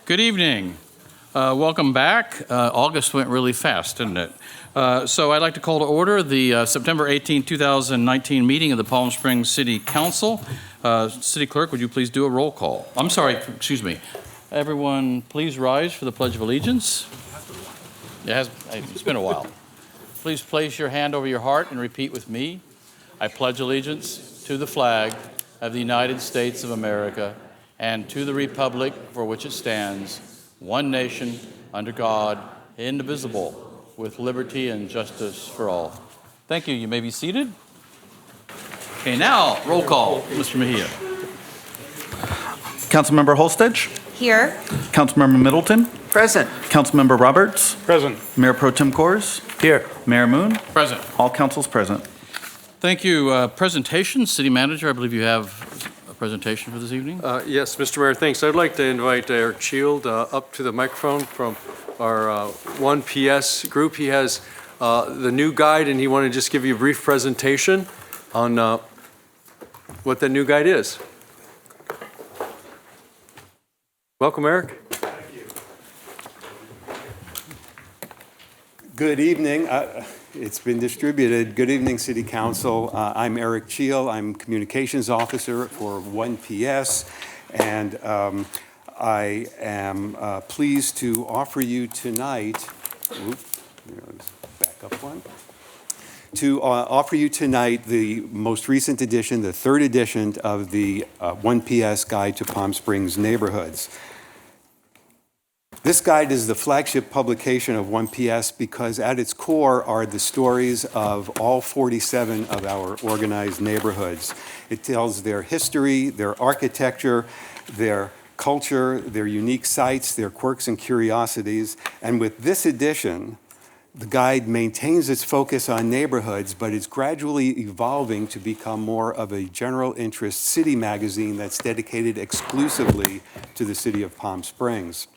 Good evening. Welcome back. August went really fast, didn't it? So I'd like to call to order the September 18, 2019 meeting of the Palm Springs City Council. City Clerk, would you please do a roll call? I'm sorry, excuse me. Everyone, please rise for the Pledge of Allegiance. It's been a while. Please place your hand over your heart and repeat with me. I pledge allegiance to the flag of the United States of America and to the republic for which it stands, one nation, under God, indivisible, with liberty and justice for all. Thank you. You may be seated. Okay, now, roll call. Mr. Mejia. Councilmember Holstedge. Here. Councilmember Middleton. Present. Councilmember Roberts. Present. Mayor Pro Tem Kors. Here. Mayor Moon. Present. All councils present. Thank you. Presentation, City Manager, I believe you have a presentation for this evening. Yes, Mr. Mayor, thanks. I'd like to invite Eric Shield up to the microphone from our 1PS group. He has the new guide, and he wanted to just give you a brief presentation on what the new guide is. Welcome, Eric. Thank you. Good evening. It's been distributed. Good evening, City Council. I'm Eric Cheel. I'm Communications Officer for 1PS, and I am pleased to offer you tonight, back up one, to offer you tonight the most recent edition, the third edition of the 1PS Guide to Palm Springs Neighborhoods. This guide is the flagship publication of 1PS because at its core are the stories of all 47 of our organized neighborhoods. It tells their history, their architecture, their culture, their unique sites, their quirks and curiosities. And with this edition, the guide maintains its focus on neighborhoods, but it's gradually evolving to become more of a general interest city magazine that's dedicated exclusively to the city of Palm Springs.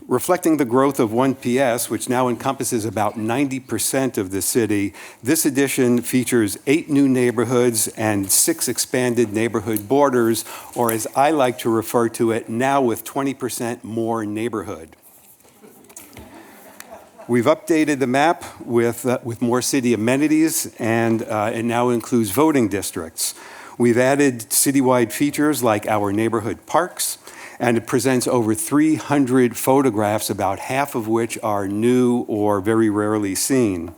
Reflecting the growth of 1PS, which now encompasses about 90% of the city, this edition features 8 new neighborhoods and 6 expanded neighborhood borders, or as I like to refer to it, now with 20% more neighborhood. We've updated the map with more city amenities, and it now includes voting districts. We've added citywide features like our neighborhood parks, and it presents over 300 photographs, about half of which are new or very rarely seen.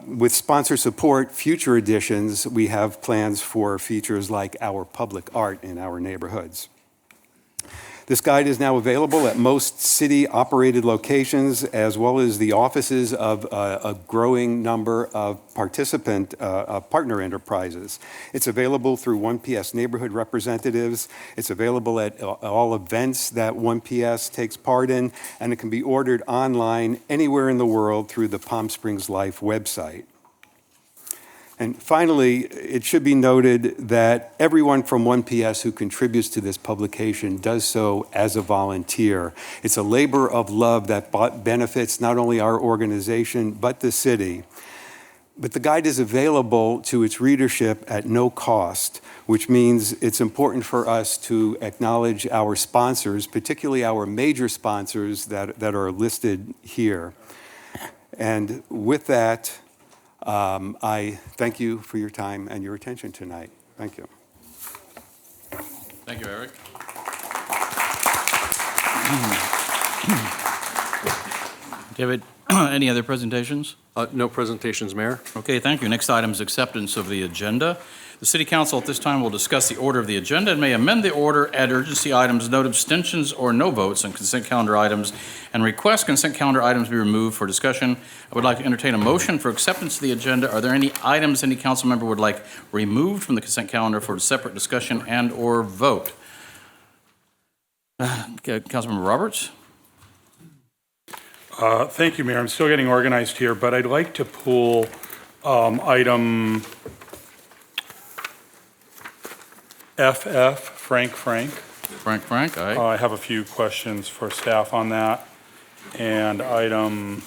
With sponsor support, future editions, we have plans for features like our public art in our neighborhoods. This guide is now available at most city-operated locations, as well as the offices of a growing number of partner enterprises. It's available through 1PS neighborhood representatives. It's available at all events that 1PS takes part in, and it can be ordered online anywhere in the world through the Palm Springs Life website. And finally, it should be noted that everyone from 1PS who contributes to this publication does so as a volunteer. It's a labor of love that benefits not only our organization, but the city. But the guide is available to its readership at no cost, which means it's important for us to acknowledge our sponsors, particularly our major sponsors that are listed here. And with that, I thank you for your time and your attention tonight. Thank you. Thank you, Eric. David, any other presentations? No presentations, Mayor. Okay, thank you. Next item is acceptance of the agenda. The City Council at this time will discuss the order of the agenda and may amend the order, add urgency items, note abstentions or no votes on consent calendar items, and request consent calendar items be removed for discussion. I would like to entertain a motion for acceptance of the agenda. Are there any items any council member would like removed from the consent calendar for separate discussion and or vote? Councilmember Roberts? Thank you, Mayor. I'm still getting organized here, but I'd like to pull item FF, Frank. Frank, aye. I have a few questions for staff on that. And item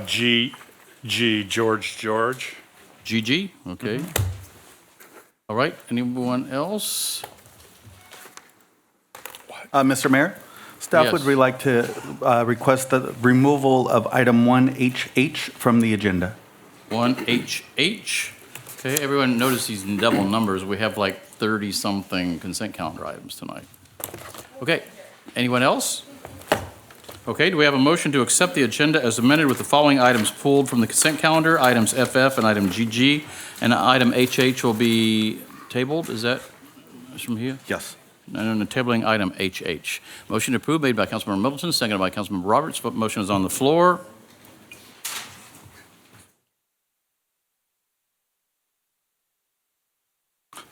G, G, George. GG, okay. All right, anyone else? Mr. Mayor, staff would Yes. really like to request the removal of item 1HH from the agenda. 1HH. Okay, everyone notice these double numbers. We have like 30-something consent calendar items tonight. Okay, anyone else? Okay, do we have a motion to accept the agenda as amended with the following items pulled from the consent calendar? Items FF and item GG, and item HH will be tabled, is that from here? Yes. And then the tabling item HH. Motion approved made by Councilmember Middleton, seconded by Councilmember Roberts. Motion is on the floor.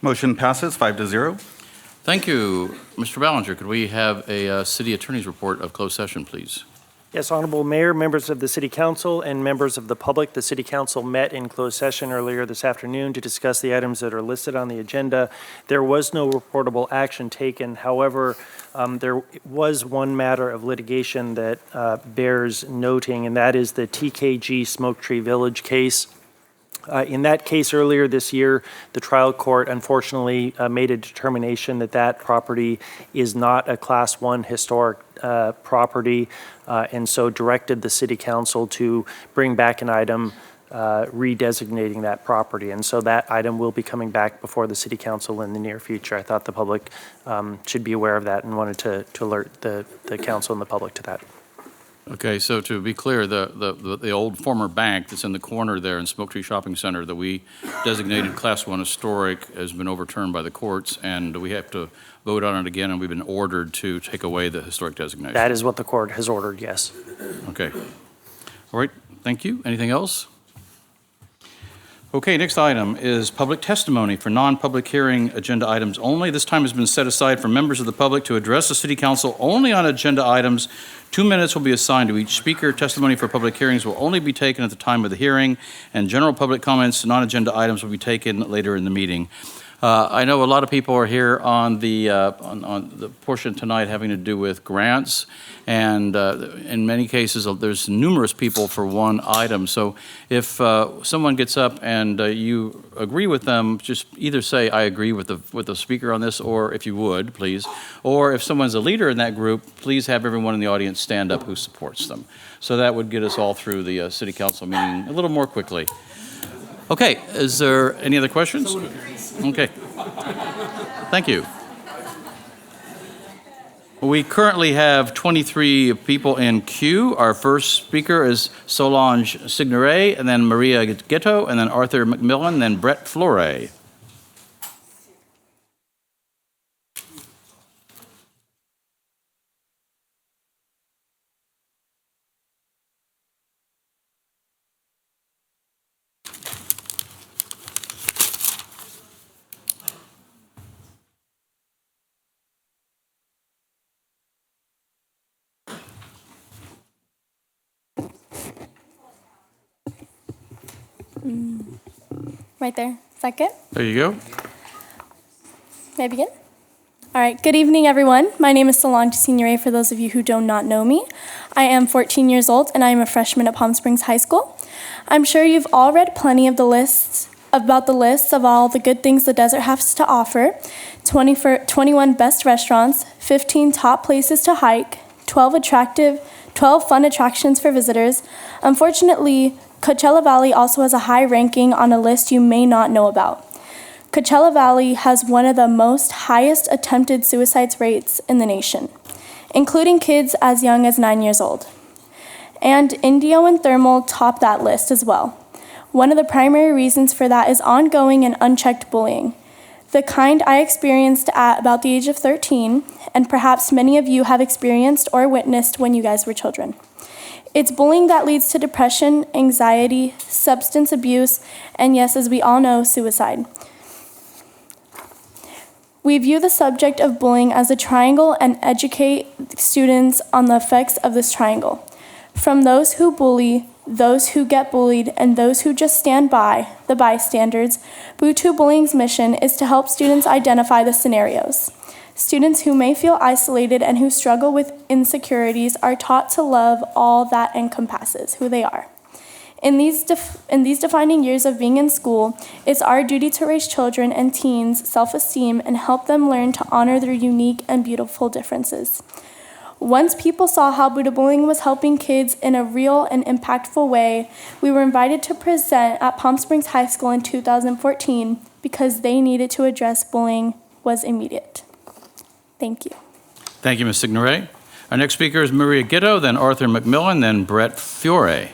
Motion passes 5-0. Thank you. Mr. Ballinger, could we have a city attorney's report of closed session, please? Yes, Honorable Mayor, members of the City Council, and members of the public, the City Council met in closed session earlier this afternoon to discuss the items that are listed on the agenda. There was no reportable action taken. However, there was one matter of litigation that bears noting, and that is the TKG Smoke Tree Village case. In that case earlier this year, the trial court unfortunately made a determination that that property is not a Class 1 historic property, and so directed the City Council to bring back an item redesignating that property. And so that item will be coming back before the City Council in the near future. I thought the public should be aware of that and wanted to alert the council and the public to that. Okay, so to be clear, the old former bank that's in the corner there in Smoke Tree Shopping Center that we designated Class 1 historic has been overturned by the courts, and we have to vote on it again, and we've been ordered to take away the historic designation. That is what the court has ordered, yes. Okay. All right, thank you. Anything else? Okay, next item is public testimony for non-public hearing agenda items only. This time has been set aside for members of the public to address the City Council only on agenda items. 2 minutes will be assigned to each speaker. Testimony for public hearings will only be taken at the time of the hearing, and general public comments, non-agenda items will be taken later in the meeting. I know a lot of people are here on the portion tonight having to do with grants, and in many cases, there's numerous people for one item. So if someone gets up and you agree with them, just either say, I agree with the speaker on this, or if you would, please. Or if someone's a leader in that group, please have everyone in the audience stand up who supports them. So that would get us all through the City Council meeting a little more quickly. Okay, is there any other questions? Okay. Thank you. We currently have 23 people in queue. Our first speaker is Solange Signoret, and then Maria Ghetto, and then Arthur McMillan, then Brett Flore. Right there. Is that good? There you go. May I begin? All right. Good evening, everyone. My name is Solange Signoret, for those of you who do not know me. I am 14 years old, and I am a freshman at Palm Springs High School. I'm sure you've all read plenty of the lists of all the good things the desert has to offer. 21 best restaurants, 15 top places to hike, 12 fun attractions for visitors. Unfortunately, Coachella Valley also has a high ranking on a list you may not know about. Coachella Valley has one of the highest attempted suicide rates in the nation, including kids as young as 9 years old. And Indio and Thermal top that list as well. One of the primary reasons for that is ongoing and unchecked bullying, the kind I experienced at about the age of 13, and perhaps many of you have experienced or witnessed when you guys were children. It's bullying that leads to depression, anxiety, substance abuse, and yes, as we all know, suicide. We view the subject of bullying as a triangle and educate students on the effects of this triangle. From those who bully, those who get bullied, and those who just stand by, the bystanders, Butu Bullying's mission is to help students identify the scenarios. Students who may feel isolated and who struggle with insecurities are taught to love all that encompasses who they are. In these defining years of being in school, it's our duty to raise children and teens' self-esteem and help them learn to honor their unique and beautiful differences. Once people saw how Buddha Bullying was helping kids in a real and impactful way, we were invited to present at Palm Springs High School in 2014 because they needed to address bullying was immediate. Thank you. Thank you, Ms. Signoret. Our next speaker is Maria Gitto, then Arthur McMillan, then Brett Fiore.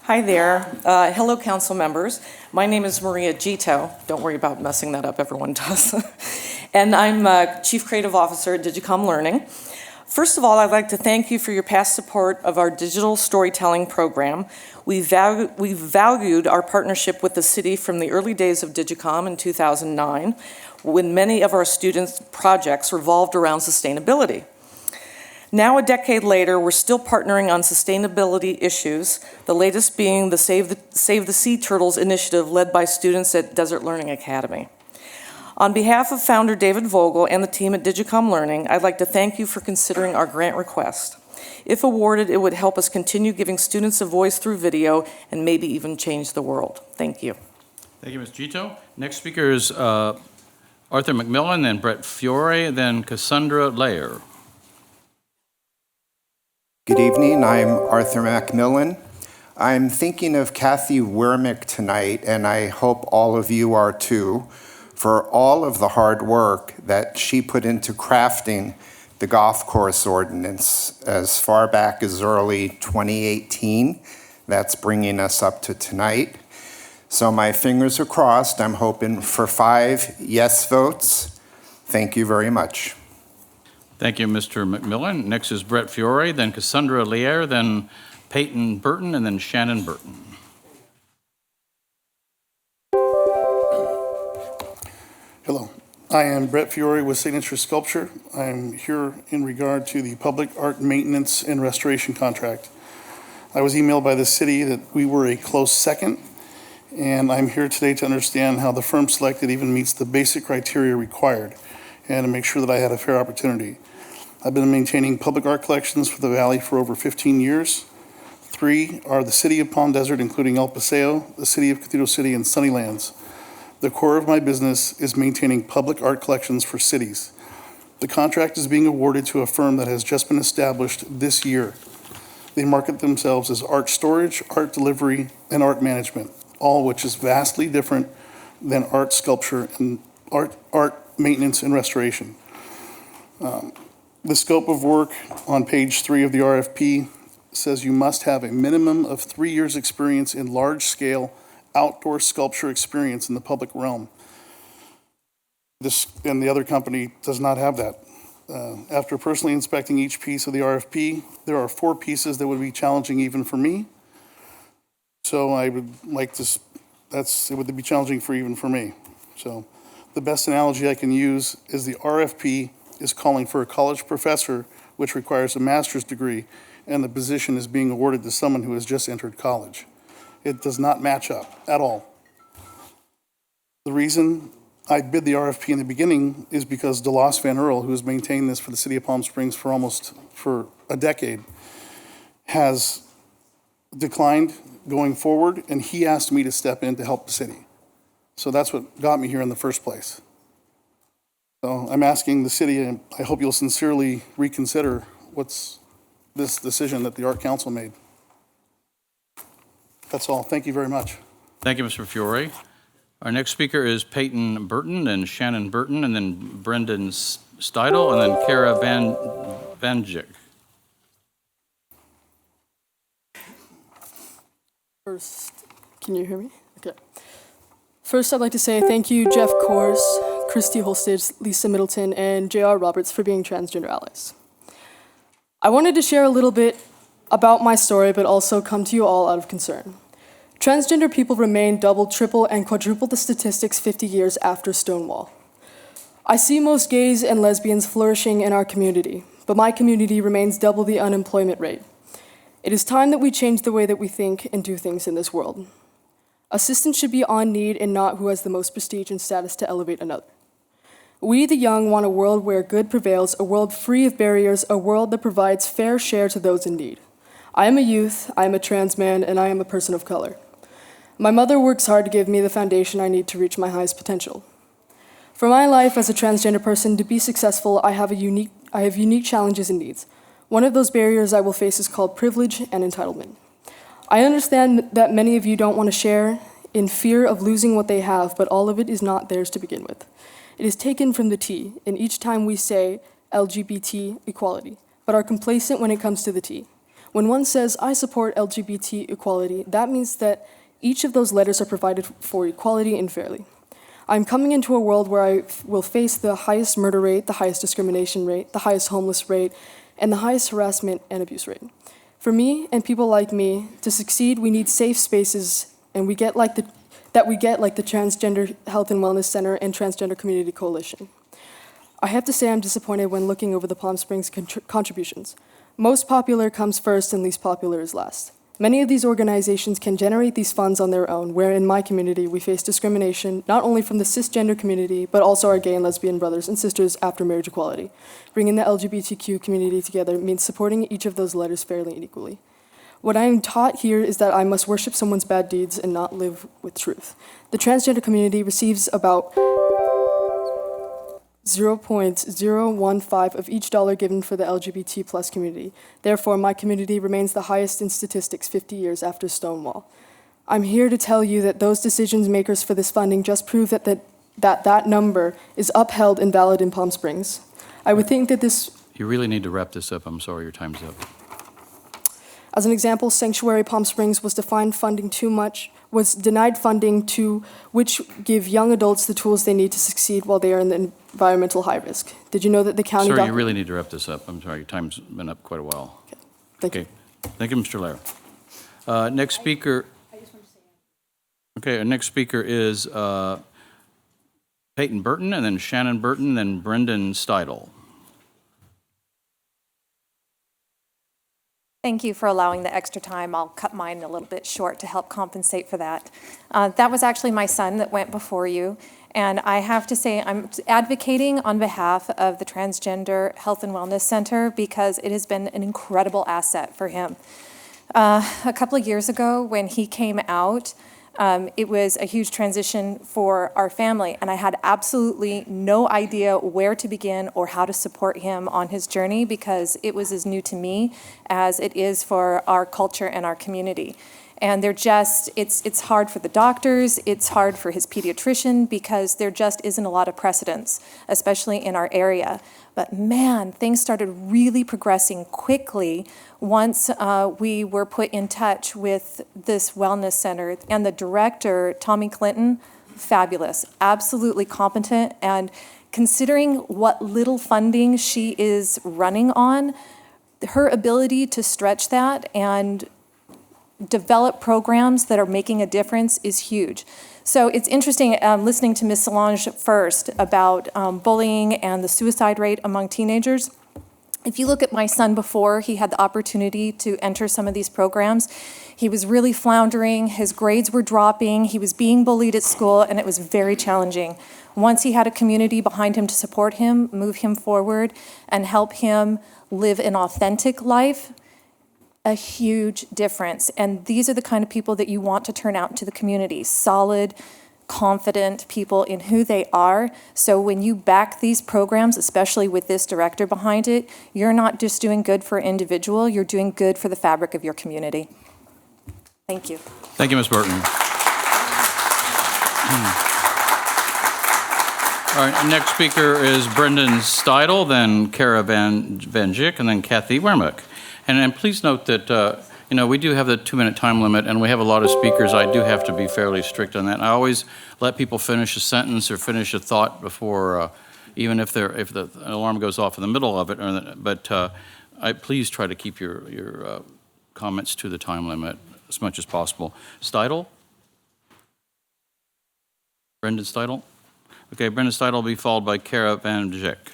Hi there. Hello, council members. My name is Maria Gito. Don't worry about messing that up, everyone does. And I'm Chief Creative Officer at Digicom Learning. First of all, I'd like to thank you for your past support of our digital storytelling program. We've valued our partnership with the city from the early days of Digicom in 2009, when many of our students' projects revolved around sustainability. Now, a decade later, we're still partnering on sustainability issues, the latest being the Save the Sea Turtles initiative led by students at Desert Learning Academy. On behalf of founder David Vogel and the team at Digicom Learning, I'd like to thank you for considering our grant request. If awarded, it would help us continue giving students a voice through video and maybe even change the world. Thank you. Thank you, Ms. Gito. Next speaker is Arthur McMillan, then Brett Fiore, then Cassandra Layer. Good evening, I'm Arthur Macmillan. I'm thinking of Kathy Wermick tonight, and I hope all of you are too, for all of the hard work that she put into crafting the golf course ordinance as far back as early 2018. That's bringing us up to tonight. So my fingers are crossed. I'm hoping for 5 yes votes. Thank you very much. Thank you, Mr. McMillan. Next is Brett Fiore, then Cassandra Lier, then Peyton Burton, and then Shannon Burton. Hello, I am Brett Fiore with Signature Sculpture. I'm here in regard to the public art maintenance and restoration contract. I was emailed by the city that we were a close second, and I'm here today to understand how the firm selected even meets the basic criteria required and to make sure that I had a fair opportunity. I've been maintaining public art collections for the Valley for over 15 years. 3 are the City of Palm Desert, including El Paseo, the City of Cathedral City, and Sunnylands. The core of my business is maintaining public art collections for cities. The contract is being awarded to a firm that has just been established this year. They market themselves as art storage, art delivery, and art management, all which is vastly different than art sculpture and art maintenance and restoration. The scope of work on page 3 of the RFP says you must have a minimum of 3 years' experience in large-scale outdoor sculpture experience in the public realm. This and the other company does not have that. After personally inspecting each piece of the RFP, there are 4 pieces that would be challenging even for me. So I would like to, it would be challenging even for me. So the best analogy I can use is the RFP is calling for a college professor, which requires a master's degree, and the position is being awarded to someone who has just entered college. It does not match up at all. The reason I bid the RFP in the beginning is because DeLoss Van Earl, who has maintained this for the city of Palm Springs for a decade, has declined going forward, and he asked me to step in to help the city. So that's what got me here in the first place. So I'm asking the city, and I hope you'll sincerely reconsider what's this decision that the Art Council made. That's all. Thank you very much. Thank you, Mr. Fiore. Our next speaker is Peyton Burton, then Shannon Burton, and then Brendan Steidel, and then Kara Vanjik. First, can you hear me? Okay. First, I'd like to say thank you, Jeff Kors, Christy Holstage, Lisa Middleton, and J.R. Roberts for being transgender allies. I wanted to share a little bit about my story, but also come to you all out of concern. Transgender people remain double, triple, and quadruple the statistics 50 years after Stonewall. I see most gays and lesbians flourishing in our community, but my community remains double the unemployment rate. It is time that we change the way that we think and do things in this world. Assistance should be on need and not who has the most prestige and status to elevate another. We, the young, want a world where good prevails, a world free of barriers, a world that provides fair share to those in need. I am a youth, I am a trans man, and I am a person of color. My mother works hard to give me the foundation I need to reach my highest potential. For my life as a transgender person to be successful, I have unique challenges and needs. One of those barriers I will face is called privilege and entitlement. I understand that many of you don't want to share in fear of losing what they have, but all of it is not theirs to begin with. It is taken from the T in each time we say LGBT equality, but are complacent when it comes to the T. When one says, I support LGBT equality, that means that each of those letters are provided for equality and fairly. I'm coming into a world where I will face the highest murder rate, the highest discrimination rate, the highest homeless rate, and the highest harassment and abuse rate. For me and people like me, to succeed, we need safe spaces, and we get like the Transgender Health and Wellness Center and Transgender Community Coalition. I have to say I'm disappointed when looking over the Palm Springs contributions. Most popular comes first and least popular is last. Many of these organizations can generate these funds on their own, where in my community we face discrimination not only from the cisgender community, but also our gay and lesbian brothers and sisters after marriage equality. Bringing the LGBTQ community together means supporting each of those letters fairly and equally. What I am taught here is that I must worship someone's bad deeds and not live with truth. The transgender community receives about 0.015 of each dollar given for the LGBT plus community. Therefore, my community remains the highest in statistics 50 years after Stonewall. I'm here to tell you that those decision makers for this funding just prove that number is upheld and valid in Palm Springs. I would think that this... You really need to wrap this up. I'm sorry, your time's up. As an example, Sanctuary Palm Springs was denied funding to which give young adults the tools they need to succeed while they are in the environmental high risk. Did you know that the county... Sir, you really need to wrap this up. I'm sorry, your time's been up quite a while. Okay. Thank you. Thank you, Mr. Lair. Next speaker... Okay, our next speaker is Peyton Burton, and then Shannon Burton, then Brendan Steidle. Thank you for allowing the extra time. I'll cut mine a little bit short to help compensate for that. That was actually my son that went before you. And I have to say, I'm advocating on behalf of the Transgender Health and Wellness Center because it has been an incredible asset for him. A couple of years ago, when he came out, it was a huge transition for our family, and I had absolutely no idea where to begin or how to support him on his journey because it was as new to me as it is for our culture and our community. And it's hard for the doctors, it's hard for his pediatrician because there just isn't a lot of precedence, especially in our area. But man, things started really progressing quickly once we were put in touch with this wellness center. And the director, Tommy Clinton, fabulous, absolutely competent. And considering what little funding she is running on, her ability to stretch that and develop programs that are making a difference is huge. So it's interesting listening to Ms. Solange first about bullying and the suicide rate among teenagers. If you look at my son before he had the opportunity to enter some of these programs, he was really floundering, his grades were dropping, he was being bullied at school, and it was very challenging. Once he had a community behind him to support him, move him forward, and help him live an authentic life, a huge difference. And these are the kind of people that you want to turn out into the community, solid, confident people in who they are. So when you back these programs, especially with this director behind it, you're not just doing good for an individual, you're doing good for the fabric of your community. Thank you. Thank you, Ms. Burton. All right, next speaker is Brendan Steidle, then Kara Van Jick, and then Kathy Wermick. And please note that, we do have the 2-minute time limit, and we have a lot of speakers. I do have to be fairly strict on that. And I always let people finish a sentence or finish a thought before, even if the alarm goes off in the middle of it. But please try to keep your comments to the time limit as much as possible. Steidle? Brendan Steidle? Okay, Brendan Steidle will be followed by Kara Van Jick.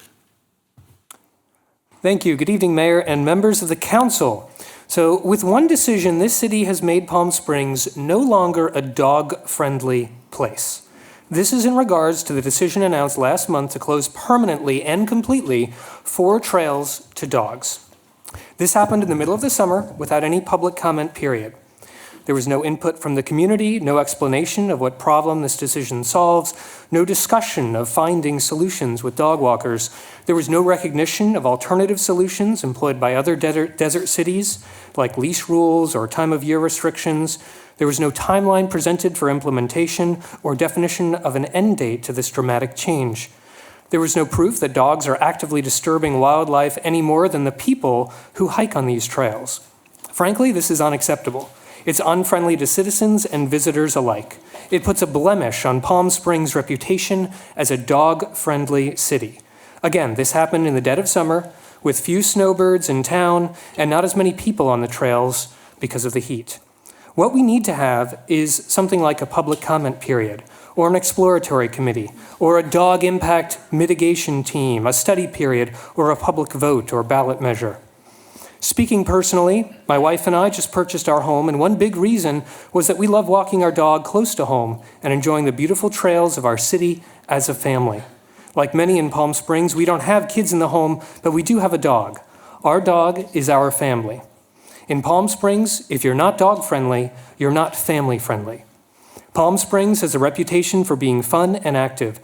Thank you. Good evening, Mayor and members of the council. So with one decision, this city has made Palm Springs no longer a dog-friendly place. This is in regards to the decision announced last month to close permanently and completely 4 trails to dogs. This happened in the middle of the summer without any public comment period. There was no input from the community, no explanation of what problem this decision solves, no discussion of finding solutions with dog walkers. There was no recognition of alternative solutions employed by other desert cities, like leash rules or time of year restrictions. There was no timeline presented for implementation or definition of an end date to this dramatic change. There was no proof that dogs are actively disturbing wildlife any more than the people who hike on these trails. Frankly, this is unacceptable. It's unfriendly to citizens and visitors alike. It puts a blemish on Palm Springs' reputation as a dog-friendly city. Again, this happened in the dead of summer, with few snowbirds in town and not as many people on the trails because of the heat. What we need to have is something like a public comment period, or an exploratory committee, or a dog impact mitigation team, a study period, or a public vote or ballot measure. Speaking personally, my wife and I just purchased our home, and one big reason was that we love walking our dog close to home and enjoying the beautiful trails of our city as a family. Like many in Palm Springs, we don't have kids in the home, but we do have a dog. Our dog is our family. In Palm Springs, if you're not dog-friendly, you're not family-friendly. Palm Springs has a reputation for being fun and active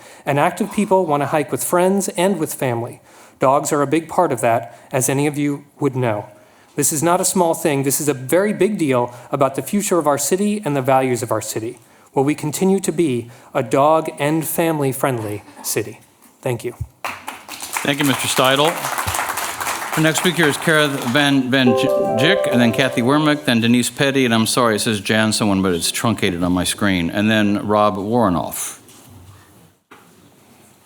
people want to hike with friends and with family. Dogs are a big part of that, as any of you would know. This is not a small thing. This is a very big deal about the future of our city and the values of our city. Will we continue to be a dog and family-friendly city? Thank you. Thank you, Mr. Steidel. The next speaker is Kara Van Jick, and then Kathy Wermick, then Denise Petty, and I'm sorry, it says Jan someone, but it's truncated on my screen, and then Rob Warrenoff.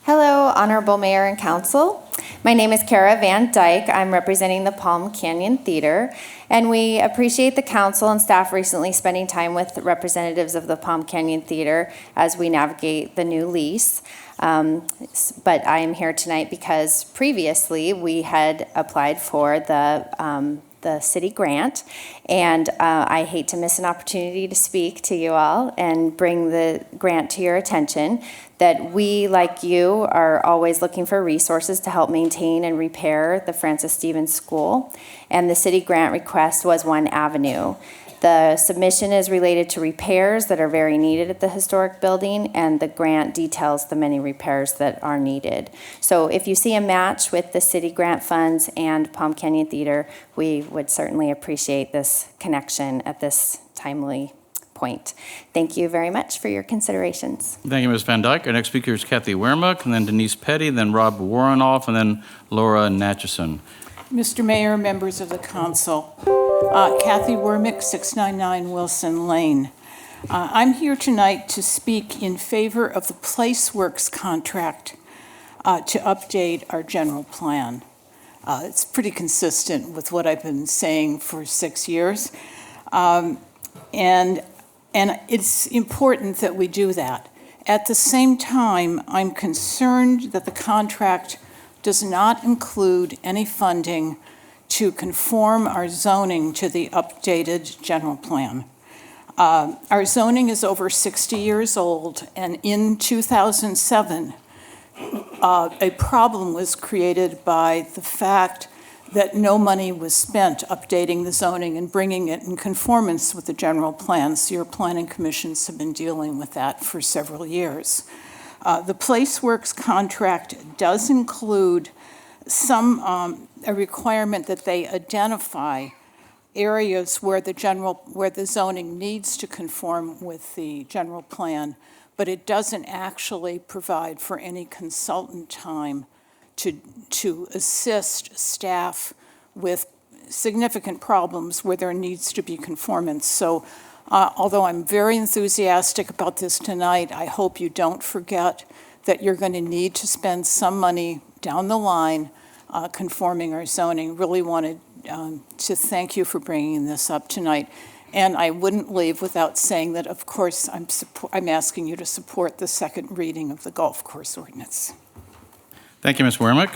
Hello, Honorable Mayor and Council. My name is Kara Van Dyke. I'm representing the Palm Canyon Theater, and we appreciate the council and staff recently spending time with representatives of the Palm Canyon Theater as we navigate the new lease. But I am here tonight because previously we had applied for the city grant, and I hate to miss an opportunity to speak to you all and bring the grant to your attention, that we, like you, are always looking for resources to help maintain and repair the Francis Stevens School, and the city grant request was one avenue. The submission is related to repairs that are very needed at the historic building, and the grant details the many repairs that are needed. So if you see a match with the city grant funds and Palm Canyon Theater, we would certainly appreciate this connection at this timely point. Thank you very much for your considerations. Thank you, Ms. Van Dyke. Our next speaker is Kathy Wermick, and then Denise Petty, then Rob Warrenoff, and then Laura Natchison. Mr. Mayor, members of the council, Kathy Wermick, 699 Wilson Lane. I'm here tonight to speak in favor of the PlaceWorks contract to update our general plan. It's pretty consistent with what I've been saying for 6 years. And it's important that we do that. At the same time, I'm concerned that the contract does not include any funding to conform our zoning to the updated general plan. Our zoning is over 60 years old, and in 2007, a problem was created by the fact that no money was spent updating the zoning and bringing it in conformance with the general plan. So your planning commissions have been dealing with that for several years. The PlaceWorks contract does include a requirement that they identify areas where the zoning needs to conform with the general plan, but it doesn't actually provide for any consultant time to assist staff with significant problems where there needs to be conformance. So although I'm very enthusiastic about this tonight, I hope you don't forget that you're going to need to spend some money down the line conforming our zoning. Really wanted to thank you for bringing this up tonight. And I wouldn't leave without saying that, of course, I'm asking you to support the second reading of the golf course ordinance. Thank you, Ms. Wermick.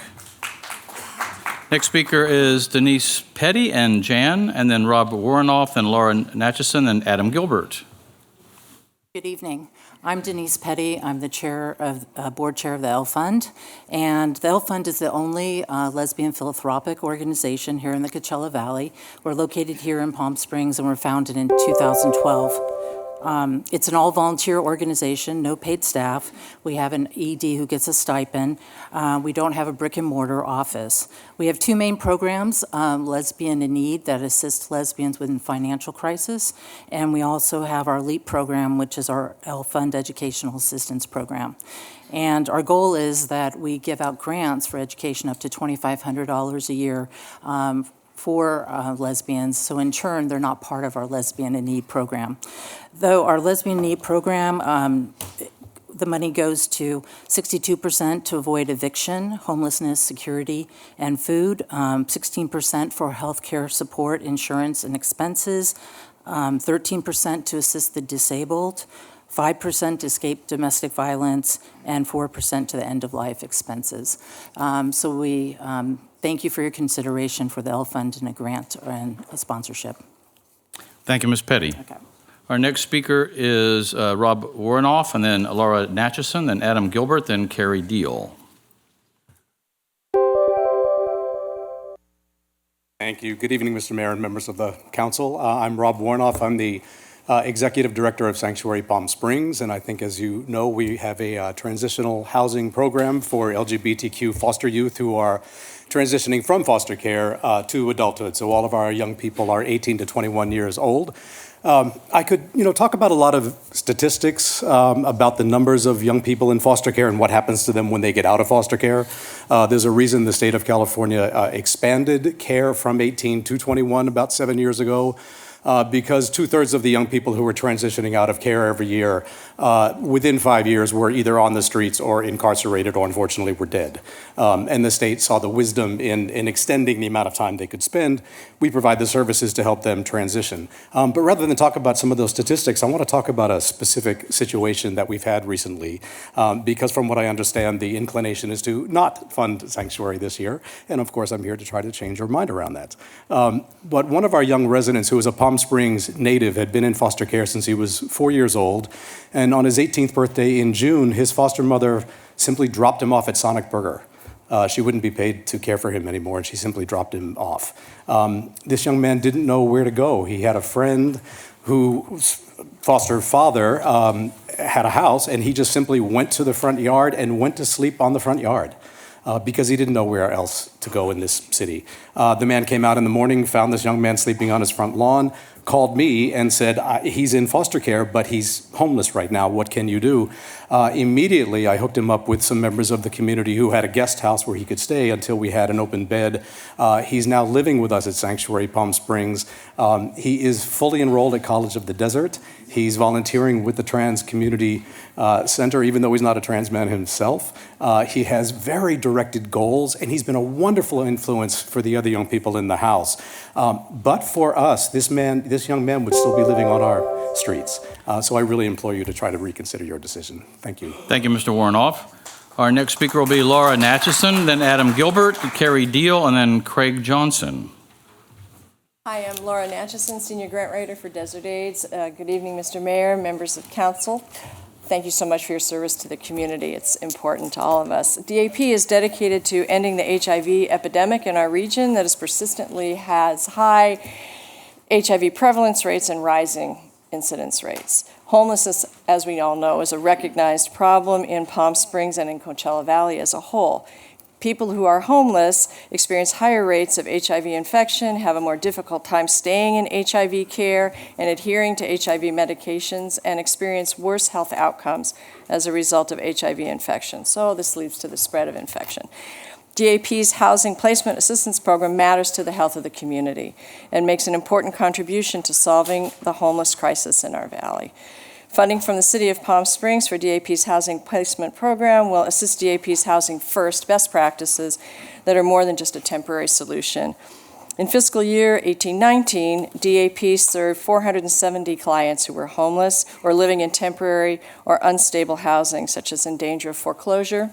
Next speaker is Denise Petty and Jan, and then Rob Warrenoff, and Laura Natchison, and Adam Gilbert. Good evening. I'm Denise Petty. I'm the board chair of the L Fund. And the L Fund is the only lesbian philanthropic organization here in the Coachella Valley. We're located here in Palm Springs and were founded in 2012. It's an all-volunteer organization, no paid staff. We have an ED who gets a stipend. We don't have a brick-and-mortar office. We have two main programs, Lesbian in Need, that assists lesbians within financial crisis, and we also have our LEAP program, which is our L Fund Educational Assistance Program. And our goal is that we give out grants for education up to $2,500 a year for lesbians, so in turn, they're not part of our Lesbian in Need program. Though our Lesbian in Need program, the money goes to 62% to avoid eviction, homelessness, security, and food, 16% for healthcare support, insurance, and expenses, 13% to assist the disabled, 5% to escape domestic violence, and 4% to the end-of-life expenses. So we thank you for your consideration for the L Fund and a grant and a sponsorship. Thank you, Ms. Petty. Okay. Our next speaker is Rob Warnoff, and then Laura Natchison, then Adam Gilbert, then Carrie Deal. Thank you. Good evening, Mr. Mayor and members of the council. I'm Rob Warnoff. I'm the Executive Director of Sanctuary Palm Springs, and I think, as you know, we have a transitional housing program for LGBTQ foster youth who are transitioning from foster care to adulthood. So all of our young people are 18 to 21 years old. I could, talk about a lot of statistics about the numbers of young people in foster care and what happens to them when they get out of foster care. There's a reason the state of California expanded care from 18 to 21 about 7 years ago. Because 2/3 of the young people who were transitioning out of care every year, within 5 years, were either on the streets or incarcerated or unfortunately were dead. And the state saw the wisdom in extending the amount of time they could spend. We provide the services to help them transition. But rather than talk about some of those statistics, I want to talk about a specific situation that we've had recently. Because from what I understand, the inclination is to not fund Sanctuary this year. And of course, I'm here to try to change your mind around that. But one of our young residents, who is a Palm Springs native, had been in foster care since he was 4 years old. And on his 18th birthday in June, his foster mother simply dropped him off at Sonic Burger. She wouldn't be paid to care for him anymore, and she simply dropped him off. This young man didn't know where to go. He had a friend whose foster father had a house, and he just simply went to the front yard and went to sleep on the front yard. Because he didn't know where else to go in this city. The man came out in the morning, found this young man sleeping on his front lawn, called me and said, he's in foster care, but he's homeless right now. What can you do? Immediately, I hooked him up with some members of the community who had a guest house where he could stay until we had an open bed. He's now living with us at Sanctuary Palm Springs. He is fully enrolled at College of the Desert. He's volunteering with the Trans Community Center, even though he's not a trans man himself. He has very directed goals, and he's been a wonderful influence for the other young people in the house. But for us, this young man would still be living on our streets. So I really implore you to try to reconsider your decision. Thank you. Thank you, Mr. Warnoff. Our next speaker will be Laura Natchison, then Adam Gilbert, Carrie Deal, and then Craig Johnson. Hi, I'm Laura Natchison, Senior Grant Writer for Desert AIDS. Good evening, Mr. Mayor, members of council. Thank you so much for your service to the community. It's important to all of us. DAP is dedicated to ending the HIV epidemic in our region that persistently has high HIV prevalence rates and rising incidence rates. Homelessness, as we all know, is a recognized problem in Palm Springs and in Coachella Valley as a whole. People who are homeless experience higher rates of HIV infection, have a more difficult time staying in HIV care and adhering to HIV medications, and experience worse health outcomes as a result of HIV infection. So this leads to the spread of infection. DAP's Housing Placement Assistance Program matters to the health of the community and makes an important contribution to solving the homeless crisis in our valley. Funding from the City of Palm Springs for DAP's Housing Placement Program will assist DAP's Housing First best practices that are more than just a temporary solution. In fiscal year 18-19, DAP served 470 clients who were homeless or living in temporary or unstable housing, such as in danger of foreclosure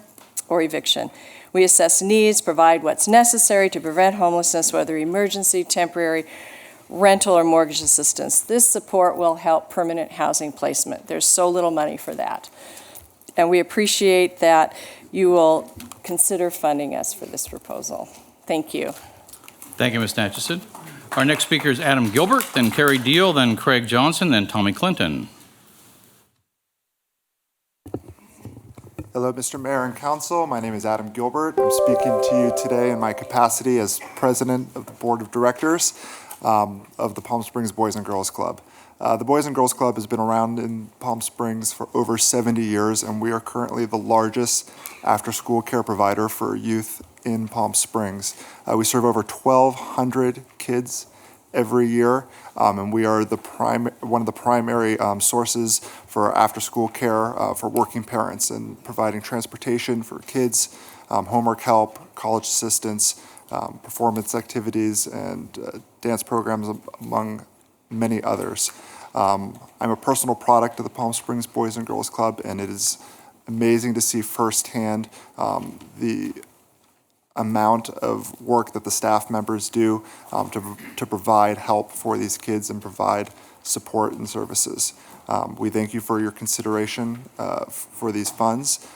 or eviction. We assess needs, provide what's necessary to prevent homelessness, whether emergency, temporary, rental or mortgage assistance. This support will help permanent housing placement. There's so little money for that. And we appreciate that you will consider funding us for this proposal. Thank you. Thank you, Ms. Natchison. Our next speaker is Adam Gilbert, then Kerry Deal, then Craig Johnson, then Tommy Clinton. Hello, Mr. Mayor and Council. My name is Adam Gilbert. I'm speaking to you today in my capacity as President of the Board of Directors of the Palm Springs Boys and Girls Club. The Boys and Girls Club has been around in Palm Springs for over 70 years, and we are currently the largest after-school care provider for youth in Palm Springs. We serve over 1,200 kids every year, and we are one of the primary sources for after-school care for working parents and providing transportation for kids, homework help, college assistance, performance activities, and dance programs, among many others. I'm a personal product of the Palm Springs Boys and Girls Club, and it is amazing to see firsthand the amount of work that the staff members do to provide help for these kids and provide support and services. We thank you for your consideration for these funds.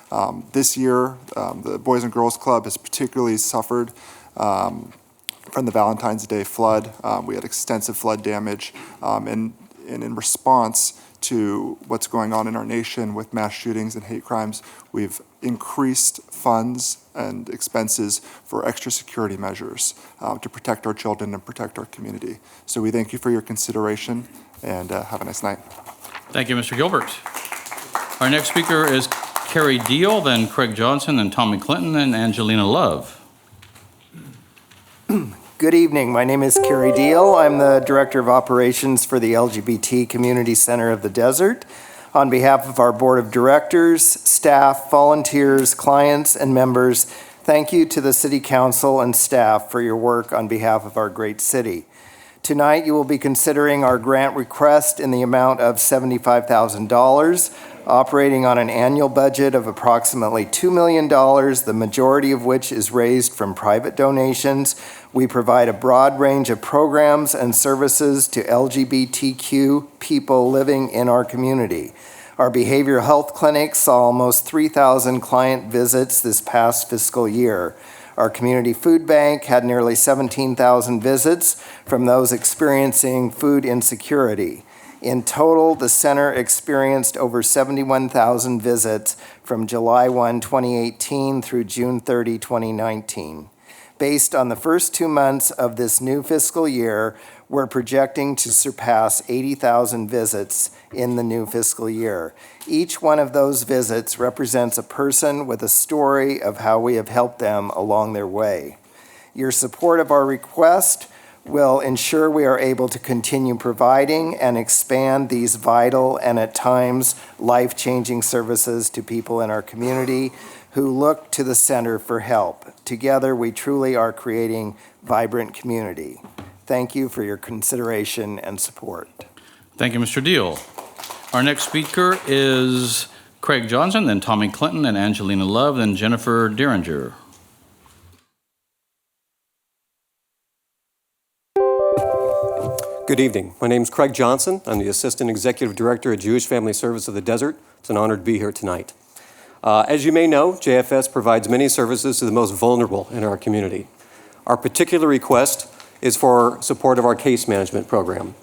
This year, the Boys and Girls Club has particularly suffered from the Valentine's Day flood. We had extensive flood damage, and in response to what's going on in our nation with mass shootings and hate crimes, we've increased funds and expenses for extra security measures to protect our children and protect our community. So we thank you for your consideration, and have a nice night. Thank you, Mr. Gilbert. Our next speaker is Kerry Deal, then Craig Johnson, then Tommy Clinton, then Angelina Love. Good evening. My name is Kerry Deal. I'm the Director of Operations for the LGBT Community Center of the Desert. On behalf of our Board of Directors, staff, volunteers, clients, and members, thank you to the City Council and staff for your work on behalf of our great city. Tonight, you will be considering our grant request in the amount of $75,000, operating on an annual budget of approximately $2 million, the majority of which is raised from private donations. We provide a broad range of programs and services to LGBTQ people living in our community. Our behavioral health clinic saw almost 3,000 client visits this past fiscal year. Our community food bank had nearly 17,000 visits from those experiencing food insecurity. In total, the center experienced over 71,000 visits from July 1, 2018 through June 30, 2019. Based on the first 2 months of this new fiscal year, we're projecting to surpass 80,000 visits in the new fiscal year. Each one of those visits represents a person with a story of how we have helped them along their way. Your support of our request will ensure we are able to continue providing and expand these vital and at times life-changing services to people in our community who look to the center for help. Together, we truly are creating vibrant community. Thank you for your consideration and support. Thank you, Mr. Deal. Our next speaker is Craig Johnson, then Tommy Clinton, then Angelina Love, then Jennifer Derringer. Good evening. My name is Craig Johnson. I'm the Assistant Executive Director at Jewish Family Service of the Desert. It's an honor to be here tonight. As you may know, JFS provides many services to the most vulnerable in our community. Our particular request is for support of our case management program.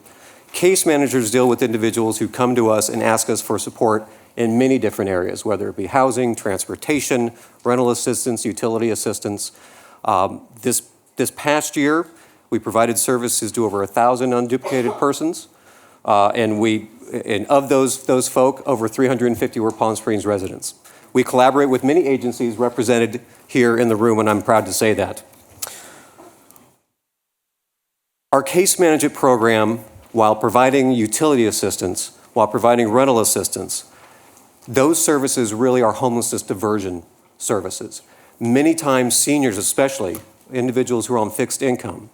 Case managers deal with individuals who come to us and ask us for support in many different areas, whether it be housing, transportation, rental assistance, utility assistance. This past year, we provided services to over 1,000 unduplicated persons, and of those folk, over 350 were Palm Springs residents. We collaborate with many agencies represented here in the room, and I'm proud to say that. Our case management program, while providing utility assistance, while providing rental assistance, those services really are homelessness diversion services. Many times seniors, especially individuals who are on fixed income,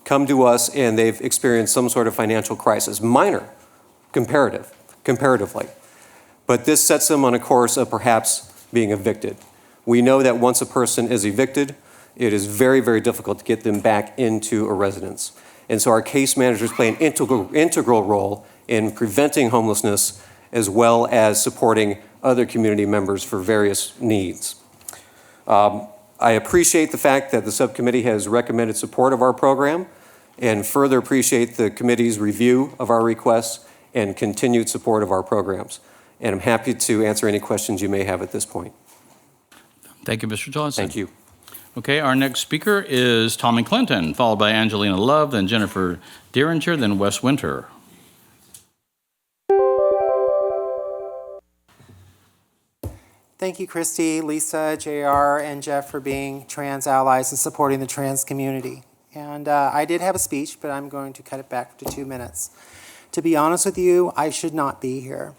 come to us and they've experienced some sort of financial crisis, minor, comparatively. But this sets them on a course of perhaps being evicted. We know that once a person is evicted, it is very, very difficult to get them back into a residence. And so our case managers play an integral role in preventing homelessness as well as supporting other community members for various needs. I appreciate the fact that the subcommittee has recommended support of our program and further appreciate the committee's review of our requests and continued support of our programs. And I'm happy to answer any questions you may have at this point. Thank you, Mr. Johnson. Thank you. Okay, our next speaker is Tommy Clinton, followed by Angelina Love, then Jennifer Deeringer, then Wes Winter. Thank you, Christy, Lisa, JR, and Jeff for being trans allies and supporting the trans community. And I did have a speech, but I'm going to cut it back to 2 minutes. To be honest with you, I should not be here.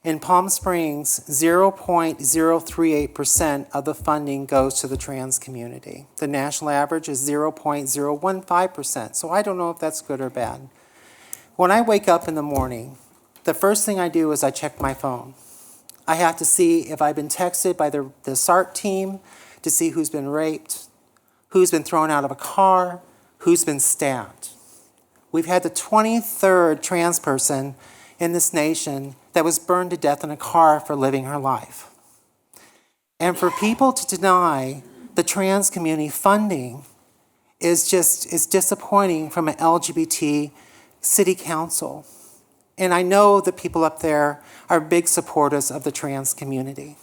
In Palm Springs, 0.038% of the funding goes to the trans community. The national average is 0.015%, so I don't know if that's good or bad. When I wake up in the morning, the first thing I do is I check my phone. I have to see if I've been texted by the SART team to see who's been raped, who's been thrown out of a car, who's been stabbed. We've had the 23rd trans person in this nation that was burned to death in a car for living her life. And for people to deny the trans community funding is disappointing from an LGBT city council. And I know the people up there are big supporters of the trans community.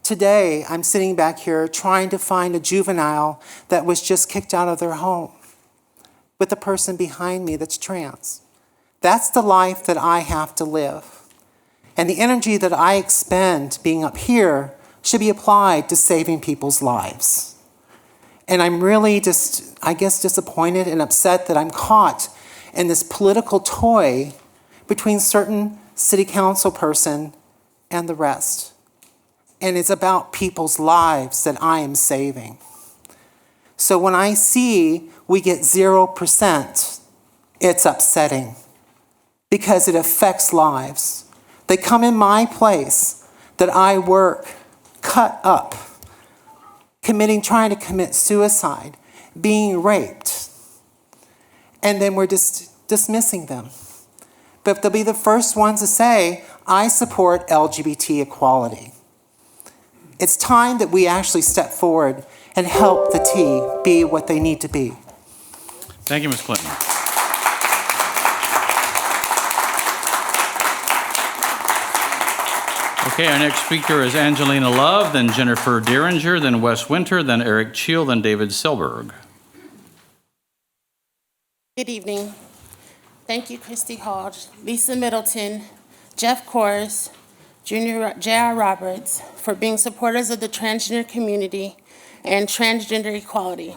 Today, I'm sitting back here trying to find a juvenile that was just kicked out of their home with the person behind me that's trans. That's the life that I have to live. And the energy that I expend being up here should be applied to saving people's lives. And I'm really disappointed and upset that I'm caught in this political toy between certain city council person and the rest. And it's about people's lives that I am saving. So when I see we get 0%, it's upsetting because it affects lives. They come in my place that I work, cut up, trying to commit suicide, being raped, and then we're just dismissing them. But they'll be the first ones to say, I support LGBT equality. It's time that we actually step forward and help the T be what they need to be. Thank you, Ms. Clinton. Okay, our next speaker is Angelina Love, then Jennifer Deeringer, then Wes Winter, then Eric Cheel, then David Selberg. Good evening. Thank you, Christy Hodge, Lisa Middleton, Jeff Kors, J.R. Roberts, for being supporters of the transgender community and transgender equality.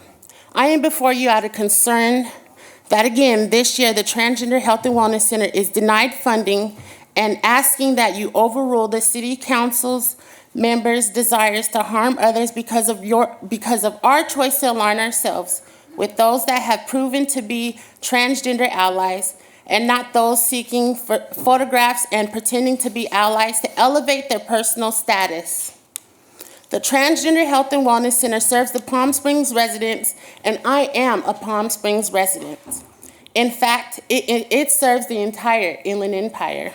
I am before you out of concern that, again, this year the Transgender Health and Wellness Center is denied funding and asking that you overrule the City Council's members' desires to harm others because of our choice to align ourselves with those that have proven to be transgender allies and not those seeking photographs and pretending to be allies to elevate their personal status. The Transgender Health and Wellness Center serves the Palm Springs residents, and I am a Palm Springs resident. In fact, it serves the entire Inland Empire.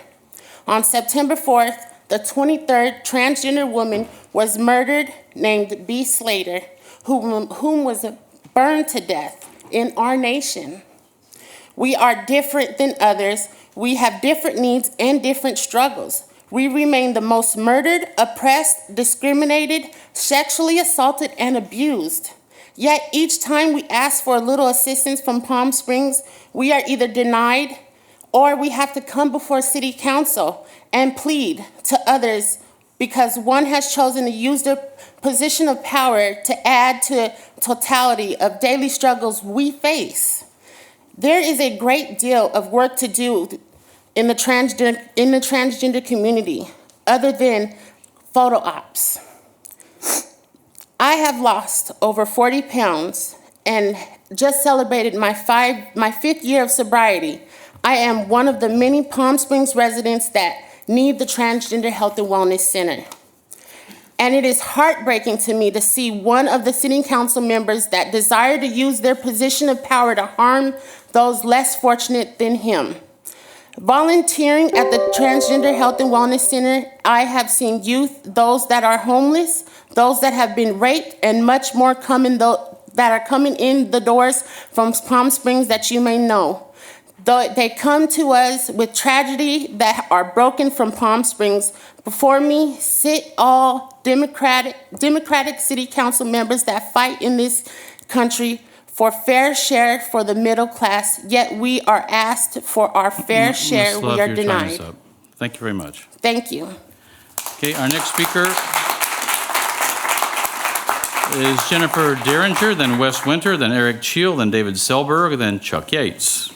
On September 4th, the 23rd transgender woman was murdered, named B. Slater, whom was burned to death in our nation. We are different than others. We have different needs and different struggles. We remain the most murdered, oppressed, discriminated, sexually assaulted, and abused. Yet each time we ask for a little assistance from Palm Springs, we are either denied or we have to come before City Council and plead to others because one has chosen to use their position of power to add to totality of daily struggles we face. There is a great deal of work to do in the transgender community other than photo ops. I have lost over 40 pounds and just celebrated my fifth year of sobriety. I am one of the many Palm Springs residents that need the Transgender Health and Wellness Center. And it is heartbreaking to me to see one of the city council members that desire to use their position of power to harm those less fortunate than him. Volunteering at the Transgender Health and Wellness Center, I have seen youth, those that are homeless, those that have been raped, and much more that are coming in the doors from Palm Springs that you may know. They come to us with tragedy that are broken from Palm Springs. Before me sit all Democratic city council members that fight in this country for fair share for the middle class, yet we are asked for our fair share, Ms. we Love, are your time denied. is up. Thank you very much. Thank you. Okay, our next speaker is Jennifer Derringer, then Wes Winter, then Eric Cheel, then David Selberg, then Chuck Yates.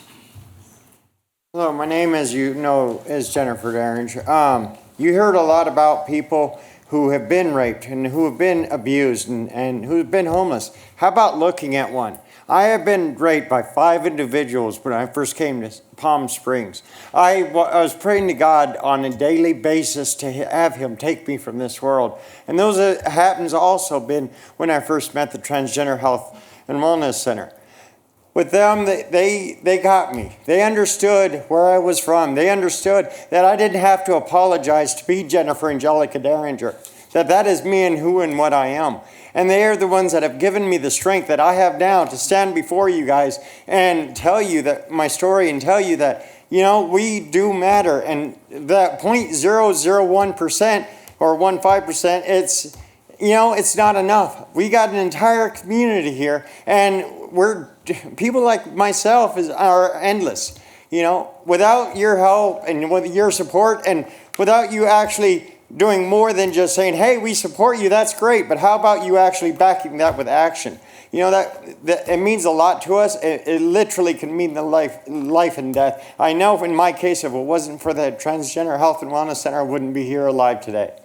Hello, my name, as you know, is Jennifer Derringer. You heard a lot about people who have been raped and who have been abused and who have been homeless. How about looking at one? I have been raped by 5 individuals when I first came to Palm Springs. I was praying to God on a daily basis to have Him take me from this world. And those happens also been when I first met the Transgender Health and Wellness Center. With them, they got me. They understood where I was from. They understood that I didn't have to apologize to be Jennifer Angelica Derringer, that is me and who and what I am. And they are the ones that have given me the strength that I have now to stand before you guys and tell you that my story and tell you that, you know, we do matter. And that 0.001% or 15%, it's, you know, it's not enough. We got an entire community here, and people like myself are endless. You know, without your help and with your support and without you actually doing more than just saying, hey, we support you, that's great, but how about you actually backing that with action? You know, that it means a lot to us. It literally can mean the life and death. I know in my case, if it wasn't for the Transgender Health and Wellness Center, I wouldn't be here alive today.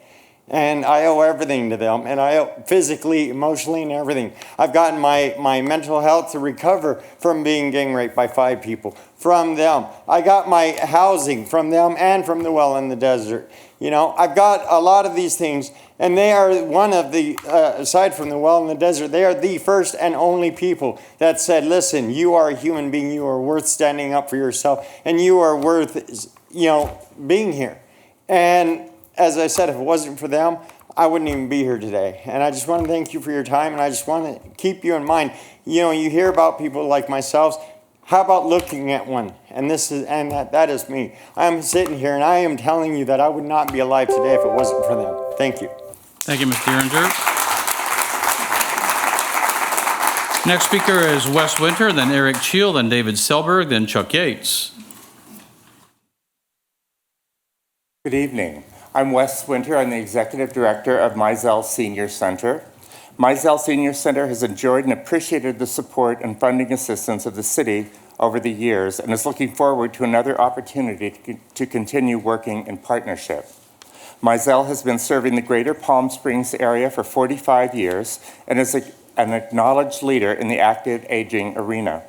And I owe everything to them, and I owe physically, emotionally, and everything. I've gotten my mental health to recover from being gang raped by 5 people from them. I got my housing from them and from the Well in the Desert. You know, I've got a lot of these things, and they are one of the, aside from the Well in the Desert, they are the first and only people that said, listen, you are a human being, you are worth standing up for yourself, and you are worth, you know, being here. And as I said, if it wasn't for them, I wouldn't even be here today. And I just want to thank you for your time, and I just want to keep you in mind. You know, you hear about people like myself. How about looking at one? And that is me. I'm sitting here, and I am telling you that I would not be alive today if it wasn't for them. Thank you. Thank you, Ms. Derringer. Next speaker is Wes Winter, then Eric Cheel, then David Selberg, then Chuck Yates. Good evening. I'm Wes Winter. I'm the Executive Director of Mizell Senior Center. Mizell Senior Center has enjoyed and appreciated the support and funding assistance of the city over the years and is looking forward to another opportunity to continue working in partnership. Mizell has been serving the greater Palm Springs area for 45 years and is an acknowledged leader in the active aging arena.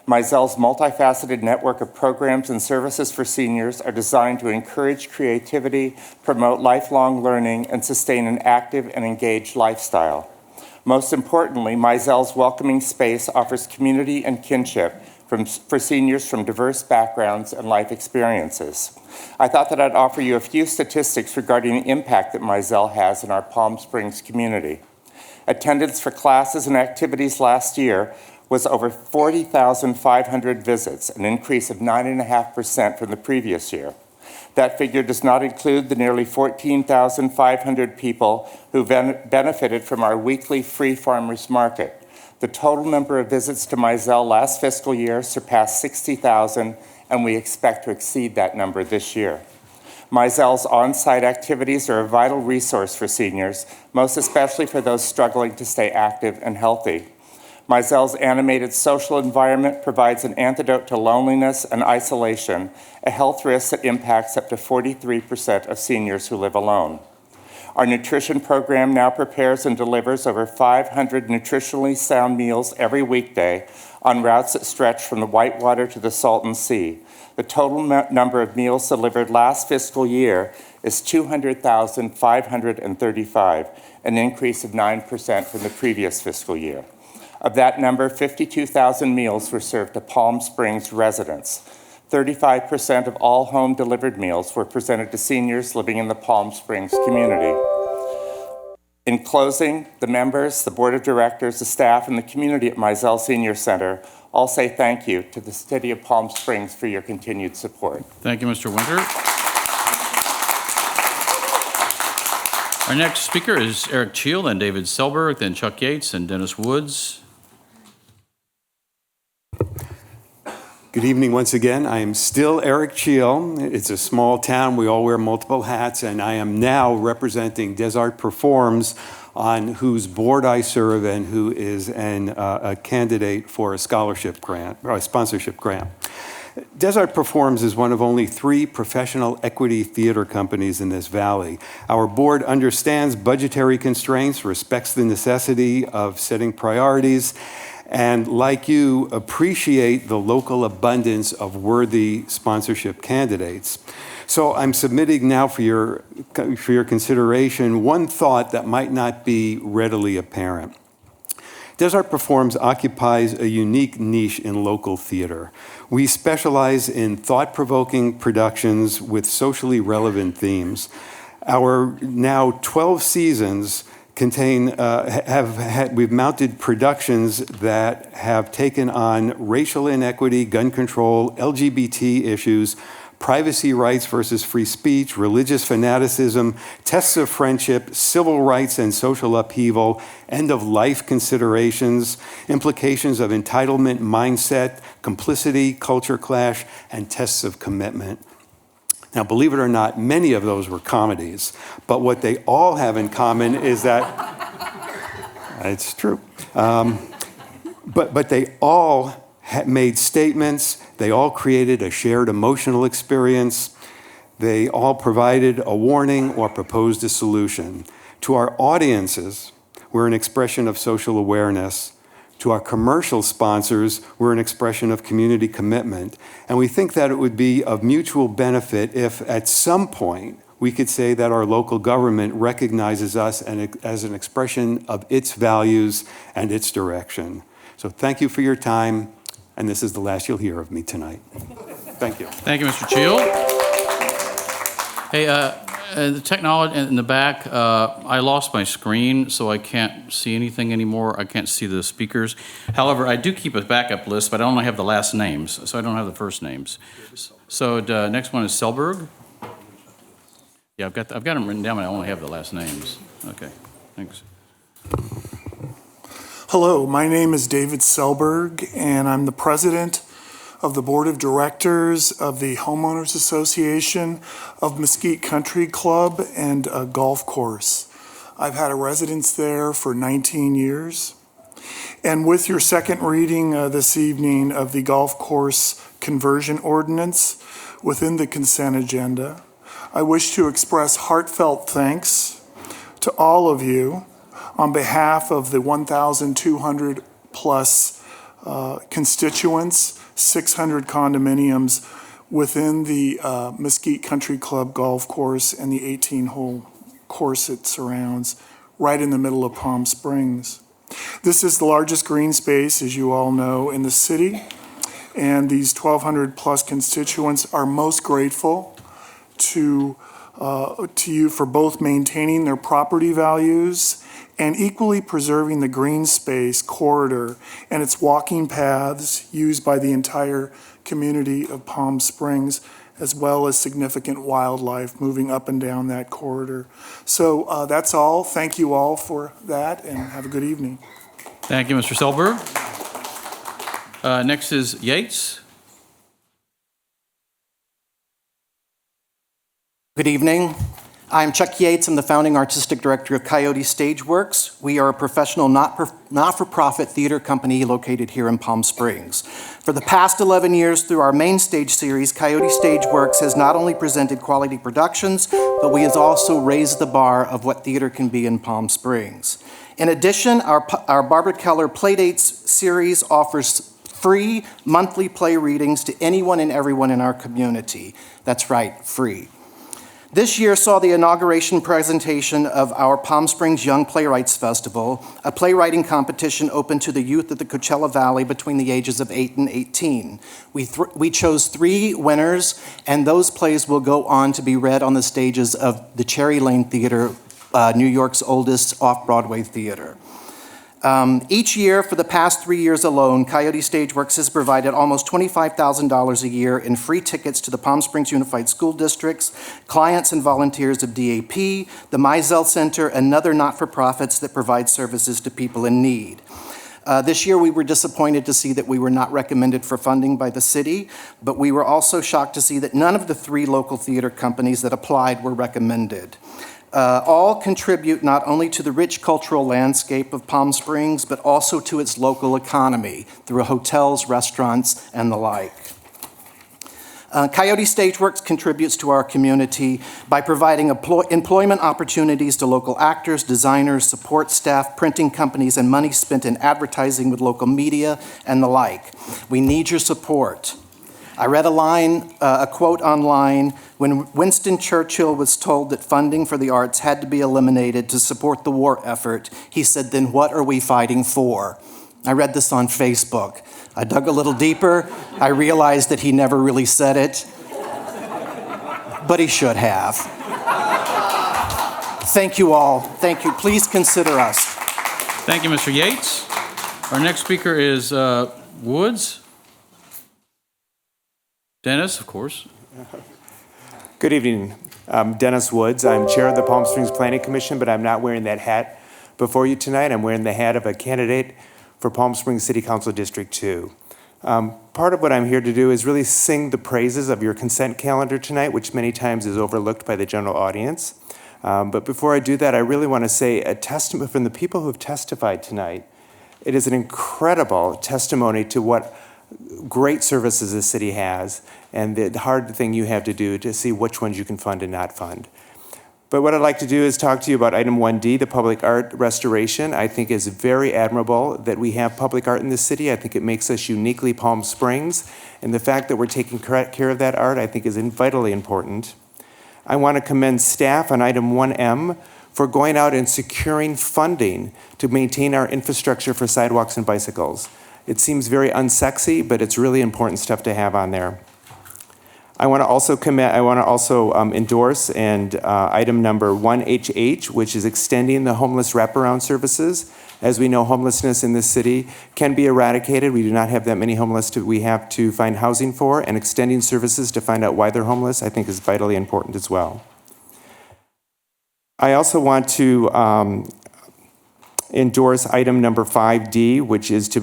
Mizell's multifaceted network of programs and services for seniors are designed to encourage creativity, promote lifelong learning, and sustain an active and engaged lifestyle. Most importantly, Mizell's welcoming space offers community and kinship for seniors from diverse backgrounds and life experiences. I thought that I'd offer you a few statistics regarding the impact that Mizell has in our Palm Springs community. Attendance for classes and activities last year was over 40,500 visits, an increase of 9.5% from the previous year. That figure does not include the nearly 14,500 people who benefited from our weekly free farmers market. The total number of visits to Mizell last fiscal year surpassed 60,000, and we expect to exceed that number this year. Mizell's on-site activities are a vital resource for seniors, most especially for those struggling to stay active and healthy. Mizell's animated social environment provides an antidote to loneliness and isolation, a health risk that impacts up to 43% of seniors who live alone. Our nutrition program now prepares and delivers over 500 nutritionally sound meals every weekday on routes that stretch from the Whitewater to the Salton Sea. The total number of meals delivered last fiscal year is 200,535, an increase of 9% from the previous fiscal year. Of that number, 52,000 meals were served to Palm Springs residents. 35% of all home-delivered meals were presented to seniors living in the Palm Springs community. In closing, the members, the board of directors, the staff, and the community at Mizell Senior Center all say thank you to the city of Palm Springs for your continued support. Thank you, Mr. Winter. Our next speaker is Eric Cheel, then David Selberg, then Chuck Yates, and Dennis Woods. Good evening once again. I am still Eric Cheel. It's a small town. We all wear multiple hats, and I am now representing Desart Performs, on whose board I serve and who is a candidate for a scholarship grant, or a sponsorship grant. Desart Performs is one of only 3 professional equity theater companies in this valley. Our board understands budgetary constraints, respects the necessity of setting priorities, and like you, appreciate the local abundance of worthy sponsorship candidates. So I'm submitting now for your consideration one thought that might not be readily apparent. Desart Performs occupies a unique niche in local theater. We specialize in thought-provoking productions with socially relevant themes. Our now 12 seasons we've mounted productions that have taken on racial inequity, gun control, LGBT issues, privacy rights versus free speech, religious fanaticism, tests of friendship, civil rights and social upheaval, end-of-life considerations, implications of entitlement mindset, complicity, culture clash, and tests of commitment. Now, believe it or not, many of those were comedies, but what they all have in common is that, it's true, but they all made statements, they all created a shared emotional experience, they all provided a warning or proposed a solution. To our audiences, we're an expression of social awareness. To our commercial sponsors, we're an expression of community commitment. And we think that it would be of mutual benefit if at some point we could say that our local government recognizes us as an expression of its values and its direction. So thank you for your time, and this is the last you'll hear of me tonight. Thank you. Thank you, Mr. Cheel. Hey, the technology in the back, I lost my screen, so I can't see anything anymore. I can't see the speakers. However, I do keep a backup list, but I only have the last names, so I don't have the first names. So the next one is Selberg. Yeah, I've got them written down, but I only have the last names. Okay, thanks. Hello, my name is David Selberg, and I'm the president of the Board of Directors of the Homeowners Association of Mesquite Country Club and a golf course. I've had a residence there for 19 years. And with your second reading this evening of the golf course conversion ordinance within the consent agenda, I wish to express heartfelt thanks to all of you on behalf of the 1,200 plus constituents, 600 condominiums within the Mesquite Country Club golf course and the 18-hole course it surrounds, right in the middle of Palm Springs. This is the largest green space, as you all know, in the city, and these 1,200 plus constituents are most grateful to you for both maintaining their property values and equally preserving the green space corridor and its walking paths used by the entire community of Palm Springs, as well as significant wildlife moving up and down that corridor. So that's all. Thank you all for that, and have a good evening. Thank you, Mr. Selberg. Next is Yates. Good evening. I'm Chuck Yates. I'm the founding artistic director of Coyote Stageworks. We are a professional not-for-profit theater company located here in Palm Springs. For the past 11 years, through our main stage series, Coyote Stageworks has not only presented quality productions, but we have also raised the bar of what theater can be in Palm Springs. In addition, our Barbara Keller Playdates series offers free monthly play readings to anyone and everyone in our community. That's right, free. This year saw the inauguration presentation of our Palm Springs Young Playwrights Festival, a playwriting competition open to the youth of the Coachella Valley between the ages of 8 and 18. We chose 3 winners, and those plays will go on to be read on the stages of the Cherry Lane Theater, New York's oldest off-Broadway theater. Each year, for the past 3 years alone, Coyote Stageworks has provided almost $25,000 a year in free tickets to the Palm Springs Unified School Districts, clients and volunteers of DAP, the Mizell Center, and other not-for-profits that provide services to people in need. This year, we were disappointed to see that we were not recommended for funding by the city, but we were also shocked to see that none of the 3 local theater companies that applied were recommended. All contribute not only to the rich cultural landscape of Palm Springs, but also to its local economy through hotels, restaurants, and the like. Coyote Stageworks contributes to our community by providing employment opportunities to local actors, designers, support staff, printing companies, and money spent in advertising with local media and the like. We need your support. I read a quote online: when Winston Churchill was told that funding for the arts had to be eliminated to support the war effort, he said, "Then what are we fighting for?" I read this on Facebook. I dug a little deeper. I realized that he never really said it, but he should have. Thank you all. Thank you. Please consider us. Thank you, Mr. Yates. Our next speaker is Woods. Dennis, of course. Good evening. I'm Dennis Woods. I'm chair of the Palm Springs Planning Commission, but I'm not wearing that hat before you tonight. I'm wearing the hat of a candidate for Palm Springs City Council District 2. Part of what I'm here to do is really sing the praises of your consent calendar tonight, which many times is overlooked by the general audience. But before I do that, I really want to say a testament from the people who have testified tonight. It is an incredible testimony to what great services the city has, and the hard thing you have to do to see which ones you can fund and not fund. But what I'd like to do is talk to you about item 1D, the public art restoration. I think is very admirable that we have public art in this city. I think it makes us uniquely Palm Springs, and the fact that we're taking care of that art, I think, is vitally important. I want to commend staff on item 1M for going out and securing funding to maintain our infrastructure for sidewalks and bicycles. It seems very unsexy, but it's really important stuff to have on there. I want to also endorse item number 1HH, which is extending the homeless wraparound services. As we know, homelessness in this city can be eradicated. We do not have that many homeless we have to find housing for, and extending services to find out why they're homeless, I think, is vitally important as well. I also want to endorse item number 5D, which is to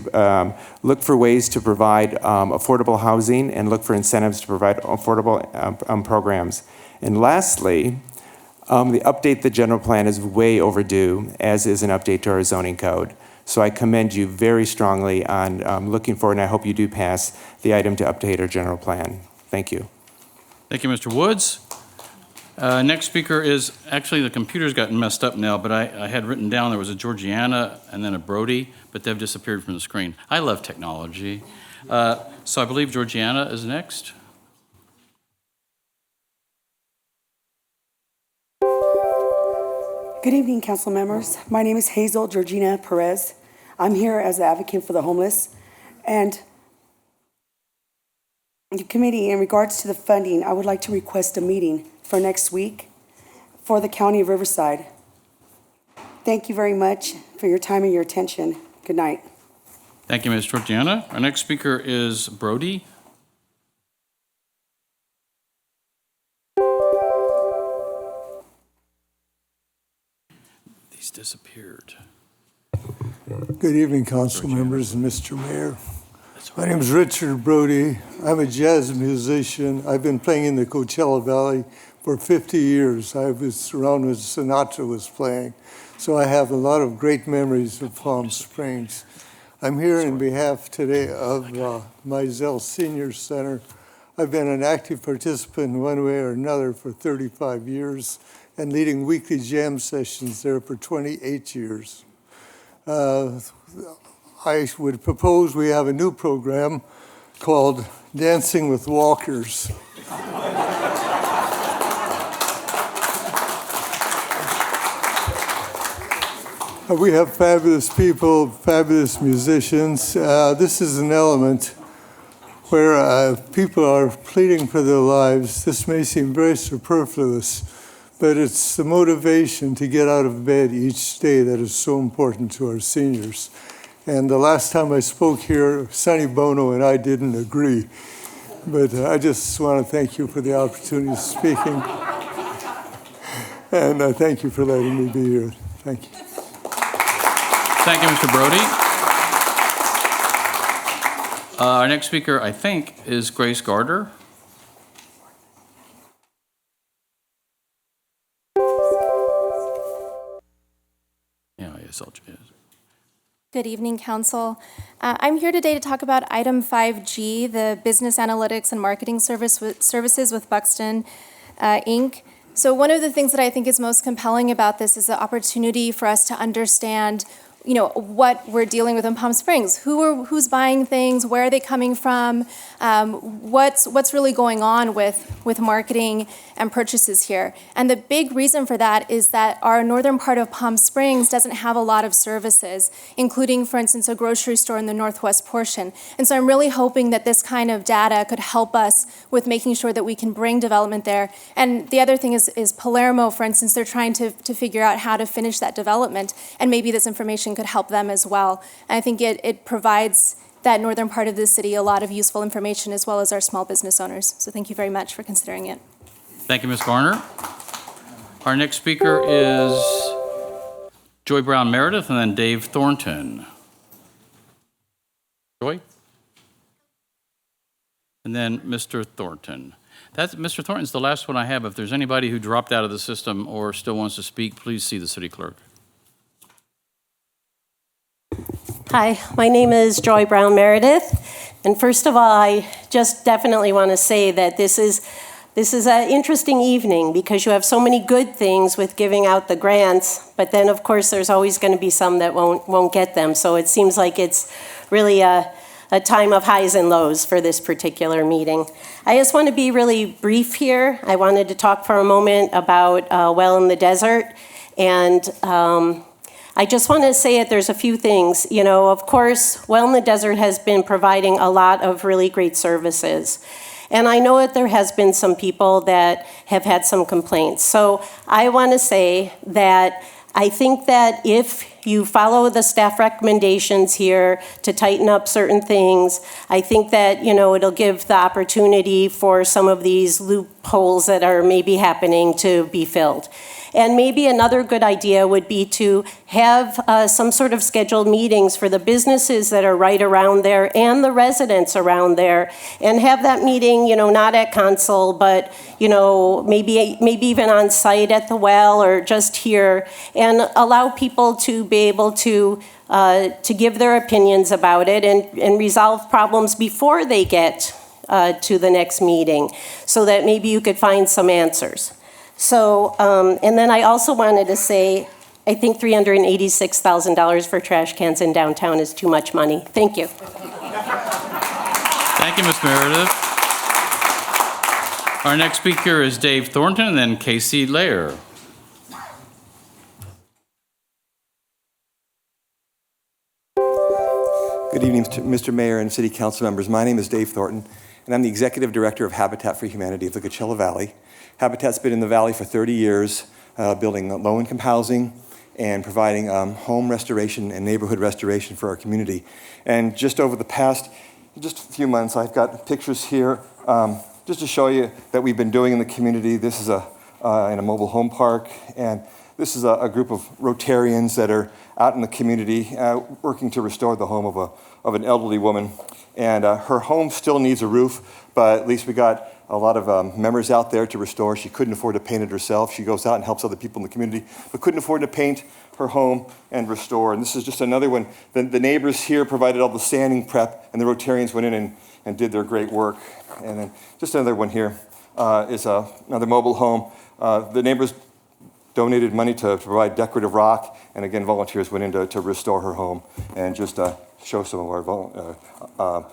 look for ways to provide affordable housing and look for incentives to provide affordable programs. And lastly, the update the general plan is way overdue, as is an update to our zoning code. So I commend you very strongly on looking for, and I hope you do pass the item to update our general plan. Thank you. Thank you, Mr. Woods. Next speaker is, actually the computer's gotten messed up now, but I had written down there was a Georgiana and then a Brody, but they've disappeared from the screen. I love technology. So I believe Georgiana is next. Good evening, council members. My name is Hazel Georgina Perez. I'm here as the advocate for the homeless. And the committee, in regards to the funding, I would like to request a meeting for next week for the County of Riverside. Thank you very much for your time and your attention. Good night. Thank you, Ms. Georgiana. Our next speaker is Brody. These disappeared. Good evening, council members and Mr. Mayor. My name is Richard Brody. I'm a jazz musician. I've been playing in the Coachella Valley for 50 years. I was around when Sinatra was playing. So I have a lot of great memories of Palm Springs. I'm here in behalf today of Mizell Senior Center. I've been an active participant in one way or another for 35 years and leading weekly jam sessions there for 28 years. I would propose we have a new program called Dancing with Walkers. We have fabulous people, fabulous musicians. This is an element where people are pleading for their lives. This may seem very superfluous, but it's the motivation to get out of bed each day that is so important to our seniors. And the last time I spoke here, Sonny Bono and I didn't agree. But I just want to thank you for the opportunity of speaking. And thank you for letting me be here. Thank you. Thank you, Mr. Brody. Our next speaker, I think, is Grace Gardner. Yeah, yes, Good evening, Council. I'm here today to talk about item 5G, the Business Analytics and Marketing Services with Buxton, Inc. So one of the things that I think is most compelling about this is the opportunity for us to understand what we're dealing with in Palm Springs. Who's buying things? Where are they coming from? What's really going on with marketing and purchases here? And the big reason for that is that our northern part of Palm Springs doesn't have a lot of services, including, for instance, a grocery store in the northwest portion. And so I'm really hoping that this kind of data could help us with making sure that we can bring development there. And the other thing is Palermo, for instance, they're trying to figure out how to finish that development, and maybe this information could help them as well. And I think it provides that northern part of the city a lot of useful information, as well as our small business owners. So thank you very much for considering it. Thank you, Ms. Garner. Our next speaker is Joy Brown Meredith and then Dave Thornton. Joy? And then Mr. Thornton. Mr. Thornton's the last one I have. If there's anybody who dropped out of the system or still wants to speak, please see the city clerk. Hi, my name is Joy Brown Meredith. And first of all, I just definitely want to say that this is an interesting evening because you have so many good things with giving out the grants, but then of course there's always going to be some that won't get them. So it seems like it's really a time of highs and lows for this particular meeting. I just want to be really brief here. I wanted to talk for a moment about Well in the Desert. And I just want to say that there's a few things. Of course, Well in the Desert has been providing a lot of really great services. And I know that there has been some people that have had some complaints. So I want to say that I think that if you follow the staff recommendations here to tighten up certain things, I think that, it'll give the opportunity for some of these loopholes that are maybe happening to be filled. And maybe another good idea would be to have some sort of scheduled meetings for the businesses that are right around there and the residents around there, and have that meeting, not at council, but, maybe even on site at the well or just here, and allow people to be able to give their opinions about it and resolve problems before they get to the next meeting, so that maybe you could find some answers. So, and then I also wanted to say, I think $386,000 for trash cans in downtown is too much money. Thank you. Thank you, Ms. Meredith. Our next speaker is Dave Thornton and then Casey Lair. Good evening, Mr. Mayor and City Council members. My name is Dave Thornton, and I'm the Executive Director of Habitat for Humanity of the Coachella Valley. Habitat's been in the valley for 30 years, building low-income housing and providing home restoration and neighborhood restoration for our community. And just over the past, just a few months, I've got pictures here just to show you that we've been doing in the community. This is in a mobile home park, and this is a group of Rotarians that are out in the community working to restore the home of an elderly woman. And her home still needs a roof, but at least we got a lot of members out there to restore. She couldn't afford to paint it herself. She goes out and helps other people in the community, but couldn't afford to paint her home and restore. And this is just another one. The neighbors here provided all the sanding prep, and the Rotarians went in and did their great work. And then just another one here is another mobile home. The neighbors donated money to provide decorative rock, and again, volunteers went in to restore her home. And just show some of our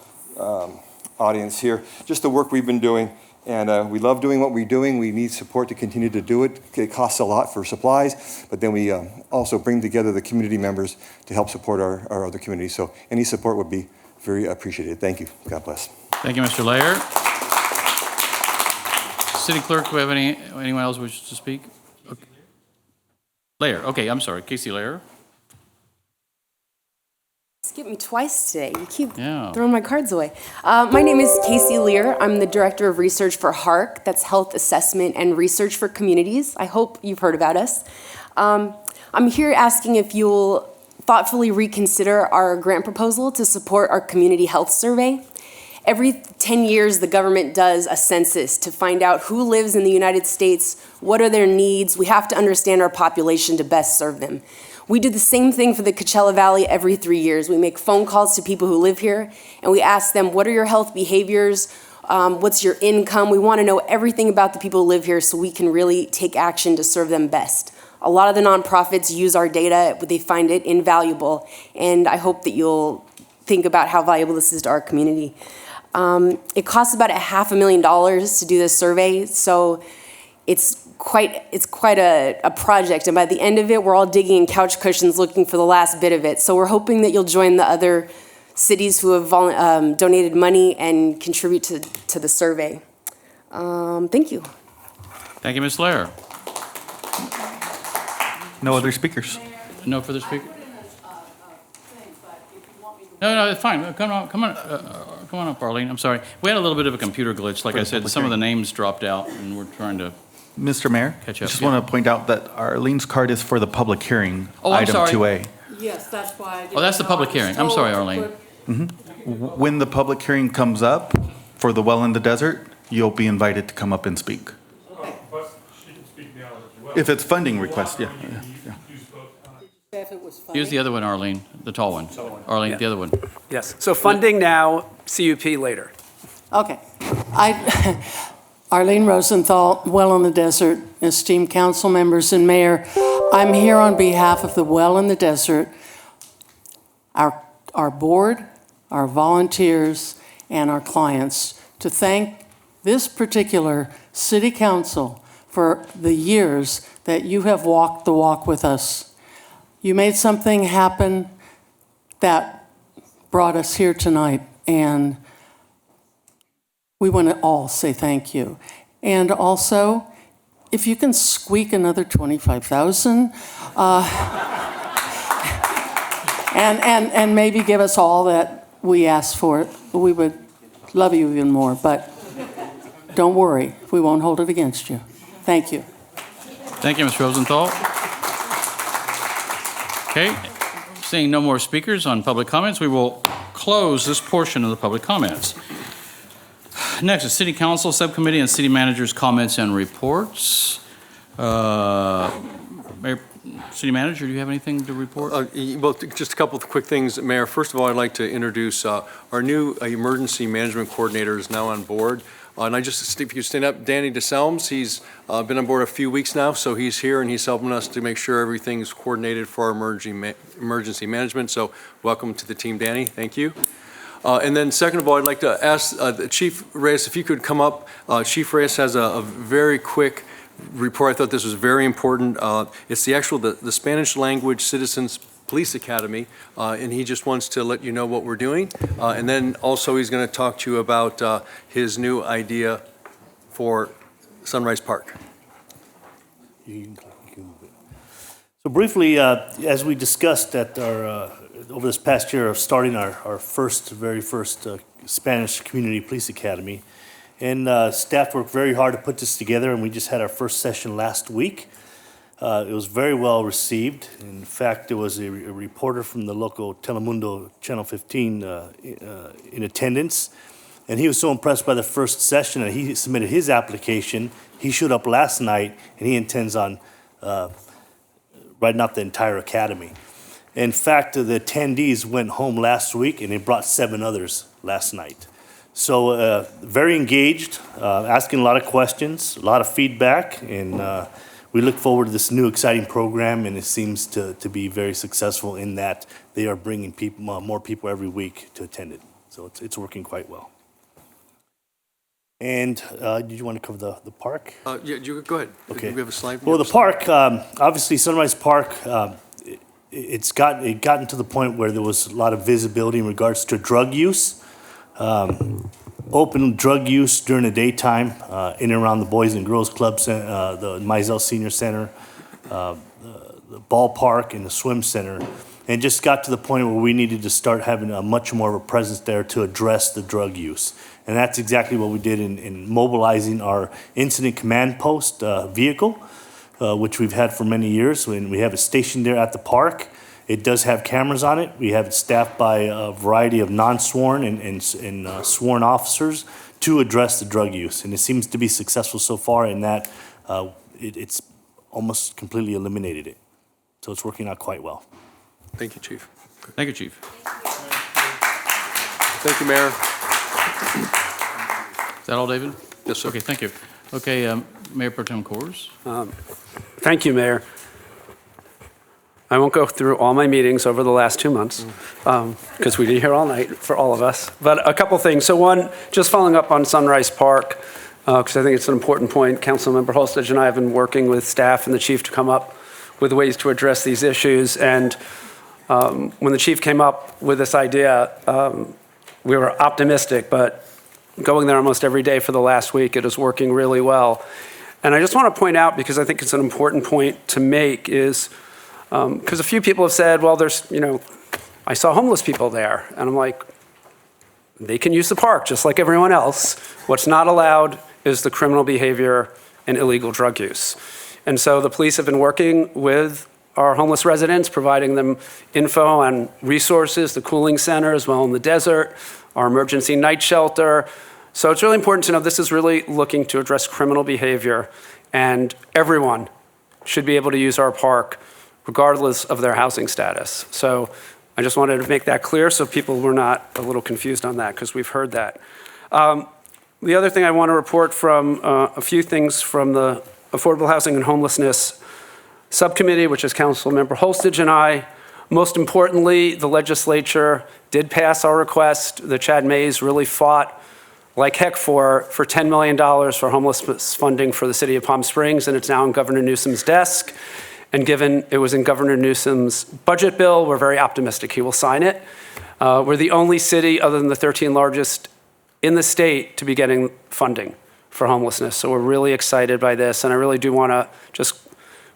audience here, just the work we've been doing. And we love doing what we're doing. We need support to continue to do it. It costs a lot for supplies, but then we also bring together the community members to help support our other communities. So any support would be very appreciated. Thank you. God bless. Thank you, Mr. Lair. City Clerk, do we have anyone else wish to speak? Okay. Lair, okay, I'm sorry, Casey Lair. Skip me twice today. You keep Yeah. throwing my cards away. My name is Casey Lear. I'm the Director of Research for HARC. That's Health Assessment and Research for Communities. I hope you've heard about us. I'm here asking if you'll thoughtfully reconsider our grant proposal to support our community health survey. Every 10 years, the government does a census to find out who lives in the United States, what are their needs. We have to understand our population to best serve them. We do the same thing for the Coachella Valley every 3 years. We make phone calls to people who live here, and we ask them, what are your health behaviors? What's your income? We want to know everything about the people who live here so we can really take action to serve them best. A lot of the nonprofits use our data, but they find it invaluable, and I hope that you'll think about how valuable this is to our community. It costs about $500,000 to do this survey, so it's quite a project, and by the end of it, we're all digging in couch cushions looking for the last bit of it. So we're hoping that you'll join the other cities who have donated money and contribute to the survey. Thank you. Thank you, Ms. Lair. No other speakers. No further speakers? No, it's fine. Come on up, Arlene. I'm sorry. We had a little bit of a computer glitch. Like I said, some of the names dropped out, and we're trying to Mr. Mayor, catch I up. just Yeah. want to point out that Arlene's card is for the public hearing, Oh, I'm item sorry. 2A. Yes, that's why. Oh, that's the public hearing. I'm sorry, Arlene. When the public hearing comes up for the well in the desert, you'll be invited to come up and speak. If it's funding request, yeah. Use the other one, Arlene, the tall one. Arlene, the other one. Yes, so funding now, CUP later. Okay. Arlene Rosenthal, Well in the Desert, esteemed council members and mayor. I'm here on behalf of the Well in the Desert, our board, our volunteers, and our clients to thank this particular city council for the years that you have walked the walk with us. You made something happen that brought us here tonight, and we want to all say thank you. And also, if you can squeak another 25,000, and maybe give us all that we asked for, we would love you even more. But don't worry, we won't hold it against you. Thank you. Thank you, Ms. Rosenthal. Okay, seeing no more speakers on public comments, we will close this portion of the public comments. Next is City Council Subcommittee and City Manager's comments and reports. City Manager, do you have anything to report? Well, just a couple of quick things, Mayor. First of all, I'd like to introduce our new emergency management coordinator is now on board. And if you stand up, Danny DeSelms, he's been on board a few weeks now, so he's here and he's helping us to make sure everything's coordinated for our emergency management. So welcome to the team, Danny. Thank you. And then second of all, I'd like to ask Chief Reyes if you could come up. Chief Reyes has a very quick report. I thought this was very important. It's the Spanish language Citizens Police Academy, and he just wants to let you know what we're doing. And then also he's going to talk to you about his new idea for Sunrise Park. So briefly, as we discussed at our over this past year of starting our very first Spanish Community Police Academy, and staff worked very hard to put this together, and we just had our first session last week. It was very well received. In fact, there was a reporter from the local Telemundo Channel 15 in attendance. And he was so impressed by the first session that he submitted his application. He showed up last night, and he intends on writing out the entire academy. In fact, the attendees went home last week, and they brought 7 others last night. So very engaged, asking a lot of questions, a lot of feedback, and we look forward to this new exciting program, and it seems to be very successful in that they are bringing people, more people every week to attend it. So it's working quite well. And did you want to cover the park? Yeah, you go ahead. Okay. We have a slide. Well, the park, obviously Sunrise Park, it's gotten to the point where there was a lot of visibility in regards to drug use. Open drug use during the daytime in and around the Boys and Girls Clubs, the Mizell Senior Center, the ballpark, and the swim center. And it just got to the point where we needed to start having a much more of a presence there to address the drug use. And that's exactly what we did in mobilizing our incident command post vehicle, which we've had for many years. And we have it stationed there at the park. It does have cameras on it. We have it staffed by a variety of non-sworn and sworn officers to address the drug use. And it seems to be successful so far in that it's almost completely eliminated it. So it's working out quite well. Thank you, Chief. Thank you, Chief. Thank you, Mayor. Is that all, David? Yes, sir. Okay, thank you. Okay, Mayor Pro Tem Kors. Thank you, Mayor. I won't go through all my meetings over the last 2 months, because we did here all night for all of us. But a couple things. So one, just following up on Sunrise Park, because I think it's an important point. Councilmember Holstage and I have been working with staff and the chief to come up with ways to address these issues. And when the chief came up with this idea, we were optimistic, but going there almost every day for the last week, it is working really well. And I just want to point out, because I think it's an important point to make, is because a few people have said, well, I saw homeless people there. And I'm like, they can use the park just like everyone else. What's not allowed is the criminal behavior and illegal drug use. And so the police have been working with our homeless residents, providing them info on resources, the cooling center as well in the desert, our emergency night shelter. So it's really important to know this is really looking to address criminal behavior, and everyone should be able to use our park regardless of their housing status. So I just wanted to make that clear so people were not a little confused on that, because we've heard that. The other thing I want to report from a few things from the Affordable Housing and Homelessness Subcommittee, which is Councilmember Holstage and I. Most importantly, the legislature did pass our request. The Chad Mays really fought like heck for $10 million for homelessness funding for the city of Palm Springs, and it's now on Governor Newsom's desk. And given it was in Governor Newsom's budget bill, we're very optimistic he will sign it. We're the only city other than the 13 largest in the state to be getting funding for homelessness. So we're really excited by this. And I really do want to just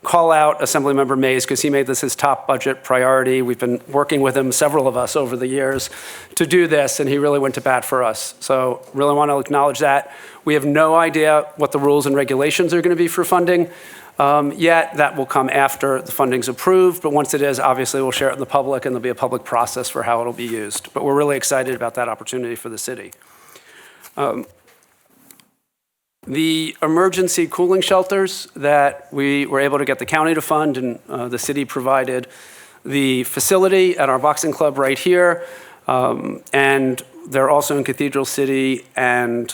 call out Assemblymember Mays, because he made this his top budget priority. We've been working with him, several of us over the years, to do this, and he really went to bat for us. So really want to acknowledge that. We have no idea what the rules and regulations are going to be for funding yet. That will come after the funding's approved, but once it is, obviously we'll share it with the public, and there'll be a public process for how it'll be used. But we're really excited about that opportunity for the city. The emergency cooling shelters that we were able to get the county to fund, and the city provided the facility at our boxing club right here, and they're also in Cathedral City and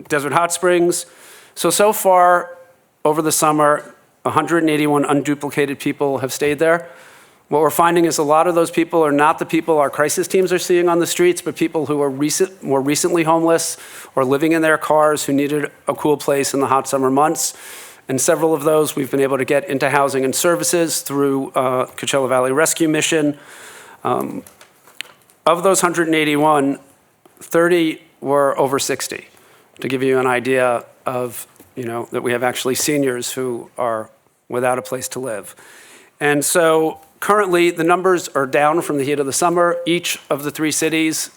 Desert Hot Springs. So far over the summer, 181 unduplicated people have stayed there. What we're finding is a lot of those people are not the people our crisis teams are seeing on the streets, but people who are more recently homeless or living in their cars who needed a cool place in the hot summer months. And several of those we've been able to get into housing and services through Coachella Valley Rescue Mission. Of those 181, 30 were over 60, to give you an idea of, that we have actually seniors who are without a place to live. And so currently, the numbers are down from the heat of the summer. Each of the 3 cities,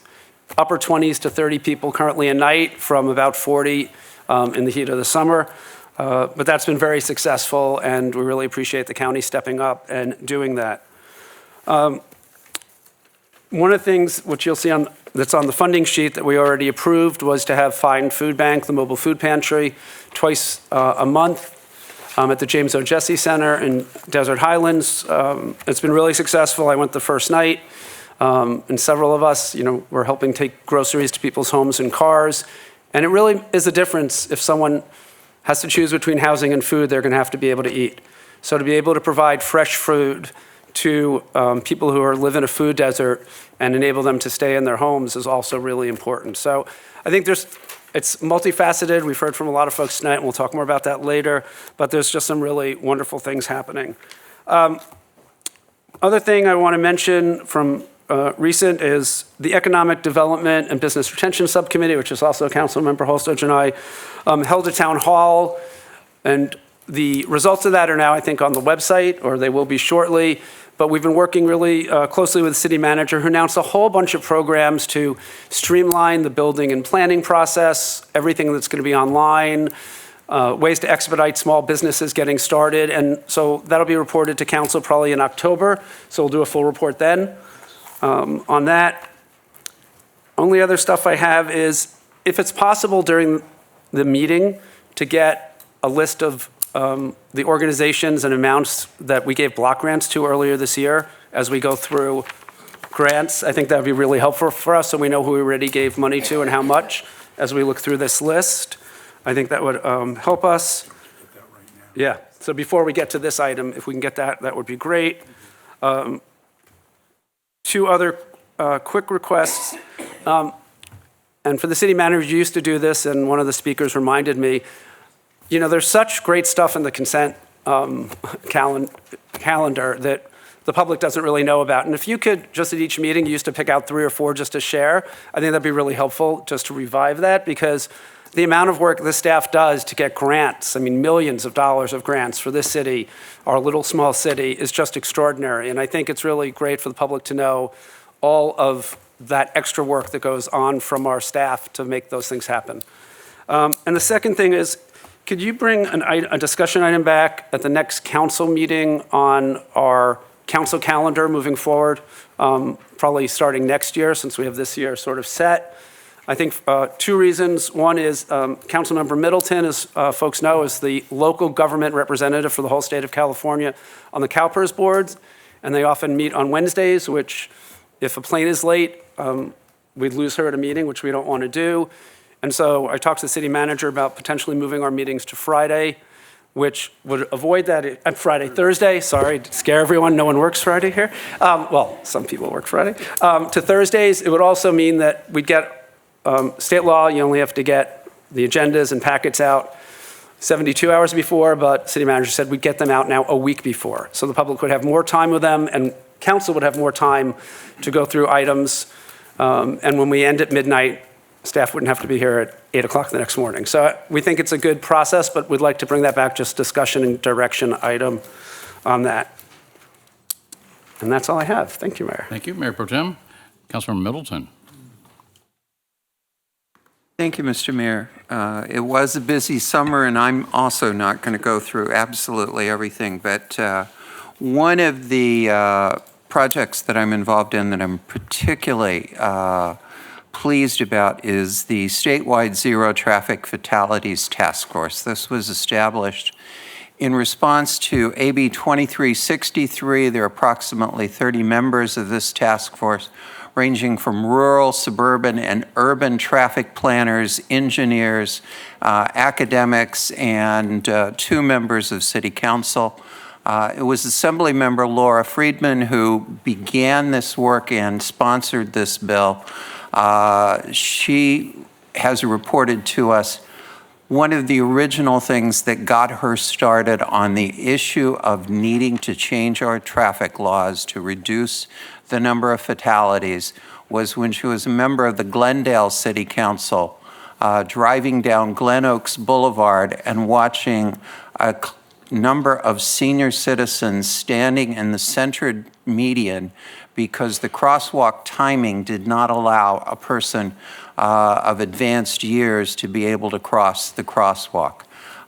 upper 20s to 30 people currently a night, from about 40 in the heat of the summer. But that's been very successful, and we really appreciate the county stepping up and doing that. One of the things which you'll see on that's on the funding sheet that we already approved was to have Find Food Bank, the mobile food pantry, twice a month at the James O. Jesse Center in Desert Highlands. It's been really successful. I went the first night, and several of us, were helping take groceries to people's homes and cars. And it really is a difference if someone has to choose between housing and food, they're going to have to be able to eat. So to be able to provide fresh food to people who live in a food desert and enable them to stay in their homes is also really important. So I think it's multifaceted. We've heard from a lot of folks tonight, and we'll talk more about that later, but there's just some really wonderful things happening. Other thing I want to mention from recent is the Economic Development and Business Retention Subcommittee, which is also Councilmember Holstage and I, held a town hall, and the results of that are now, I think, on the website, or they will be shortly. But we've been working really closely with the city manager, who announced a whole bunch of programs to streamline the building and planning process, everything that's going to be online, ways to expedite small businesses getting started. And so that'll be reported to council probably in October. So we'll do a full report then on that. Only other stuff I have is, if it's possible during the meeting to get a list of the organizations and amounts that we gave block grants to earlier this year as we go through grants. I think that would be really helpful for us, so we know who we already gave money to and how much as we look through this list. I think that would help us. Yeah, so before we get to this item, if we can get that, that would be great. Two other quick requests. And for the city manager, you used to do this, and one of the speakers reminded me, there's such great stuff in the consent calendar that the public doesn't really know about. And if you could, just at each meeting, you used to pick out 3 or 4 just to share, I think that'd be really helpful just to revive that, because the amount of work this staff does to get grants, millions of dollars of grants for this city, our little small city, is just extraordinary. And I think it's really great for the public to know all of that extra work that goes on from our staff to make those things happen. And the second thing is, could you bring a discussion item back at the next council meeting on our council calendar moving forward, probably starting next year, since we have this year sort of set? I think 2 reasons. One is Councilmember Middleton, as folks know, is the local government representative for the whole state of California on the CalPERS boards, and they often meet on Wednesdays, which, if a plane is late, we'd lose her at a meeting, which we don't want to do. And so I talked to the city manager about potentially moving our meetings to Friday, which would avoid that. Thursday, sorry, to scare everyone, no one works Friday here. Well, some people work Friday. To Thursdays, it would also mean that we'd get state law, you only have to get the agendas and packets out 72 hours before, but city manager said we'd get them out now a week before. So the public would have more time with them, and council would have more time to go through items. And when we end at midnight, staff wouldn't have to be here at 8 o'clock the next morning. So we think it's a good process, but we'd like to bring that back, just discussion and direction item on that. And that's all I have. Thank you, Mayor. Thank you, Mayor Pro Tem. Councilmember Middleton. Thank you, Mr. Mayor. It was a busy summer, and I'm also not going to go through absolutely everything, but one of the projects that I'm involved in that I'm particularly pleased about is the statewide Zero Traffic Fatalities Task Force. This was established in response to AB 2363. There are approximately 30 members of this task force, ranging from rural, suburban, and urban traffic planners, engineers, academics, and 2 members of City Council. It was Assemblymember Laura Friedman who began this work and sponsored this bill. She has reported to us one of the original things that got her started on the issue of needing to change our traffic laws to reduce the number of fatalities was when she was a member of the Glendale City Council, driving down Glen Oaks Boulevard and watching a number of senior citizens standing in the center median because the crosswalk timing did not allow a person of advanced years to be able to cross the crosswalk.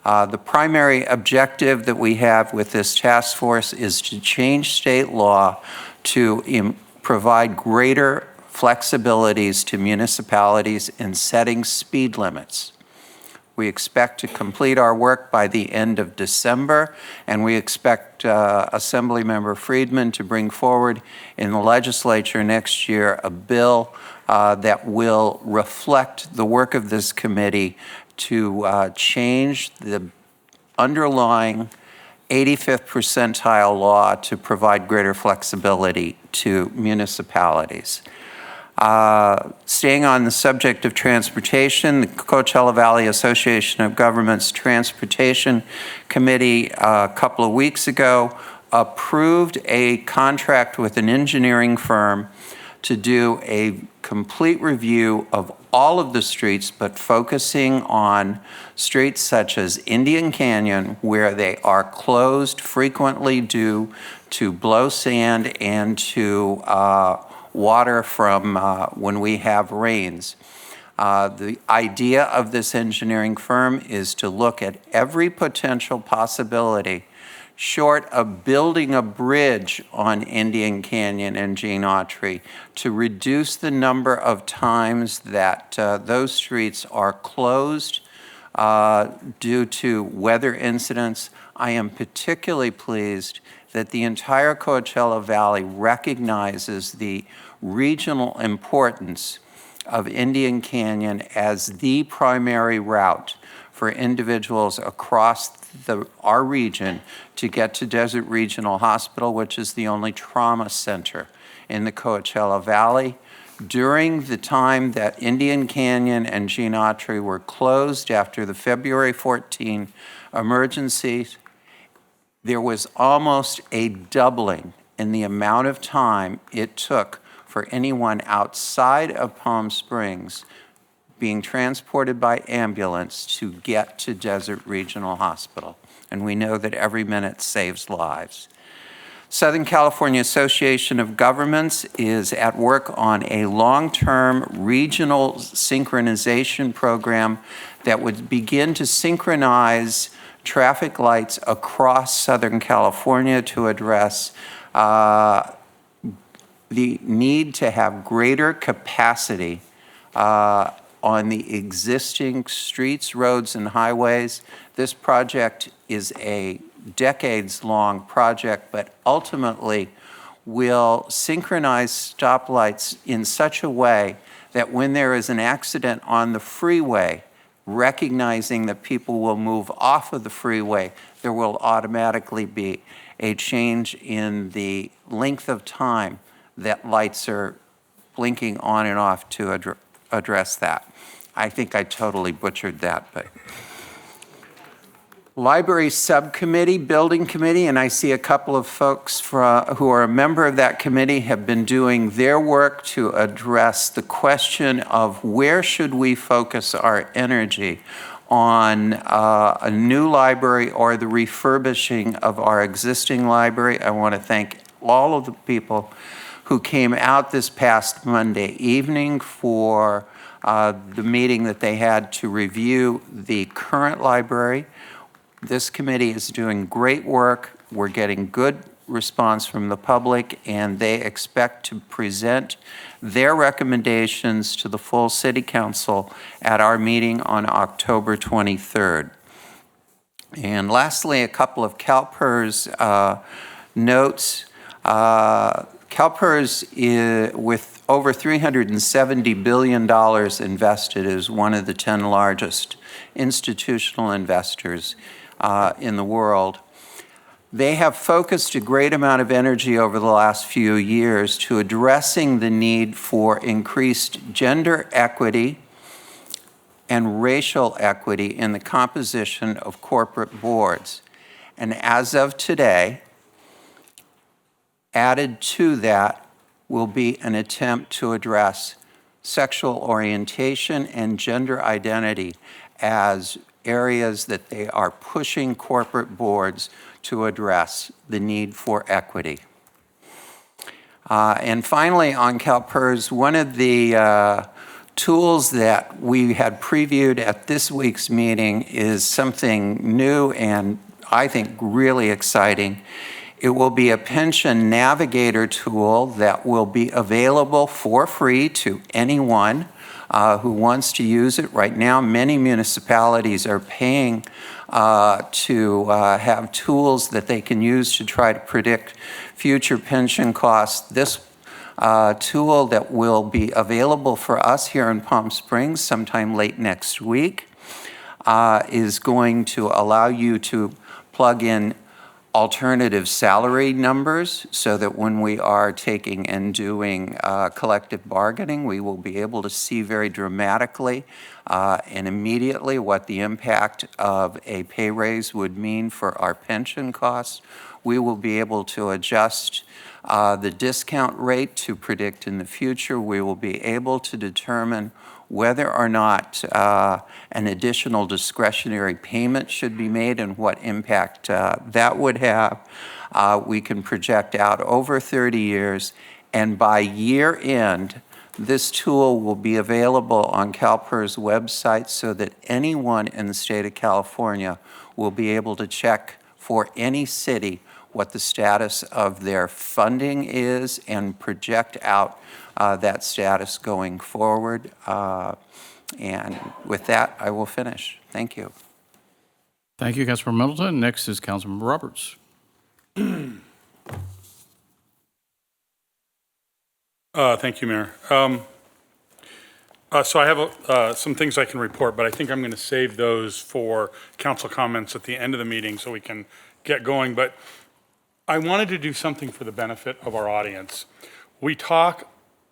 The primary objective that we have with this task force is to change state law to provide greater flexibilities to municipalities in setting speed limits. We expect to complete our work by the end of December, and we expect Assemblymember Friedman to bring forward in the legislature next year a bill that will reflect the work of this committee to change the underlying 85th percentile law to provide greater flexibility to municipalities. Staying on the subject of transportation, the Coachella Valley Association of Governments Transportation Committee a couple of weeks ago approved a contract with an engineering firm to do a complete review of all of the streets, but focusing on streets such as Indian Canyon, where they are closed frequently due to blow sand and to water from when we have rains. The idea of this engineering firm is to look at every potential possibility short of building a bridge on Indian Canyon and Gene Autry to reduce the number of times that those streets are closed due to weather incidents. I am particularly pleased that the entire Coachella Valley recognizes the regional importance of Indian Canyon as the primary route for individuals across our region to get to Desert Regional Hospital, which is the only trauma center in the Coachella Valley. During the time that Indian Canyon and Gene Autry were closed after the February 14 emergencies, there was almost a doubling in the amount of time it took for anyone outside of Palm Springs being transported by ambulance to get to Desert Regional Hospital. And we know that every minute saves lives. Southern California Association of Governments is at work on a long-term regional synchronization program that would begin to synchronize traffic lights across Southern California to address the need to have greater capacity on the existing streets, roads, and highways. This project is a decades-long project, but ultimately will synchronize stoplights in such a way that when there is an accident on the freeway, recognizing that people will move off of the freeway, there will automatically be a change in the length of time that lights are blinking on and off to address that. I think I totally butchered that, but. Library Subcommittee, Building Committee, and I see a couple of folks who are a member of that committee have been doing their work to address the question of where should we focus our energy on a new library or the refurbishing of our existing library. I want to thank all of the people who came out this past Monday evening for the meeting that they had to review the current library. This committee is doing great work. We're getting good response from the public, and they expect to present their recommendations to the full City Council at our meeting on October 23rd. And lastly, a couple of CalPERS notes. CalPERS, with over $370 billion invested, is one of the 10 largest institutional investors in the world. They have focused a great amount of energy over the last few years to addressing the need for increased gender equity and racial equity in the composition of corporate boards. And as of today, added to that will be an attempt to address sexual orientation and gender identity as areas that they are pushing corporate boards to address the need for equity. And finally, on CalPERS, one of the tools that we had previewed at this week's meeting is something new and I think really exciting. It will be a pension navigator tool that will be available for free to anyone who wants to use it. Right now, many municipalities are paying to have tools that they can use to try to predict future pension costs. This tool that will be available for us here in Palm Springs sometime late next week is going to allow you to plug in alternative salary numbers so that when we are taking and doing collective bargaining, we will be able to see very dramatically and immediately what the impact of a pay raise would mean for our pension costs. We will be able to adjust the discount rate to predict in the future. We will be able to determine whether or not an additional discretionary payment should be made and what impact that would have. We can project out over 30 years, and by year end, this tool will be available on CalPERS website so that anyone in the state of California will be able to check for any city what the status of their funding is and project out that status going forward. And with that, I will finish. Thank you. Thank you, Councilmember Middleton. Next is Councilmember Roberts. Thank you, Mayor. So I have some things I can report, but I think I'm going to save those for council comments at the end of the meeting so we can get going. But I wanted to do something for the benefit of our audience. We talk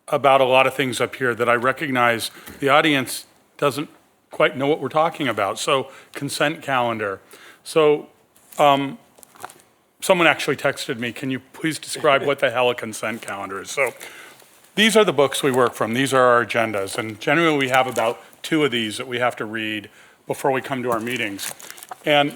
about a lot of things up here that I recognize the audience doesn't quite know what we're talking about. So consent calendar. So someone actually texted me, can you please describe what the hell a consent calendar is? So these are the books we work from. These are our agendas. And generally we have about 2 of these that we have to read before we come to our meetings. And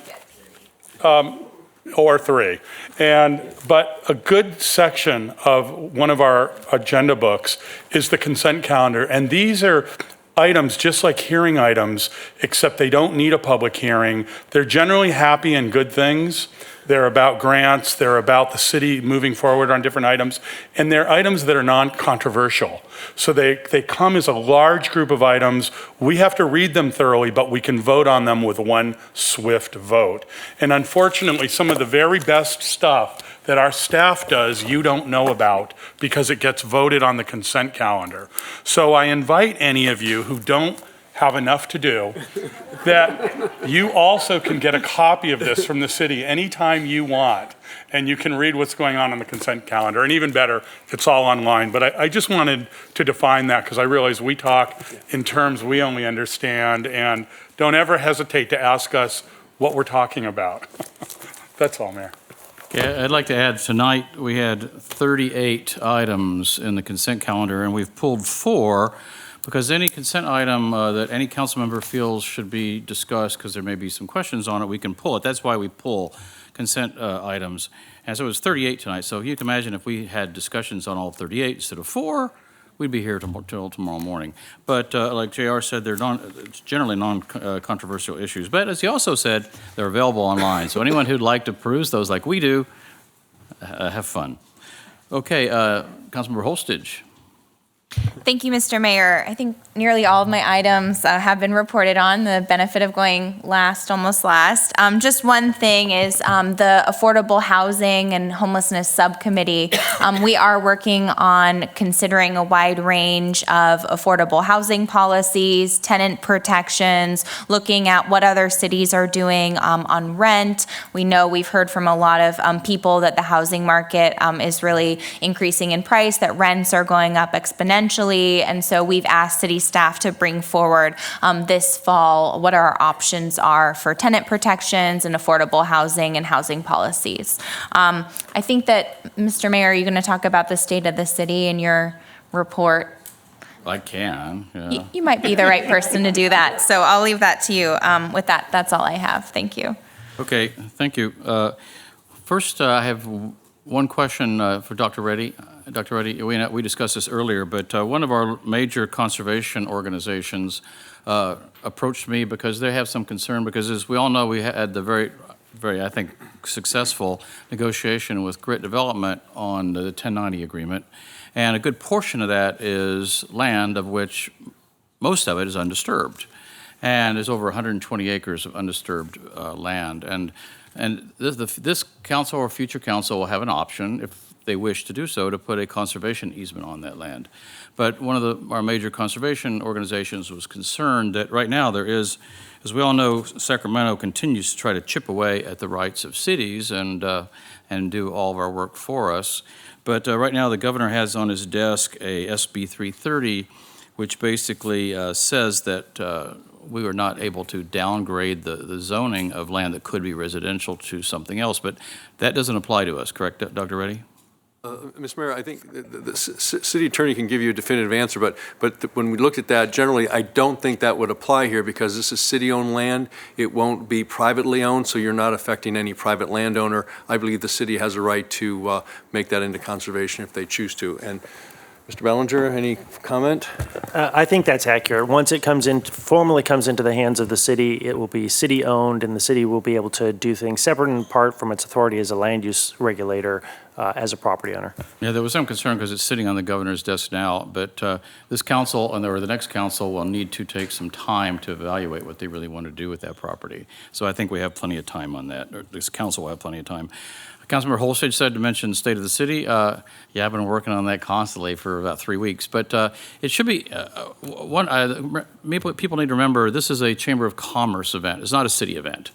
or 3. But a good section of one of our agenda books is the consent calendar. And these are items just like hearing items, except they don't need a public hearing. They're generally happy and good things. They're about grants. They're about the city moving forward on different items. And they're items that are non-controversial. So they come as a large group of items. We have to read them thoroughly, but we can vote on them with one swift vote. And unfortunately, some of the very best stuff that our staff does, you don't know about because it gets voted on the consent calendar. So I invite any of you who don't have enough to do, that you also can get a copy of this from the city anytime you want, and you can read what's going on the consent calendar. And even better, it's all online. But I just wanted to define that because I realize we talk in terms we only understand, and don't ever hesitate to ask us what we're talking about. That's all, Mayor. Okay, I'd like to add tonight we had 38 items in the consent calendar, and we've pulled 4 because any consent item that any council member feels should be discussed, because there may be some questions on it, we can pull it. That's why we pull consent items. And so it was 38 tonight. So you can imagine if we had discussions on all 38 instead of 4, we'd be here till tomorrow morning. But like JR said, they're generally non-controversial issues. But as he also said, they're available online. So anyone who'd like to peruse those like we do, have fun. Okay, Councilmember Holstage. Thank you, Mr. Mayor. I think nearly all of my items have been reported on, the benefit of going last, almost last. Just one thing is the Affordable Housing and Homelessness Subcommittee. We are working on considering a wide range of affordable housing policies, tenant protections, looking at what other cities are doing on rent. We know we've heard from a lot of people that the housing market is really increasing in price, that rents are going up exponentially. And so we've asked city staff to bring forward this fall what our options are for tenant protections and affordable housing and housing policies. I think that, Mr. Mayor, you're going to talk about the state of the city in your report. I can, yeah. You might be the right person to do that, so I'll leave that to you. With that, that's all I have. Thank you. Okay, thank you. First, I have one question for Dr. Reddy. Dr. Reddy, we discussed this earlier, but one of our major conservation organizations approached me because they have some concern, because as we all know, we had the very very, I think, successful negotiation with Grit Development on the 1090 agreement. And a good portion of that is land of which most of it is undisturbed. And there's over 120 acres of undisturbed land. And this council or future council will have an option, if they wish to do so, to put a conservation easement on that land. But one of our major conservation organizations was concerned that right now there is, as we all know, Sacramento continues to try to chip away at the rights of cities and do all of our work for us. But right now the governor has on his desk a SB 330, which basically says that we were not able to downgrade the zoning of land that could be residential to something else. But that doesn't apply to us, correct, Dr. Reddy? Mr. Mayor, I think the city attorney can give you a definitive answer, but when we looked at that, generally, I don't think that would apply here because this is city-owned land. It won't be privately owned, so you're not affecting any private landowner. I believe the city has a right to make that into conservation if they choose to. And Mr. Bellinger, any comment? I think that's accurate. Once it formally comes into the hands of the city, it will be city-owned, and the city will be able to do things separate and apart from its authority as a land use regulator as a property owner. Yeah, there was some concern because it's sitting on the governor's desk now, but this council or the next council will need to take some time to evaluate what they really want to do with that property. So I think we have plenty of time on that, or this council will have plenty of time. Councilmember Holstage said to mention state of the city. Yeah, I've been working on that constantly for about 3 weeks. But it should be people need to remember this is a Chamber of Commerce event. It's not a city event.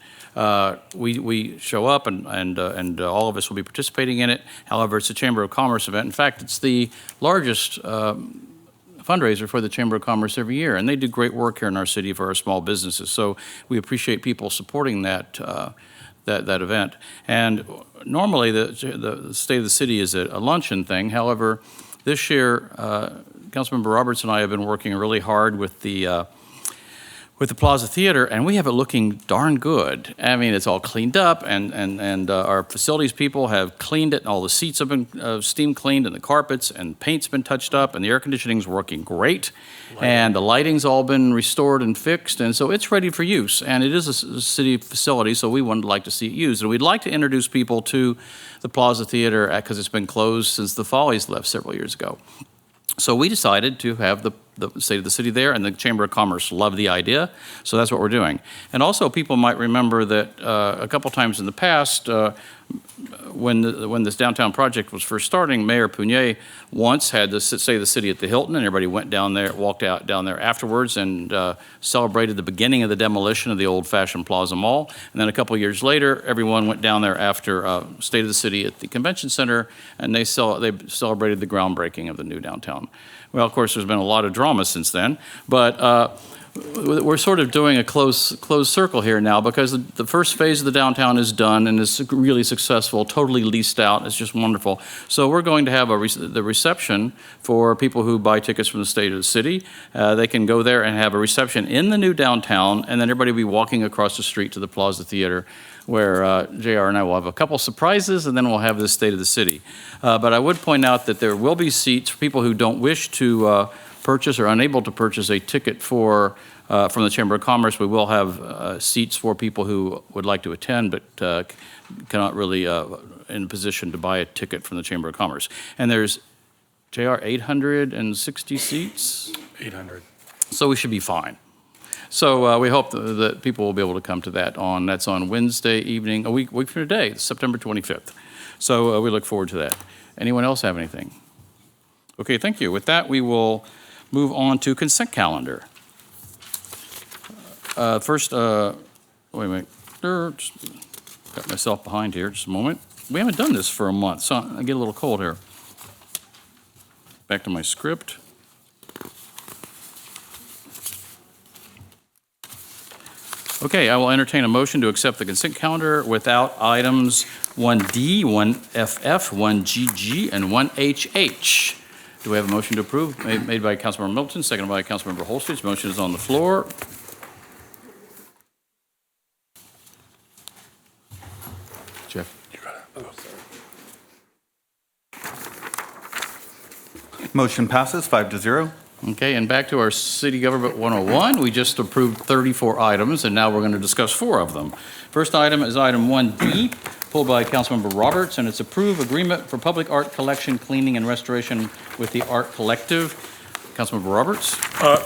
We show up and all of us will be participating in it. However, it's a Chamber of Commerce event. In fact, it's the largest fundraiser for the Chamber of Commerce every year, and they do great work here in our city for our small businesses. So we appreciate people supporting that event. And normally the State of the City is a luncheon thing. However, this year, Councilmember Roberts and I have been working really hard with the Plaza Theater, and we have it looking darn good. I mean, it's all cleaned up, and our facilities people have cleaned it, and all the seats have been steam cleaned, and the carpets and paint's been touched up, and the air conditioning's working great, and the lighting's all been restored and fixed, and so it's ready for use. And it is a city facility, so we would like to see it used. And we'd like to introduce people to the Plaza Theater because it's been closed since the Follies left several years ago. So we decided to have the State of the City there, and the Chamber of Commerce loved the idea, so that's what we're doing. And also, people might remember that a couple times in the past, when this downtown project was first starting, Mayor Pugnet once had the State of the City at the Hilton, and everybody went down there, walked out down there afterwards, and celebrated the beginning of the demolition of the old-fashioned Plaza Mall. And then a couple years later, everyone went down there after State of the City at the Convention Center, and they celebrated the groundbreaking of the new downtown. Well, of course, there's been a lot of drama since then, but we're sort of doing a closed circle here now because the first phase of the downtown is done and is really successful, totally leased out. It's just wonderful. So we're going to have the reception for people who buy tickets from the State of the City. They can go there and have a reception in the new downtown, and then everybody will be walking across the street to the Plaza Theater, where JR and I will have a couple surprises, and then we'll have the State of the City. But I would point out that there will be seats for people who don't wish to purchase or unable to purchase a ticket from the Chamber of Commerce. We will have seats for people who would like to attend but cannot really in a position to buy a ticket from the Chamber of Commerce. And there's, JR, 860 seats? 800. So we should be fine. So we hope that people will be able to come to that that's on Wednesday evening, a week from today, September 25th. So we look forward to that. Anyone else have anything? Okay, thank you. With that, we will move on to consent calendar. First, wait a minute. Just got myself behind here. Just a moment. We haven't done this for a month, so I get a little cold here. Back to my script. Okay, I will entertain a motion to accept the consent calendar without items 1D, 1FF, 1GG, and 1HH. Do we have a motion to approve? Made by Councilmember Middleton, seconded by Councilmember Holstage. Motion is on the floor. Jeff. Motion passes 5-0. Okay, and back to our City Government 101. We just approved 34 items, and now we're going to discuss 4 of them. First item is item 1D, pulled by Councilmember Roberts, and it's approve agreement for public art collection, cleaning, and restoration with the Art Collective. Councilmember Roberts.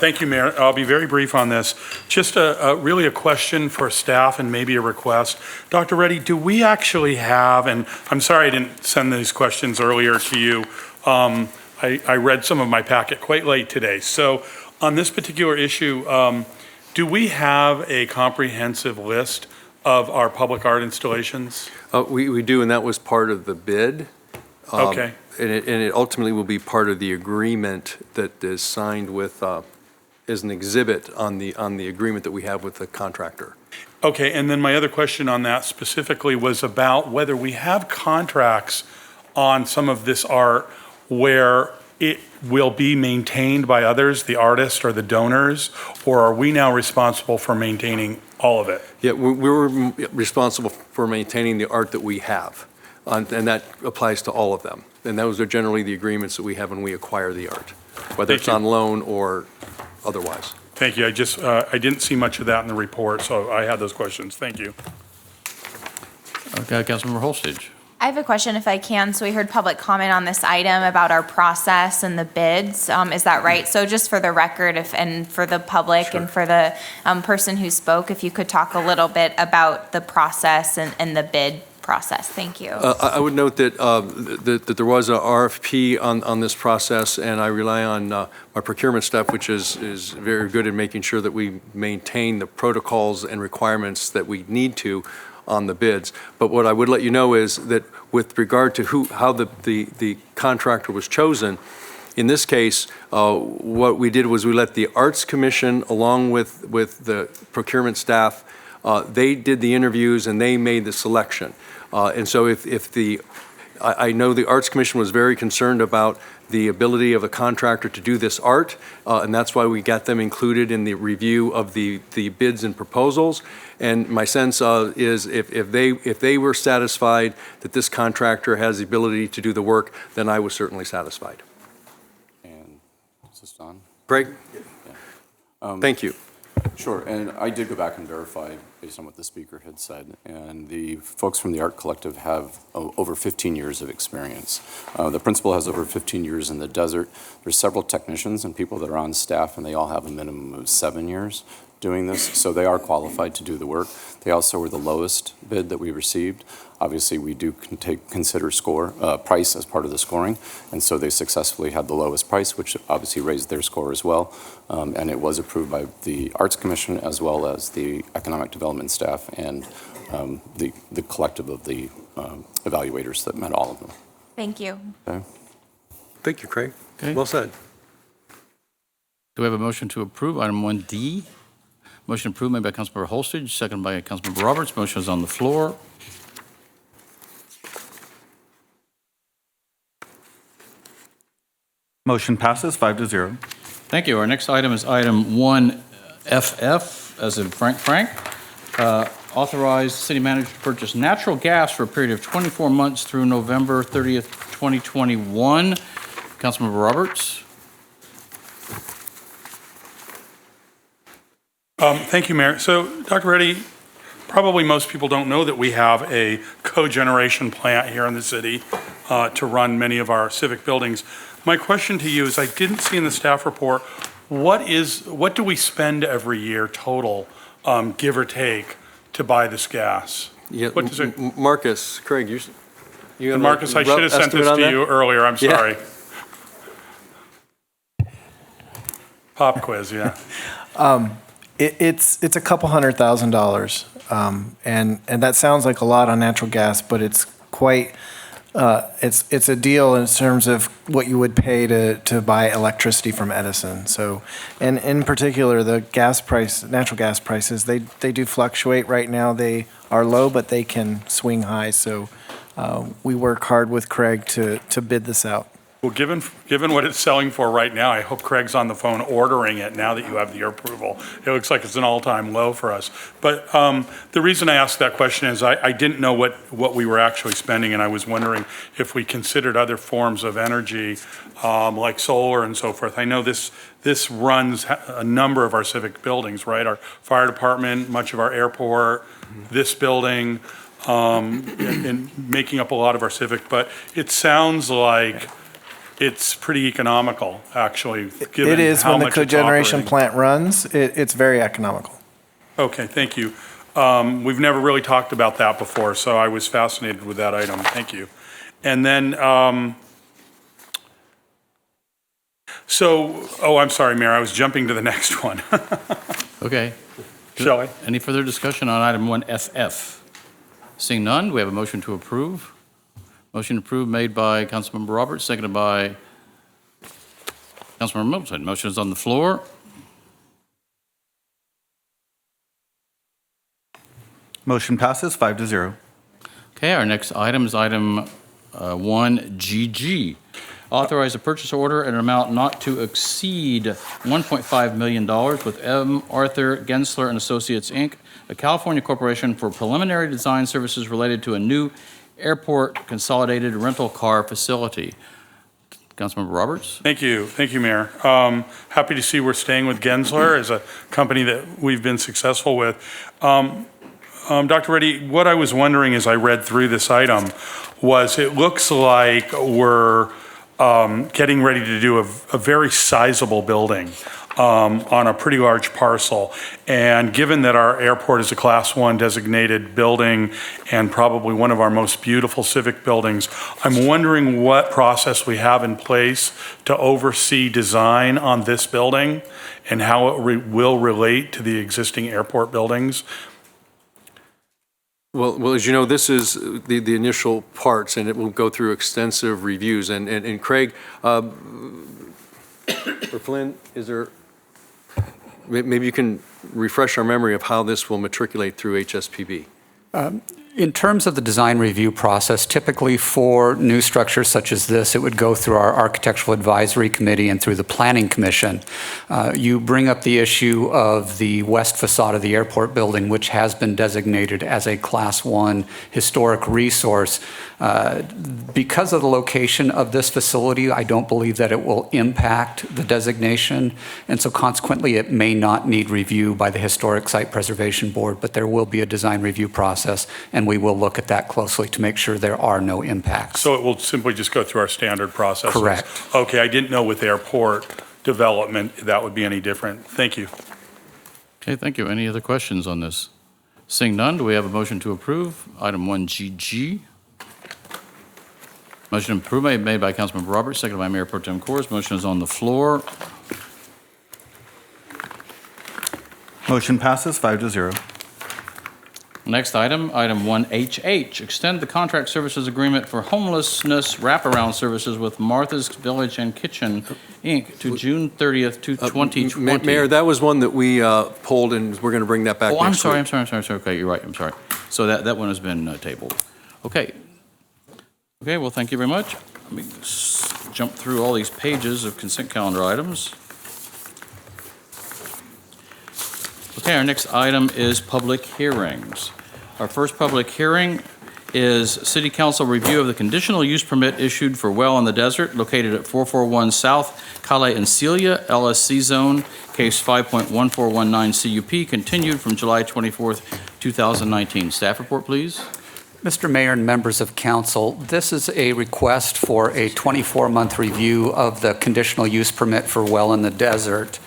Thank you, Mayor. I'll be very brief on this. Just really a question for staff and maybe a request. Dr. Reddy, do we actually have, and I'm sorry I didn't send these questions earlier to you, I read some of my packet quite late today. So on this particular issue, do we have a comprehensive list of our public art installations? We do, and that was part of the bid. Okay. And it ultimately will be part of the agreement that is signed with, as an exhibit on the agreement that we have with the contractor. Okay, and then my other question on that specifically was about whether we have contracts on some of this art where it will be maintained by others, the artist or the donors, or are we now responsible for maintaining all of it? Yeah, we're responsible for maintaining the art that we have, and that applies to all of them. And those are generally the agreements that we have when we acquire the art, whether it's on loan or otherwise. Thank you. I didn't see much of that in the report, so I had those questions. Thank you. Okay, Councilmember Holstage. I have a question if I can. So we heard public comment on this item about our process and the bids. Is that right? So just for the record and for the public and for the person who spoke, if you could talk a little bit about the process and the bid process. Thank you. I would note that that there was a RFP on this process, and I rely on my procurement staff, which is very good at making sure that we maintain the protocols and requirements that we need to on the bids. But what I would let you know is that with regard to how the contractor was chosen, in this case, what we did was we let the Arts Commission, along with the procurement staff, they did the interviews and they made the selection. And so I know the Arts Commission was very concerned about the ability of a contractor to do this art, and that's why we got them included in the review of the bids and proposals. And my sense is if they were satisfied that this contractor has the ability to do the work, then I was certainly satisfied. And is this on? Greg? Yeah. Thank you. Sure, and I did go back and verify based on what the speaker had said, and the folks from the Art Collective have over 15 years of experience. The principal has over 15 years in the desert. There's several technicians and people that are on staff, and they all have a minimum of 7 years doing this, so they are qualified to do the work. They also were the lowest bid that we received. Obviously, we do consider price as part of the scoring, and so they successfully had the lowest price, which obviously raised their score as well. And it was approved by the Arts Commission as well as the Economic Development staff and the collective of the evaluators that met all of them. Thank you. Okay. Thank you, Craig. Okay. Well said. Do we have a motion to approve item 1D? Motion approved made by Councilmember Holstage, seconded by Councilmember Roberts. Motion is on the floor. Motion passes 5-0. Thank you. Our next item is item 1FF, as in Frank. Authorize city manager to purchase natural gas for a period of 24 months through November 30th, 2021. Councilmember Roberts. Thank you, Mayor. So, Dr. Reddy, probably most people don't know that we have a cogeneration plant here in the city to run many of our civic buildings. My question to you is, I didn't see in the staff report, what do we spend every year total, give or take, to buy this gas? Yeah, What does it? Marcus, Craig, you have And Marcus, a I should have sent this estimate on to that? you earlier. I'm Yeah. sorry. Pop quiz, yeah. It's a couple $100,000, and that sounds like a lot on natural gas, but it's quite it's a deal in terms of what you would pay to buy electricity from Edison. So, and in particular, the natural gas prices, they do fluctuate. Right now, they are low, but they can swing high. So, we work hard with Craig to bid this out. Well, given what it's selling for right now, I hope Craig's on the phone ordering it now that you have your approval. It looks like it's an all-time low for us. But the reason I asked that question is I didn't know what we were actually spending, and I was wondering if we considered other forms of energy like solar and so forth. I know this this runs a number of our civic buildings, right? Our fire department, much of our airport, this building, and making up a lot of our civic, but it sounds like it's pretty economical, actually, given It is how when the much it's cogeneration operating. plant runs, it's very economical. Okay, thank you. We've never really talked about that before, so I was fascinated with that item. Thank you. And then, I'm sorry, Mayor, I was jumping to the next one. Okay. Shall I? Any further discussion on item 1FF? Seeing none, do we have a motion to approve? Motion approved made by Councilmember Roberts, seconded by Councilmember Middleton. Motion is on the floor. Motion passes 5-0. Okay, our next item is item 1GG. Authorize a purchase order in an amount not to exceed $1.5 million with M. Arthur Gensler and Associates, Inc., a California corporation for preliminary design services related to a new airport consolidated rental car facility. Councilmember Roberts? Thank you, Mayor. Happy to see we're staying with Gensler as a company that we've been successful with. Dr. Reddy, what I was wondering as I read through this item was it looks like we're getting ready to do a very sizable building on a pretty large parcel. And given that our airport is a Class 1 designated building and probably one of our most beautiful civic buildings, I'm wondering what process we have in place to oversee design on this building and how it will relate to the existing airport buildings. Well, as you know, this is the initial parts, and it will go through extensive reviews. And Craig, or Flynn, is there, maybe you can refresh our memory of how this will matriculate through HSPB. In terms of the design review process, typically for new structures such as this, it would go through our Architectural Advisory Committee and through the Planning Commission. You bring up the issue of the west facade of the airport building, which has been designated as a Class 1 historic resource. Because of the location of this facility, I don't believe that it will impact the designation, and so consequently it may not need review by the Historic Site Preservation Board, but there will be a design review process, and we will look at that closely to make sure there are no impacts. So it will simply just go through our standard processes? Correct. Okay, I didn't know with airport development that would be any different. Thank you. Okay, thank you. Any other questions on this? Seeing none, do we have a motion to approve? Item 1GG. Motion approved made by Councilmember Roberts, seconded by Mayor Pro Tem Kors. Motion is on the floor. Motion passes 5-0. Next item, item 1HH, extend the contract services agreement for homelessness wraparound services with Martha's Village and Kitchen, Inc. to June 30th, 2020. Mayor, that was one that we pulled, and we're going to bring that back next week. I'm sorry. Okay, you're right. I'm sorry. So that one has been tabled. Okay. Okay, well, thank you very much. Let me jump through all these pages of consent calendar items. Okay, our next item is public hearings. Our first public hearing is City Council review of the conditional use permit issued for Well in the Desert located at 441 South Calais and Celia, LSC Zone, case 5.1419 CUP, continued from July 24th, 2019. Staff report, please. Mr. Mayor and members of council, this is a request for a 24-month review of the conditional use permit for Well in the Desert.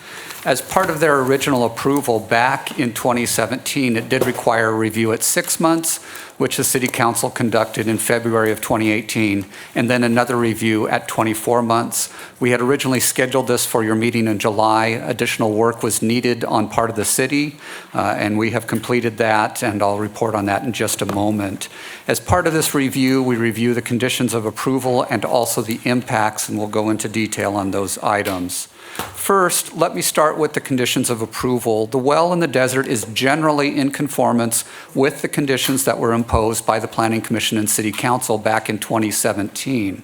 As part of their original approval back in 2017, it did require a review at 6 months, which the City Council conducted in February of 2018, and then another review at 24 months. We had originally scheduled this for your meeting in July. Additional work was needed on part of the city, and we have completed that, and I'll report on that in just a moment. As part of this review, we review the conditions of approval and also the impacts, and we'll go into detail on those items. First, let me start with the conditions of approval. The Well in the Desert is generally in conformance with the conditions that were imposed by the Planning Commission and City Council back in 2017.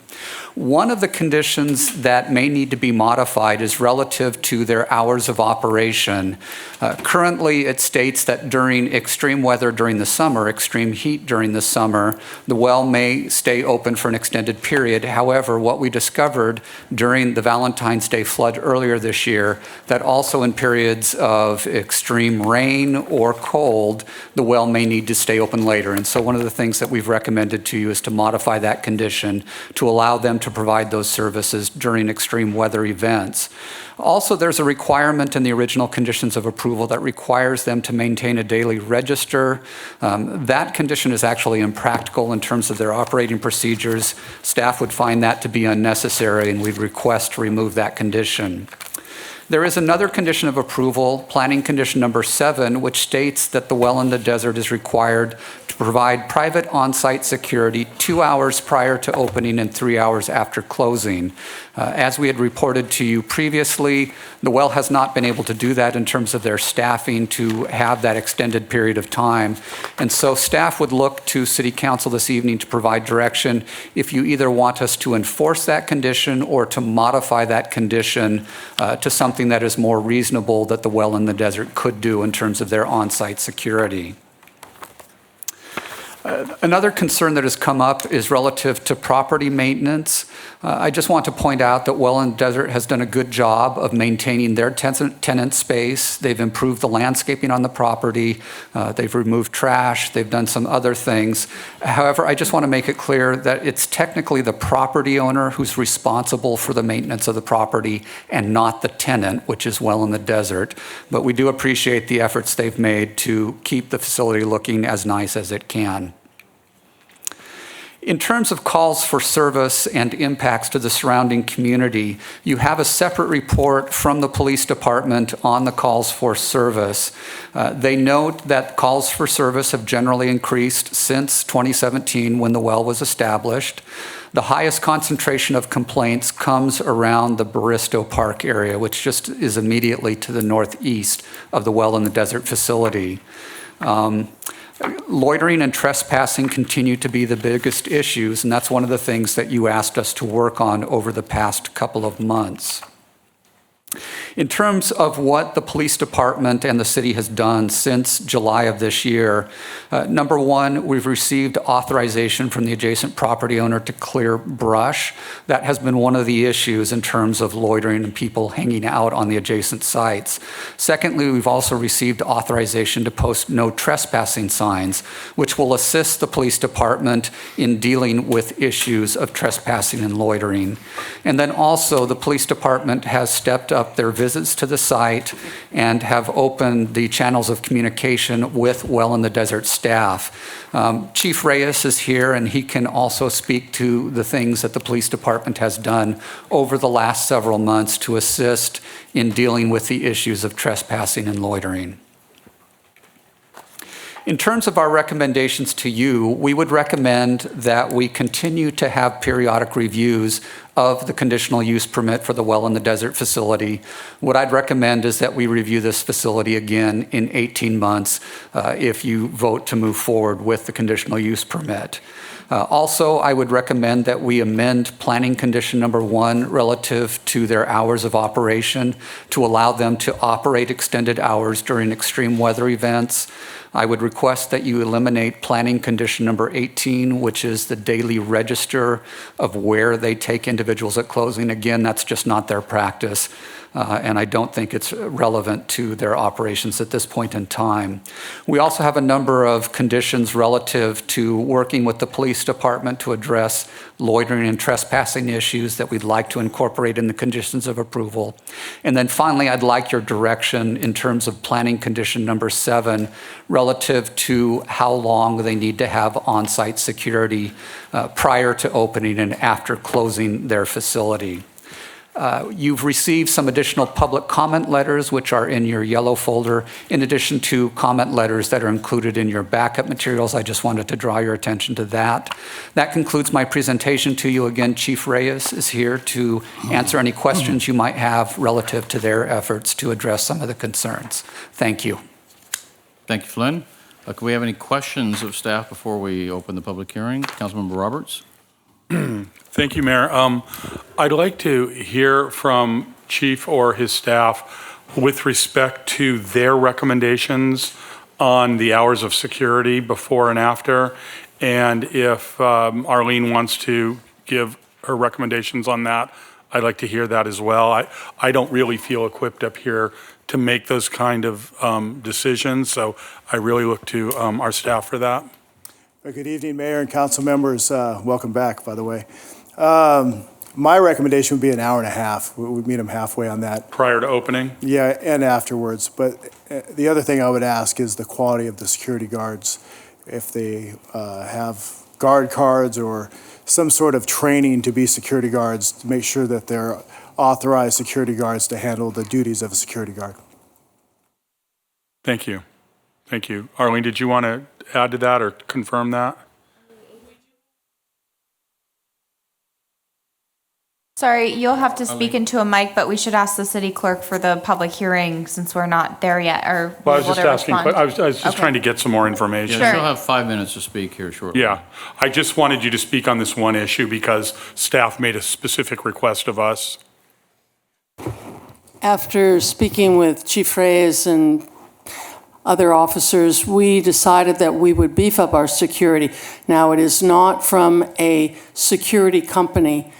One of the conditions that may need to be modified is relative to their hours of operation. Currently, it states that during extreme weather during the summer, extreme heat during the summer, the well may stay open for an extended period. However, what we discovered during the Valentine's Day flood earlier this year that also in periods of extreme rain or cold, the well may need to stay open later. And so one of the things that we've recommended to you is to modify that condition to allow them to provide those services during extreme weather events. Also, there's a requirement in the original conditions of approval that requires them to maintain a daily register. That condition is actually impractical in terms of their operating procedures. Staff would find that to be unnecessary, and we'd request to remove that condition. There is another condition of approval, planning condition number 7, which states that the well in the desert is required to provide private on-site security 2 hours prior to opening and 3 hours after closing. As we had reported to you previously, the well has not been able to do that in terms of their staffing to have that extended period of time. And so staff would look to City Council this evening to provide direction if you either want us to enforce that condition or to modify that condition to something that is more reasonable that the well in the desert could do in terms of their on-site security. Another concern that has come up is relative to property maintenance. I just want to point out that Well in the Desert has done a good job of maintaining their tenant space. They've improved the landscaping on the property. They've removed trash. They've done some other things. However, I just want to make it clear that it's technically the property owner who's responsible for the maintenance of the property and not the tenant, which is Well in the Desert. But we do appreciate the efforts they've made to keep the facility looking as nice as it can. In terms of calls for service and impacts to the surrounding community, you have a separate report from the police department on the calls for service. They note that calls for service have generally increased since 2017 when the well was established. The highest concentration of complaints comes around the Baristo Park area, which just is immediately to the northeast of the Well in the Desert facility. Loitering and trespassing continue to be the biggest issues, and that's one of the things that you asked us to work on over the past couple of months. In terms of what the police department and the city has done since July of this year, number one, we've received authorization from the adjacent property owner to clear brush. That has been one of the issues in terms of loitering and people hanging out on the adjacent sites. Secondly, we've also received authorization to post no trespassing signs, which will assist the police department in dealing with issues of trespassing and loitering. And then also the police department has stepped up their visits to the site and have opened the channels of communication with Well in the Desert staff. Chief Reyes is here, and he can also speak to the things that the police department has done over the last several months to assist in dealing with the issues of trespassing and loitering. In terms of our recommendations to you, we would recommend that we continue to have periodic reviews of the conditional use permit for the Well in the Desert facility. What I'd recommend is that we review this facility again in 18 months if you vote to move forward with the conditional use permit. Also, I would recommend that we amend planning condition number 1 relative to their hours of operation to allow them to operate extended hours during extreme weather events. I would request that you eliminate planning condition number 18, which is the daily register of where they take individuals at closing. Again, that's just not their practice. And I don't think it's relevant to their operations at this point in time. We also have a number of conditions relative to working with the police department to address loitering and trespassing issues that we'd like to incorporate in the conditions of approval. And then finally, I'd like your direction in terms of planning condition number 7 relative to how long they need to have on-site security prior to opening and after closing their facility. You've received some additional public comment letters, which are in your yellow folder, in addition to comment letters that are included in your backup materials. I just wanted to draw your attention to that. That concludes my presentation to you. Again, Chief Reyes is here to answer any questions you might have relative to their efforts to address some of the concerns. Thank you. Thank you, Flynn. Can we have any questions of staff before we open the public hearing? Councilmember Roberts? Thank you, Mayor. I'd like to hear from Chief or his staff with respect to their recommendations on the hours of security before and after, and if Arlene wants to give her recommendations on that I'd like to hear that as well. I don't really feel equipped up here to make those kind of decisions, so I really look to our staff for that. Good evening, Mayor and council members. Welcome back, by the way. My recommendation would be an hour and a half. We'd meet them halfway on that. Prior to opening? Yeah, and afterwards. But the other thing I would ask is the quality of the security guards. If they have guard cards or some sort of training to be security guards, to make sure that they're authorized security guards to handle the duties of a security guard. Thank you. Thank you. Arlene, did you want to add to that or confirm that? Sorry, you'll have to speak into a mic, but we should ask the city clerk for the public hearing since we're not there yet, or Well, I was able just to asking, respond. I was just Okay. trying to get some more information. Yeah, she'll have 5 minutes to speak here shortly. Yeah, I just wanted you to speak on this one issue because staff made a specific request of us. After speaking with Chief Reyes and other officers, we decided that we would beef up our security. Now, it is not from a security company,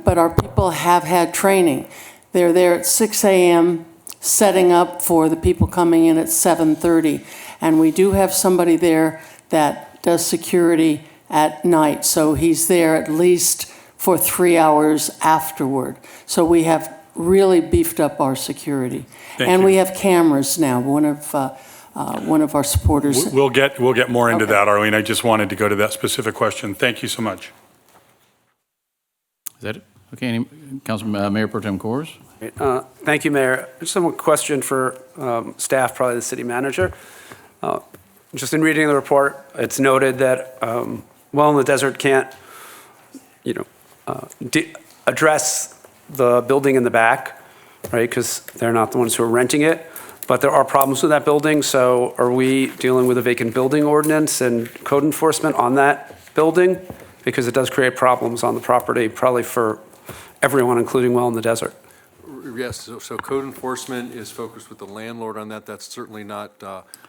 but our people have had training. They're there at 6 a.m. setting up for the people coming in at 7:30. And we do have somebody there that does security at night. So he's there at least for 3 hours afterward. So we have really beefed up our security. Thank We you. have cameras now. One of our supporters. We'll get more into Okay. that, Arlene. I just wanted to go to that specific question. Thank you so much. Is that it? Okay, Councilman, Mayor Pro Tem Kors? Thank you, Mayor. Just a question for staff, probably the city manager. Just in reading the report, it's noted that Well in the Desert can't, address the building in the back, right? Because they're not the ones who are renting it. But there are problems with that building. So are we dealing with a vacant building ordinance and code enforcement on that building? Because it does create problems on the property, probably for everyone, including Well in the Desert. Yes, so code enforcement is focused with the landlord on that. That's certainly not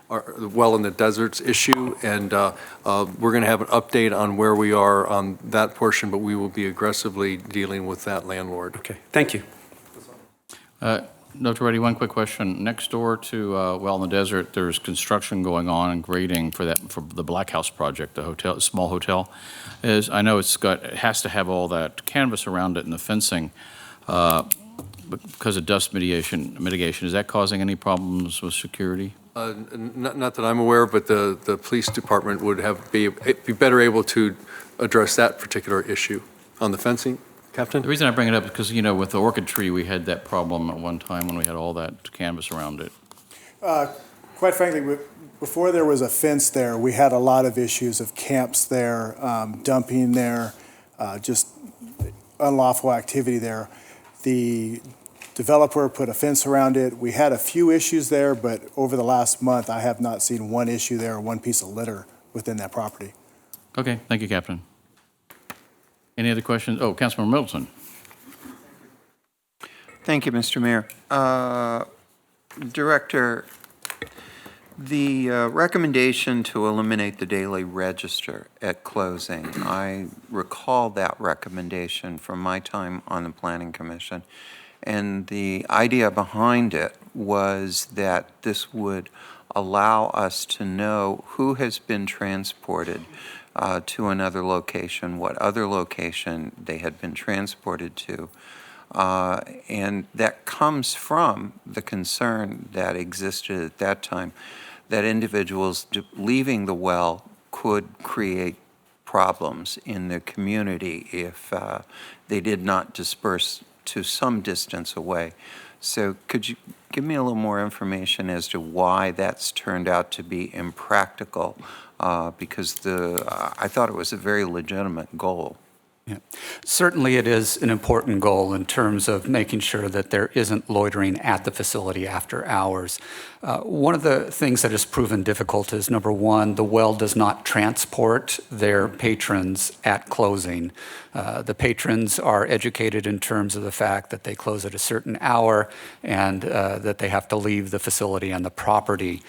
our Well in the Desert's issue. And we're going to have an update on where we are on that portion, but we will be aggressively dealing with that landlord. Okay, thank you. Dr. Reddy, one quick question. Next door to Well in the Desert, there's construction going on and grading for the Black House project, the hotel, small hotel. I know it has to have all that canvas around it and the fencing because of dust mitigation. Is that causing any problems with security? Not that I'm aware of, but the police department would be better able to address that particular issue on the fencing. Captain? The reason I bring it up is because, with the orchid tree, we had that problem at one time when we had all that canvas around it. Quite frankly, before there was a fence there, we had a lot of issues of camps there, dumping there, just unlawful activity there. The developer put a fence around it. We had a few issues there, but over the last month, I have not seen one issue there or one piece of litter within that property. Okay, thank you, Captain. Any other questions? Oh, Councilman Middleton. Thank you, Mr. Mayor. Director, the recommendation to eliminate the daily register at closing, I recall that recommendation from my time on the Planning Commission. And the idea behind it was that this would allow us to know who has been transported to another location, what other location they had been transported to. And that comes from the concern that existed at that time that individuals leaving the well could create problems in the community if they did not disperse to some distance away. So could you give me a little more information as to why that's turned out to be impractical? Because I thought it was a very legitimate goal. Yeah. Certainly it is an important goal in terms of making sure that there isn't loitering at the facility after hours. One of the things that has proven difficult is, number one, the well does not transport their patrons at closing. The patrons are educated in terms of the fact that they close at a certain hour and that they have to leave the facility and the property.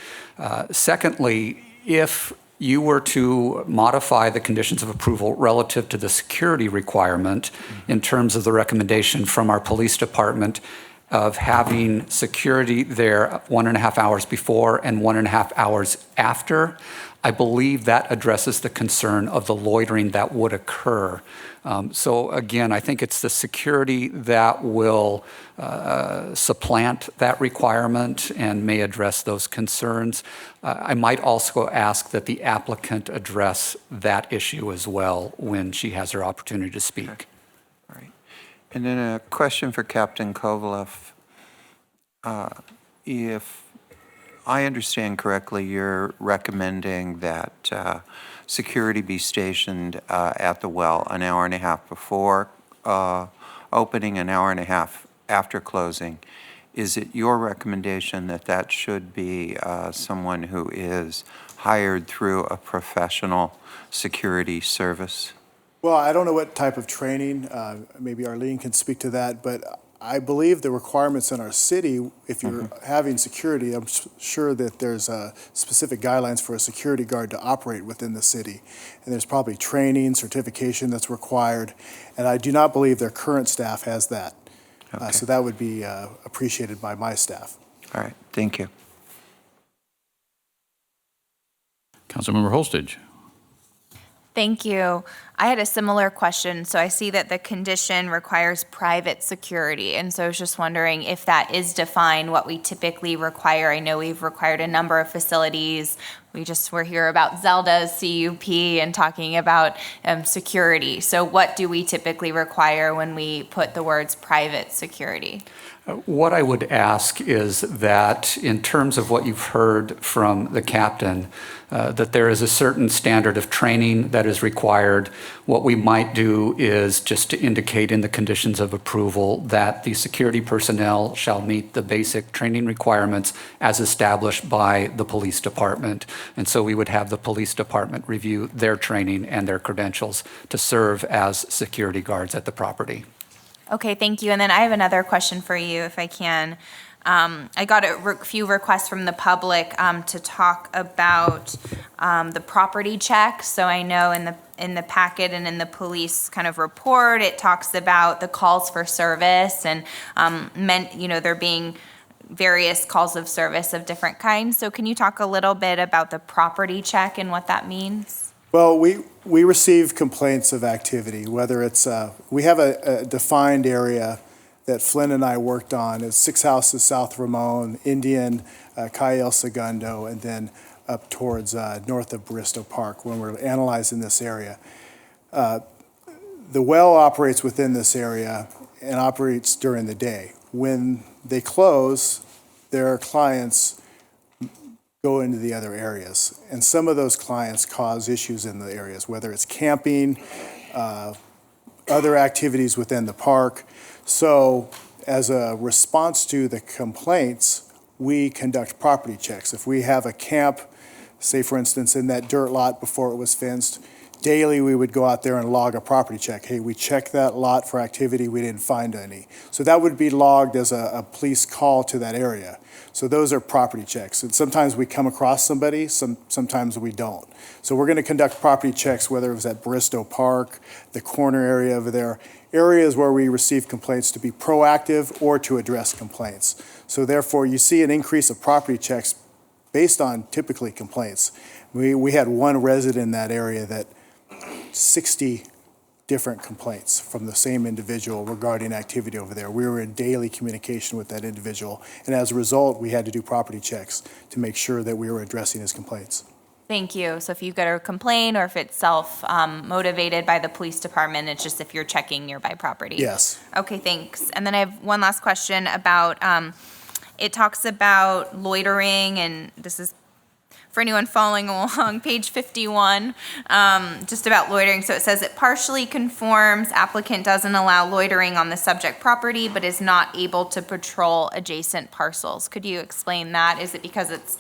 Secondly, if you were to modify the conditions of approval relative to the security requirement in terms of the recommendation from our police department of having security there 1.5 hours before and 1.5 hours after, I believe that addresses the concern of the loitering that would occur. So again, I think it's the security that will supplant that requirement and may address those concerns. I might also ask that the applicant address that issue as well when she has her opportunity to speak. Okay. All right. And then a question for Captain Kovalev. If I understand correctly, you're recommending that security be stationed at the well an hour and a half before opening, an hour and a half after closing. Is it your recommendation that that should be someone who is hired through a professional security service? Well, I don't know what type of training, maybe Arlene can speak to that, but I believe the requirements in our city, if you're having security, I'm sure that there's specific guidelines for a security guard to operate within the city. And there's probably training, certification that's required. And I do not believe their current staff has that. So that would be appreciated by my staff. All right, thank you. Councilmember Holstage. Thank you. I had a similar question. So I see that the condition requires private security. And so I was just wondering if that is defined, what we typically require. I know we've required a number of facilities. We're here about Zelda's CUP and talking about security. So what do we typically require when we put the words private security? What I would ask is that in terms of what you've heard from the captain, that there is a certain standard of training that is required. What we might do is just to indicate in the conditions of approval that the security personnel shall meet the basic training requirements as established by the police department. And so we would have the police department review their training and their credentials to serve as security guards at the property. Okay, thank you. And then I have another question for you, if I can. I got a few requests from the public to talk about the property check. So I know in the packet and in the police kind of report, it talks about the calls for service and there being various calls of service of different kinds. So can you talk a little bit about the property check and what that means? Well, we receive complaints of activity, whether it's, we have a defined area that Flynn and I worked on. It's 6 houses, South Ramon, Indian, Calle El Segundo, and then up towards north of Bristow Park when we're analyzing this area. The well operates within this area and operates during the day. When they close, their clients go into the other areas. And some of those clients cause issues in the areas, whether it's camping, other activities within the park. So as a response to the complaints, we conduct property checks. If we have a camp, say for instance in that dirt lot before it was fenced, daily we would go out there and log a property check. Hey, we checked that lot for activity, we didn't find any. So that would be logged as a police call to that area. So those are property checks. And sometimes we come across somebody, sometimes we don't. So we're gonna conduct property checks, whether it was at Bristow Park, the corner area over there, areas where we receive complaints to be proactive or to address complaints. So therefore, you see an increase of property checks based on typically complaints. We had one resident in that area that 60 different complaints from the same individual regarding activity over there. We were in daily communication with that individual, and as a result, we had to do property checks to make sure that we were addressing his complaints. Thank you. So if you get a complaint or if it's self-motivated by the police department, it's just if you're checking nearby property? Yes. Okay, thanks. And then I have one last question about, it talks about loitering, and this is for anyone following along, page 51, just about loitering. So it says it partially conforms, applicant doesn't allow loitering on the subject property, but is not able to patrol adjacent parcels. Could you explain that? Is it because it's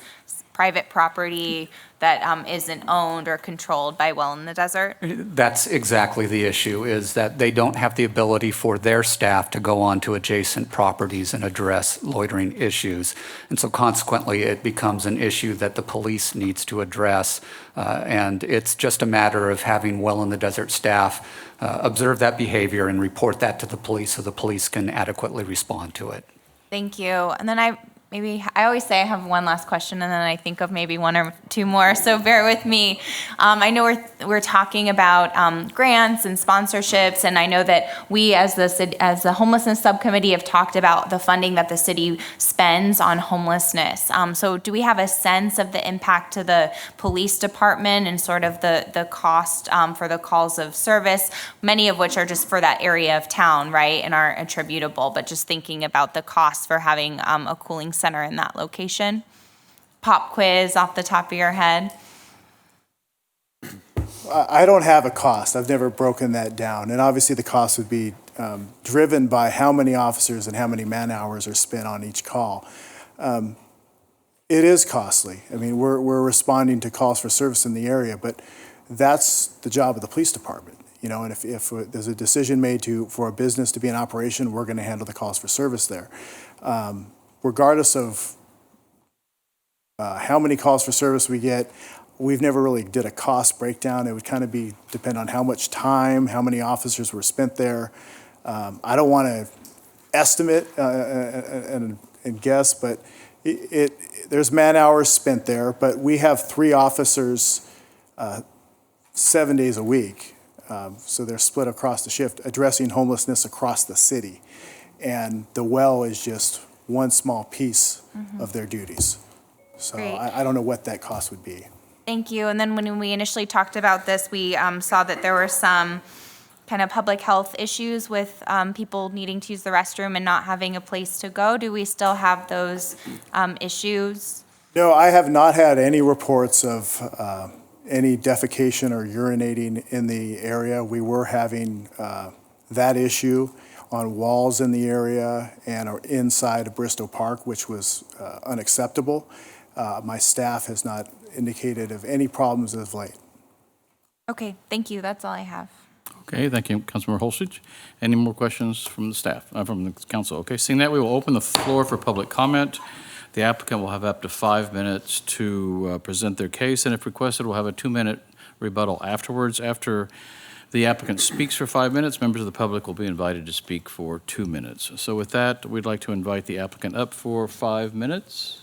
private property that isn't owned or controlled by Well in the Desert? That's exactly the issue, is that they don't have the ability for their staff to go on to adjacent properties and address loitering issues. And so consequently, it becomes an issue that the police needs to address. And it's just a matter of having Well in the Desert staff observe that behavior and report that to the police so the police can adequately respond to it. Thank you. And then I always say I have one last question, and then I think of maybe one or two more, so bear with me. I know we're talking about grants and sponsorships, and I know that we as the homelessness subcommittee have talked about the funding that the city spends on homelessness. So do we have a sense of the impact to the police department and sort of the cost for the calls of service, many of which are just for that area of town, right, and aren't attributable, but just thinking about the cost for having a cooling center in that location? Pop quiz off the top of your head. I don't have a cost. I've never broken that down. And obviously the cost would be driven by how many officers and how many man hours are spent on each call. It is costly. I mean, we're responding to calls for service in the area, but that's the job of the police department. You know, and if there's a decision made for a business to be in operation, we're going to handle the calls for service there. Regardless of how many calls for service we get, we've never really did a cost breakdown. It would kind of depend on how much time, how many officers were spent there. I don't want to estimate and guess, but there's man hours spent there, but we have 3 officers 7 days a week. So they're split across the shift, addressing homelessness across the city. And the well is just one small piece of their duties. So I don't know what that cost would be. Thank you. And then when we initially talked about this, we saw that there were some kind of public health issues with people needing to use the restroom and not having a place to go. Do we still have those issues? No, I have not had any reports of any defecation or urinating in the area. We were having that issue on walls in the area and inside of Bristow Park, which was unacceptable. My staff has not indicated of any problems as of late. Okay, thank you. That's all I have. Okay, thank you, Councilmember Holstich. Any more questions from the staff, from the council? Okay, seeing that, we will open the floor for public comment. The applicant will have up to 5 minutes to present their case, and if requested, we'll have a 2-minute rebuttal afterwards. After the applicant speaks for 5 minutes, members of the public will be invited to speak for 2 minutes. So with that, we'd like to invite the applicant up for 5 minutes.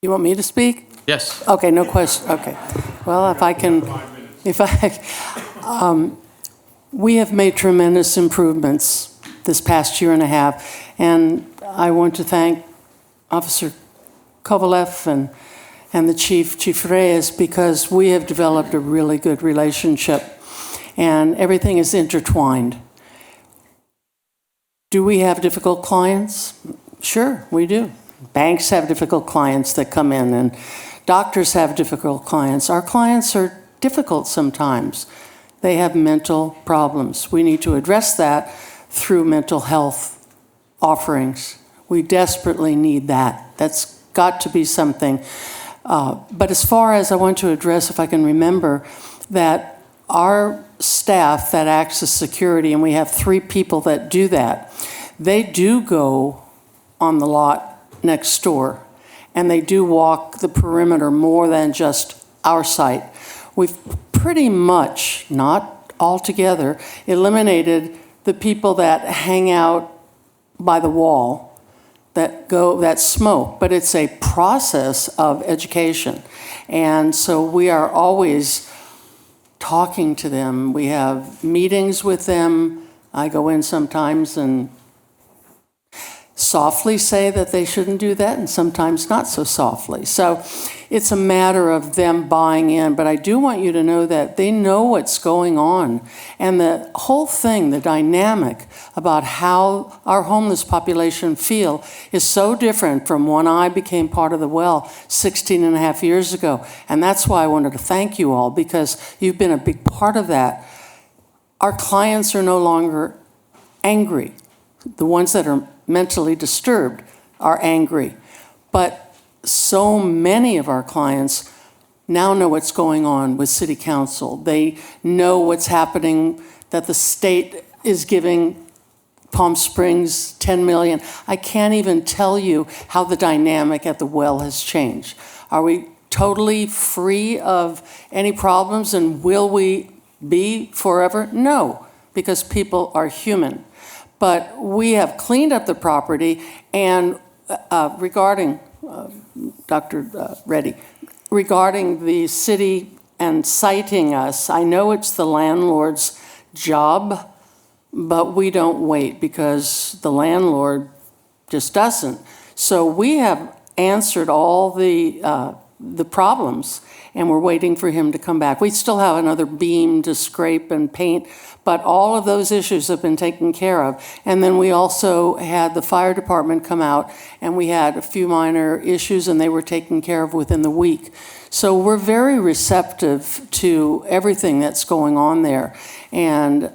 You want me to speak? Yes. Okay, no question. Okay. Well, we have made tremendous improvements this past year and a half, and I want to thank Officer Kovalev and the Chief Reyes, because we have developed a really good relationship, and everything is intertwined. Do we have difficult clients? Sure, we do. Banks have difficult clients that come in, and doctors have difficult clients. Our clients are difficult sometimes. They have mental problems. We need to address that through mental health offerings. We desperately need that. That's got to be something. But as far as I want to address, if I can remember, that our staff that acts as security, and we have 3 people that do that, they do go on the lot next door, and they do walk the perimeter more than just our site. We've pretty much, not altogether, eliminated the people that hang out by the wall, that smoke, but it's a process of education. And so we are always talking to them. We have meetings with them. I go in sometimes, and softly say that they shouldn't do that and sometimes not so softly. So it's a matter of them buying in. But I do want you to know that they know what's going on. And the whole thing, the dynamic about how our homeless population feel is so different from when I became part of the Well 16 and a half years ago. And that's why I wanted to thank you all, because you've been a big part of that. Our clients are no longer angry. The ones that are mentally disturbed are angry. But so many of our clients now know what's going on with City Council. They know what's happening, that the state is giving Palm Springs $10 million. I can't even tell you how the dynamic at the Well has changed. Are we totally free of any problems, and will we be forever? No, because people are human. But we have cleaned up the property, and regarding Dr. Reddy, regarding the city and citing us, I know it's the landlord's job, but we don't wait because the landlord just doesn't. So we have answered all the problems, and we're waiting for him to come back. We still have another beam to scrape and paint, but all of those issues have been taken care of. And then we also had the fire department come out, and we had a few minor issues, and they were taken care of within the week. So we're very receptive to everything that's going on there. And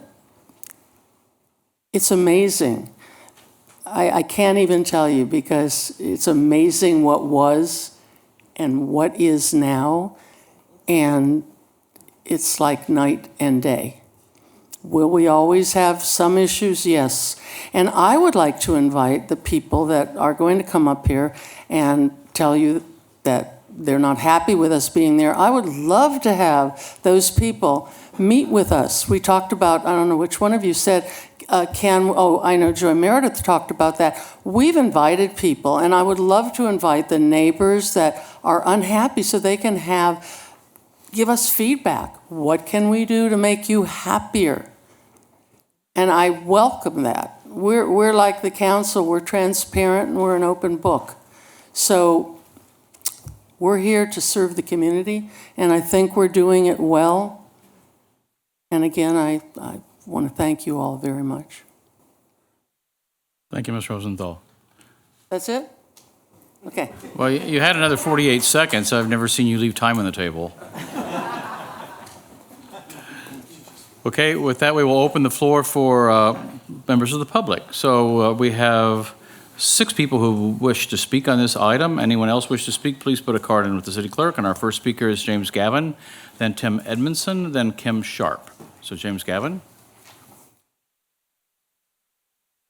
it's amazing. I can't even tell you, because it's amazing what was and what is now, and it's like night and day. Will we always have some issues? Yes. And I would like to invite the people that are going to come up here and tell you that they're not happy with us being there. I would love to have those people meet with us. We talked about, I don't know which one of you said, I know Joy Meredith talked about that. We've invited people, and I would love to invite the neighbors that are unhappy so they can give us feedback. What can we do to make you happier? And I welcome that. We're like the council, we're transparent and we're an open book. So we're here to serve the community, and I think we're doing it well. And again, I want to thank you all very much. Thank you, Ms. Rosenthal. That's it? Okay. Well, you had another 48 seconds. I've never seen you leave time on the table. Okay, with that, we will open the floor for members of the public. So we have 6 people who wish to speak on this item. Anyone else wish to speak, please put a card in with the city clerk. And our first speaker is James Gavin, then Tim Edmondson, then Kim Sharp. So James Gavin.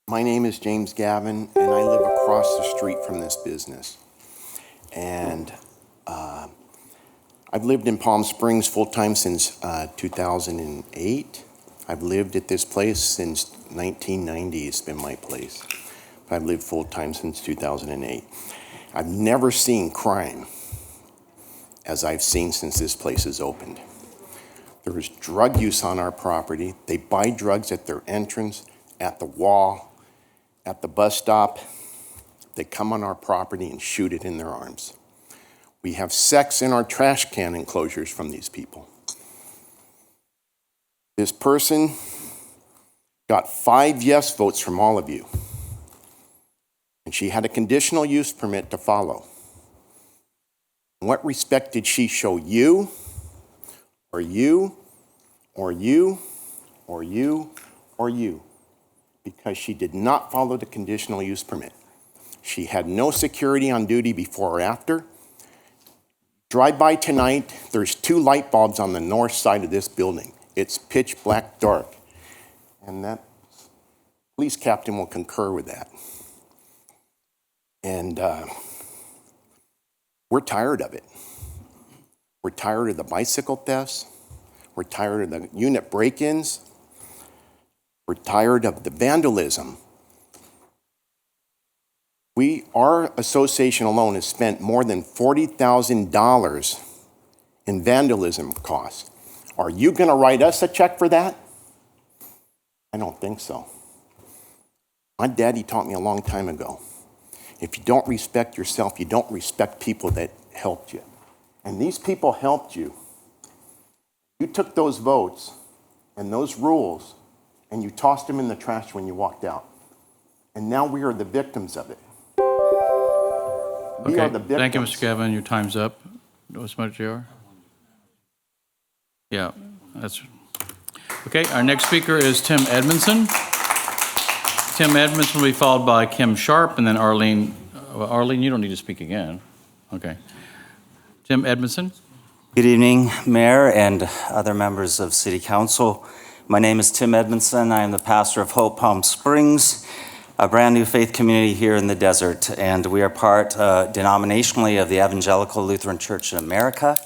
My name is James Gavin, and I live across the street from this business. And I've lived in Palm Springs full-time since 2008. I've lived at this place since 1990. It's been my place. I've lived full-time since 2008. I've never seen crime as I've seen since this place has opened. There is drug use on our property. They buy drugs at their entrance, at the wall, at the bus stop. They come on our property and shoot it in their arms. We have sex in our trash can enclosures from these people. This person got 5 yes votes from all of you. And she had a conditional use permit to follow. In what respect did she show you, or you, or you, or you, or you? Because she did not follow the conditional use permit. She had no security on duty before or after. Drive by tonight, there's 2 light bulbs on the north side of this building. It's pitch black dark. And that police captain will concur with that. And we're tired of it. We're tired of the bicycle thefts. We're tired of the unit break-ins. We're tired of the vandalism. Our association alone has spent more than $40,000 in vandalism costs. Are you going to write us a check for that? I don't think so. My daddy taught me a long time ago, if you don't respect yourself, you don't respect people that helped you. And these people helped you. You took those votes and those rules and you tossed them in the trash when you walked out. And now we are the victims of it. We are the victims. Thank you, Mr. Gavin. Your time's up. What's my JR? Yeah, that's okay. Our next speaker is Tim Edmondson. Tim Edmondson will be followed by Kim Sharp and then Arlene. Arlene, you don't need to speak again. Okay. Tim Edmondson. Good evening, Mayor and other members of City Council. My name is Tim Edmondson. I am the pastor of Hope Palm Springs, a brand new faith community here in the desert. And we are part denominationally of the Evangelical Lutheran Church in America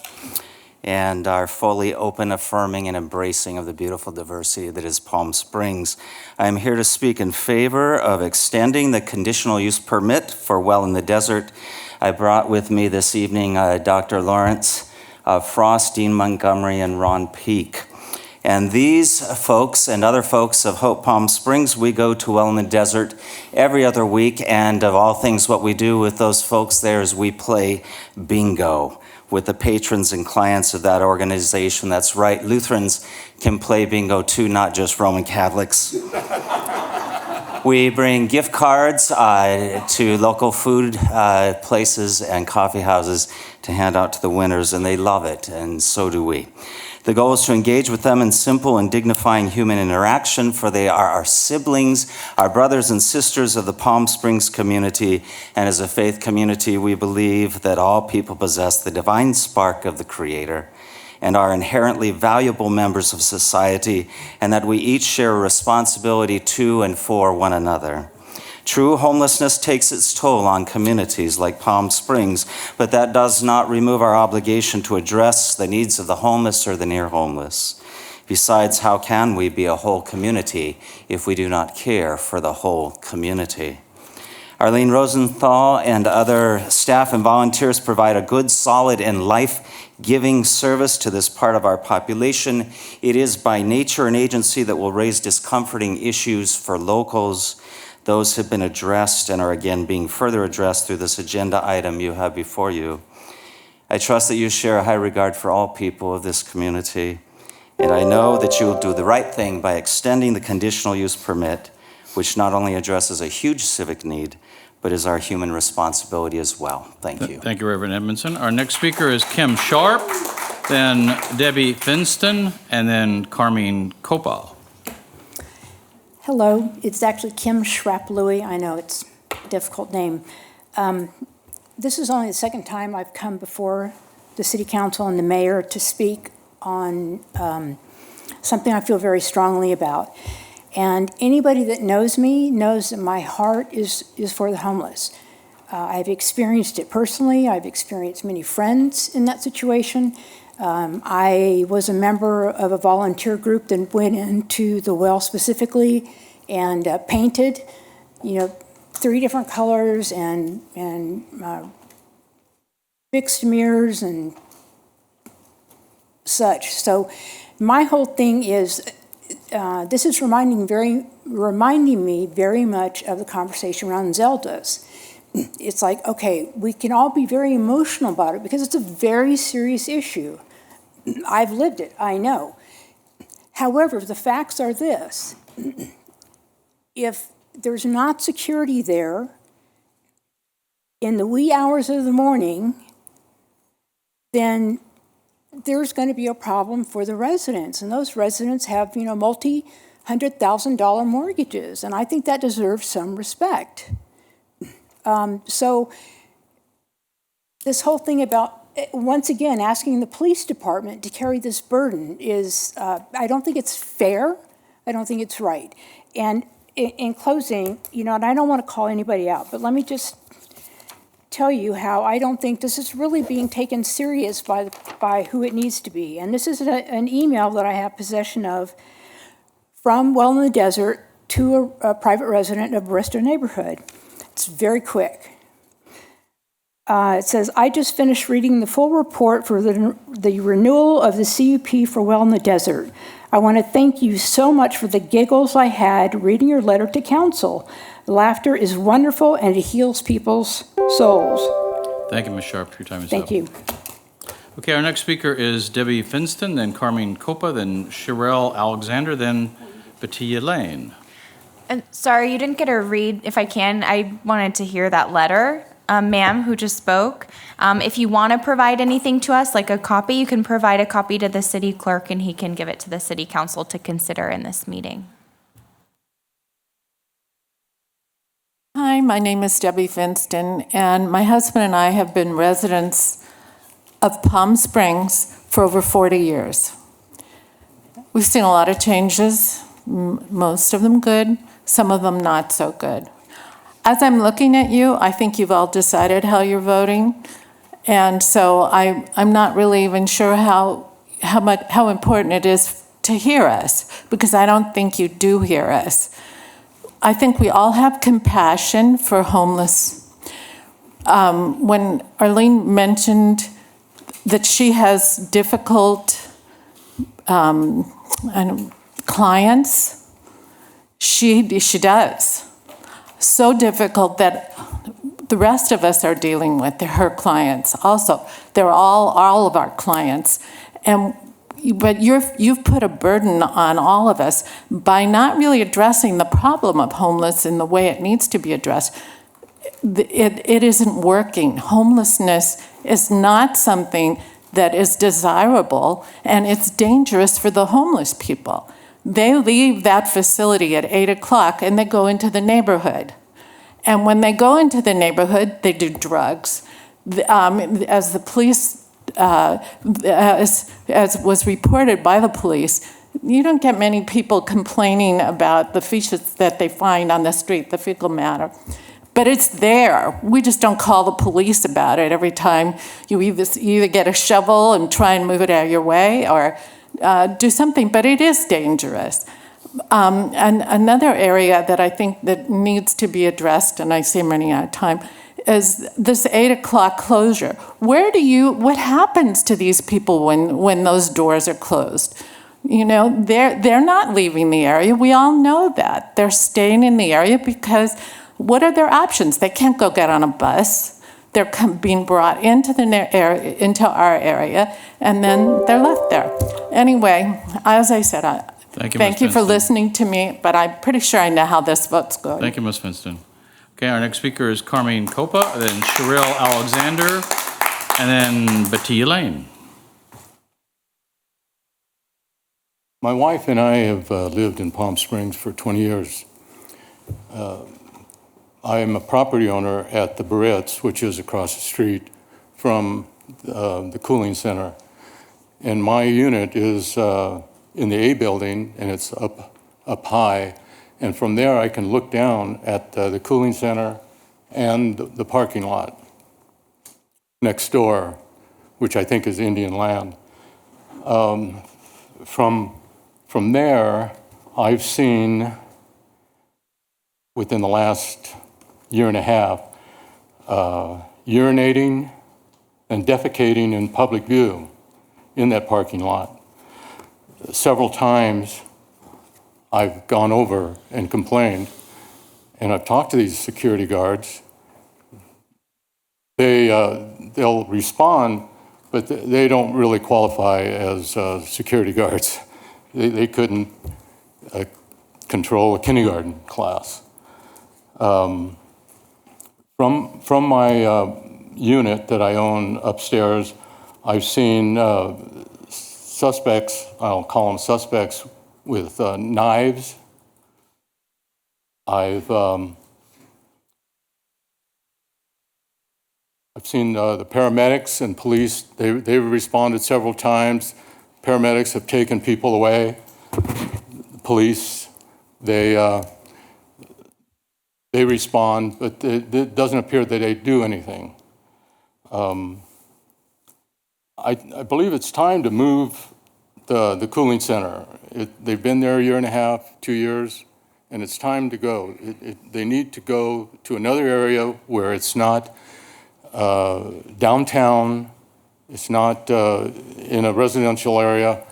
and are fully open, affirming, and embracing of the beautiful diversity that is Palm Springs. I am here to speak in favor of extending the conditional use permit for Well in the Desert. I brought with me this evening Dr. Lawrence Frost, Dean Montgomery, and Ron Peak. And these folks and other folks of Hope Palm Springs, we go to Well in the Desert every other week, and of all things, what we do with those folks there is we play bingo with the patrons and clients of that organization. That's right, Lutherans can play bingo too, not just Roman Catholics. We bring gift cards to local food places and coffee houses to hand out to the winners, and they love it, and so do we. The goal is to engage with them in simple and dignifying human interaction, for they are our siblings, our brothers and sisters of the Palm Springs community, and as a faith community, we believe that all people possess the divine spark of the Creator and are inherently valuable members of society, and that we each share a responsibility to and for one another. True homelessness takes its toll on communities like Palm Springs, but that does not remove our obligation to address the needs of the homeless or the near homeless. Besides, how can we be a whole community if we do not care for the whole community? Arlene Rosenthal and other staff and volunteers provide a good, solid, and life-giving service to this part of our population. It is by nature an agency that will raise discomforting issues for locals. Those have been addressed and are again being further addressed through this agenda item you have before you. I trust that you share a high regard for all people of this community, and I know that you will do the right thing by extending the conditional use permit, which not only addresses a huge civic need, but is our human responsibility as well. Thank you. Thank you, Reverend Edmondson. Our next speaker is Kim Sharp, then Debbie Finston, and then Carmine Copal. Hello, it's actually Kim Schrapp-Louie. I know it's a difficult name. This is only the second time I've come before the City Council and the Mayor to speak on something I feel very strongly about. And anybody that knows me knows that my heart is for the homeless. I've experienced it personally. I've experienced many friends in that situation. I was a member of a volunteer group that went into the well specifically and painted, 3 different colors and fixed mirrors and such. So my whole thing is, this is reminding me very much of the conversation around Zelda's. It's like, okay, we can all be very emotional about it because it's a very serious issue. I've lived it, I know. However, the facts are this. If there's not security there in the wee hours of the morning, then there's going to be a problem for the residents. And those residents have, multi-$100,000 mortgages. And I think that deserves some respect. So this whole thing about, once again, asking the police department to carry this burden is, I don't think it's fair. I don't think it's right. And in closing, and I don't want to call anybody out, but let me just tell you how I don't think this is really being taken serious by who it needs to be. And this is an email that I have possession of from Well in the Desert to a private resident of Bristol neighborhood. It's very quick. It says, I just finished reading the full report for the renewal of the CUP for Well in the Desert. I want to thank you so much for the giggles I had reading your letter to council. Laughter is wonderful and it heals people's souls. Thank you, Ms. Sharp. Your time is up. Thank you. Okay, our next speaker is Debbie Finston, then Carmine Copa, then Sherelle Alexander, then Batia Lane. And sorry, you didn't get a read. If I can, I wanted to hear that letter, ma'am, who just spoke. If you want to provide anything to us, like a copy, you can provide a copy to the city clerk and he can give it to the city council to consider in this meeting. Hi, my name is Debbie Finston, and my husband and I have been residents of Palm Springs for over 40 years. We've seen a lot of changes, most of them good, some of them not so good. As I'm looking at you, I think you've all decided how you're voting, and so I'm not really even sure how important it is to hear us, because I don't think you do hear us. I think we all have compassion for homeless. When Arlene mentioned that she has difficult clients, she does. So difficult that the rest of us are dealing with her clients also. They're all of our clients. But you've put a burden on all of us by not really addressing the problem of homeless in the way it needs to be addressed. It isn't working. Homelessness is not something that is desirable, and it's dangerous for the homeless people. They leave that facility at 8 o'clock and they go into the neighborhood. And when they go into the neighborhood, they do drugs. As the police as was reported by the police, you don't get many people complaining about the feces that they find on the street, the fecal matter. But it's there. We just don't call the police about it every time you either get a shovel and try and move it out of your way or do something, but it is dangerous. And another area that I think that needs to be addressed, and I see I'm running out of time, is this 8 o'clock closure. What happens to these people when those doors are closed? You know, they're not leaving the area. We all know that. They're staying in the area because what are their options? They can't go get on a bus. They're being brought into our area, and then they're left there. Anyway, as I said, thank you for listening to me, but I'm pretty sure I know how this vote's going. Thank you, Ms. Finston. Okay, our next speaker is Carmine Copa, then Sherelle Alexander, and then Batia Lane. My wife and I have lived in Palm Springs for 20 years. I am a property owner at the Barrett's, which is across the street from the cooling center. And my unit is in the A building, and it's up high. And from there, I can look down at the cooling center and the parking lot next door, which I think is Indian land. From there, I've seen, within the last year and a half, urinating and defecating in public view in that parking lot. Several times, I've gone over and complained, and I've talked to these security guards. They'll respond, but they don't really qualify as security guards. They couldn't control a kindergarten class. From my unit that I own upstairs, I've seen suspects, I'll call them suspects, with knives. I've seen the paramedics and police. They've responded several times. Paramedics have taken people away. The police, they respond, but it doesn't appear that they do anything. I believe it's time to move the cooling center. They've been there a year and a half, 2 years, and it's time to go. They need to go to another area where it's not downtown, it's not in a residential area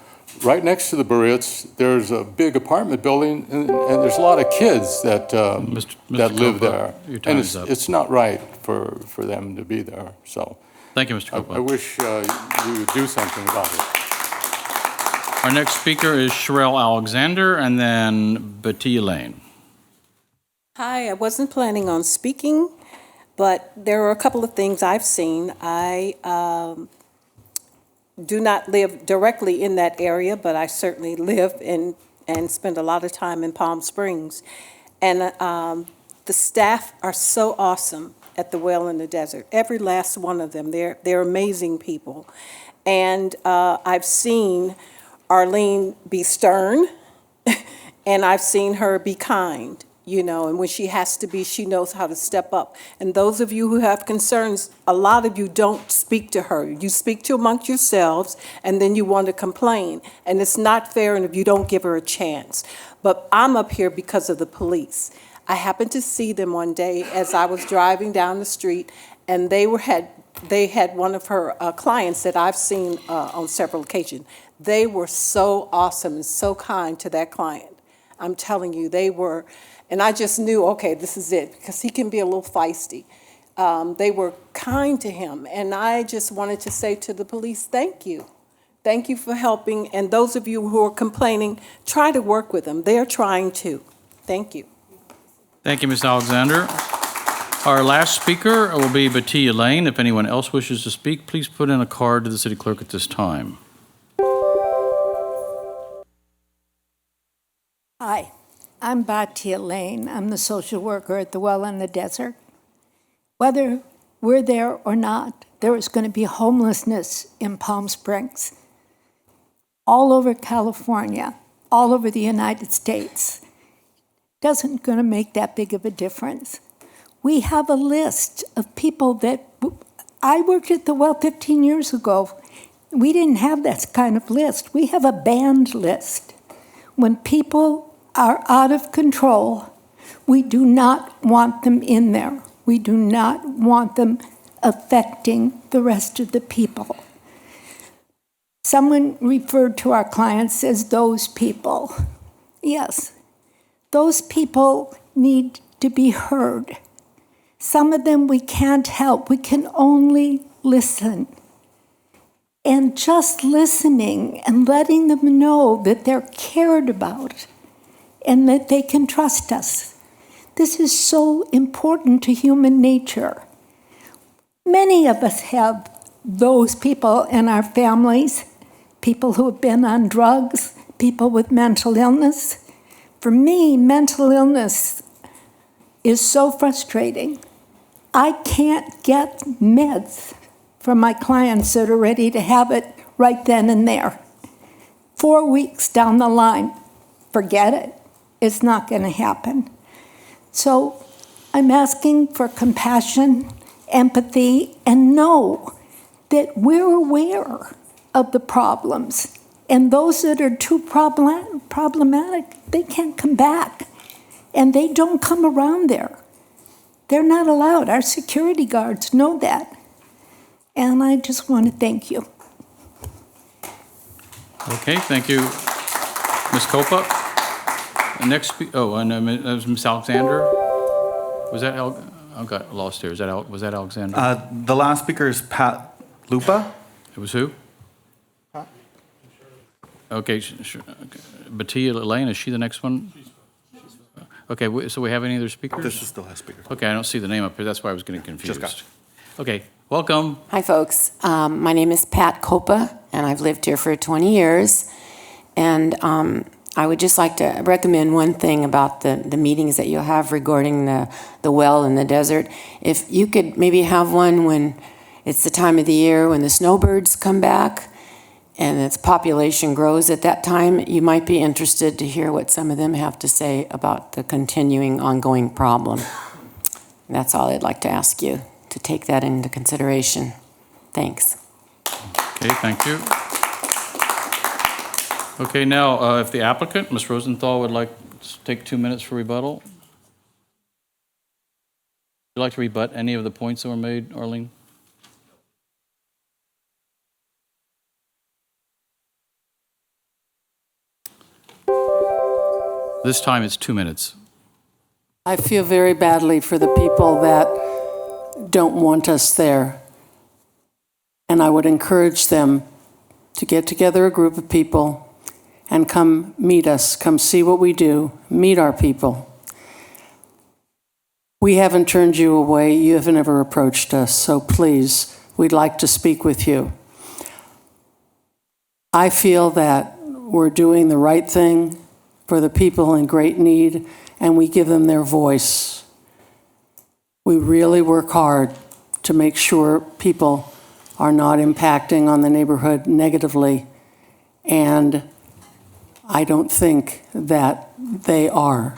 right next to the Barrettes, there's a big apartment building, and there's a lot of kids that, that live Copa, there. your time And is up. it's not right for them to be there, so. Thank you, Mr. Copa. I wish you would do something about it. Our next speaker is Sherelle Alexander, and then Batia Lane. Hi, I wasn't planning on speaking, but there are a couple of things I've seen. I do not live directly in that area, but I certainly live and spend a lot of time in Palm Springs. And the staff are so awesome at the Well in the Desert. Every last one of them. They're amazing people. And I've seen Arlene be stern, and I've seen her be kind, you know, and when she has to be, she knows how to step up. And those of you who have concerns, a lot of you don't speak to her. You speak to amongst yourselves, and then you want to complain. And it's not fair, and if you don't give her a chance. But I'm up here because of the police. I happened to see them one day as I was driving down the street, and they had one of her clients that I've seen on several occasions. They were so awesome and so kind to that client. I'm telling you, they were, and I just knew, okay, this is it, because he can be a little feisty. They were kind to him, and I just wanted to say to the police, thank you. Thank you for helping, and those of you who are complaining, try to work with them. They're trying to. Thank you. Thank you, Ms. Alexander. Our last speaker will be Batia Lane. If anyone else wishes to speak, please put in a card to the city clerk at this time. Hi, I'm Batia Lane. I'm the social worker at the Well in the Desert. Whether we're there or not, there is going to be homelessness in Palm Springs, all over California, all over the United States. Doesn't going to make that big of a difference. We have a list of people that, I worked at the Well 15 years ago. We didn't have that kind of list. We have a banned list. When people are out of control, we do not want them in there. We do not want them affecting the rest of the people. Someone referred to our clients as those people. Yes, those people need to be heard. Some of them we can't help. We can only listen. And just listening and letting them know that they're cared about and that they can trust us. This is so important to human nature. Many of us have those people in our families, people who have been on drugs, people with mental illness. For me, mental illness is so frustrating. I can't get meds for my clients that are ready to have it right then and there. 4 weeks down the line, forget it. It's not going to happen. So I'm asking for compassion, empathy, and know that we're aware of the problems. And those that are too problematic, they can't come back. And they don't come around there. They're not allowed. Our security guards know that. And I just want to thank you. Okay, thank you, Ms. Copa. The next, Ms. Alexander. Was that I got lost here. Was that Alexander? The last speaker is Pat Lupa. It was who? Okay, Batia Lane, is she the next one? Okay, so we have any other speakers? This is the last speaker. Okay, I don't see the name up here. That's why I was getting confused. Just got Okay, welcome. Hi, folks. My name is Pat Copa, and I've lived here for 20 years. And I would just like to recommend one thing about the meetings that you'll have regarding the well in the desert. If you could maybe have one when it's the time of the year when the snowbirds come back and its population grows at that time, you might be interested to hear what some of them have to say about the continuing ongoing problem. That's all I'd like to ask you, to take that into consideration. Thanks. Okay, thank you. Okay, now, if the applicant, Ms. Rosenthal, would like to take 2 minutes for rebuttal. Would you like to rebut any of the points that were made, Arlene? This time it's 2 minutes. I feel very badly for the people that don't want us there. And I would encourage them to get together a group of people and come meet us, come see what we do, meet our people. We haven't turned you away. You haven't ever approached us. So please, we'd like to speak with you. I feel that we're doing the right thing for the people in great need, and we give them their voice. We really work hard to make sure people are not impacting on the neighborhood negatively, and I don't think that they are.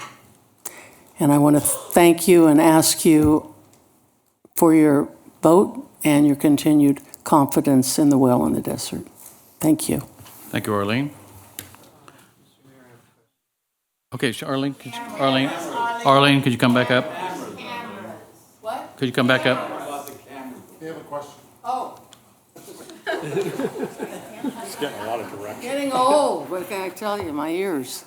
And I want to thank you and ask you for your vote and your continued confidence in the Well in the Desert. Thank you. Thank you, Arlene. Okay, Arlene, Arlene, could you come back up? What? Could you come back up? You have a question? Oh. It's getting a lot of direction. Getting old, what can I tell you, my ears.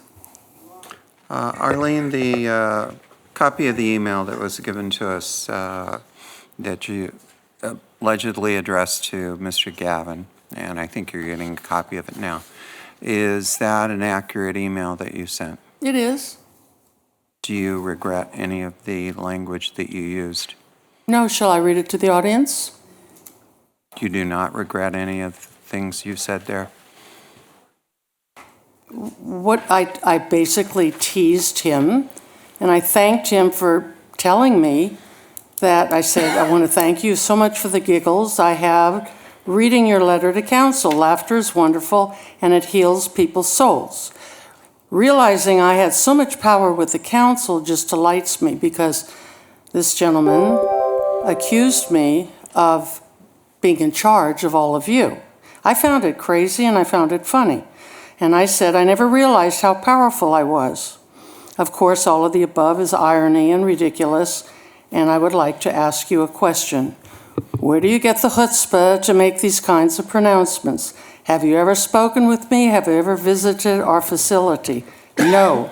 Arlene, the copy of the email that was given to us that you allegedly addressed to Mr. Gavin, and I think you're getting a copy of it now, is that an accurate email that you sent? It is. Do you regret any of the language that you used? No, shall I read it to the audience? You do not regret any of the things you said there? What I basically teased him, and I thanked him for telling me that. I said, I want to thank you so much for the giggles I have reading your letter to council. Laughter is wonderful, and it heals people's souls. Realizing I had so much power with the council just delights me, because this gentleman accused me of being in charge of all of you. I found it crazy and I found it funny. And I said I never realized how powerful I was. Of course, all of the above is irony and ridiculous, and I would like to ask you a question. Where do you get the chutzpah to make these kinds of pronouncements? Have you ever spoken with me? Have you ever visited our facility? No.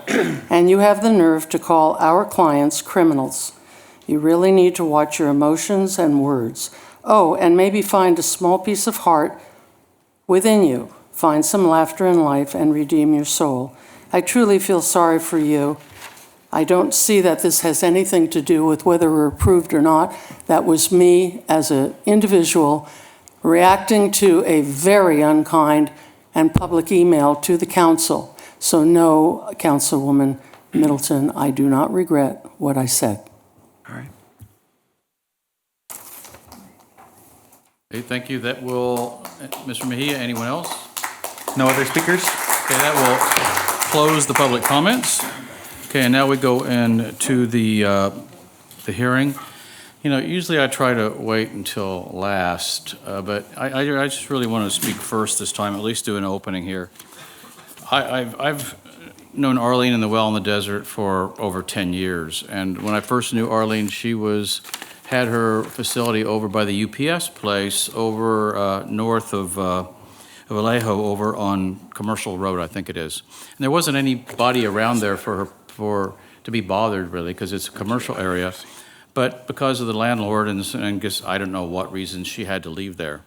And you have the nerve to call our clients criminals. You really need to watch your emotions and words. Oh, and maybe find a small piece of heart within you. Find some laughter in life and redeem your soul. I truly feel sorry for you. I don't see that this has anything to do with whether we're approved or not. That was me as an individual reacting to a very unkind and public email to the council. So no, Councilwoman Middleton, I do not regret what I said. All right. Okay, thank you. That will, Mr. Mejia, anyone else? No other speakers? Okay, that will close the public comments. Okay, and now we go into the hearing. You know, usually I try to wait until last, but I just really want to speak first this time, at least do an opening here. I've known Arlene in the Well in the Desert for over 10 years, and when I first knew Arlene, she had her facility over by the UPS place over north of Vallejo, over on Commercial Road, I think it is. And there wasn't anybody around there for her to be bothered, really, because it's a commercial area. But because of the landlord and guess I don't know what reason, she had to leave there.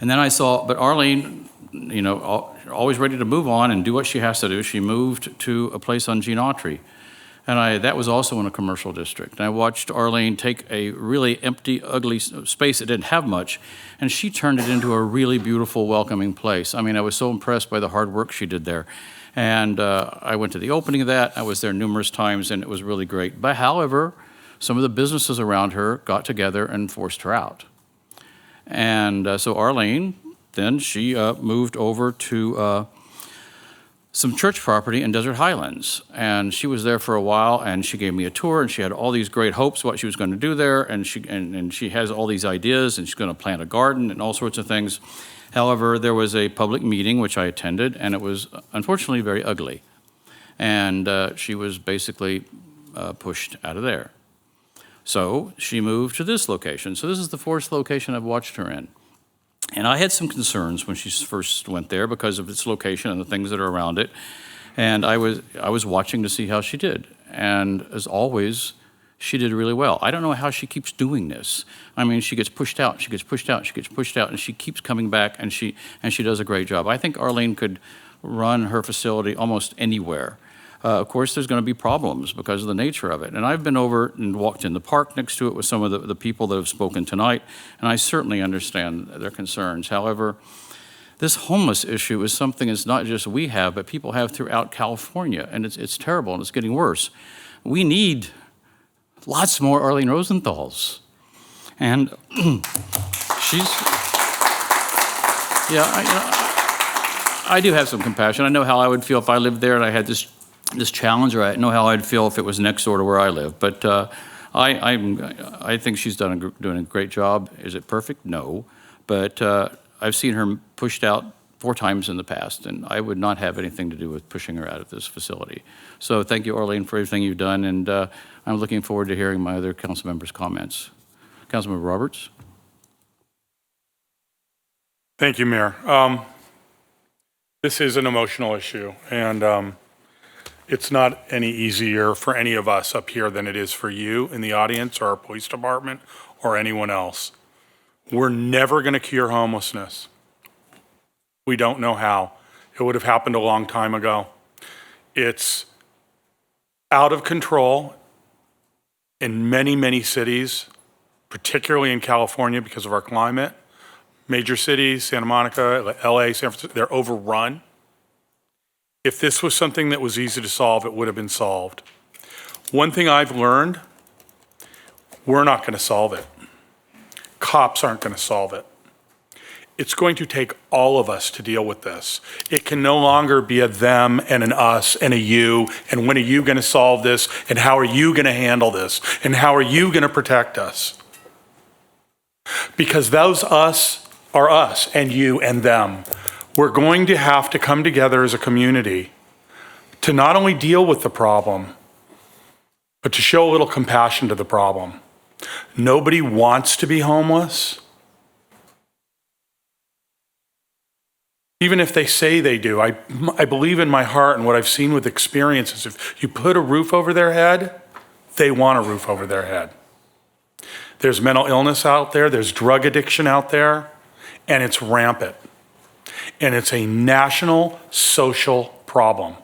And then I saw, but Arlene, you know, always ready to move on and do what she has to do. She moved to a place on Gene Autry. And that was also in a commercial district. And I watched Arlene take a really empty, ugly space that didn't have much, and she turned it into a really beautiful, welcoming place. I mean, I was so impressed by the hard work she did there. And I went to the opening of that. I was there numerous times, and it was really great. But however, some of the businesses around her got together and forced her out. And so Arlene, then she moved over to some church property in Desert Highlands. And she was there for a while, and she gave me a tour, and she had all these great hopes what she was going to do there, and she has all these ideas, and she's going to plant a garden and all sorts of things. However, there was a public meeting which I attended, and it was unfortunately very ugly. And she was basically pushed out of there. So she moved to this location. So this is the fourth location I've watched her in. And I had some concerns when she first went there because of its location and the things that are around it. And I was watching to see how she did. And as always, she did really well. I don't know how she keeps doing this. I mean, she gets pushed out, she gets pushed out, she gets pushed out, and she keeps coming back, and she does a great job. I think Arlene could run her facility almost anywhere. Of course, there's going to be problems because of the nature of it. And I've been over and walked in the park next to it with some of the people that have spoken tonight, and I certainly understand their concerns. However, this homeless issue is something that's not just we have, but people have throughout California, and it's terrible, and it's getting worse. We need lots more Arlene Rosenthals. And I do have some compassion. I know how I would feel if I lived there and I had this challenge, or I know how I'd feel if it was next door to where I live. But I think she's doing a great job. Is it perfect? No. But I've seen her pushed out 4 times in the past, and I would not have anything to do with pushing her out of this facility. So thank you, Arlene, for everything you've done, and I'm looking forward to hearing my other council members' comments. Councilmember Roberts? Thank you, Mayor. This is an emotional issue, and it's not any easier for any of us up here than it is for you in the audience or our police department or anyone else. We're never going to cure homelessness. We don't know how. It would have happened a long time ago. It's out of control in many, many cities, particularly in California because of our climate. Major cities, Santa Monica, LA, San Francisco, they're overrun. If this was something that was easy to solve, it would have been solved. One thing I've learned, we're not going to solve it. Cops aren't going to solve it. It's going to take all of us to deal with this. It can no longer be a them and an us and a you, and when are you going to solve this, and how are you going to handle this, and how are you going to protect us? Because those us are us and you and them. We're going to have to come together as a community to not only deal with the problem, but to show a little compassion to the problem. Nobody wants to be homeless. Even if they say they do, I believe in my heart and what I've seen with experiences, if you put a roof over their head, they want a roof over their head. There's mental illness out there, there's drug addiction out there, and it's rampant. And it's a national social problem.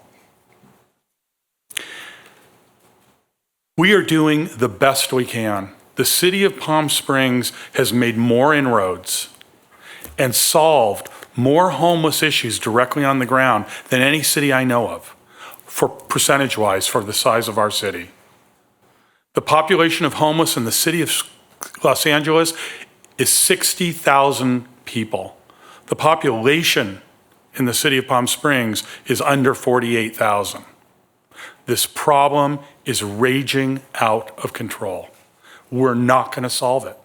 We are doing the best we can. The city of Palm Springs has made more inroads and solved more homeless issues directly on the ground than any city I know of, for percentage-wise, for the size of our city. The population of homeless in the city of Los Angeles is 60,000 people. The population in the city of Palm Springs is under 48,000. This problem is raging out of control. We're not going to solve it.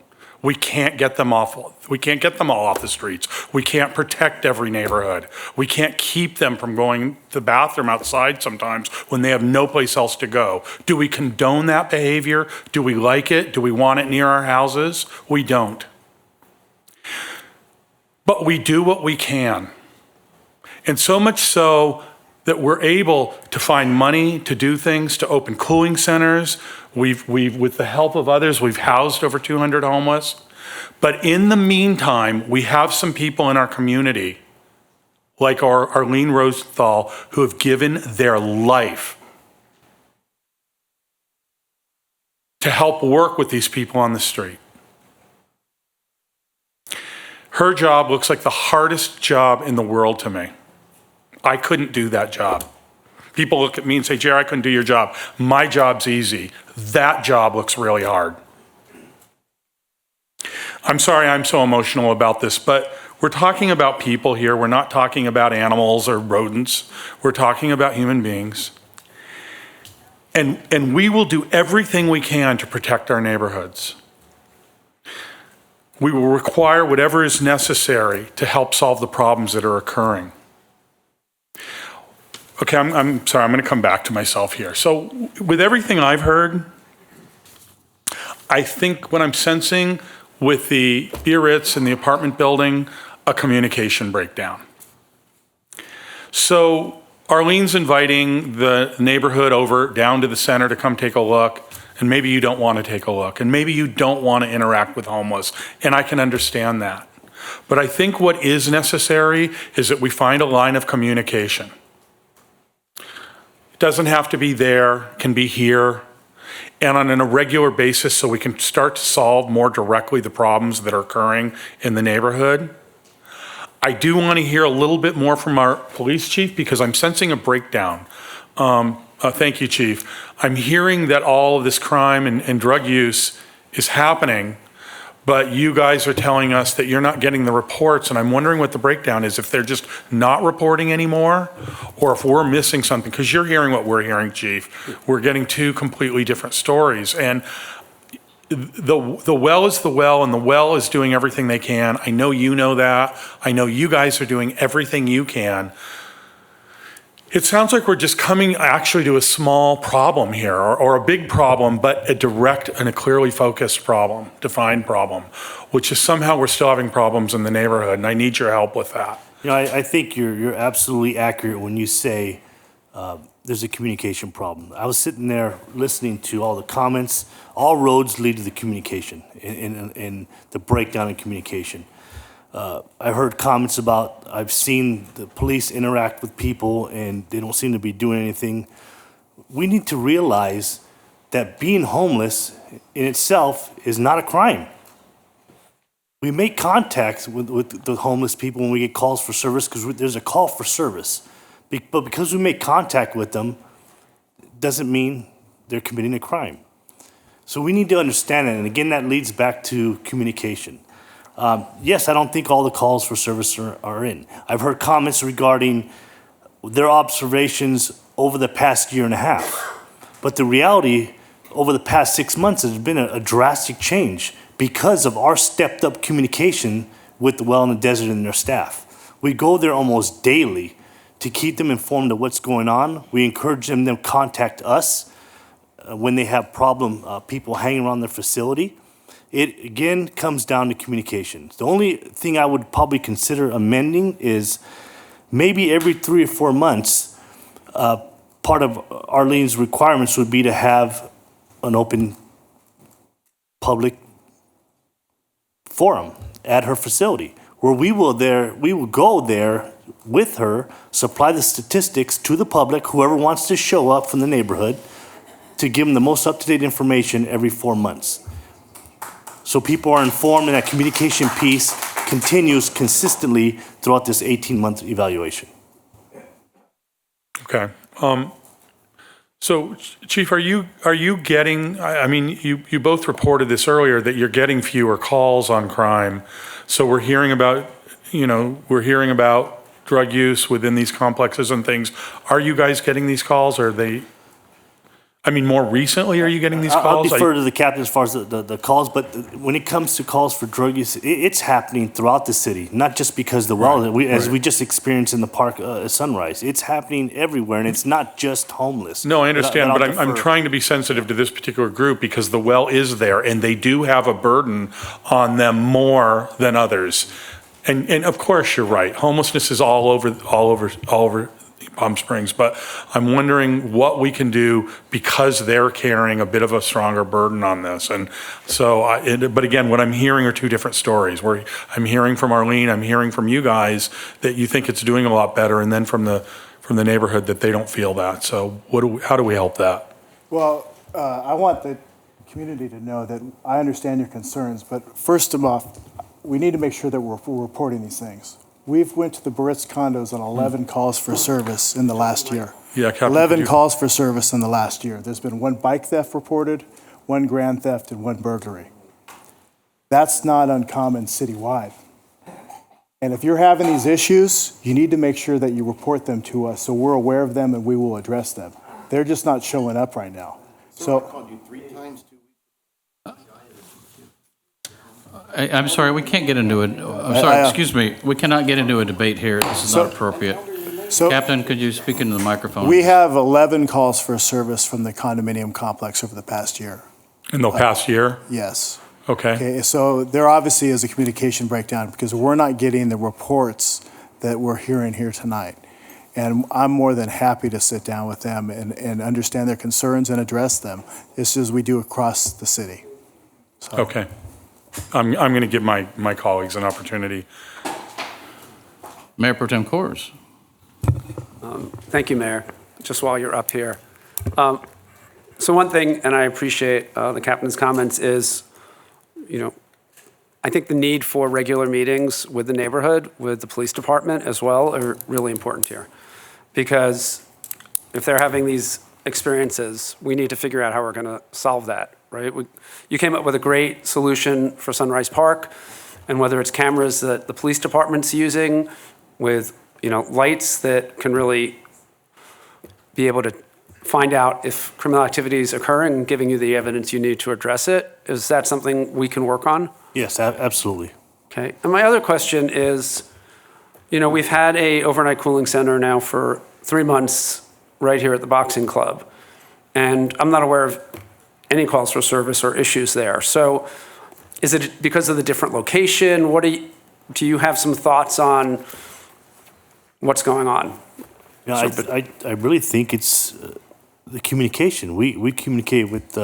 We can't get them all off the streets. We can't protect every neighborhood. We can't keep them from going to the bathroom outside sometimes when they have no place else to go. Do we condone that behavior? Do we like it? Do we want it near our houses? We don't. But we do what we can. And so much so that we're able to find money to do things, to open cooling centers. We've with the help of others, we've housed over 200 homeless. But in the meantime, we have some people in our community, like our Arlene Rosenthal, who have given their life to help work with these people on the street. Her job looks like the hardest job in the world to me. I couldn't do that job. People look at me and say, Jerry, I couldn't do your job. My job's easy. That job looks really hard. I'm sorry I'm so emotional about this, but we're talking about people here. We're not talking about animals or rodents. We're talking about human beings. And we will do everything we can to protect our neighborhoods. We will require whatever is necessary to help solve the problems that are occurring. Okay, I'm sorry, I'm going to come back to myself here. So with everything I've heard, I think what I'm sensing with the Biarritz and the apartment building, a communication breakdown. So Arlene's inviting the neighborhood over down to the center to come take a look, and maybe you don't want to take a look, and maybe you don't want to interact with homeless, and I can understand that. But I think what is necessary is that we find a line of communication. It doesn't have to be there, it can be here, and on a regular basis so we can start to solve more directly the problems that are occurring in the neighborhood. I do want to hear a little bit more from our police chief because I'm sensing a breakdown. Thank you, Chief. I'm hearing that all of this crime and drug use is happening, but you guys are telling us that you're not getting the reports, and I'm wondering what the breakdown is, if they're just not reporting anymore, or if we're missing something, because you're hearing what we're hearing, Chief. We're getting two completely different stories, and the well is the well, and the well is doing everything they can. I know you know that. I know you guys are doing everything you can. It sounds like we're just coming actually to a small problem here, or a big problem, but a direct and a clearly focused problem, defined problem, which is somehow we're still having problems in the neighborhood, and I need your help with that. You know, I think you're absolutely accurate when you say there's a communication problem. I was sitting there listening to all the comments. All roads lead to the communication and the breakdown in communication. I heard comments about, I've seen the police interact with people and they don't seem to be doing anything. We need to realize that being homeless in itself is not a crime. We make contact with the homeless people when we get calls for service because there's a call for service. But because we make contact with them, doesn't mean they're committing a crime. So we need to understand it. And again, that leads back to communication. Yes, I don't think all the calls for service are in. I've heard comments regarding their observations over the past year and a half. But the reality, over the past 6 months, has been a drastic change because of our stepped up communication with the Well in the Desert and their staff. We go there almost daily to keep them informed of what's going on. We encourage them to contact us when they have people hanging around their facility. It, again, comes down to communication. The only thing I would probably consider amending is maybe every 3 or 4 months, part of Arlene's requirements would be to have an open public forum at her facility where we will go there with her, supply the statistics to the public, whoever wants to show up from the neighborhood, to give them the most up-to-date information every 4 months. So people are informed and that communication piece continues consistently throughout this 18-month evaluation. Okay. So, Chief, are you getting, I mean, you both reported this earlier, that you're getting fewer calls on crime. So we're hearing about, drug use within these complexes and things. Are you guys getting these calls? Or are they, I mean, more recently, are you getting these calls? I'll defer to the captain as far as the calls, but when it comes to calls for drug use, it's happening throughout the city, not just because the well, as we just experienced in the park at Sunrise. It's happening everywhere, and it's not just homeless. No, I understand, but I'm trying to be sensitive to this particular group because the well is there, and they do have a burden on them more than others. And of course, you're right. Homelessness is all over Palm Springs, but I'm wondering what we can do because they're carrying a bit of a stronger burden on this. And so, but again, what I'm hearing are two different stories. Where I'm hearing from Arlene, I'm hearing from you guys that you think it's doing a lot better, and then from the neighborhood that they don't feel that. So, how do we help that? Well, I want the community to know that I understand your concerns, but first of all, we need to make sure that we're reporting these things. We've went to the Baritz condos on 11 calls for service in the last year. Yeah, Captain, 11 calls for service in the last year. There's been 1 bike theft reported, 1 grand theft, and 1 burglary. That's not uncommon citywide. And if you're having these issues, you need to make sure that you report them to us so we're aware of them and we will address them. They're just not showing up right now. So I called you 3 times 2 weeks. I'm sorry, we can't get into it. I'm sorry, excuse me. We cannot get into a debate here. This is not appropriate. Captain, could you speak into the microphone? We have 11 calls for service from the condominium complex over the past year. In the past year? Yes. Okay. So there obviously is a communication breakdown because we're not getting the reports that we're hearing here tonight. And I'm more than happy to sit down with them and understand their concerns and address them, just as we do across the city. So. Okay. I'm going to give my colleagues an opportunity. Mayor Pro Tem Kors. Thank you, Mayor. Just while you're up here. So one thing, and I appreciate the captain's comments, is, I think the need for regular meetings with the neighborhood, with the police department as well, are really important here. Because if they're having these experiences, we need to figure out how we're going to solve that, right? You came up with a great solution for Sunrise Park, and whether it's cameras that the police department's using with, lights that can really be able to find out if criminal activity is occurring and giving you the evidence you need to address it, is that something we can work on? Yes, absolutely. Okay. And my other question is, we've had a overnight cooling center now for 3 months right here at the boxing club. And I'm not aware of any calls for service or issues there. So is it because of the different location? Do you have some thoughts on what's going on? Yeah, I really think it's the communication. We communicate with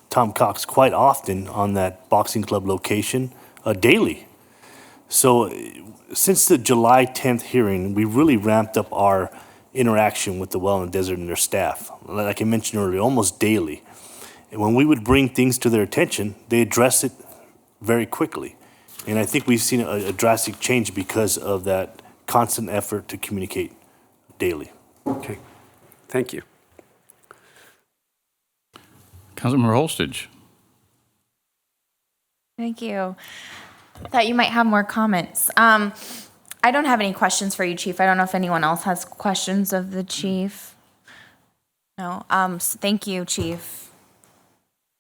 Tom Cox quite often on that boxing club location daily. So since the July 10th hearing, we really ramped up our interaction with the Well in the Desert and their staff. Like I mentioned earlier, almost daily. And when we would bring things to their attention, they address it very quickly. And I think we've seen a drastic change because of that constant effort to communicate daily. Okay, thank you. Councilmember Holstage. Thank you. Thought you might have more comments. I don't have any questions for you, Chief. I don't know if anyone else has questions of the chief. No. So thank you, Chief.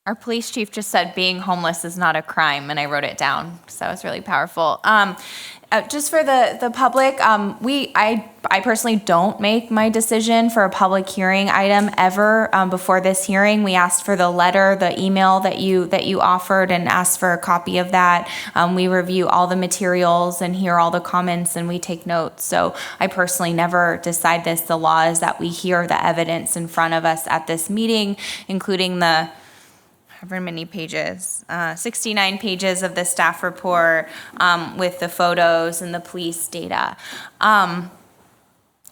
Our police chief just said being homeless is not a crime, and I wrote it down, so it's really powerful. Just for the public, I personally don't make my decision for a public hearing item ever. Before this hearing, we asked for the letter, the email that you offered, and asked for a copy of that. We review all the materials and hear all the comments, and we take notes. So I personally never decide this. The law is that we hear the evidence in front of us at this meeting, including the however many pages, 69 pages of the staff report with the photos and the police data.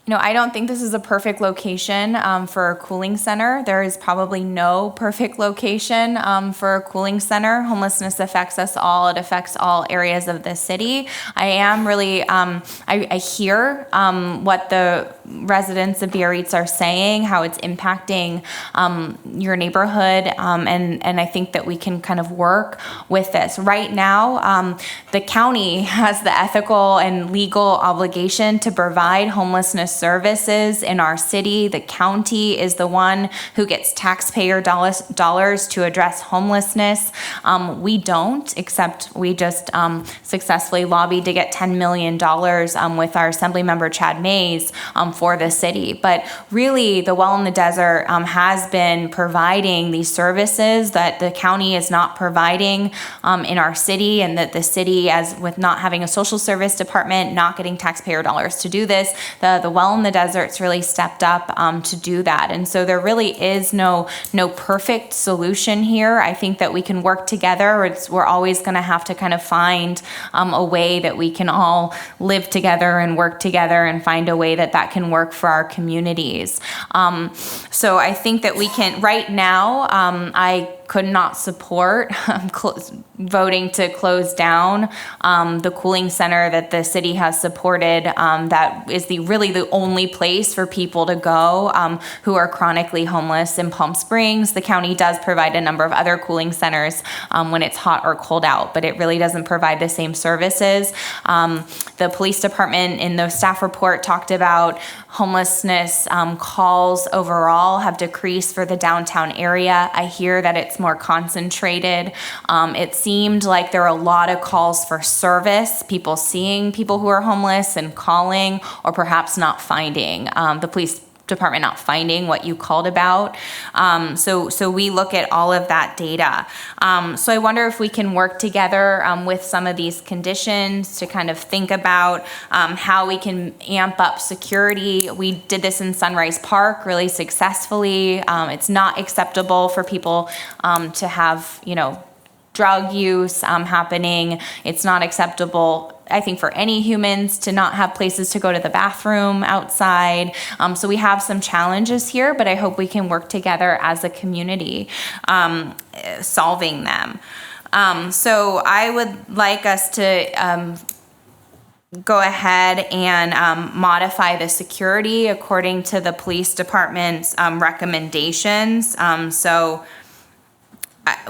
I don't think this is a perfect location for a cooling center. There is probably no perfect location for a cooling center. Homelessness affects us all. It affects all areas of the city. I am really, I hear what the residents of Biarritz are saying, how it's impacting your neighborhood, and I think that we can kind of work with this. Right now, the county has the ethical and legal obligation to provide homelessness services in our city. The county is the one who gets taxpayer dollars to address homelessness. We don't, except we just successfully lobbied to get $10 million with our Assemblymember Chad Mays for the city. But really, the Well in the Desert has been providing these services that the county is not providing in our city, and that the city, as with not having a social service department, not getting taxpayer dollars to do this, the Well in the Desert's really stepped up to do that. And so there really is no perfect solution here. I think that we can work together. We're always going to have to kind of find a way that we can all live together and work together and find a way that can work for our communities. So I think that we can, right now, I could not support voting to close down the cooling center that the city has supported. That is really the only place for people to go who are chronically homeless in Palm Springs. The county does provide a number of other cooling centers when it's hot or cold out, but it really doesn't provide the same services. The police department in the staff report talked about homelessness calls overall have decreased for the downtown area. I hear that it's more concentrated. It seemed like there are a lot of calls for service, people seeing people who are homeless and calling, or perhaps not finding. The police department not finding what you called about. So we look at all of that data. So I wonder if we can work together with some of these conditions to kind of think about how we can amp up security. We did this in Sunrise Park really successfully. It's not acceptable for people to have, drug use happening. It's not acceptable, I think, for any humans to not have places to go to the bathroom outside. So we have some challenges here, but I hope we can work together as a community solving them. So I would like us to go ahead and modify the security according to the police department's recommendations. So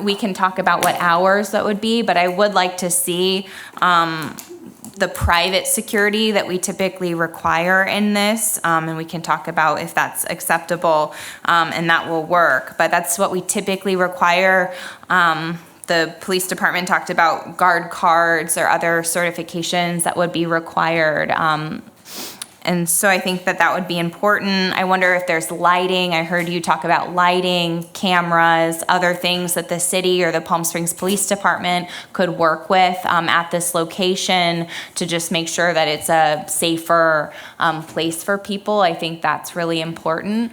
we can talk about what hours that would be, but I would like to see the private security that we typically require in this, and we can talk about if that's acceptable and that will work. But that's what we typically require. The police department talked about guard cards or other certifications that would be required. And so I think that would be important. I wonder if there's lighting. I heard you talk about lighting, cameras, other things that the city or the Palm Springs Police Department could work with at this location to just make sure that it's a safer place for people. I think that's really important.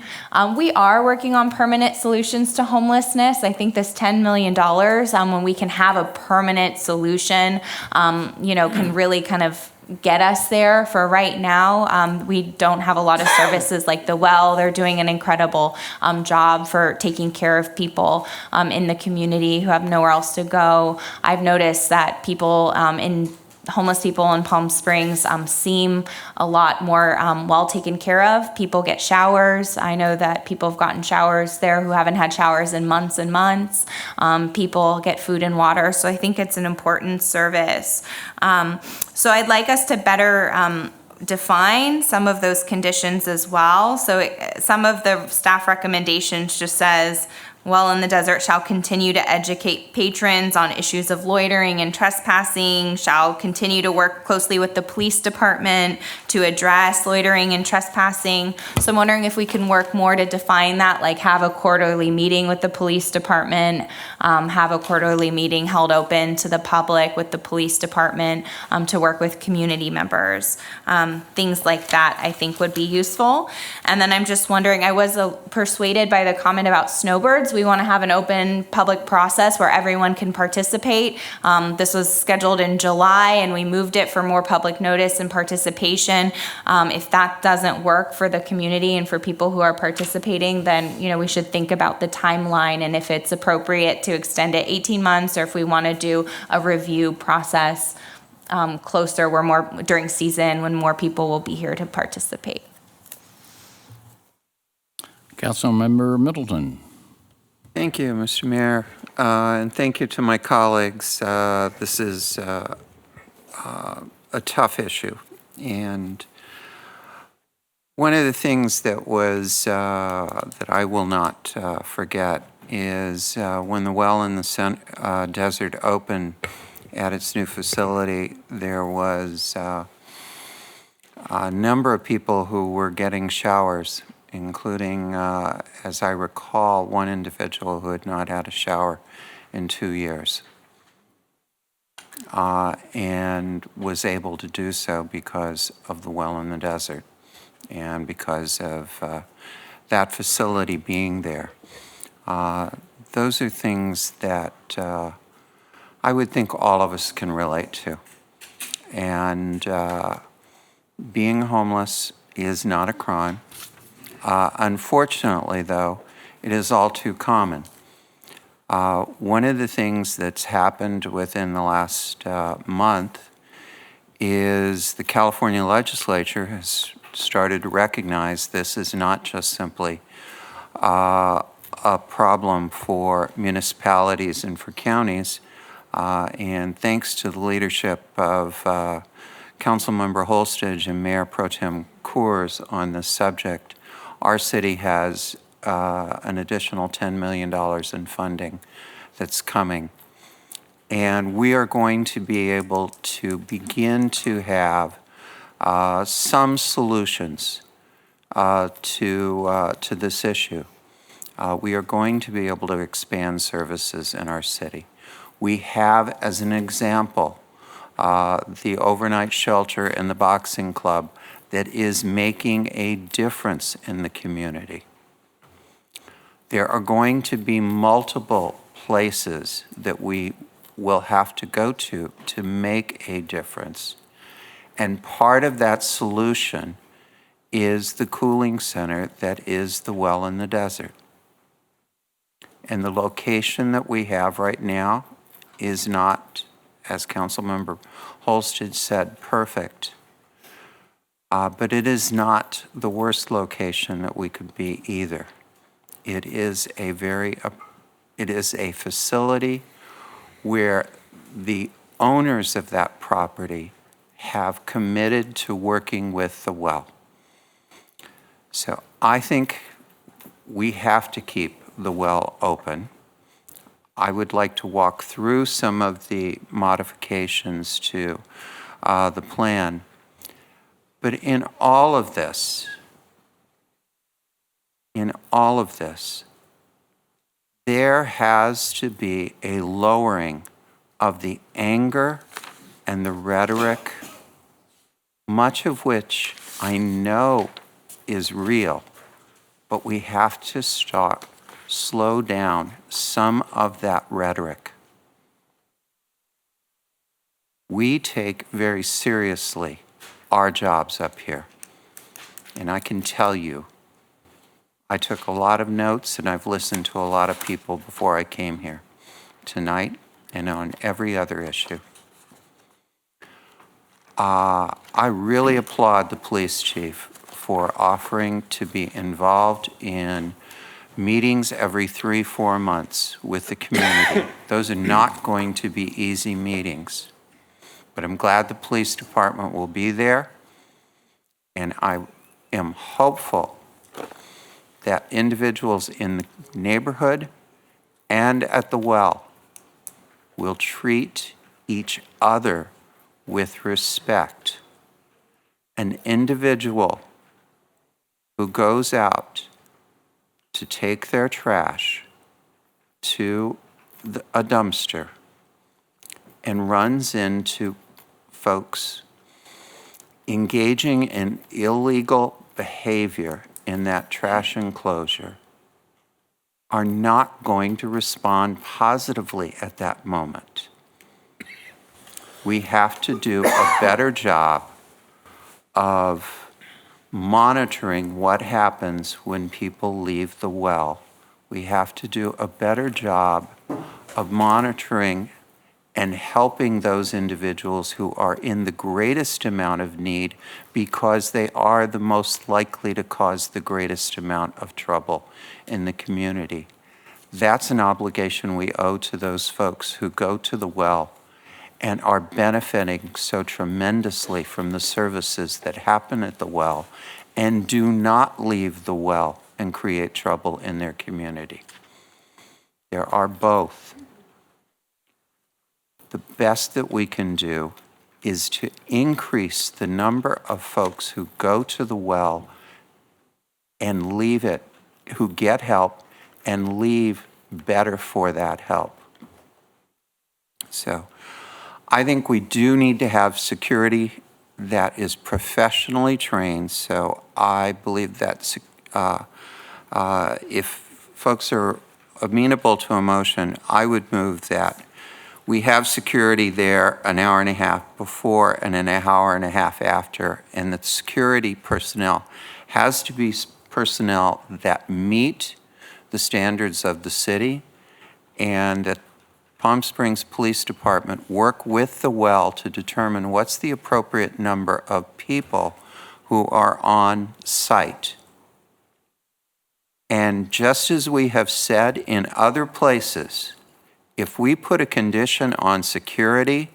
We are working on permanent solutions to homelessness. I think this $10 million, when we can have a permanent solution, can really kind of get us there. For right now, we don't have a lot of services like the Well. They're doing an incredible job for taking care of people in the community who have nowhere else to go. I've noticed that homeless people in Palm Springs seem a lot more well taken care of. People get showers. I know that people have gotten showers there who haven't had showers in months and months. People get food and water. So I think it's an important service. So I'd like us to better define some of those conditions as well. So some of the staff recommendations just says, Well in the Desert shall continue to educate patrons on issues of loitering and trespassing, shall continue to work closely with the police department to address loitering and trespassing. So I'm wondering if we can work more to define that, like have a quarterly meeting with the police department, have a quarterly meeting held open to the public with the police department to work with community members. Things like that I think would be useful. And then I'm just wondering, I was persuaded by the comment about snowbirds. We want to have an open public process where everyone can participate. This was scheduled in July and we moved it for more public notice and participation. If that doesn't work for the community and for people who are participating, then we should think about the timeline and if it's appropriate to extend it 18 months or if we want to do a review process closer, where more during season when more people will be here to participate. Councilmember Middleton. Thank you, Mr. Mayor, and thank you to my colleagues. This is a tough issue, and one of the things that was that I will not forget is when the Well in the Desert opened at its new facility, there was a number of people who were getting showers, including, as I recall, one individual who had not had a shower in 2 years and was able to do so because of the Well in the Desert and because of that facility being there. Those are things that I would think all of us can relate to. And being homeless is not a crime. Unfortunately, though, it is all too common. One of the things that's happened within the last month is the California legislature has started to recognize this is not just simply a problem for municipalities and for counties. And thanks to the leadership of Councilmember Holstage and Mayor Pro Tem Coors on this subject, our city has an additional $10 million in funding that's coming. And we are going to be able to begin to have some solutions to this issue. We are going to be able to expand services in our city. We have, as an example, the overnight shelter and the boxing club that is making a difference in the community. There are going to be multiple places that we will have to go to make a difference. And part of that solution is the cooling center that is the Well in the Desert. And the location that we have right now is not, as Councilmember Holsted said, perfect. But it is not the worst location that we could be either. It is a facility where the owners of that property have committed to working with the well. So I think we have to keep the well open. I would like to walk through some of the modifications to the plan. But in all of this, there has to be a lowering of the anger and the rhetoric, much of which I know is real, but we have to slow down some of that rhetoric. We take very seriously our jobs up here, and I can tell you, I took a lot of notes and I've listened to a lot of people before I came here tonight and on every other issue. I really applaud the police chief for offering to be involved in meetings every 3-4 months with the community. Those are not going to be easy meetings, but I'm glad the police department will be there, and I am hopeful that individuals in the neighborhood and at the well will treat each other with respect. An individual who goes out to take their trash to a dumpster and runs into folks engaging in illegal behavior in that trash enclosure are not going to respond positively at that moment. We have to do a better job of monitoring what happens when people leave the well. We have to do a better job of monitoring and helping those individuals who are in the greatest amount of need because they are the most likely to cause the greatest amount of trouble in the community. That's an obligation we owe to those folks who go to the well and are benefiting so tremendously from the services that happen at the well and do not leave the well and create trouble in their community. There are both. The best that we can do is to increase the number of folks who go to the well and leave it, who get help and leave better for that help. So I think we do need to have security that is professionally trained. So I believe that if folks are amenable to a motion, I would move that we have security there an hour and a half before and an hour and a half after, and the security personnel has to be personnel that meet the standards of the city, and that Palm Springs Police Department work with the well to determine what's the appropriate number of people who are on site. And just as we have said in other places, if we put a condition on security,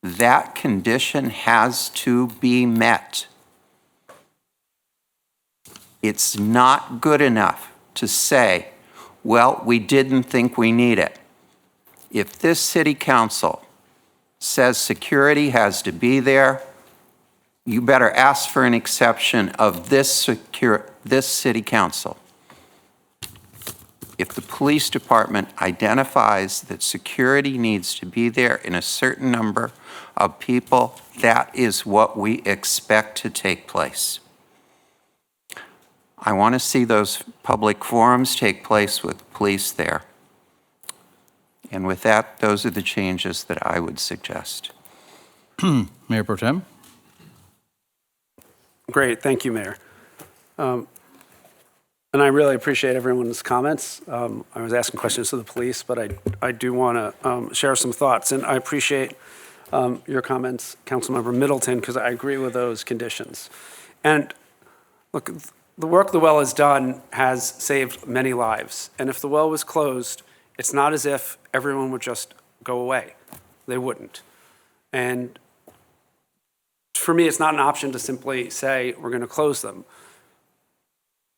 that condition has to be met. It's not good enough to say, well, we didn't think we need it. If this city council says security has to be there, you better ask for an exception of this city council. If the police department identifies that security needs to be there in a certain number of people, that is what we expect to take place. I want to see those public forums take place with police there. And with that, those are the changes that I would suggest. Mayor Pro Tem? Great, thank you, Mayor. And I really appreciate everyone's comments. I was asking questions to the police, but I do want to share some thoughts. And I appreciate your comments, Councilmember Middleton, because I agree with those conditions. And look, the work the well has done has saved many lives. And if the well was closed, it's not as if everyone would just go away. They wouldn't. And for me, it's not an option to simply say, we're going to close them.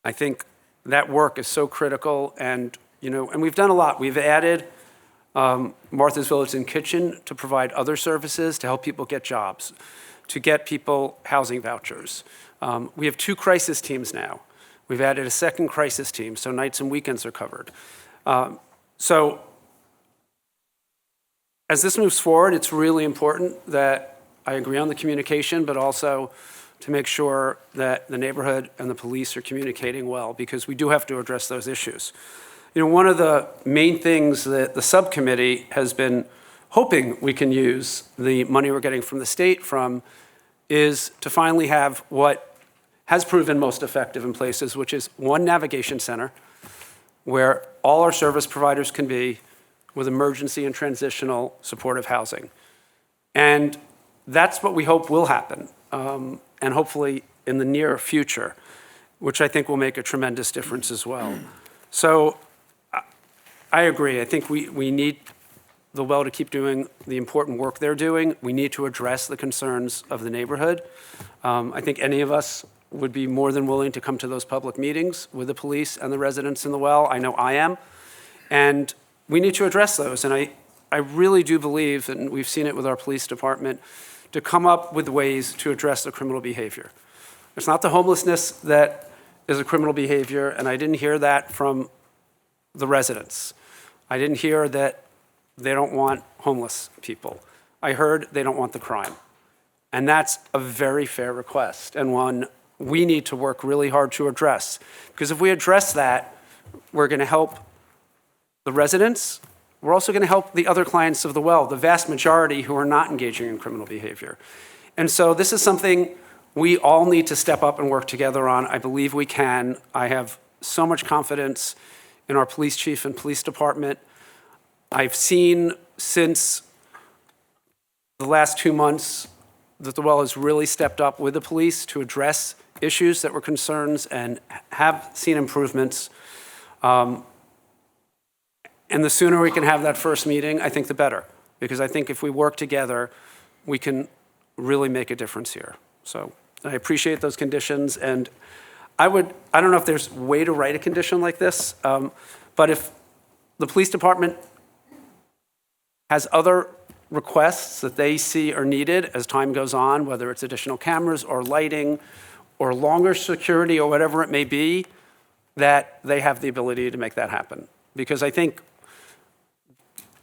I think that work is so critical, and we've done a lot. We've added Martha's Village and Kitchen to provide other services to help people get jobs, to get people housing vouchers. We have 2 crisis teams now. We've added a second crisis team, so nights and weekends are covered. So as this moves forward, it's really important that I agree on the communication, but also to make sure that the neighborhood and the police are communicating well, because we do have to address those issues. One of the main things that the subcommittee has been hoping we can use the money we're getting from the state from is to finally have what has proven most effective in places, which is one navigation center where all our service providers can be with emergency and transitional supportive housing. And that's what we hope will happen. And hopefully in the near future, which I think will make a tremendous difference as well. So I agree. I think we need the well to keep doing the important work they're doing. We need to address the concerns of the neighborhood. I think any of us would be more than willing to come to those public meetings with the police and the residents in the well. I know I am. And we need to address those. And I really do believe, and we've seen it with our police department, to come up with ways to address the criminal behavior. It's not the homelessness that is a criminal behavior, and I didn't hear that from the residents. I didn't hear that they don't want homeless people. I heard they don't want the crime. And that's a very fair request, and one we need to work really hard to address. Because if we address that, we're going to help the residents. We're also going to help the other clients of the well, the vast majority who are not engaging in criminal behavior. And so this is something we all need to step up and work together on. I believe we can. I have so much confidence in our police chief and police department. I've seen since the last 2 months that the well has really stepped up with the police to address issues that were concerns and have seen improvements. And the sooner we can have that first meeting, I think the better. Because I think if we work together, we can really make a difference here. So I appreciate those conditions. And I don't know if there's a way to write a condition like this, but if the police department has other requests that they see are needed as time goes on, whether it's additional cameras or lighting or longer security or whatever it may be, that they have the ability to make that happen. Because I think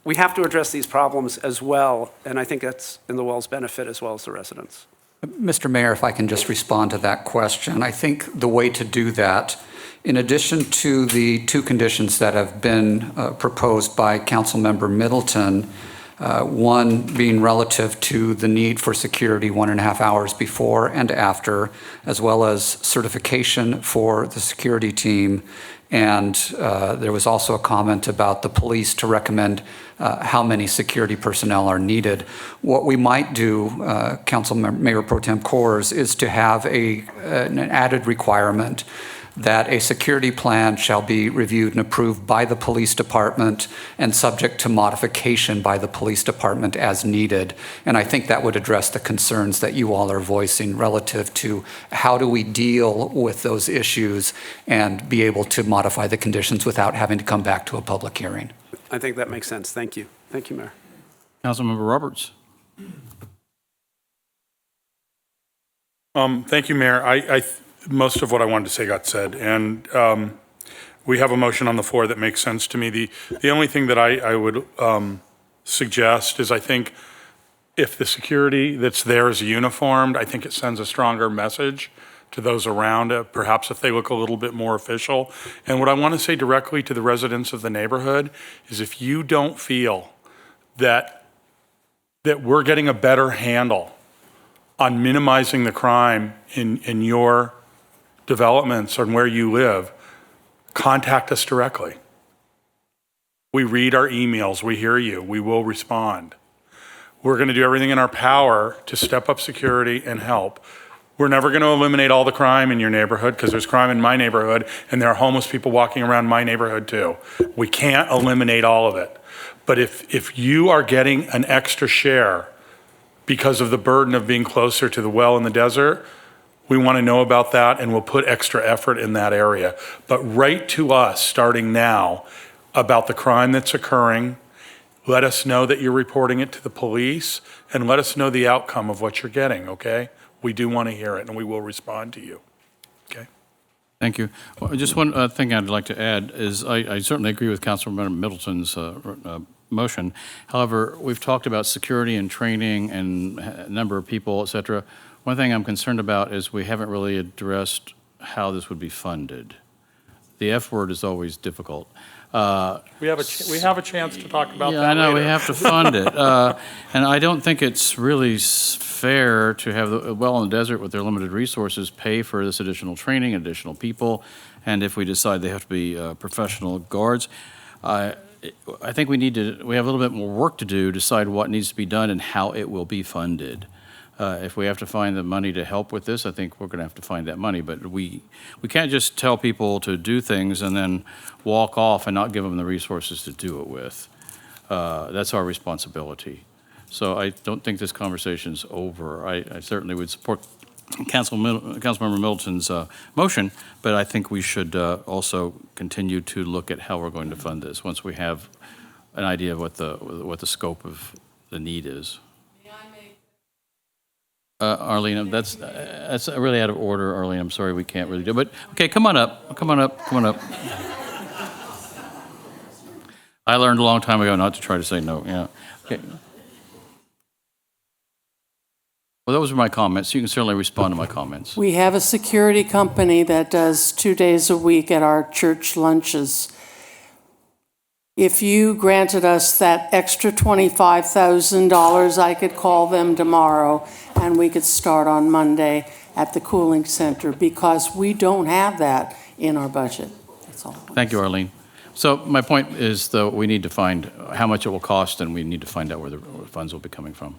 we have to address these problems as well, and I think that's in the well's benefit as well as the residents. Mr. Mayor, if I can just respond to that question. I think the way to do that, in addition to the 2 conditions that have been proposed by Councilmember Middleton, one being relative to the need for security 1.5 hours before and after, as well as certification for the security team. And there was also a comment about the police to recommend how many security personnel are needed. What we might do, Mayor Pro Tem Coors, is to have an added requirement that a security plan shall be reviewed and approved by the police department and subject to modification by the police department as needed. And I think that would address the concerns that you all are voicing relative to how do we deal with those issues and be able to modify the conditions without having to come back to a public hearing. I think that makes sense. Thank you. Thank you, Mayor. Councilmember Roberts. Thank you, Mayor. Most of what I wanted to say got said, and we have a motion on the floor that makes sense to me. The only thing that I would suggest is I think if the security that's there is uniformed, I think it sends a stronger message to those around it, perhaps if they look a little bit more official. And what I want to say directly to the residents of the neighborhood is if you don't feel that we're getting a better handle on minimizing the crime in your developments or where you live, contact us directly. We read our emails, we hear you, we will respond. We're going to do everything in our power to step up security and help. We're never going to eliminate all the crime in your neighborhood because there's crime in my neighborhood and there are homeless people walking around my neighborhood too. We can't eliminate all of it. But if you are getting an extra share because of the burden of being closer to the well in the desert, we want to know about that and we'll put extra effort in that area. But write to us starting now about the crime that's occurring. Let us know that you're reporting it to the police and let us know the outcome of what you're getting, okay? We do want to hear it and we will respond to you, okay? Thank you. Well, just one thing I'd like to add is I certainly agree with Councilmember Middleton's motion. However, we've talked about security and training and number of people, et cetera. One thing I'm concerned about is we haven't really addressed how this would be funded. The F word is always difficult. We have a chance to talk about that I know, later. we have to fund it. And I don't think it's really fair to have the Well in the Desert with their limited resources pay for this additional training, additional people, and if we decide they have to be professional guards. I think we have a little bit more work to do, decide what needs to be done and how it will be funded. If we have to find the money to help with this, I think we're going to have to find that money. But we can't just tell people to do things and then walk off and not give them the resources to do it with. That's our responsibility. So I don't think this conversation's over. I certainly would support Councilmember Middleton's motion, but I think we should also continue to look at how we're going to fund this once we have an idea of what the scope of the need is. Arlene, that's really out of order, Arlene. I'm sorry we can't really do it. But, okay, come on up. I learned a long time ago not to try to say no. Yeah. Okay. Well, those are my comments. You can certainly respond to my comments. We have a security company that does 2 days a week at our church lunches. If you granted us that extra $25,000, I could call them tomorrow and we could start on Monday at the cooling center because we don't have that in our budget. That's all. Thank you, Arlene. So my point is, though, we need to find how much it will cost and we need to find out where the funds will be coming from.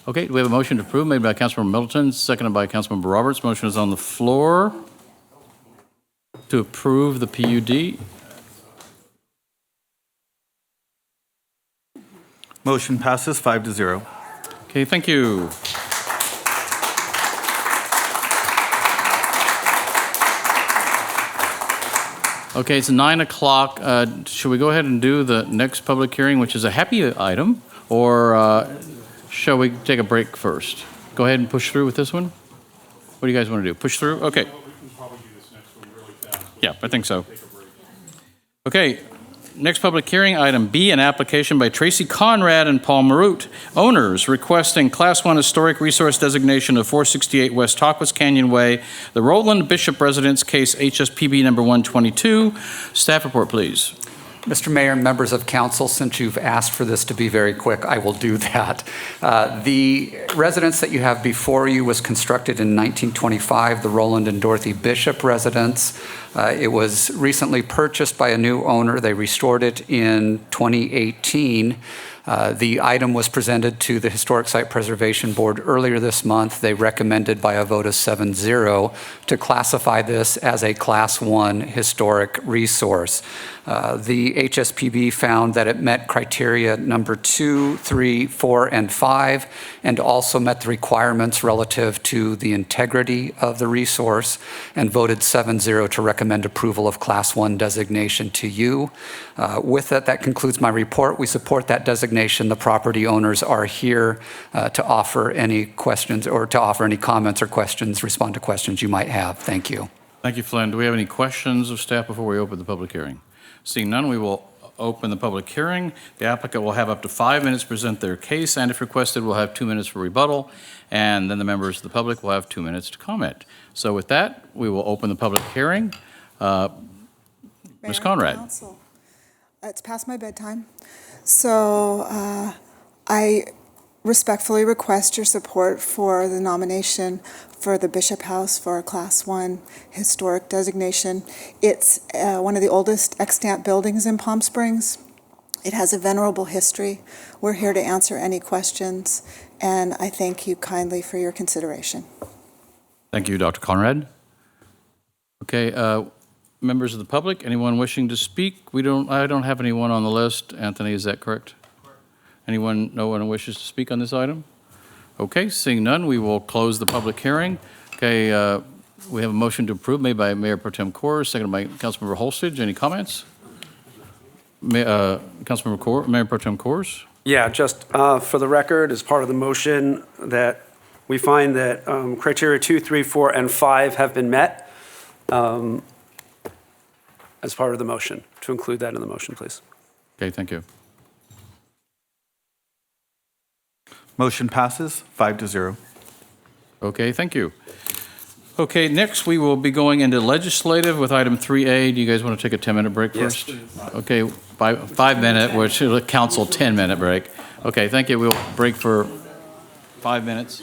Okay, we have a motion to approve made by Councilmember Middleton, seconded by Councilmember Roberts. Motion is on the floor to approve the PUD. Motion passes 5-0. Okay, thank you. Okay, it's 9 o'clock. Should we go ahead and do the next public hearing, which is a happy item, or shall we take a break first? Go ahead and push through with this one? What do you guys want to do? Push through? Okay. Yeah, I think so. Okay. Next public hearing, item B, an application by Tracy Conrad and Paul Marut, owners requesting Class 1 Historic Resource designation of 468 West Tahquitz Canyon Way, the Roland Bishop Residence, case HSPB number 122. Staff report, please. Mr. Mayor and members of council, since you've asked for this to be very quick, I will do that. The residence that you have before you was constructed in 1925, the Roland and Dorothy Bishop residence. It was recently purchased by a new owner. They restored it in 2018. The item was presented to the Historic Site Preservation Board earlier this month. They recommended by a vote of 7-0 to classify this as a Class 1 historic resource. The HSPB found that it met criteria number 2, 3, 4, and 5, and also met the requirements relative to the integrity of the resource, and voted 7-0 to recommend approval of Class 1 designation to you. With that concludes my report. We support that designation designation, the property owners are here to offer any questions or to offer any comments or questions, respond to questions you might have. Thank you. Thank you, Flynn. Do we have any questions of staff before we open the public hearing? Seeing none, we will open the public hearing. The applicant will have up to 5 minutes to present their case, and if requested, will have 2 minutes for rebuttal, and then the members of the public will have 2 minutes to comment. So with that, we will open the public hearing. Ms. Conrad. Council. It's past my bedtime, so I respectfully request your support for the nomination for the Bishop House for a Class 1 historic designation. It's one of the oldest extant buildings in Palm Springs. It has a venerable history. We're here to answer any questions, and I thank you kindly for your consideration. Thank you, Dr. Conrad. Okay, members of the public, anyone wishing to speak? I don't have anyone on the list. Anthony, is that correct? Anyone, no one wishes to speak on this item? Okay, seeing none, we will close the public hearing. Okay, we have a motion to approve made by Mayor Pro Tem Coors, seconded by Councilmember Holstage. Any comments? Mayor Pro Tem Coors? Yeah, just for the record, as part of the motion, that we find that criteria 2, 3, 4, and 5 have been met as part of the motion, to include that in the motion, please. Okay, thank you. Motion passes 5-0. Okay, thank you. Okay, next we will be going into legislative with item 3A. Do you guys want to take a 10-minute break first? Yes, please. Okay, 5 minute, which is a council 10-minute break. Okay, thank you. We'll break for 5 minutes.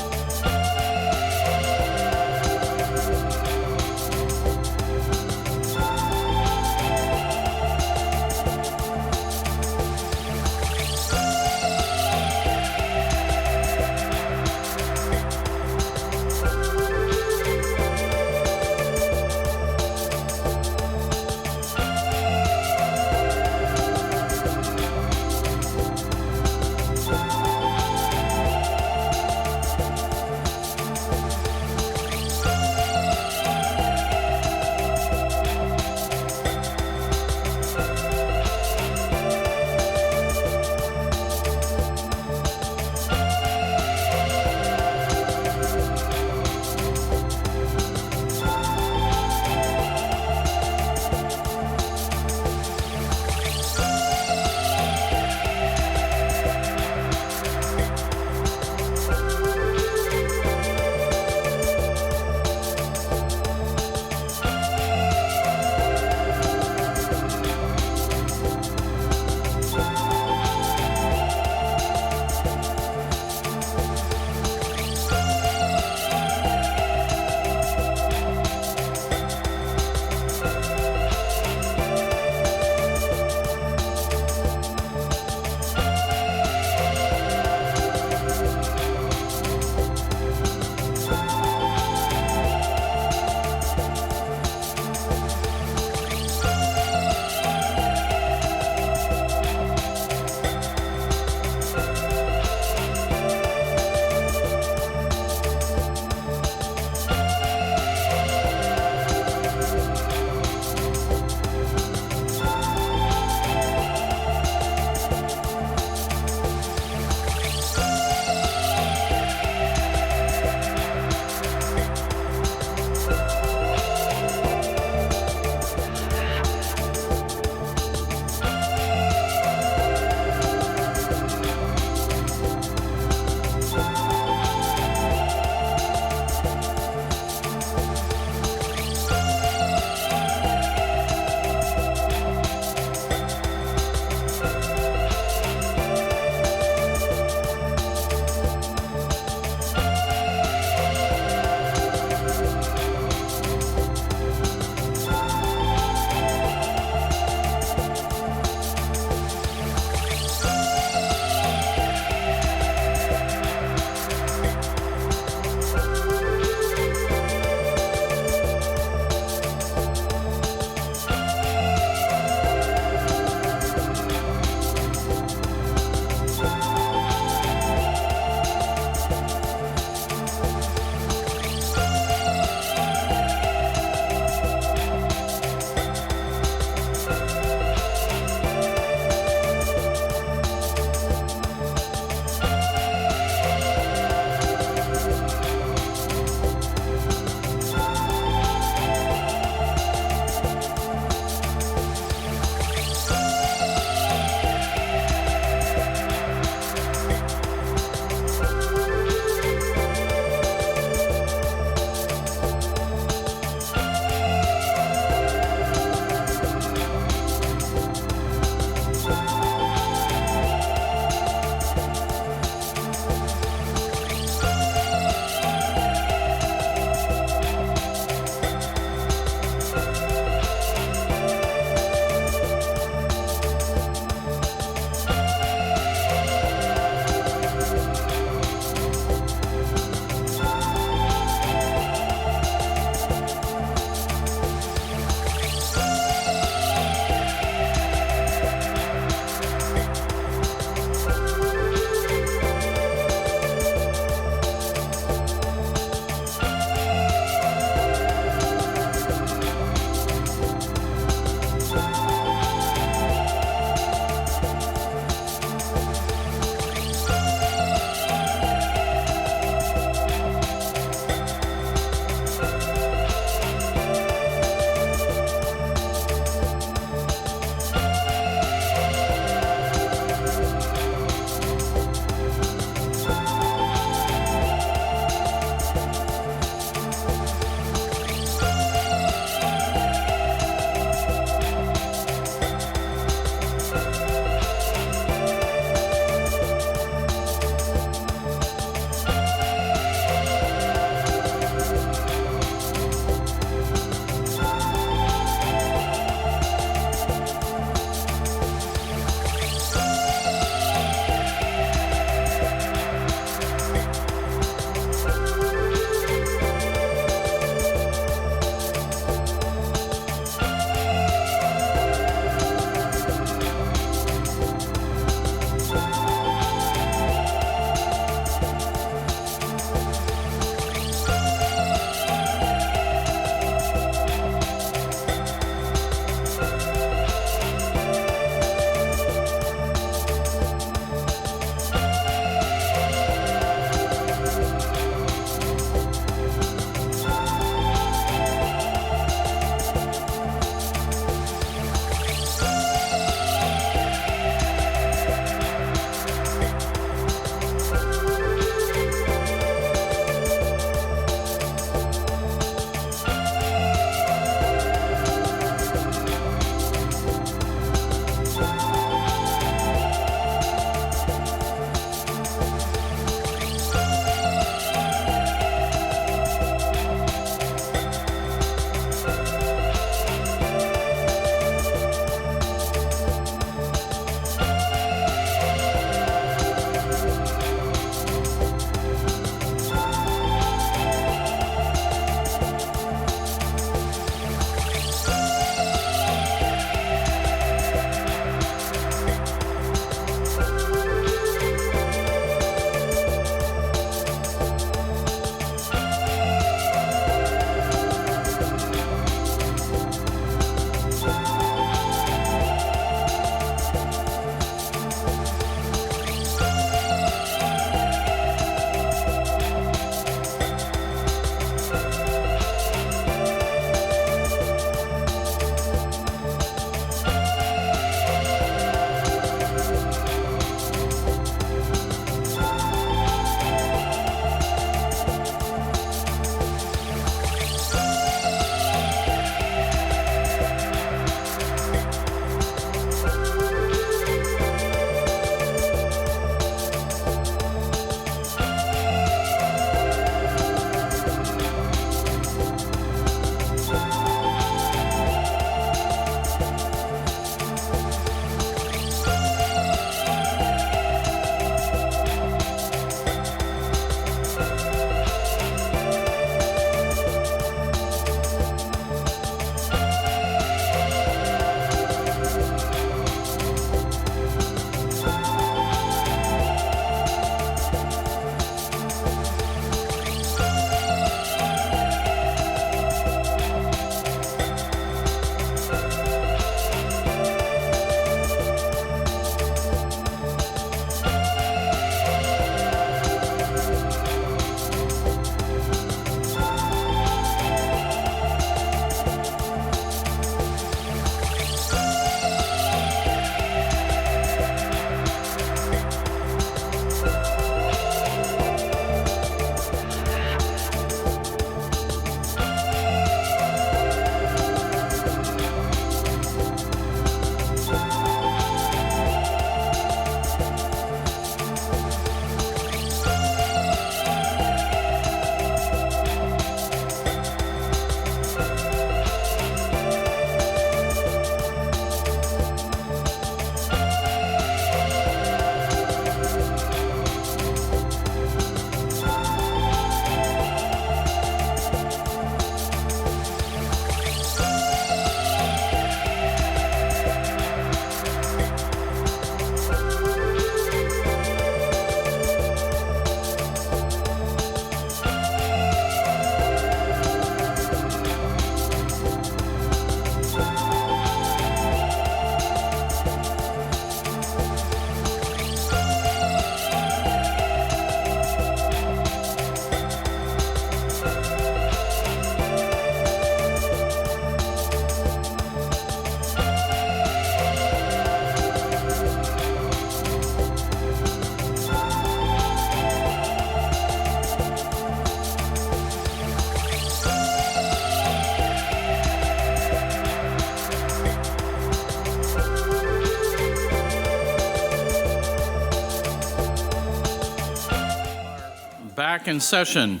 Back in session.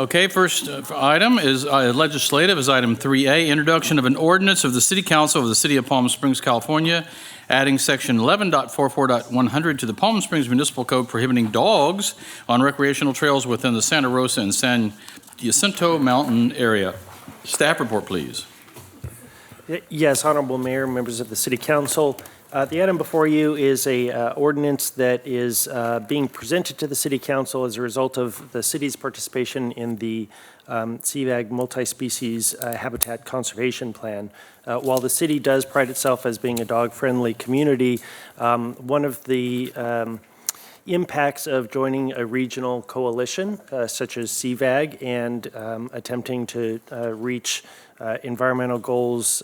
Okay, first item is legislative, is item 3A, introduction of an ordinance of the City Council of the City of Palm Springs, California, adding section 11.44.100 to the Palm Springs Municipal Code prohibiting dogs on recreational trails within the Santa Rosa and San Jacinto Mountain area. Staff report, please. Yes, Honorable Mayor, members of the City Council. The item before you is a ordinance that is being presented to the City Council as a result of the city's participation in the CVAG multi-species habitat conservation plan. While the city does pride itself as being a dog-friendly community, one of the impacts of joining a regional coalition such as CVAG and attempting to reach environmental goals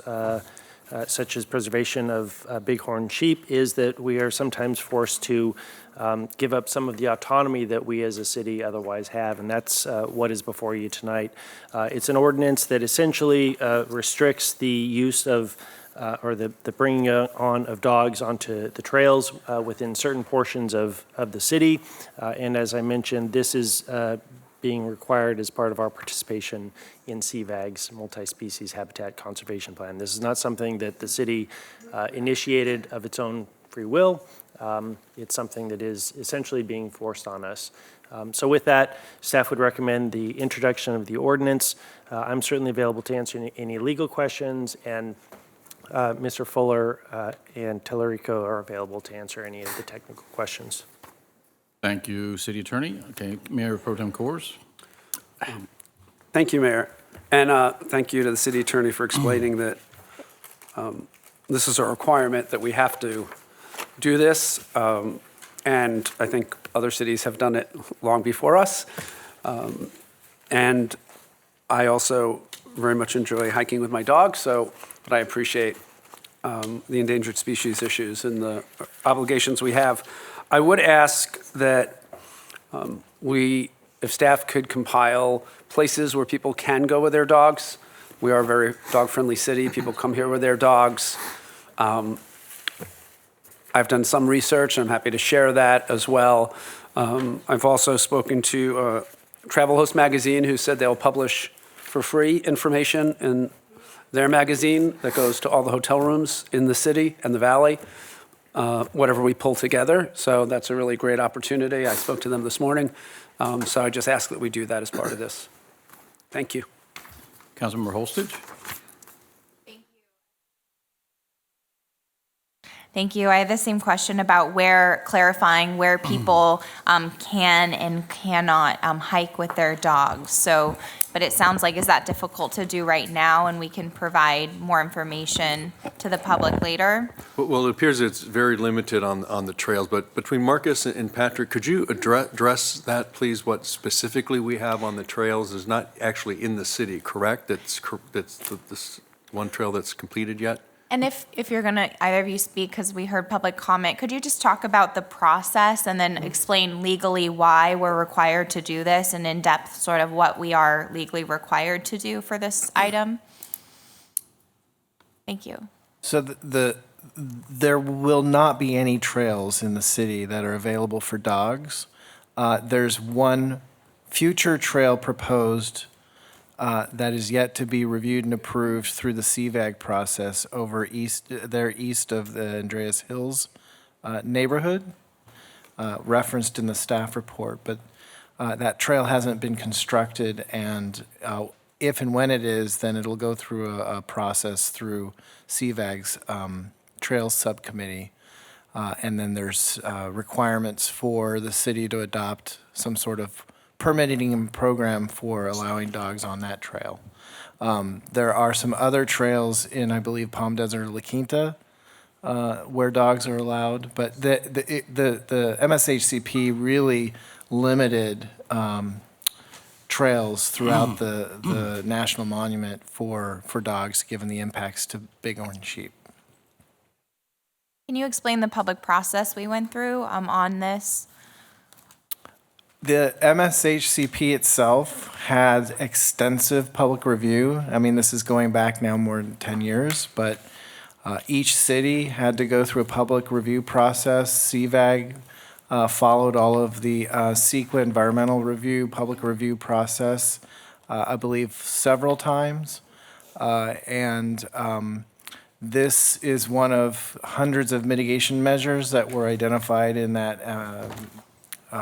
such as preservation of bighorn sheep is that we are sometimes forced to give up some of the autonomy that we as a city otherwise have, and that's what is before you tonight. It's an ordinance that essentially restricts the use of or the bringing on of dogs onto the trails within certain portions of the city. And as I mentioned, this is being required as part of our participation in CVAG's multi-species habitat conservation plan. This is not something that the city initiated of its own free will. It's something that is essentially being forced on us. So with that, staff would recommend the introduction of the ordinance. I'm certainly available to answer any legal questions, and Mr. Fuller and Tellerico are available to answer any of the technical questions. Thank you, City Attorney. Okay, Mayor Pro Tem Kors. Thank you, Mayor. And thank you to the City Attorney for explaining that this is a requirement that we have to do this. And I think other cities have done it long before us. And I also very much enjoy hiking with my dog, but I appreciate the endangered species issues and the obligations we have. I would ask that if staff could compile places where people can go with their dogs. We are a very dog-friendly city. People come here with their dogs. I've done some research, and I'm happy to share that as well. I've also spoken to Travel Host Magazine, who said they'll publish for free information in their magazine that goes to all the hotel rooms in the city and the valley, whatever we pull together. So that's a really great opportunity. I spoke to them this morning. So I just ask that we do that as part of this. Thank you. Councilmember Holstage. Thank you. I have the same question about clarifying where people can and cannot hike with their dogs. So, but it sounds like, is that difficult to do right now, and we can provide more information to the public later? Well, it appears it's very limited on the trails, but between Marcus and Patrick, could you address that, please? What specifically we have on the trails is not actually in the city, correct? That's this one trail that's completed yet? And if you're going to, either of you speak, because we heard public comment, could you just talk about the process and then explain legally why we're required to do this, and in depth sort of what we are legally required to do for this item? Thank you. So there will not be any trails in the city that are available for dogs. There's one future trail proposed that is yet to be reviewed and approved through the CVAG process over east of the Andreas Hills neighborhood, referenced in the staff report. But that trail hasn't been constructed, and if and when it is, then it'll go through a process through CVAG's Trails Subcommittee. And then there's requirements for the city to adopt some sort of permitting program for allowing dogs on that trail. There are some other trails in, I believe, Palm Desert or La Quinta where dogs are allowed, but the MSHCP really limited trails throughout the national monument for dogs, given the impacts to bighorn sheep. Can you explain the public process we went through on this? The MSHCP itself had extensive public review. I mean, this is going back now more than 10 years, but each city had to go through a public review process. CVAG followed all of the CEQA environmental review, public review process, I believe several times. This is one of hundreds of mitigation measures that were identified in that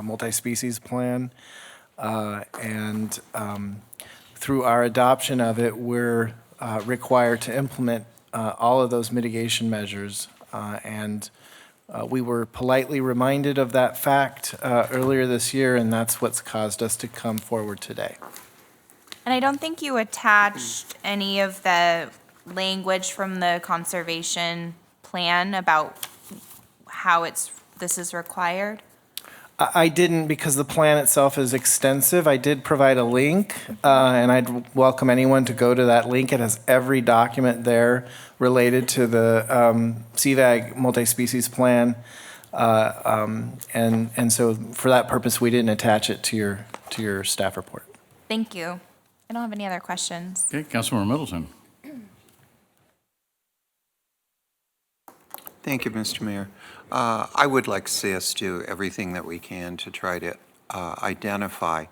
multi-species plan. Through our adoption of it, we're required to implement all of those mitigation measures. We were politely reminded of that fact earlier this year, and that's what's caused us to come forward today. And I don't think you attached any of the language from the conservation plan about how this is required? I didn't, because the plan itself is extensive. I did provide a link, and I'd welcome anyone to go to that link. It has every document there related to the CVAG multi-species plan. And so for that purpose, we didn't attach it to your staff report. Thank you. I don't have any other questions. Okay, Councilmember Middleton. Thank you, Mr. Mayor. I would like to see us do everything that we can to try to identify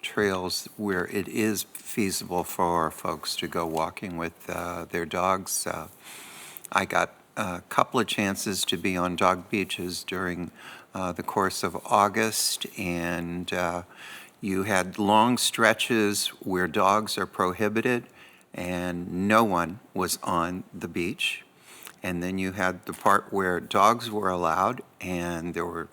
trails where it is feasible for folks to go walking with their dogs. I got a couple of chances to be on dog beaches during the course of August, and you had long stretches where dogs are prohibited and no one was on the beach. And then you had the part where dogs were allowed, and there were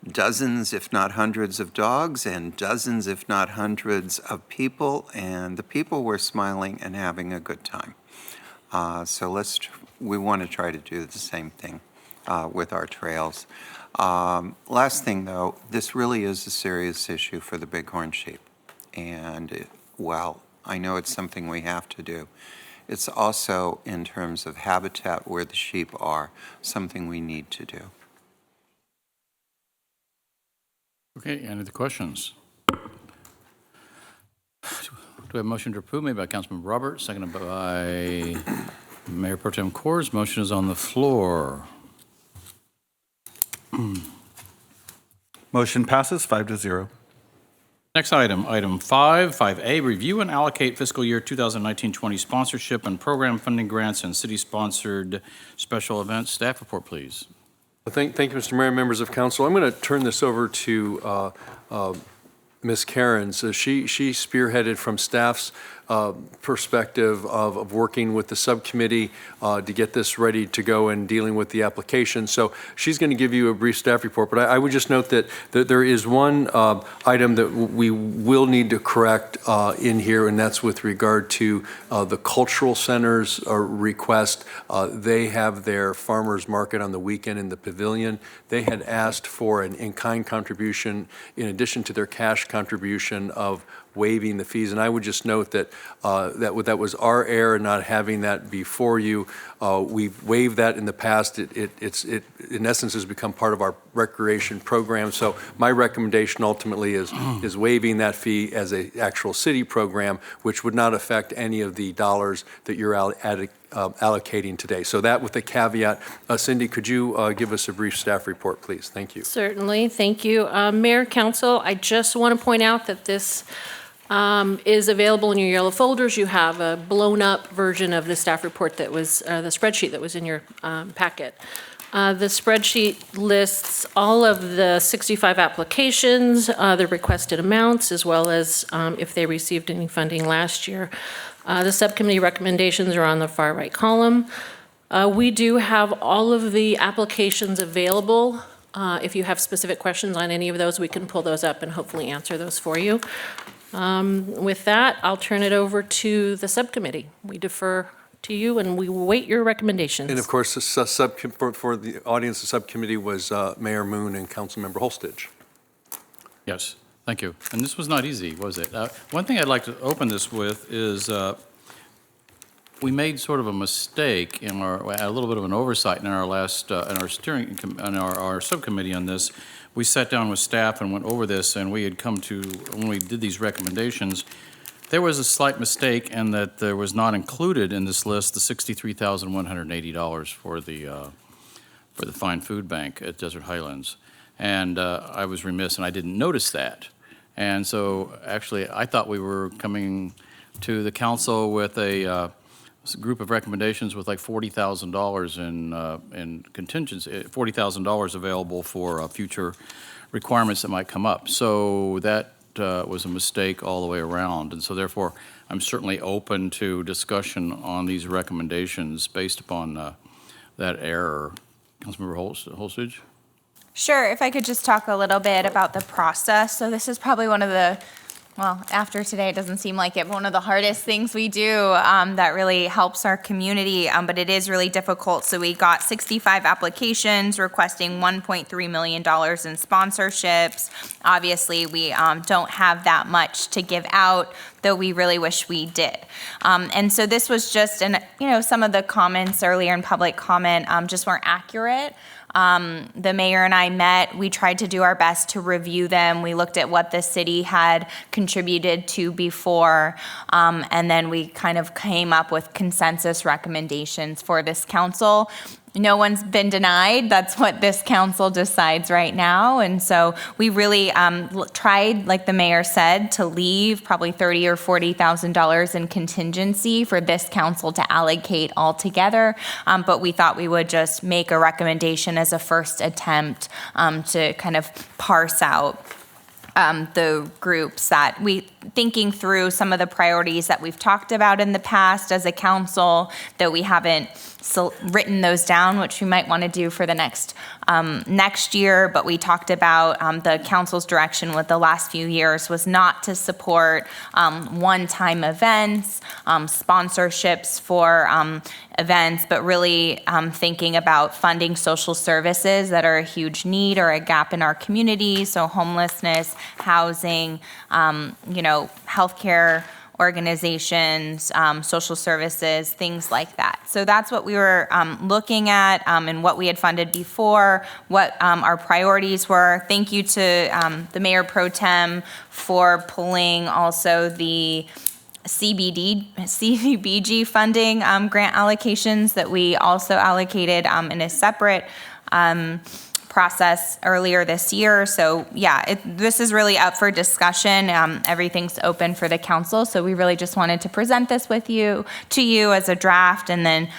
dozens, if not hundreds of dogs, and dozens, if not hundreds of people, and the people were smiling and having a good time. So we want to try to do the same thing with our trails. Last thing, though, this really is a serious issue for the bighorn sheep. And while I know it's something we have to do, it's also, in terms of habitat where the sheep are, something we need to do. Okay, any other questions? Do we have a motion to approve made by Councilmember Roberts, seconded by Mayor Pro Tem Coors? Motion is on the floor. Motion passes 5-0. Next item, item 5A, review and allocate fiscal year 2019-20 sponsorship and program funding grants and city-sponsored special events. Staff report, please. Thank you, Mr. Mayor, members of council. I'm going to turn this over to Ms. Cairns. She spearheaded from staff's perspective of working with the subcommittee to get this ready to go and dealing with the application. So she's going to give you a brief staff report, but I would just note that there is one item that we will need to correct in here, and that's with regard to the cultural center's request. They have their farmers market on the weekend in the pavilion. They had asked for an in-kind contribution in addition to their cash contribution of waiving the fees, and I would just note that that was our error not having that before you. We've waived that in the past. It in essence has become part of our recreation program. So my recommendation ultimately is waiving that fee as an actual city program, which would not affect any of the dollars that you're allocating today. So that with the caveat, Cindy, could you give us a brief staff report, please? Thank you. Certainly, thank you. Mayor, Council, I just want to point out that this is available in your yellow folders. You have a blown-up version of the staff report that was, the spreadsheet that was in your packet. The spreadsheet lists all of the 65 applications, the requested amounts, as well as if they received any funding last year. The subcommittee recommendations are on the far right column. We do have all of the applications available. If you have specific questions on any of those, we can pull those up and hopefully answer those for you. With that, I'll turn it over to the subcommittee. We defer to you and we await your recommendations. And of course, for the audience, the subcommittee was Mayor Moon and Councilmember Holstitch. Yes, thank you. And this was not easy, was it? One thing I'd like to open this with is we made sort of a mistake in a little bit of an oversight in our last, in our subcommittee on this. We sat down with staff and went over this, and we had come to, when we did these recommendations, there was a slight mistake in that there was not included in this list the $63,180 for the Fine Food Bank at Desert Highlands. And I was remiss and I didn't notice that. And so actually, I thought we were coming to the council with a group of recommendations with like $40,000 in contingency, $40,000 available for future requirements that might come up. So that was a mistake all the way around. And so therefore, I'm certainly open to discussion on these recommendations based upon that error. Councilmember Holstage? Sure, if I could just talk a little bit about the process. So this is probably one of the, well, after today, it doesn't seem like it, but one of the hardest things we do that really helps our community, but it is really difficult. So we got 65 applications requesting $1.3 million in sponsorships. Obviously, we don't have that much to give out, though we really wish we did. And so this was just, some of the comments earlier in public comment just weren't accurate. The mayor and I met, we tried to do our best to review them. We looked at what the city had contributed to before, and then we kind of came up with consensus recommendations for this council. No one's been denied. That's what this council decides right now. And so we really tried, like the mayor said, to leave probably $30,000 or $40,000 in contingency for this council to allocate altogether. But we thought we would just make a recommendation as a first attempt to kind of parse out the groups that thinking through some of the priorities that we've talked about in the past as a council, that we haven't written those down, which we might want to do for the next year. But we talked about the council's direction with the last few years was not to support one-time events, sponsorships for events, but really thinking about funding social services that are a huge need or a gap in our community. So homelessness, housing, healthcare organizations, social services, things like that. So that's what we were looking at and what we had funded before, what our priorities were. Thank you to the Mayor Pro Tem for pulling also the CDBG funding grant allocations that we also allocated in a separate process earlier this year. So yeah, this is really up for discussion. Everything's open for the council. So we really just wanted to present this to you as a draft and then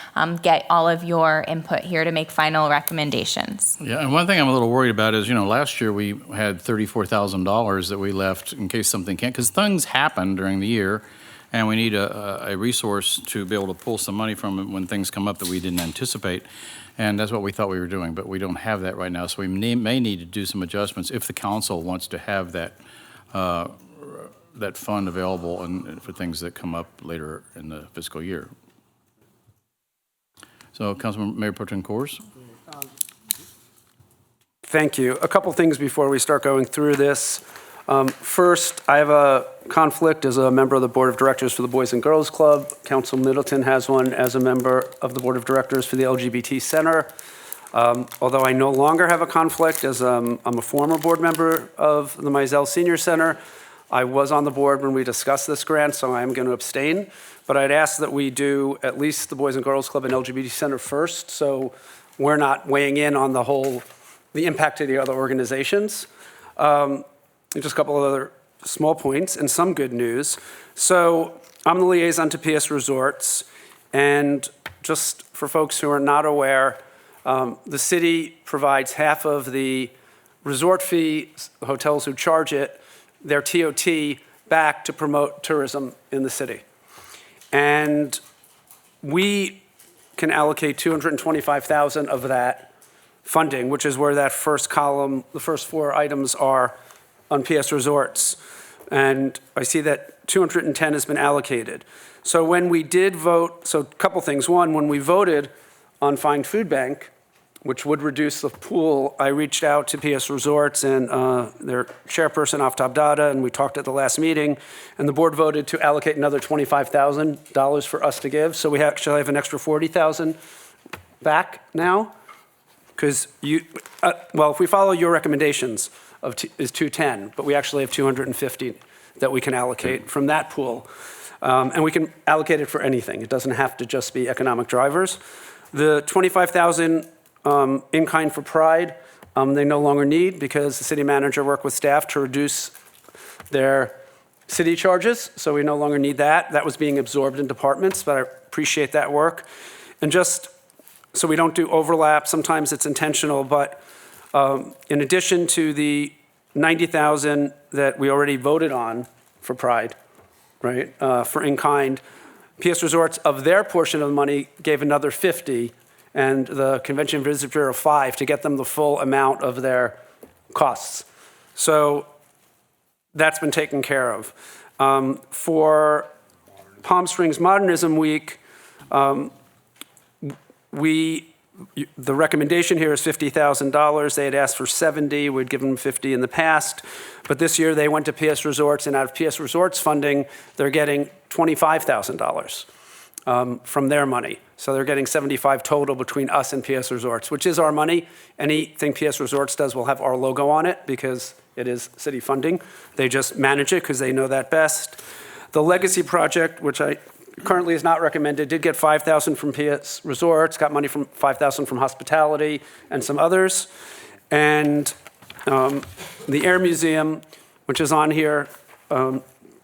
get all of your input here to make final recommendations. Yeah, and one thing I'm a little worried about is, last year we had $34,000 that we left in case something can't, because things happen during the year. And we need a resource to be able to pull some money from when things come up that we didn't anticipate. And that's what we thought we were doing, but we don't have that right now. So we may need to do some adjustments if the council wants to have that fund available and for things that come up later in the fiscal year. So Councilman Mayor Pro Tem Coors. Thank you. A couple things before we start going through this. First, I have a conflict as a member of the Board of Directors for the Boys and Girls Club. Council Middleton has one as a member of the Board of Directors for the LGBT Center. Although I no longer have a conflict as I'm a former board member of the Mizell Senior Center, I was on the board when we discussed this grant, so I'm going to abstain. But I'd ask that we do at least the Boys and Girls Club and LGBT Center first, so we're not weighing in on the impact of the other organizations. Just a couple of other small points and some good news. So I'm the liaison to PS Resorts, and just for folks who are not aware, the city provides half of the resort fee, the hotels who charge it, their TOT back to promote tourism in the city. And we can allocate $225,000 of that funding, which is where that first column, the first four items are on PS Resorts. And I see that 210 has been allocated. So when we did vote, so a couple things. One, when we voted on Find Food Bank, which would reduce the pool, I reached out to PS Resorts and their chairperson, Aftab Dada, and we talked at the last meeting, and the board voted to allocate another $25,000 for us to give. So we actually have an extra $40,000 back now. Because if we follow your recommendations, is 210, but we actually have 250 that we can allocate from that pool. And we can allocate it for anything. It doesn't have to just be economic drivers. The $25,000 in kind for Pride, they no longer need because the city manager worked with staff to reduce their city charges, so we no longer need that. That was being absorbed in departments, but I appreciate that work. And just so we don't do overlap, sometimes it's intentional, but in addition to the 90,000 that we already voted on for Pride, right, for in-kind, PS Resorts, of their portion of the money, gave another 50, and the Convention Visitors Bureau 5 to get them the full amount of their costs. So that's been taken care of. For Palm Springs Modernism Week, the recommendation here is $50,000. They had asked for 70. We'd given them 50 in the past. But this year they went to PS Resorts, and out of PS Resorts funding, they're getting $25,000 from their money. So they're getting 75 total between us and PS Resorts, which is our money. Anything PS Resorts does will have our logo on it because it is city funding. They just manage it because they know that best. The Legacy Project, which currently is not recommended, did get $5,000 from PS Resorts, got money from $5,000 from Hospitality and some others. And the Air Museum, which is on here,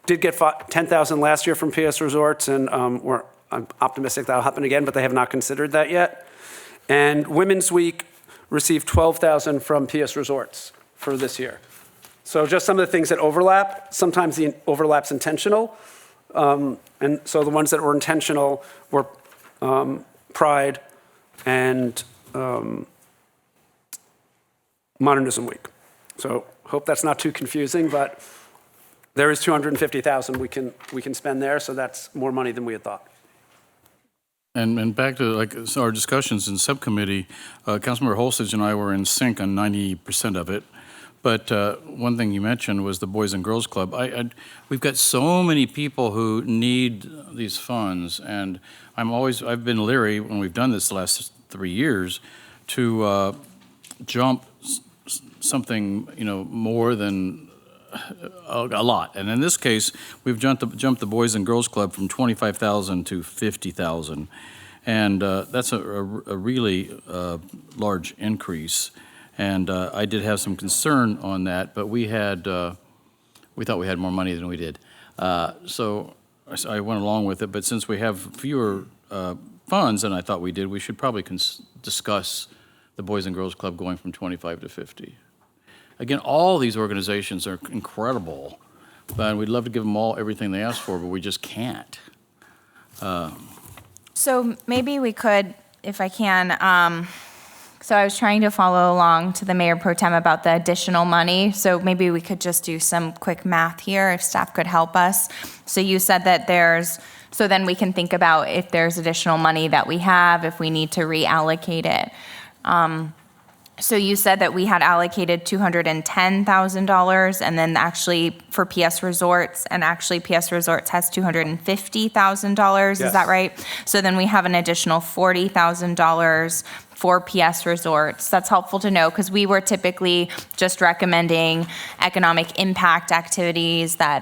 did get $10,000 last year from PS Resorts, and I'm optimistic that'll happen again, but they have not considered that yet. And Women's Week received $12,000 from PS Resorts for this year. So just some of the things that overlap. Sometimes the overlap's intentional. And so the ones that were intentional were Pride and Modernism Week. So hope that's not too confusing, but there is $250,000 we can spend there, so that's more money than we had thought. And back to our discussions in subcommittee, Councilmember Holstage and I were in sync on 90% of it. But one thing you mentioned was the Boys and Girls Club. We've got so many people who need these funds, and I've been leery when we've done this the last 3 years to jump something more than a lot. And in this case, we've jumped the Boys and Girls Club from $25,000 to $50,000, and that's a really large increase. And I did have some concern on that, but we thought we had more money than we did. So I went along with it, but since we have fewer funds than I thought we did, we should probably discuss the Boys and Girls Club going from 25 to 50. Again, all these organizations are incredible, but we'd love to give them all everything they ask for, but we just can't. So maybe we could, if I can, so I was trying to follow along to the Mayor Pro Tem about the additional money. So maybe we could just do some quick math here if staff could help us. So you said that so then we can think about if there's additional money that we have, if we need to reallocate it. So you said that we had allocated $210,000 and then actually for PS Resorts, and actually PS Resorts has $250,000, Yes. Is that right? So then we have an additional $40,000 for PS Resorts. That's helpful to know because we were typically just recommending economic impact activities that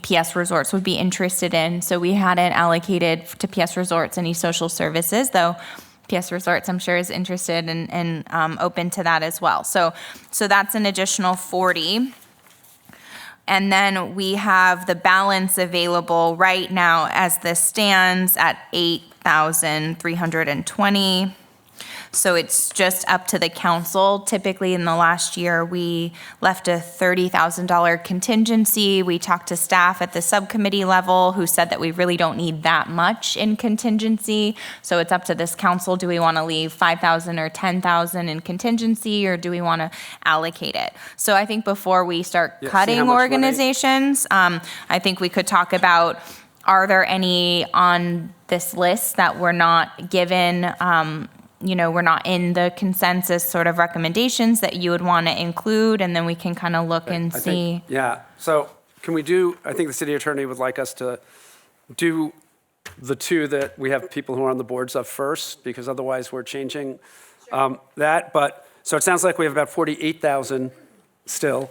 PS Resorts would be interested in. So we hadn't allocated to PS Resorts any social services, though PS Resorts, I'm sure, is interested and open to that as well. So that's an additional 40. And then we have the balance available right now as this stands at 8,320. So it's just up to the council. Typically in the last year, we left a $30,000 contingency. We talked to staff at the subcommittee level who said that we really don't need that much in contingency. So it's up to this council. Do we want to leave $5,000 or $10,000 in contingency, or do we want to allocate it? So I think before we start Yeah, see how cutting much money- organizations, I think we could talk about, are there any on this list that we're not given, we're not in the consensus sort of recommendations that you would want to include, and then we can kind of look and see. Yeah, so can we I think the city attorney would like us to do the two that we have people who are on the boards of first, because otherwise we're changing that. But, so it sounds like we have about 48,000 still,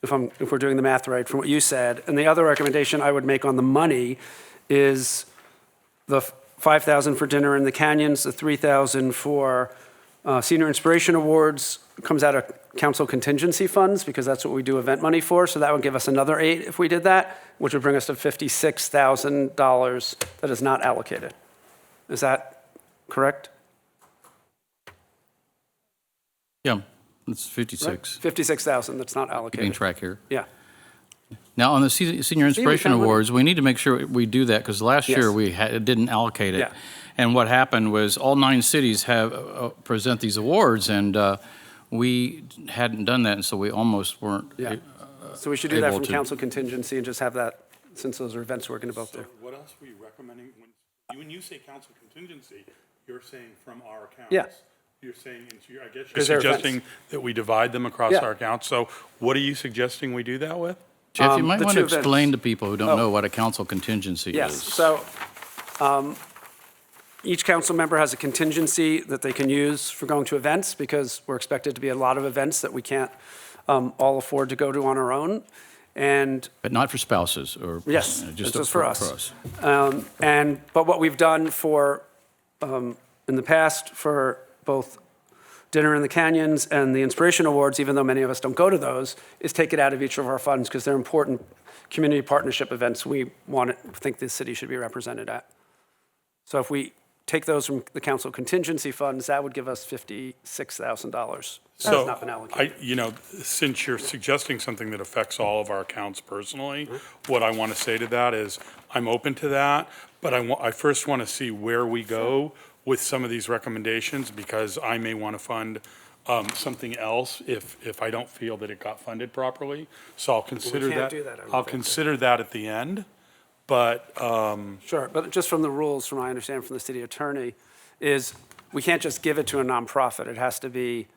if we're doing the math right, from what you said. And the other recommendation I would make on the money is the $5,000 for dinner in the canyons, the $3,000 for Senior Inspiration Awards comes out of council contingency funds because that's what we do event money for. So that would give us another 8 if we did that, which would bring us to $56,000 that is not allocated. Is that correct? Yeah, it's 56. 56,000 that's not Keeping allocated. track here. Yeah. Now, on the Senior Inspiration found money. Awards, we need to make sure we do that, because last Yes. year we didn't allocate it. Yeah. And what happened was, all 9 cities have, present these awards, and we hadn't done that, and so we almost weren't Yeah. So we should do that able from to. council contingency and just have that, since those are events we're going to both do. What else are you recommending? When you say council contingency, you're saying from our accounts? Yeah. You're saying, I guess you're 'Cause they're suggesting events. that we divide them across Yeah. our accounts. So what are you suggesting we do that with? Jeff, you might the want to 2 events. explain to people who don't Oh. know what a council contingency Yes, is. so each council member has a contingency that they can use for going to events, because we're expected to be a lot of events that we can't all afford to go to on our own. And But not for spouses, or yes, just it's just for us. But what we've done for, in the past, for both Dinner in the Canyons and the Inspiration Awards, even though many of us don't go to those, is take it out of each of our funds, because they're important community partnership events we think the city should be represented at. So if we take those from the council contingency funds, that would give us $56,000. That has not been allocated. Since you're suggesting something that affects all of our accounts personally, what I want to say to that is, I'm open to that, but I first want to see where we go with some of these recommendations, because I may want to fund something else if I don't feel that it got funded properly. So I'll consider can't that. do that, I don't I'll think. consider that at the end, but Sure, but just from the rules, from what I understand from the city attorney, is we can't just give it to a nonprofit. It has to be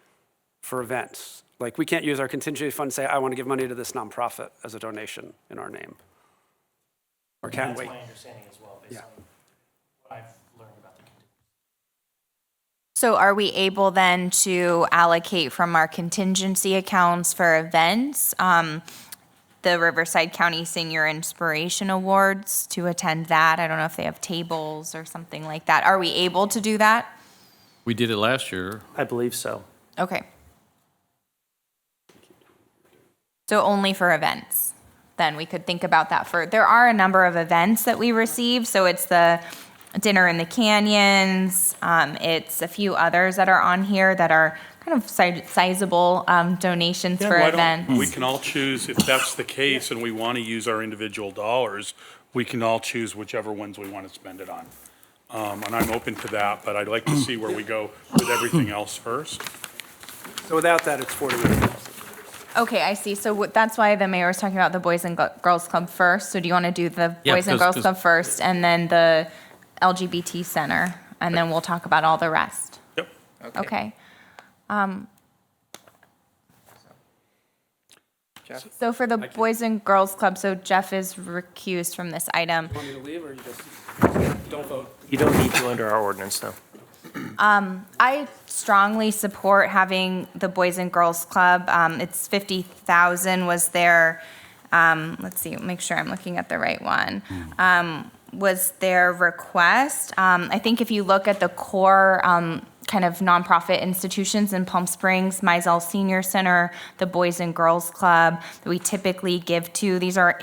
for events. Like, we can't use our contingency fund and say, I want to give money to this nonprofit as a donation in our name. Or can we? That's my understanding as well, based Yeah. on what I've learned about the contingency. So are we able then to allocate from our contingency accounts for events, the Riverside County Senior Inspiration Awards, to attend that? I don't know if they have tables or something like that. Are we able to do that? We did it last year. I believe so. Okay. So only for events, then we could think about that there are a number of events that we receive, so it's the Dinner in the Canyons, it's a few others that are on here that are kind of sizable donations Yeah, for why don't events. we can all choose, if that's the case and we want to use our individual dollars, we can all choose whichever ones we want to spend it on. And I'm open to that, but I'd like to see where we go with everything else first. So without that, it's 49,000. Okay, I see. So that's why the mayor was talking about the Boys and Girls Club first. So do you want to do the Yeah, Boys and 'cause- Girls Club first, and then the LGBT Center, and then we'll talk about all the rest? Yep. Okay. So for the Boys and Girls Club, so Jeff is recused from this item. Want me to leave, or you just don't vote? You don't need to under our ordinance, though. I strongly support having the Boys and Girls Club. It's 50,000 was their, let's see, make sure I'm looking at the right one. Was their request. I think if you look at the core kind of nonprofit institutions in Palm Springs, Mizell Senior Center, the Boys and Girls Club that we typically give to, these are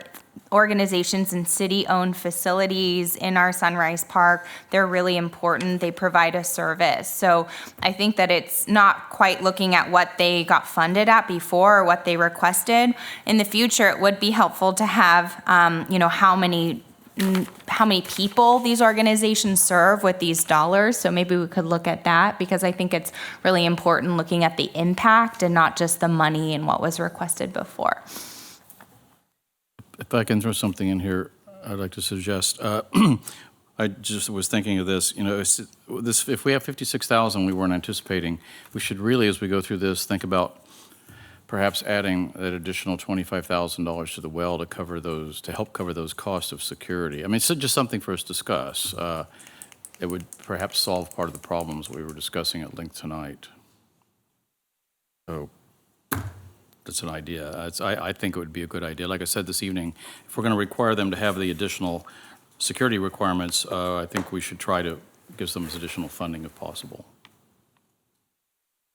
organizations in city-owned facilities in our Sunrise Park. They're really important. They provide a service. So I think that it's not quite looking at what they got funded at before or what they requested. In the future, it would be helpful to have, how many people these organizations serve with these dollars. So maybe we could look at that, because I think it's really important looking at the impact and not just the money and what was requested before. If I can throw something in here, I'd like to suggest. I just was thinking of this. If we have 56,000 we weren't anticipating, we should really, as we go through this, think about perhaps adding that additional $25,000 to the well to help cover those costs of security. I mean, it's just something for us to discuss. It would perhaps solve part of the problems we were discussing at length tonight. So that's an idea. I think it would be a good idea. Like I said this evening, if we're going to require them to have the additional security requirements, I think we should try to give them additional funding if possible.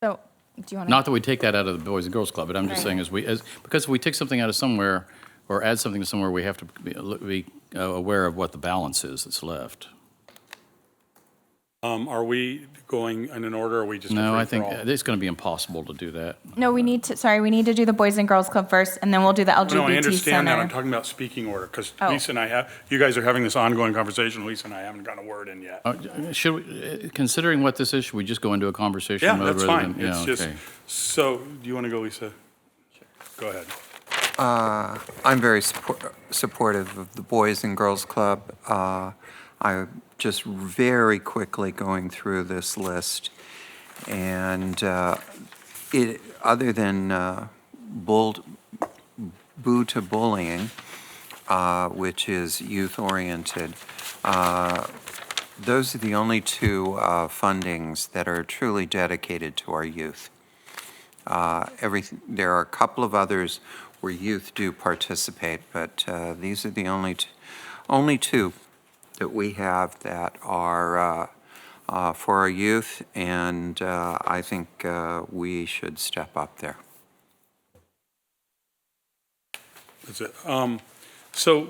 So, do you want to? Not that we take that out of the Boys and Girls Club, but I'm just saying because if we take something out of somewhere or add something to somewhere, we have to be aware of what the balance is that's left. Are we going in an order, or are we just? No, I think free-for-all? it's going to be impossible to do that. No, we need to do the Boys and Girls Club first, and then we'll do the LGBT No, I understand that. Center. I'm talking about speaking order, because Oh. Lisa and I you guys are having this ongoing conversation. Lisa and I haven't gotten a word in yet. Should we, considering what this is, should we just go into a conversation Yeah, mode? that's rather fine. than- It's just, okay. so, do you want to go, Lisa? Go ahead. I'm very supportive of the Boys and Girls Club. I'm just very quickly going through this list, and other than Boo to Bullying, which is youth-oriented, those are the only two fundings that are truly dedicated to our youth. There are a couple of others where youth do participate, but these are the only two that we have that are for our youth, and I think we should step up there. That's it. So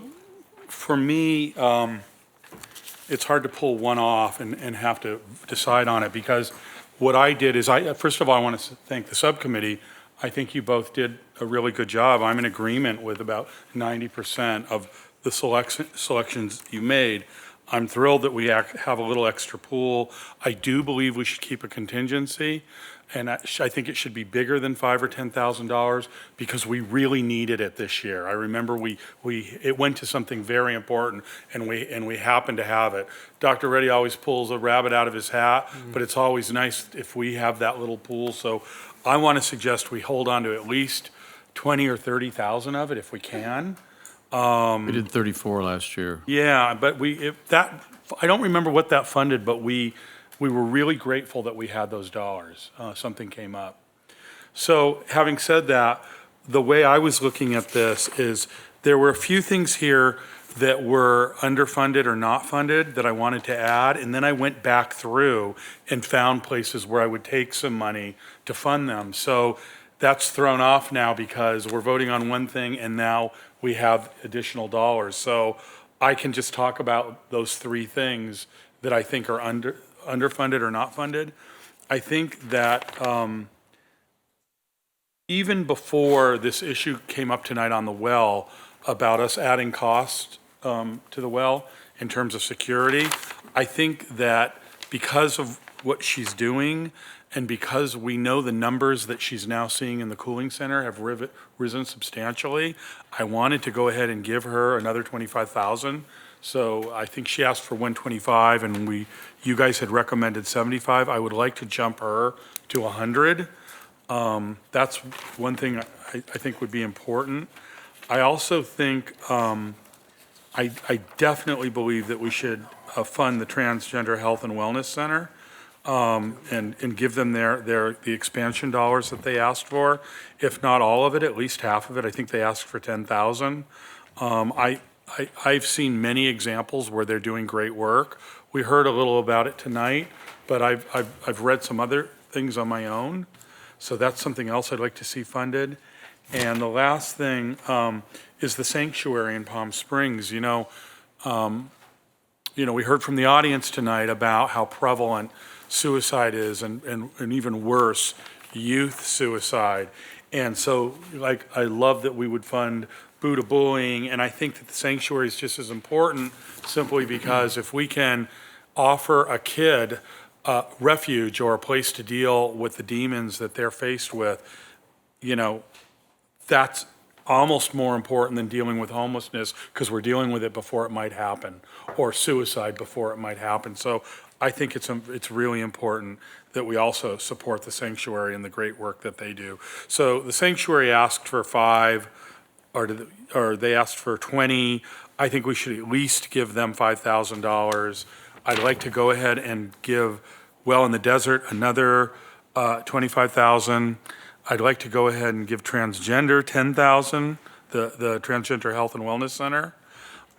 for me, it's hard to pull one off and have to decide on it, because what I did is first of all, I want to thank the subcommittee. I think you both did a really good job. I'm in agreement with about 90% of the selections you made. I'm thrilled that we have a little extra pool. I do believe we should keep a contingency, and I think it should be bigger than $5,000 or $10,000 because we really needed it this year. I remember it went to something very important, and we happened to have it. Dr. Reddy always pulls a rabbit out of his hat, but it's always nice if we have that little pool. So I want to suggest we hold on to at least 20 or 30,000 of it if we can. We did 34 last year. Yeah, but I don't remember what that funded, but we were really grateful that we had those dollars. Something came up. So having said that, the way I was looking at this is there were a few things here that were underfunded or not funded that I wanted to add, and then I went back through and found places where I would take some money to fund them. So that's thrown off now because we're voting on one thing and now we have additional dollars. So I can just talk about those three things that I think are underfunded or not funded. I think that even before this issue came up tonight on the well about us adding cost to the well in terms of security, I think that because of what she's doing and because we know the numbers that she's now seeing in the cooling center have risen substantially, I wanted to go ahead and give her another $25,000. So I think she asked for 125 and you guys had recommended 75. I would like to jump her to 100. That's one thing I think would be important. I also think, I definitely believe that we should fund the Transgender Health and Wellness Center. And give them the expansion dollars that they asked for. If not all of it, at least half of it. I think they asked for 10,000. I've seen many examples where they're doing great work. We heard a little about it tonight, but I've read some other things on my own. So that's something else I'd like to see funded. And the last thing is the sanctuary in Palm Springs. We heard from the audience tonight about how prevalent suicide is and even worse, youth suicide. And so I love that we would fund Boo to Bullying, and I think that the sanctuary is just as important simply because if we can offer a kid refuge or a place to deal with the demons that they're faced with, that's almost more important than dealing with homelessness because we're dealing with it before it might happen, or suicide before it might happen. So I think it's really important that we also support the sanctuary and the great work that they do. So the sanctuary asked for 5, or they asked for 20. I think we should at least give them $5,000. I'd like to go ahead and give Well in the Desert another $25,000. I'd like to go ahead and give Transgender $10,000, the Transgender Health and Wellness Center.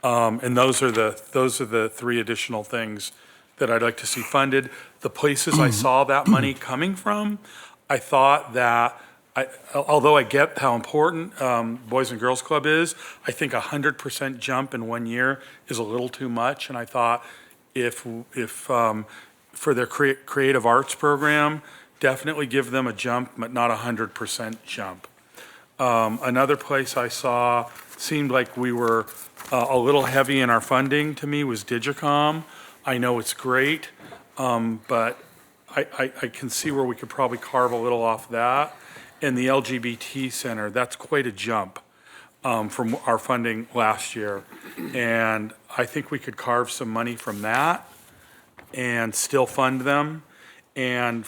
And those are the 3 additional things that I'd like to see funded. The places I saw that money coming from, I thought that, although I get how important Boys and Girls Club is, I think 100% jump in 1 year is a little too much. And I thought if for their creative arts program, definitely give them a jump, but not 100% jump. Another place I saw seemed like we were a little heavy in our funding to me was Digicom. I know it's great, but I can see where we could probably carve a little off that. And the LGBT Center, that's quite a jump from our funding last year. And I think we could carve some money from that and still fund them. And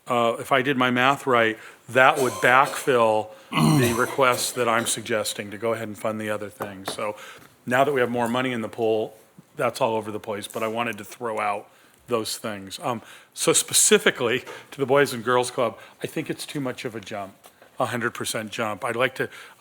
if I did my math right, that would backfill the request that I'm suggesting to go ahead and fund the other things. So now that we have more money in the pool, that's all over the place, but I wanted to throw out those things. So specifically to the Boys and Girls Club, I think it's too much of a jump, 100% jump.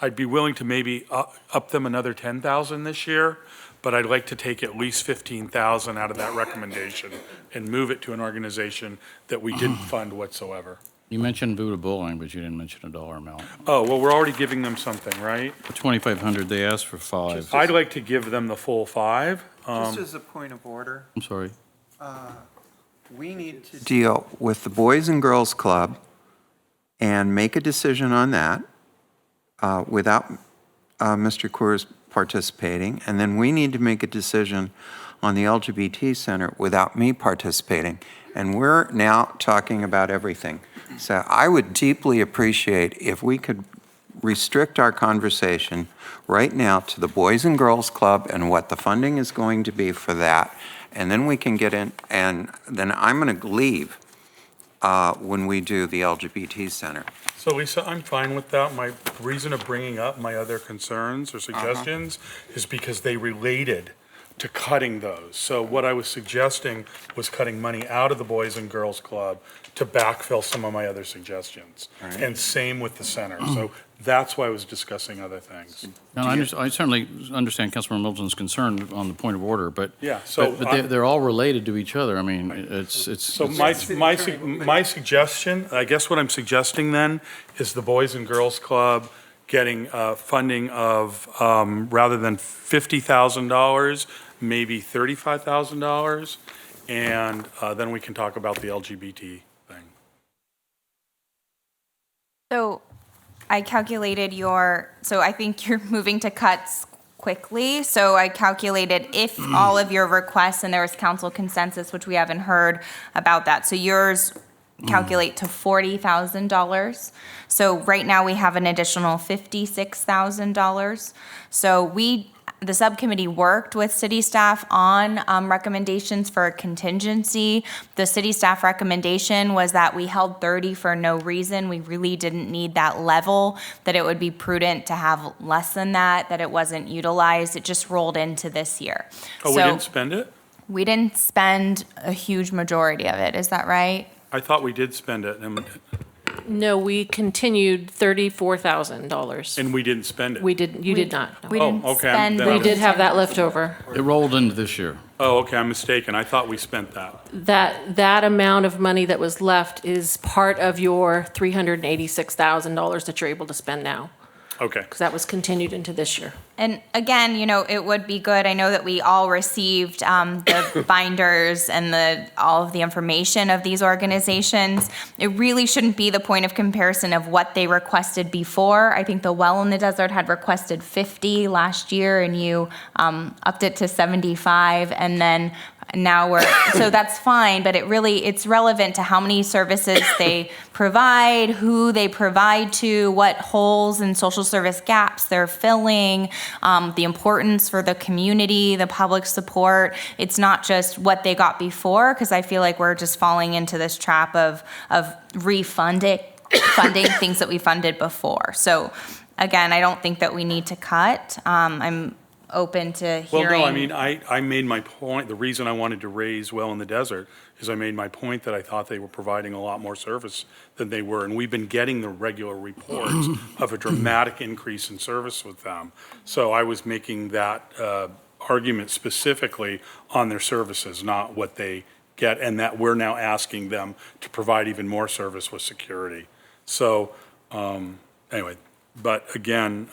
I'd be willing to maybe up them another 10,000 this year, but I'd like to take at least 15,000 out of that recommendation and move it to an organization that we didn't fund whatsoever. You mentioned Buddha Bowling, but you didn't mention a dollar amount. Oh, well, we're already giving them something, right? 2,500, they asked for 5. I'd like to give them the full 5. Just as a point of order, I'm sorry. we need to deal with the Boys and Girls Club and make a decision on that without Mr. Coors participating. And then we need to make a decision on the LGBT Center without me participating. And we're now talking about everything. So I would deeply appreciate if we could restrict our conversation right now to the Boys and Girls Club and what the funding is going to be for that. And then we can get in, and then I'm going to leave when we do the LGBT Center. So Lisa, I'm fine with that. My reason of bringing up my other concerns or suggestions is because they related to cutting those. So what I was suggesting was cutting money out of the Boys and Girls Club to backfill some of my other suggestions. Right. And same with the center. So that's why I was discussing other things. No, I certainly understand Councilmember Middleton's concern on the point of order, but Yeah, so but they're all related to each other. I mean, it's. So my suggestion, I guess what I'm suggesting then, is the Boys and Girls Club getting funding of, rather than $50,000, maybe $35,000, and then we can talk about the LGBT thing. So I calculated so I think you're moving to cuts quickly. So I calculated if all of your requests, and there was council consensus, which we haven't heard about that. So yours calculate to $40,000. So right now we have an additional $56,000. So the subcommittee worked with city staff on recommendations for a contingency. The city staff recommendation was that we held 30 for no reason. We really didn't need that level, that it would be prudent to have less than that it wasn't utilized. It just rolled into this year. Oh, we didn't spend it? We didn't spend a huge majority of it, is that right? I thought we did spend it, No, we continued $34,000. and we didn't spend it. You did not. no. We didn't okay, spend. then I We was- did have that left over. It rolled into this year. Oh, okay, I'm mistaken. I thought we spent that. That amount of money that was left is part of your $386,000 that you're able to spend now, Okay. because that was continued into this year. And again, it would be good. I know that we all received the binders and all of the information of these organizations. It really shouldn't be the point of comparison of what they requested before. I think the Well in the Desert had requested 50 last year, and you upped it to 75, and then now so that's fine, but it's relevant to how many services they provide, who they provide to, what holes and social service gaps they're filling, the importance for the community, the public support. It's not just what they got before, because I feel like we're just falling into this trap of funding things that we funded before. So again, I don't think that we need to cut. I'm open to hearing. Well, no, I mean, I made my point. The reason I wanted to raise Well in the Desert is I made my point that I thought they were providing a lot more service than they were. And we've been getting the regular reports of a dramatic increase in service with them. So I was making that argument specifically on their services, not what they get, and that we're now asking them to provide even more service with security. So, anyway, but again,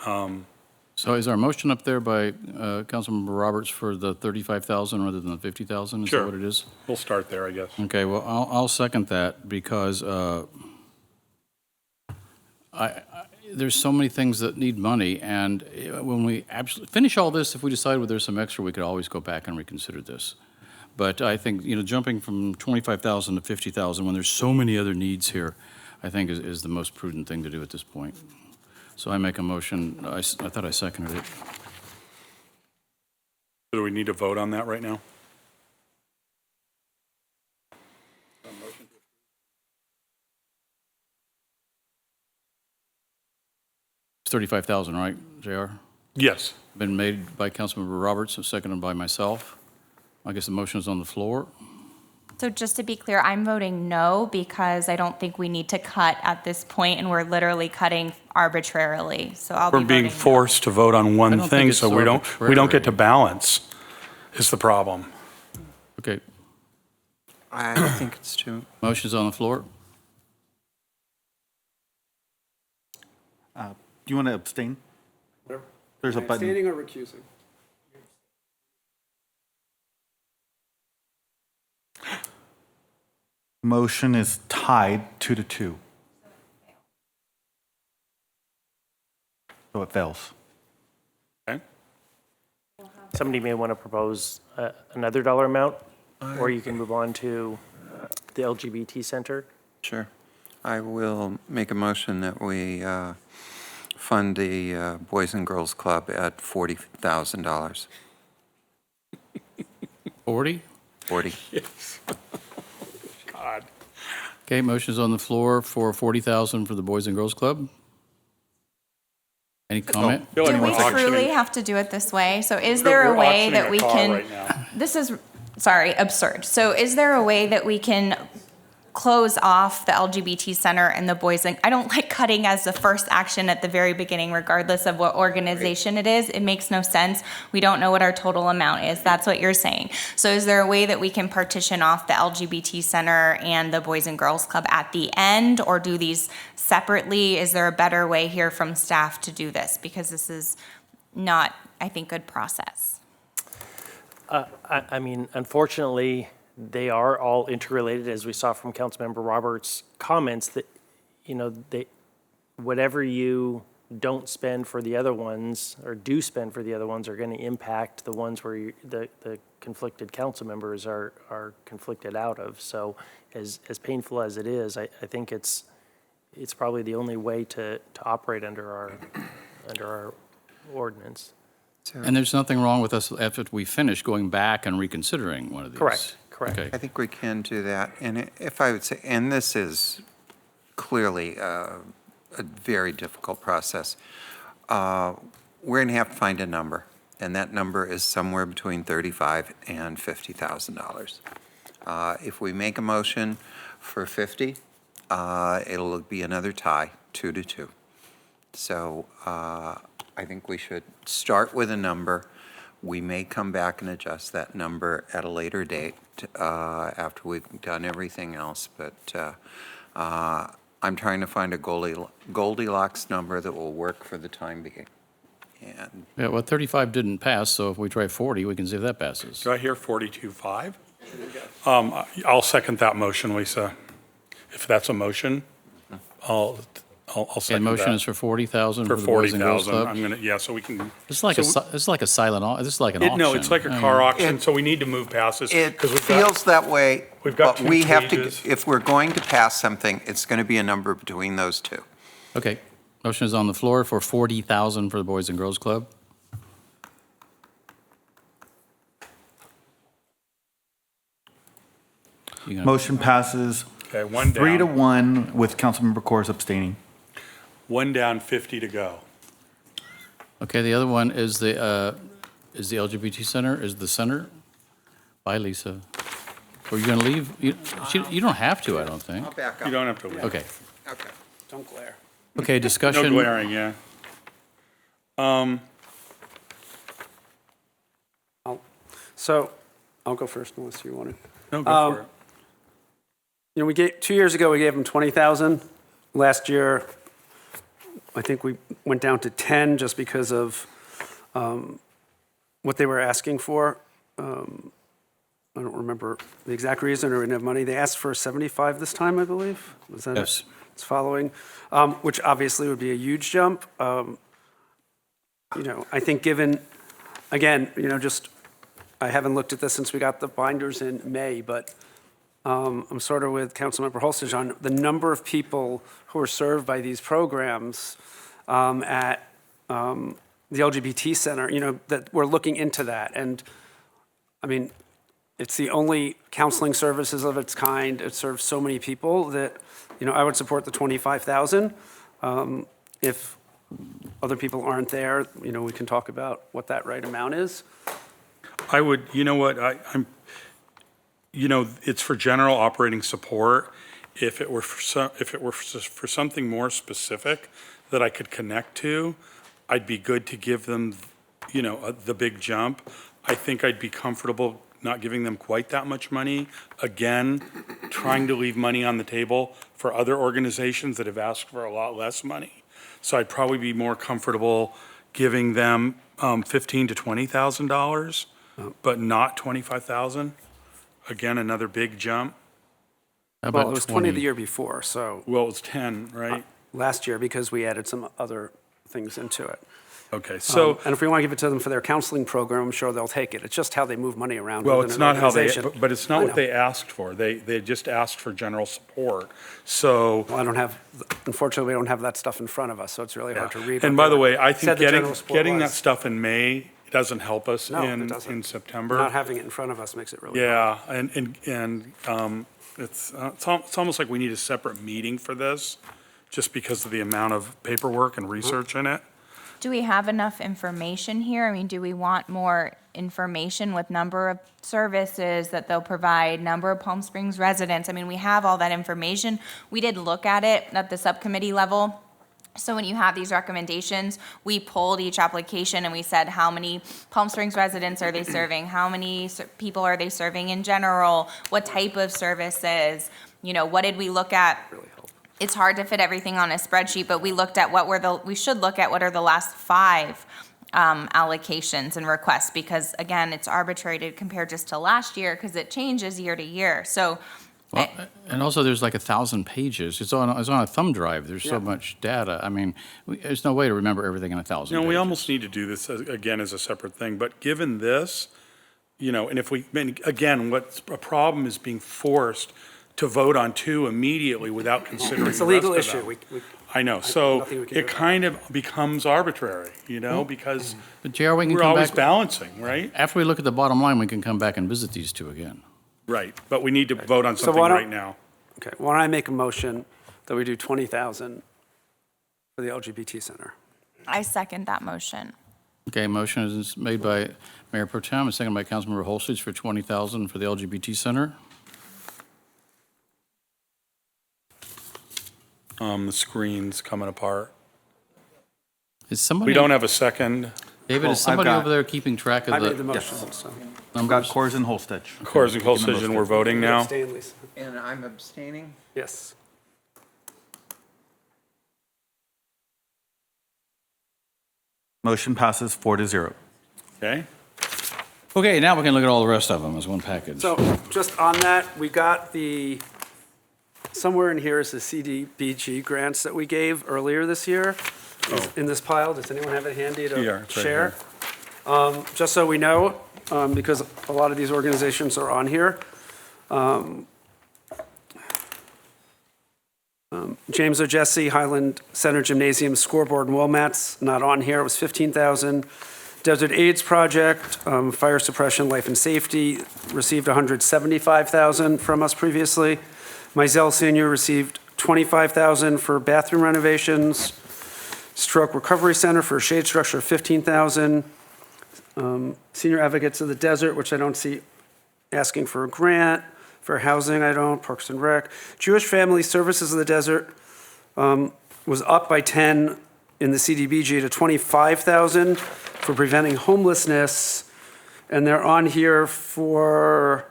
So is our motion up there by Councilmember Roberts for the 35,000 rather than the 50,000? Is that sure. what it is? We'll start there, I guess. Okay, well, I'll second that because there's so many things that need money, and when we absolutely finish all this, if we decide well, there's some extra, we could always go back and reconsider this. But I think, jumping from 25,000 to 50,000 when there's so many other needs here, I think is the most prudent thing to do at this point. So I make a motion, I thought I seconded it. Do we need to vote on that right now? It's 35,000, right, JR? Yes. Been made by Councilmember Roberts and seconded by myself. I guess the motion is on the floor. So just to be clear, I'm voting no because I don't think we need to cut at this point, and we're literally cutting arbitrarily. So I'll be We're voting being forced to vote on I one don't think thing, it's so we don't get to arbitrary. balance, is the problem. Okay, I think it's too. motion's on the floor. Do you want to abstain? There's a button. Abstaining or recusing? Motion is tied 2-2. So it fails. Okay. Somebody may want to propose another dollar amount, or you can move on to the LGBT Center. Sure. I will make a motion that we fund the Boys and Girls Club at $40,000. 40? 40. Yes. God. Okay, motion's on the floor for 40,000 for the Boys and Girls Club. Any comment? Feel like Do we we're auctioning- truly have to do it this way? So is there a We're way auctioning that a we car can? right now. This is, sorry, absurd. So is there a way that we can close off the LGBT Center and the Boys and, I don't like cutting as the first action at the very beginning, regardless of what organization it is. It makes no sense. We don't know what our total amount is. That's what you're saying. So is there a way that we can partition off the LGBT Center and the Boys and Girls Club at the end, or do these separately? Is there a better way here from staff to do this? Because this is not, I think, good process. I mean, unfortunately, they are all interrelated, as we saw from Councilmember Roberts' comments, that, whatever you don't spend for the other ones, or do spend for the other ones, are going to impact the ones where the conflicted council members are conflicted out of. So as painful as it is, I think it's probably the only way to operate under our ordinance. And there's nothing wrong with us, after we finish, going back and reconsidering one of these. Correct. Okay. I think we can do that. And if I would say, and this is clearly a very difficult process, we're going to have to find a number. And that number is somewhere between $35,000 and $50,000. If we make a motion for 50, it'll be another tie, 2-2. So I think we should start with a number. We may come back and adjust that number at a later date after we've done everything else. But I'm trying to find a Goldilocks number that will work for the time being. And Yeah, well, 35 didn't pass, so if we try 40, we can see if that passes. Do I hear 42.5? I'll second that motion, Lisa. If that's a motion, I'll Okay, second that. motion is for 40,000 For for the Boys and Girls 40,000, Club. I'm gonna, yeah, so we can. It's like it's like a silent, this is like an auction. No, it's like a I car mean, auction, so we need to move past this. it 'cause we've feels got- that way, we've got but two we have to, pages. if we're going to pass something, it's going to be a number between those two. Okay, motion is on the floor for 40,000 for the Boys and Girls Club. You gonna- Motion passes Okay, one 3-1 with Councilmember Corrs abstaining. One down, 50 to go. Okay, the other one is the LGBT Center, is the center. Bye, Lisa. Are you going to leave? You don't have to, I don't think. I'll back up. You don't have to leave. Okay. Okay. Don't glare. Okay, discussion. No glaring, yeah. So I'll go first unless you want it. No, go for it. We gave, 2 years ago, we gave them 20,000 Last year, I think we went down to 10 just because of what they were asking for. I don't remember the exact reason or didn't have money. They asked for 75 this time, I believe. Was that Yes. it? It's following, which obviously would be a huge jump. I think given, again, just, I haven't looked at this since we got the binders in May, but I'm sort of with Councilmember Holstage on the number of people who are served by these programs at the LGBT Center, that we're looking into that. And I mean, it's the only counseling services of its kind. It serves so many people that, I would support the 25,000. If other people aren't there, we can talk about what that right amount is. I would, it's for general operating support. If it were for something more specific that I could connect to, I'd be good to give them, the big jump. I think I'd be comfortable not giving them quite that much money. Again, trying to leave money on the table for other organizations that have asked for a lot less money. So I'd probably be more comfortable giving them $15,000 to $20,000, but not $25,000. Again, another big jump. Well, it was 20 the year before, so. Well, it was 10, right? Last year, because we added some other things into it. Okay, so. And if we want to give it to them for their counseling program, I'm sure they'll take it. It's just how they move money around Well, within it's an not how they, organization. but it's not I what know. they asked for. They just asked for general support. So. Well, unfortunately, we don't have that stuff in front of us, so it's really hard to read. And what by the they way, I said think the general support getting that was. stuff in May doesn't help us No, it in doesn't. September. Not having it in front of us makes it really hard. Yeah, it's almost like we need a separate meeting for this, just because of the amount of paperwork and research in it. Do we have enough information here? I mean, do we want more information with number of services that they'll provide, number of Palm Springs residents? I mean, we have all that information. We did look at it at the subcommittee level. So when you have these recommendations, we pulled each application and we said, how many Palm Springs residents are they serving? How many people are they serving in general? What type of services? What did we look at? It's hard to fit everything on a spreadsheet, but we looked at we should look at what are the last 5 allocations and requests, because again, it's arbitrated compared just to last year because it changes year to year. So. Well, and also there's like 1,000 pages. It's on a thumb drive. There's so much data. I mean, there's no way to remember everything in 1,000 pages. We almost need to do this again as a separate thing, but given this, and again, what's a problem is being forced to vote on 2 immediately without considering It's the a legal rest of issue. them. I know, so nothing we can do it about kind of becomes arbitrary, because But JR, we can we're come always back. balancing, right? After we look at the bottom line, we can come back and visit these 2 again. Right, but we need to vote on So something why don't- right now. Okay, why don't I make a motion that we do 20,000 for the LGBT Center? I second that motion. Okay, motion is made by Mayor Pro Tem and seconded by Councilmember Holstage for $20,000 for the LGBT Center. The screen's coming apart. Is somebody? We don't have a second. David, Well, is somebody I've got- over there keeping track of I the? made the motion, so. I've got Coors and Holstedge. Coors and Holstage, and we're voting now. Abstain, Lisa. And I'm abstaining? Yes. Motion passes 4-0. Okay? Okay, now we can look at all the rest of them as one package. So just on that, we got somewhere in here is the CDBG grants that we gave earlier this year. In this pile, does anyone have it handy to Here, it's right share? Just so we know, because a lot of these organizations are on here. James O'Jesse, Highland Center Gymnasium Scoreboard and Wall Mats, not on here, it was 15,000. Desert AIDS Project, Fire Suppression, Life and Safety, received 175,000 from us previously. Mizell Senior received 25,000 for bathroom renovations. Stroke Recovery Center for a shade structure, 15,000. Senior Advocates of the Desert, which I don't see asking for a grant. For housing, I don't. Parks and Rec. Jewish Family Services of the Desert was up by 10 in the CDBG to 25,000 for preventing homelessness. And they're on here for,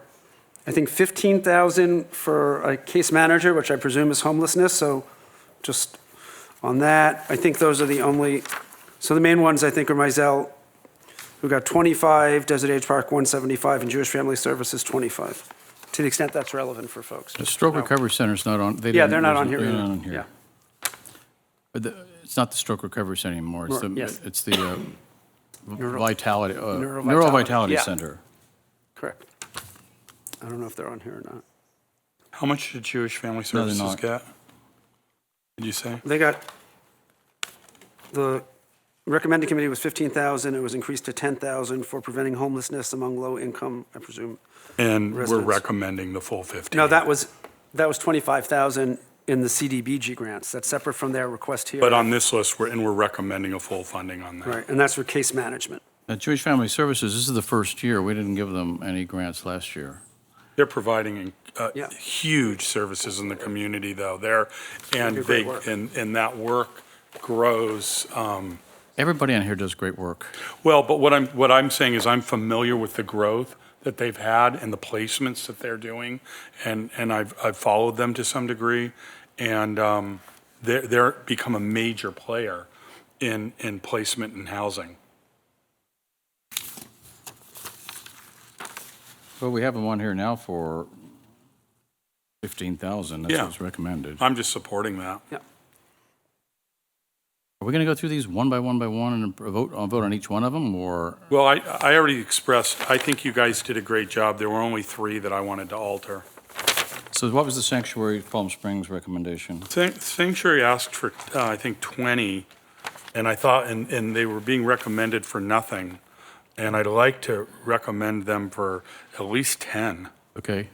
I think, 15,000 for a case manager, which I presume is homelessness. So just on that. I think those are the only, so the main ones I think are Mizell, who got 25, Desert Age Park 175, and Jewish Family Services 25, to the extent that's relevant for folks. The Stroke Recovery Center's not on. Yeah, they're not on here They're either. not on here. Yeah. But it's not the Stroke Recovery Center anymore. It's the, Yes. it's the Vitality, Neurovitality, Neurovitality yeah. Center. Correct. I don't know if they're on here or not. How much did Jewish Family No, they're Services not. get? Did you say? They got, the recommended committee was 15,000, it was increased to 10,000 for preventing homelessness among low-income, I presume. And we're residents. recommending the full 15. No, that was 25,000 in the CDBG grants. That's separate from their request here. But on this list, we're recommending a full funding on that. Right, and that's for case management. At Jewish Family Services, this is the first year. We didn't give them any grants last year. They're providing Yeah. huge services in the community, though. And do great work. and that work grows. Everybody on here does great work. Well, but what I'm saying is I'm familiar with the growth that they've had and the placements that they're doing, and I've followed them to some degree, and they're become a major player in placement and housing. Well, we have them on here now for 15,000. That's Yeah. what's recommended. I'm just supporting that. Yeah. Are we going to go through these one by one and vote on each one of them, or? Well, I already expressed, I think you guys did a great job. There were only 3 that I wanted to alter. So what was the Sanctuary Palm Springs recommendation? Sanctuary asked for, I think, 20, and I thought, and they were being recommended for nothing. And I'd like to recommend them for at least 10. Okay.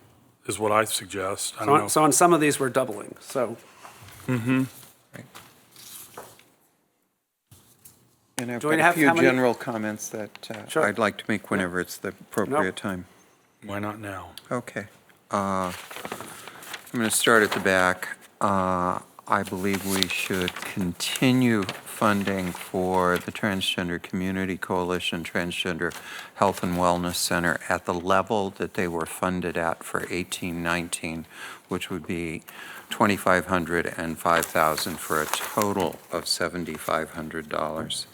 Is what I suggest. I don't know. So on some of these, we're doubling, so. Mm-hmm. And I've Do we got a have few how many- general comments that Sure. I'd like to make whenever it's the appropriate time. Why not now? Okay. I'm going to start at the back. I believe we should continue funding for the Transgender Community Coalition Transgender Health and Wellness Center at the level that they were funded at for 18-19, which would be $2,500 and $5,000 for a total of $7,500.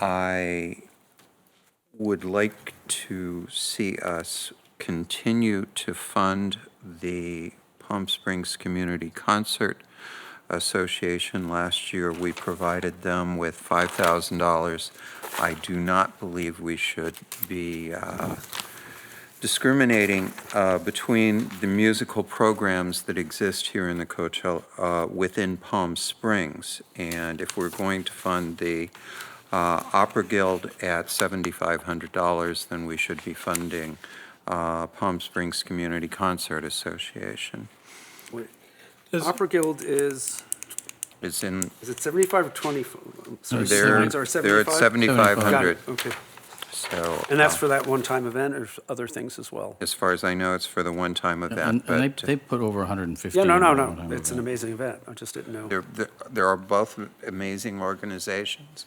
I would like to see us continue to fund the Palm Springs Community Concert Association. Last year, we provided them with $5,000. I do not believe we should be discriminating between the musical programs that exist here in the Coachella within Palm Springs. And if we're going to fund the Opera Guild at $7,500, then we should be funding Palm Springs Community Concert Association. Opera Guild is Is it 75 or 20? Sorry, they're or at 75? $7,500. Okay. So, And that's for that one-time event or other things as well? as far as I know, it's for the one-time event. And but they put over 150. Yeah, no, in no, the no. one-time It's an event. amazing event. I just didn't know. There are both amazing organizations,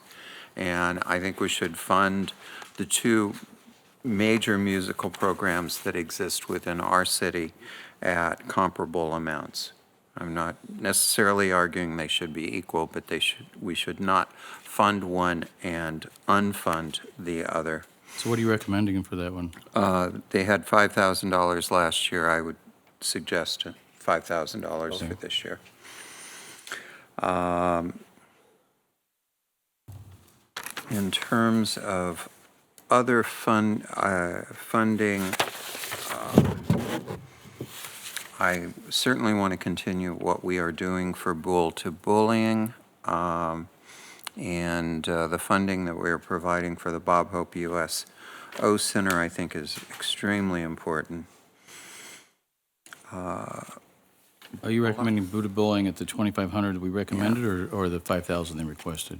and I think we should fund the 2 major musical programs that exist within our city at comparable amounts. I'm not necessarily arguing they should be equal, but we should not fund one and unfund the other. So what are you recommending for that one? They had $5,000 last year. I would suggest $5,000 for this year. In terms of other funding, I certainly want to continue what we are doing for Bull to Bullying, and the funding that we're providing for the Bob Hope USO Center, I think, is extremely important. Are you recommending Buddha Bullying at the 2,500 we recommended, or the 5,000 they requested?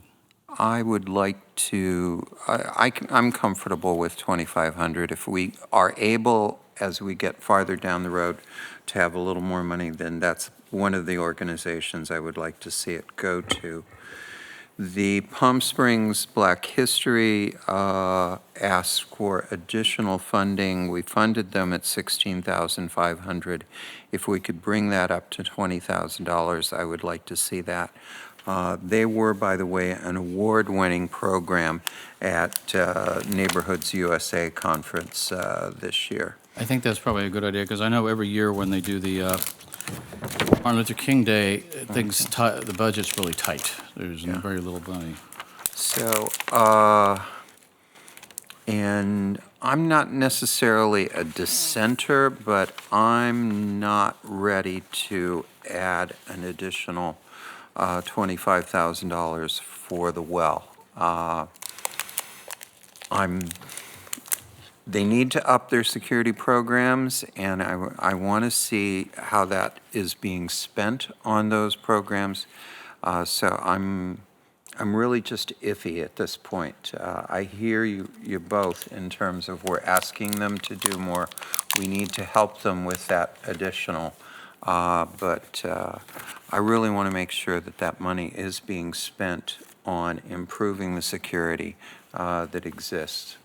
I would like to, I'm comfortable with 2,500. If we are able, as we get farther down the road, to have a little more money, then that's one of the organizations I would like to see it go to. The Palm Springs Black History asked for additional funding. We funded them at $16,500. If we could bring that up to $20,000, I would like to see that. They were, by the way, an award-winning program at Neighborhoods USA Conference this year. I think that's probably a good idea, because I know every year when they do the Martin Luther King Day, the budget's really tight. There's very little money. So, and I'm not necessarily a dissenter, but I'm not ready to add an additional $25,000 for the well. They need to up their security programs, and I want to see how that is being spent on those programs. So I'm really just iffy at this point. I hear you both in terms of we're asking them to do more. We need to help them with that additional. But I really want to make sure that that money is being spent on improving the security that exists.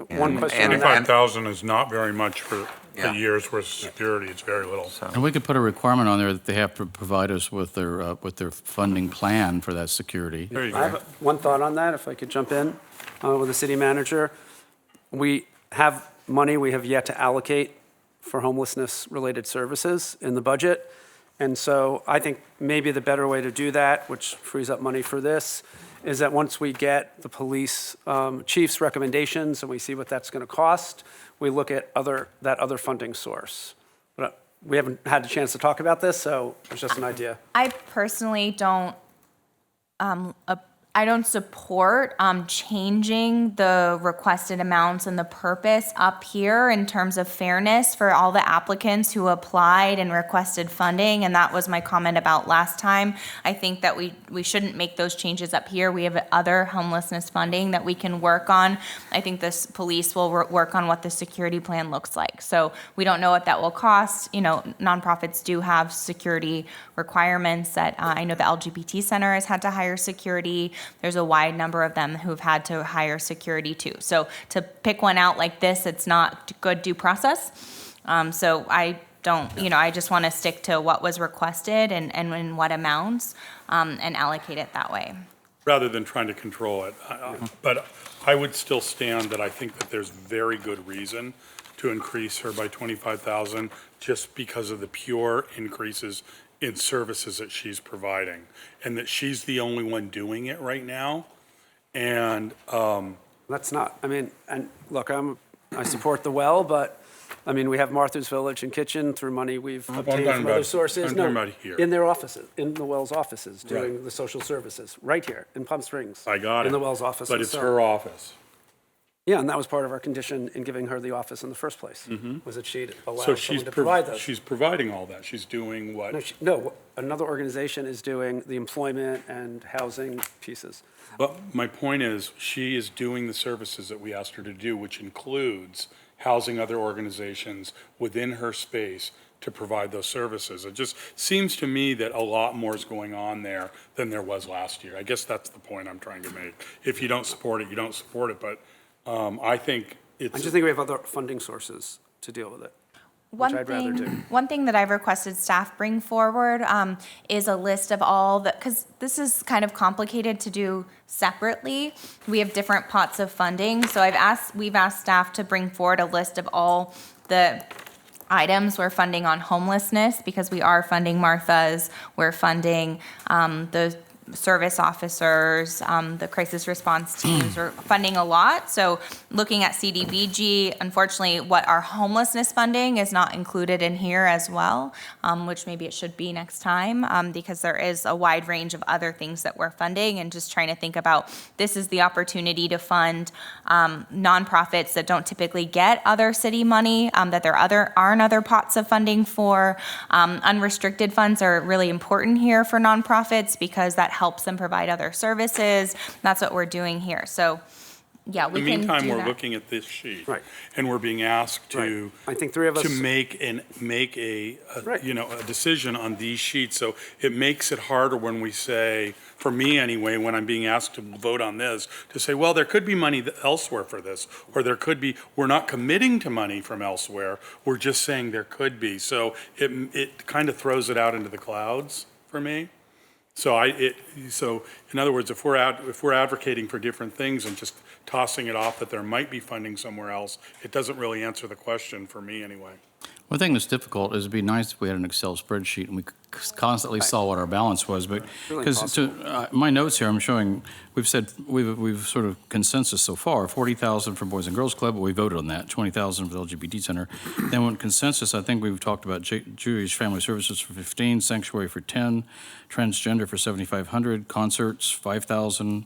One question. 25,000 is not very much for a year's worth of security. It's very little. And we could put a requirement on there that they have to provide us with their funding plan for that security. There you I have one thought on that, if I could jump in with the city manager. We have money we have yet to allocate for homelessness-related services in the budget. And so I think maybe the better way to do that, which frees up money for this, is that once we get the police chief's recommendations and we see what that's going to cost, we look at that other funding source. But we haven't had a chance to talk about this, so it's just an idea. I personally don't support changing the requested amounts and the purpose up here in terms of fairness for all the applicants who applied and requested funding, and that was my comment about last time. I think that we shouldn't make those changes up here. We have other homelessness funding that we can work on. I think this police will work on what the security plan looks like. So we don't know what that will cost. You know, nonprofits do have security requirements that I know the LGBT Center has had to hire security. There's a wide number of them who've had to hire security too. So to pick one out like this, it's not good due process. So I don't, I just want to stick to what was requested and in what amounts and allocate it that way. rather than trying to control it. But I would still stand that I think that there's very good reason to increase her by 25,000 just because of the pure increases in services that she's providing, and that she's the only one doing it right now. And That's not, I mean, and look, I support the well, but, I mean, we have Martha's Village and Kitchen through money we've obtained from other sources. I'm talking about here. In their offices, in the Wells offices, doing the social services, right here in Palm Springs. I got it. In the Wells offices. But it's So- her office. Yeah, and that was part of our condition in giving her the office in the first place, was that she'd So allow she's someone to provide those. she's providing all that. She's doing what? No, another organization is doing the employment and housing pieces. But my point is, she is doing the services that we asked her to do, which includes housing other organizations within her space to provide those services. It just seems to me that a lot more is going on there than there was last year. I guess that's the point I'm trying to make. If you don't support it, you don't support it, but I think it's... I just think we have other funding sources to deal with it, which I'd rather do. One thing that I've requested staff bring forward is a list of all the, because this is kind of complicated to do separately. We have different pots of funding, so we've asked staff to bring forward a list of all the items we're funding on homelessness, because we are funding Martha's, we're funding the service officers, the crisis response teams, we're funding a lot. So looking at CDBG, unfortunately, what our homelessness funding is not included in here as well, which maybe it should be next time, because there is a wide range of other things that we're funding, and just trying to think about this is the opportunity to fund nonprofits that don't typically get other city money, that there aren't other pots of funding for. Unrestricted funds are really important here for nonprofits because that helps them provide other services. That's what we're doing here. So Yeah, In we the can do meantime, we're that. looking at this sheet. Right. And we're being asked to. Right. I think three of us- To make a Right. a decision on these sheets. So it makes it harder when we say, for me anyway, when I'm being asked to vote on this, to say, well, there could be money elsewhere for this, or there could be, we're not committing to money from elsewhere, we're just saying there could be. So it kind of throws it out into the clouds for me. So in other words, if we're advocating for different things and just tossing it off that there might be funding somewhere else, it doesn't really answer the question for me anyway. One thing that's difficult is it'd be nice if we had an Excel spreadsheet and we constantly saw what our balance was, but, Really because my notes here, I'm showing, we've said, we've sort of consensus so far, 40,000 for Boys and Girls Club, but we voted on that, 20,000 for the LGBT Center. Then when consensus, I think we've talked about Jewish Family Services for 15, Sanctuary for 10, Transgender for 7,500, Concerts, 5,000,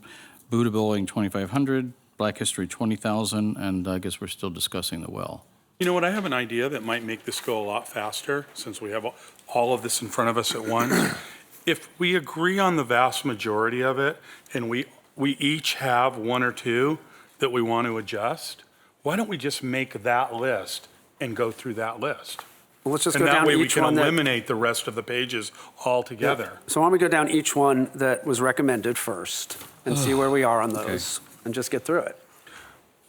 Buddha Bowling, 2,500, Black History, 20,000, and I guess we're still discussing the well. You know what, I have an idea that might make this go a lot faster, since we have all of this in front of us at once. If we agree on the vast majority of it, and we each have one or two that we want to adjust, why don't we just make that list and go through that list? Well, let's just And go that down way we each can one that. eliminate the rest of the pages altogether. So why don't we go down each one that was recommended first and see where we are on those and just get through it?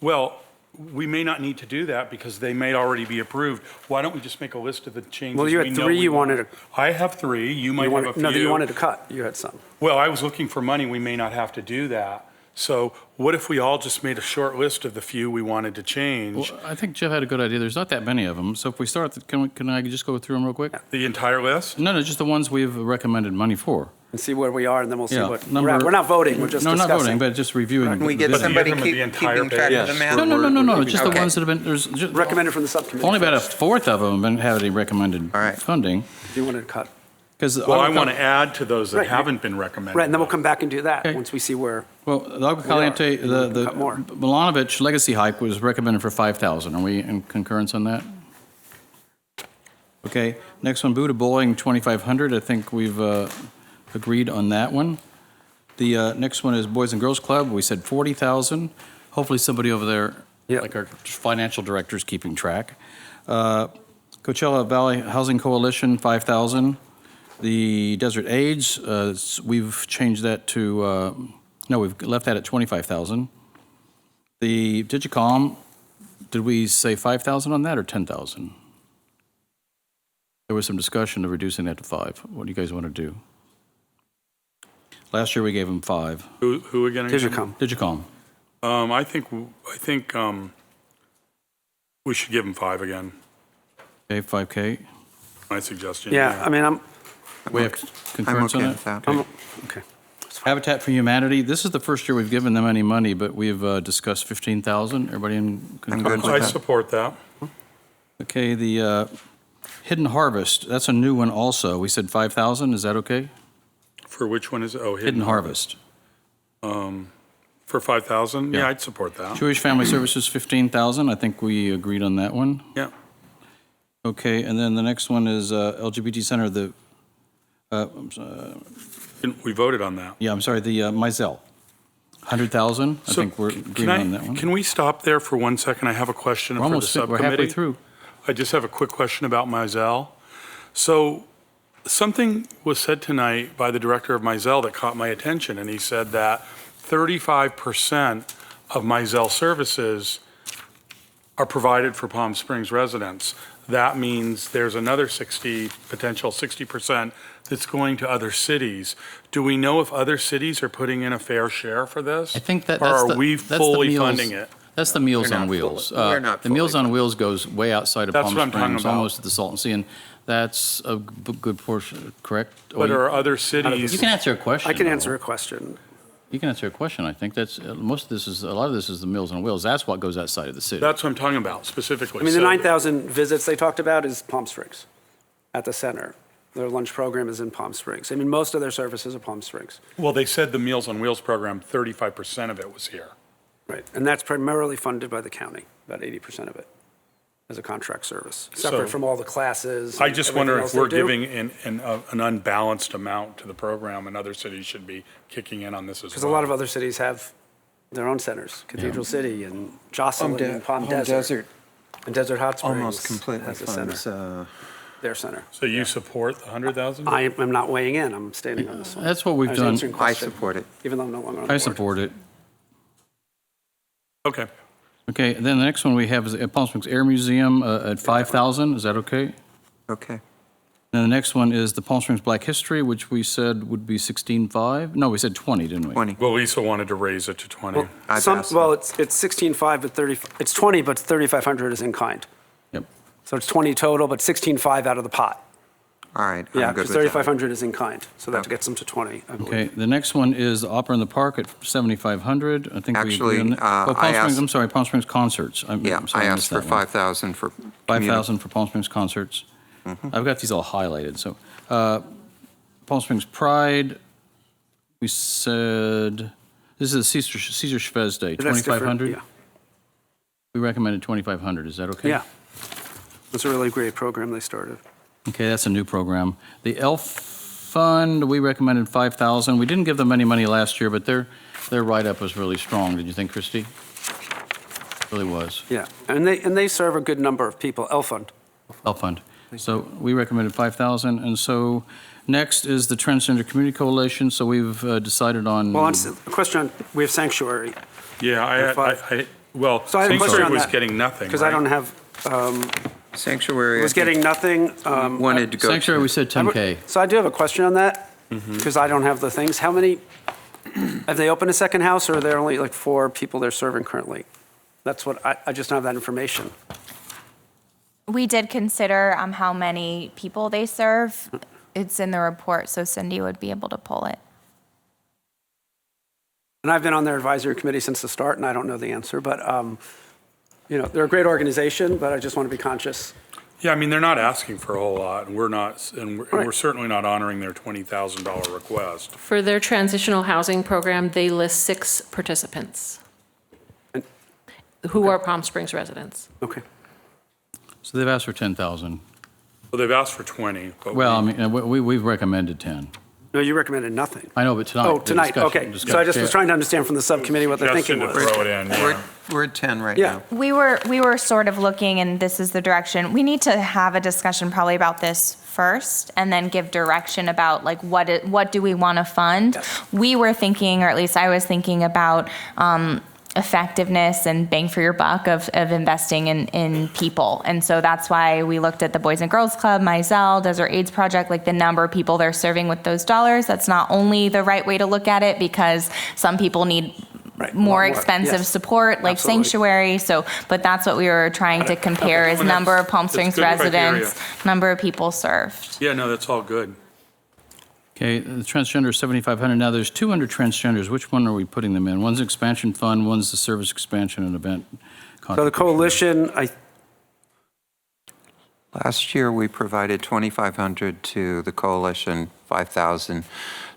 Well, we may not need to do that because they may already be approved. Why don't we just make a list of the changes? Well, you we had know three we you want? wanted to. I have three, you might have a few. No, that you wanted to cut. You had some. Well, I was looking for money, we may not have to do that. So what if we all just made a short list of the few we wanted to change? Well, I think Jeff had a good idea. There's not that many of them. So if we start, can I just go through them real quick? The entire list? No, just the ones we've recommended money for. And see where we are, and then we'll see Yeah, what, number- we're not voting, we're just No, discussing. not voting, but just reviewing. Can we get the- somebody Give them the entire keeping track page. of them, Matt? No, just the Okay. ones that have been, there's just. Recommended from the subcommittee. Only about a first, fourth of them have been having recommended All right. funding. if you wanted to cut. Because Well, I want to add to those that Right. haven't been recommended. Right, and then we'll come back and do that, Okay. once we see where. Well, the Agua Caliente, the Cut more. Milanovic Legacy Hike was recommended for 5,000. Are we in concurrence on that? Okay, next one, Buddha Bowling, 2,500. I think we've agreed on that one. The next one is Boys and Girls Club. We said 40,000. Hopefully somebody over there, Yeah. like our financial director, is keeping track. Coachella Valley Housing Coalition, 5,000. The Desert AIDS, we've changed that to, no, we've left that at 25,000. The Digicom, did we say 5,000 on that or 10,000? There was some discussion of reducing that to 5. What do you guys want to do? Last year we gave them 5. Who again? Digicom. Digicom. I think we should give them 5 again, Okay, 5K. my suggestion. Yeah, I mean, We have concurrence on okay that? with that. Okay. okay. Habitat for Humanity, this is the first year we've given them any money, but we've discussed 15,000. Everybody in concurrence I with that? support that. Okay, the Hidden Harvest, that's a new one also. We said 5,000, is that okay? For which one is it? Oh, Hidden Harvest. For 5,000? Yeah. Yeah, I'd support that. Jewish Family Services, 15,000. I think we agreed on that one. Yeah. Okay, and then the next one is LGBT Center, We voted on that. yeah, I'm sorry, the Mizell, 100,000. I So think we're can agreeing on that one. Can we stop there for 1 second? I have a question We're for the almost fit- subcommittee. we're halfway through. I just have a quick question about Mizell. So something was said tonight by the director of Mizell that caught my attention, and he said that 35% of Mizell services are provided for Palm Springs residents. That means there's another potential 60% that's going to other cities. Do we know if other cities are putting in a fair share for this? I think that Or that's are we that's the fully Meals- funding it? That's the Meals We're on not Wheels. fully- we're not The Meals fully on Wheels goes way outside of That's Palm what I'm talking Springs, about. almost at the Salton Sea, and that's a good portion, correct? Or But you- are other cities? You can answer a question. I can though. answer a question. You can answer a question, I think. That's, most of this is, a lot of this is the Meals on Wheels. That's what goes outside of the city. That's what I'm talking about specifically. I mean, the So- 9,000 visits they talked about is Palm Springs at the center. Their lunch program is in Palm Springs. I mean, most of their services are Palm Springs. Well, they said the Meals on Wheels program, 35% of it was here. Right. And that's primarily funded by the county, about 80% of it, as a contract service, separate So- from all the classes. I and just everything wonder else if they we're do. giving an unbalanced amount to the program and other cities should be kicking in on this as well. Because a lot of other cities have their own centers, Cathedral City and Jocelyn and Palm Desert. And Desert Hot Springs. Almost completely has a funds, center. Their center. So you support the 100,000? I am not weighing in, I'm standing on this one. That's what we've I was done. answering I question, support it. Even though I'm no longer on the I board. support it. Okay. Okay, then the next one we have is at Palm Springs Air Museum at 5,000. Is that okay? Okay. Then the next one is the Palm Springs Black History, which we said would be 16.5. No, we said 20, didn't we? 20. Well, Lisa wanted to raise it to 20. Well, I've some, asked well, it's 16.5, but 30, it's 20, but 3,500 is in kind. Yep. So it's 20 total, but 16.5 out of the pot. All right, Yeah, I'm good because with that. 3,500 is in kind, so that gets them to 20, I believe. Okay, the next one is the Opera in the Park at 7,500. I think we Actually, agree on that. I Palm Springs, asked- I'm sorry, Palm Springs Concerts. Yeah, sorry, I missed asked for that one. 5,000 for. 5,000 for Palm Springs Concerts. I've got these all highlighted, so. Palm Springs Pride, we said, this is Caesar Chavez Day, That's different, 2,500? Yeah, We recommended 2,500, is that okay? yeah. It's a really great program they started. Okay, that's a new program. The ELF Fund, we recommended 5,000. We didn't give them any money last year, but their write-up was really strong. Did you think, Christie? Really was. Yeah, and they serve a good number of people, ELF Fund. ELF Fund. So we recommended 5,000. And so next is the Transgender Community Coalition. So we've decided on. Well, a question on, we have Sanctuary. Yeah, well, So I had a question Sanctuary on was that, getting nothing, Because I right? don't have, Sanctuary. was getting nothing. Wanted to go. Sanctuary, we said 10K. So I do have a question on that, because I don't have the things. How many, have they opened a second house, or are there only like 4 people they're serving currently? That's what, I just don't have that information. We did consider how many people they serve. It's in the report, so Cindy would be able to pull it. And I've been on their advisory committee since the start, and I don't know the answer, but, they're a great organization, but I just want to be conscious. Yeah, I mean, they're not asking for a whole lot, and we're not, and we're certainly not honoring their $20,000 request. For their transitional housing program, they list 6 participants who are Palm Springs residents. Okay. So they've asked for 10,000. Well, they've asked for 20, but Well, I mean, we've recommended 10. No, you recommended nothing. I know, but tonight. Oh, the tonight, discussion- okay. So I just was trying to understand from the subcommittee what their thinking Justin to was. throw it in, yeah. We're at 10 right Yeah. now. We were sort of looking, and this is the direction. We need to have a discussion probably about this first, and then give direction about like what do we want to fund. We were thinking, or at least I was thinking about effectiveness and bang for your buck of investing in people. And so that's why we looked at the Boys and Girls Club, Mizell, Desert AIDS Project, like the number of people they're serving with those dollars. That's not only the right way to look at it, because some people need more expensive support, like Absolutely. Sanctuary. So, but that's what we were trying to compare is Well, number of Palm that's Springs good residents, criteria. number of people served. Yeah, no, that's all good. Okay, the transgender is 7,500. Now, there's 200 transgenders. Which one are we putting them in? One's expansion fund, one's the service expansion and event. So the coalition, Last year, we provided 2,500 to the coalition, 5,000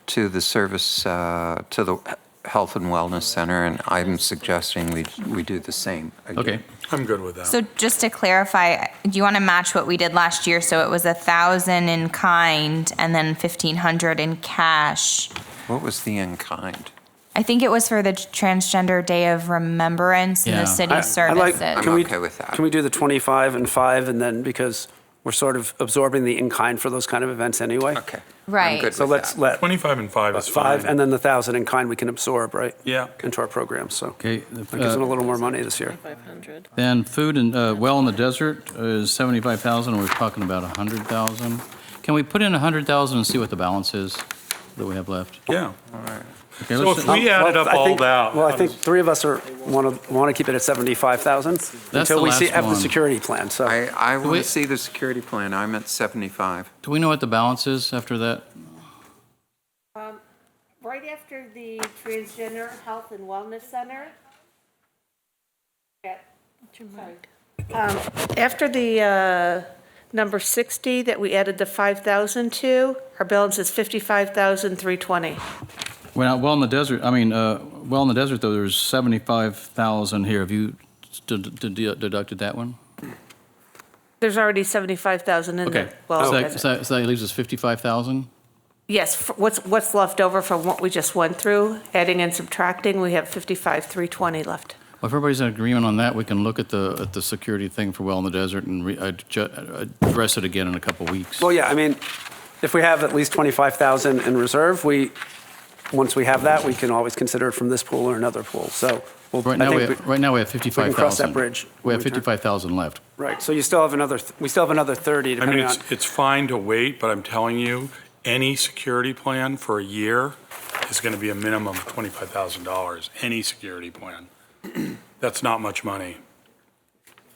to the service, to the Health and Wellness Center, and I'm suggesting we do the same again. Okay. I'm good with that. So just to clarify, do you want to match what we did last year? So it was 1,000 in kind and then 1,500 in cash. What was the in-kind? I think it was for the Transgender Day of Remembrance and Yeah. the city I'd like- services. can we- okay with that. Can we do the 25 and 5, and then, because we're sort of absorbing the in-kind for those kind of events anyway? Okay. Right. I'm good So with let's that. let 25 and 5 is 5, fine. and then the 1,000 in kind we can absorb, right? Yeah. Into our program, so Okay, that gives them a little more money this year. 500. then food and well in the desert is 75,000. We're talking about 100,000. Can we put in 100,000 and see what the balance is that we have left? Yeah. Okay, So let's- if we added Well, up I all think- that. Well, I think 3 of us want to keep it at 75,000 That's until the we have last the one. security plan, so. I want we- to see the security plan. I'm at 75. Do we know what the balance is after that? Right after the Transgender Health and Wellness Center. After the number 60 that we added the 5,000 to, our balance is 55,320. Well in the desert, well in the desert, though, there's 75,000 here. Have you deducted that one? There's already 75,000 in Okay. there. Well, So that leaves us 55,000? Yes, what's left over from what we just went through, adding and subtracting, we have 55,320 left. Well, if everybody's in agreement on that, we can look at the security thing for Well in the Desert and address it again in a couple weeks. Well, yeah, I mean, if we have at least 25,000 in reserve, once we have that, we can always consider it from this pool or another pool. So Right now we have 55,000. We can cross that bridge. We have 55,000 left. Right, so you still have we still have another 30 I depending mean, on. it's fine to wait, but I'm telling you, any security plan for a year is going to be a minimum of $25,000, any security plan. That's not much money.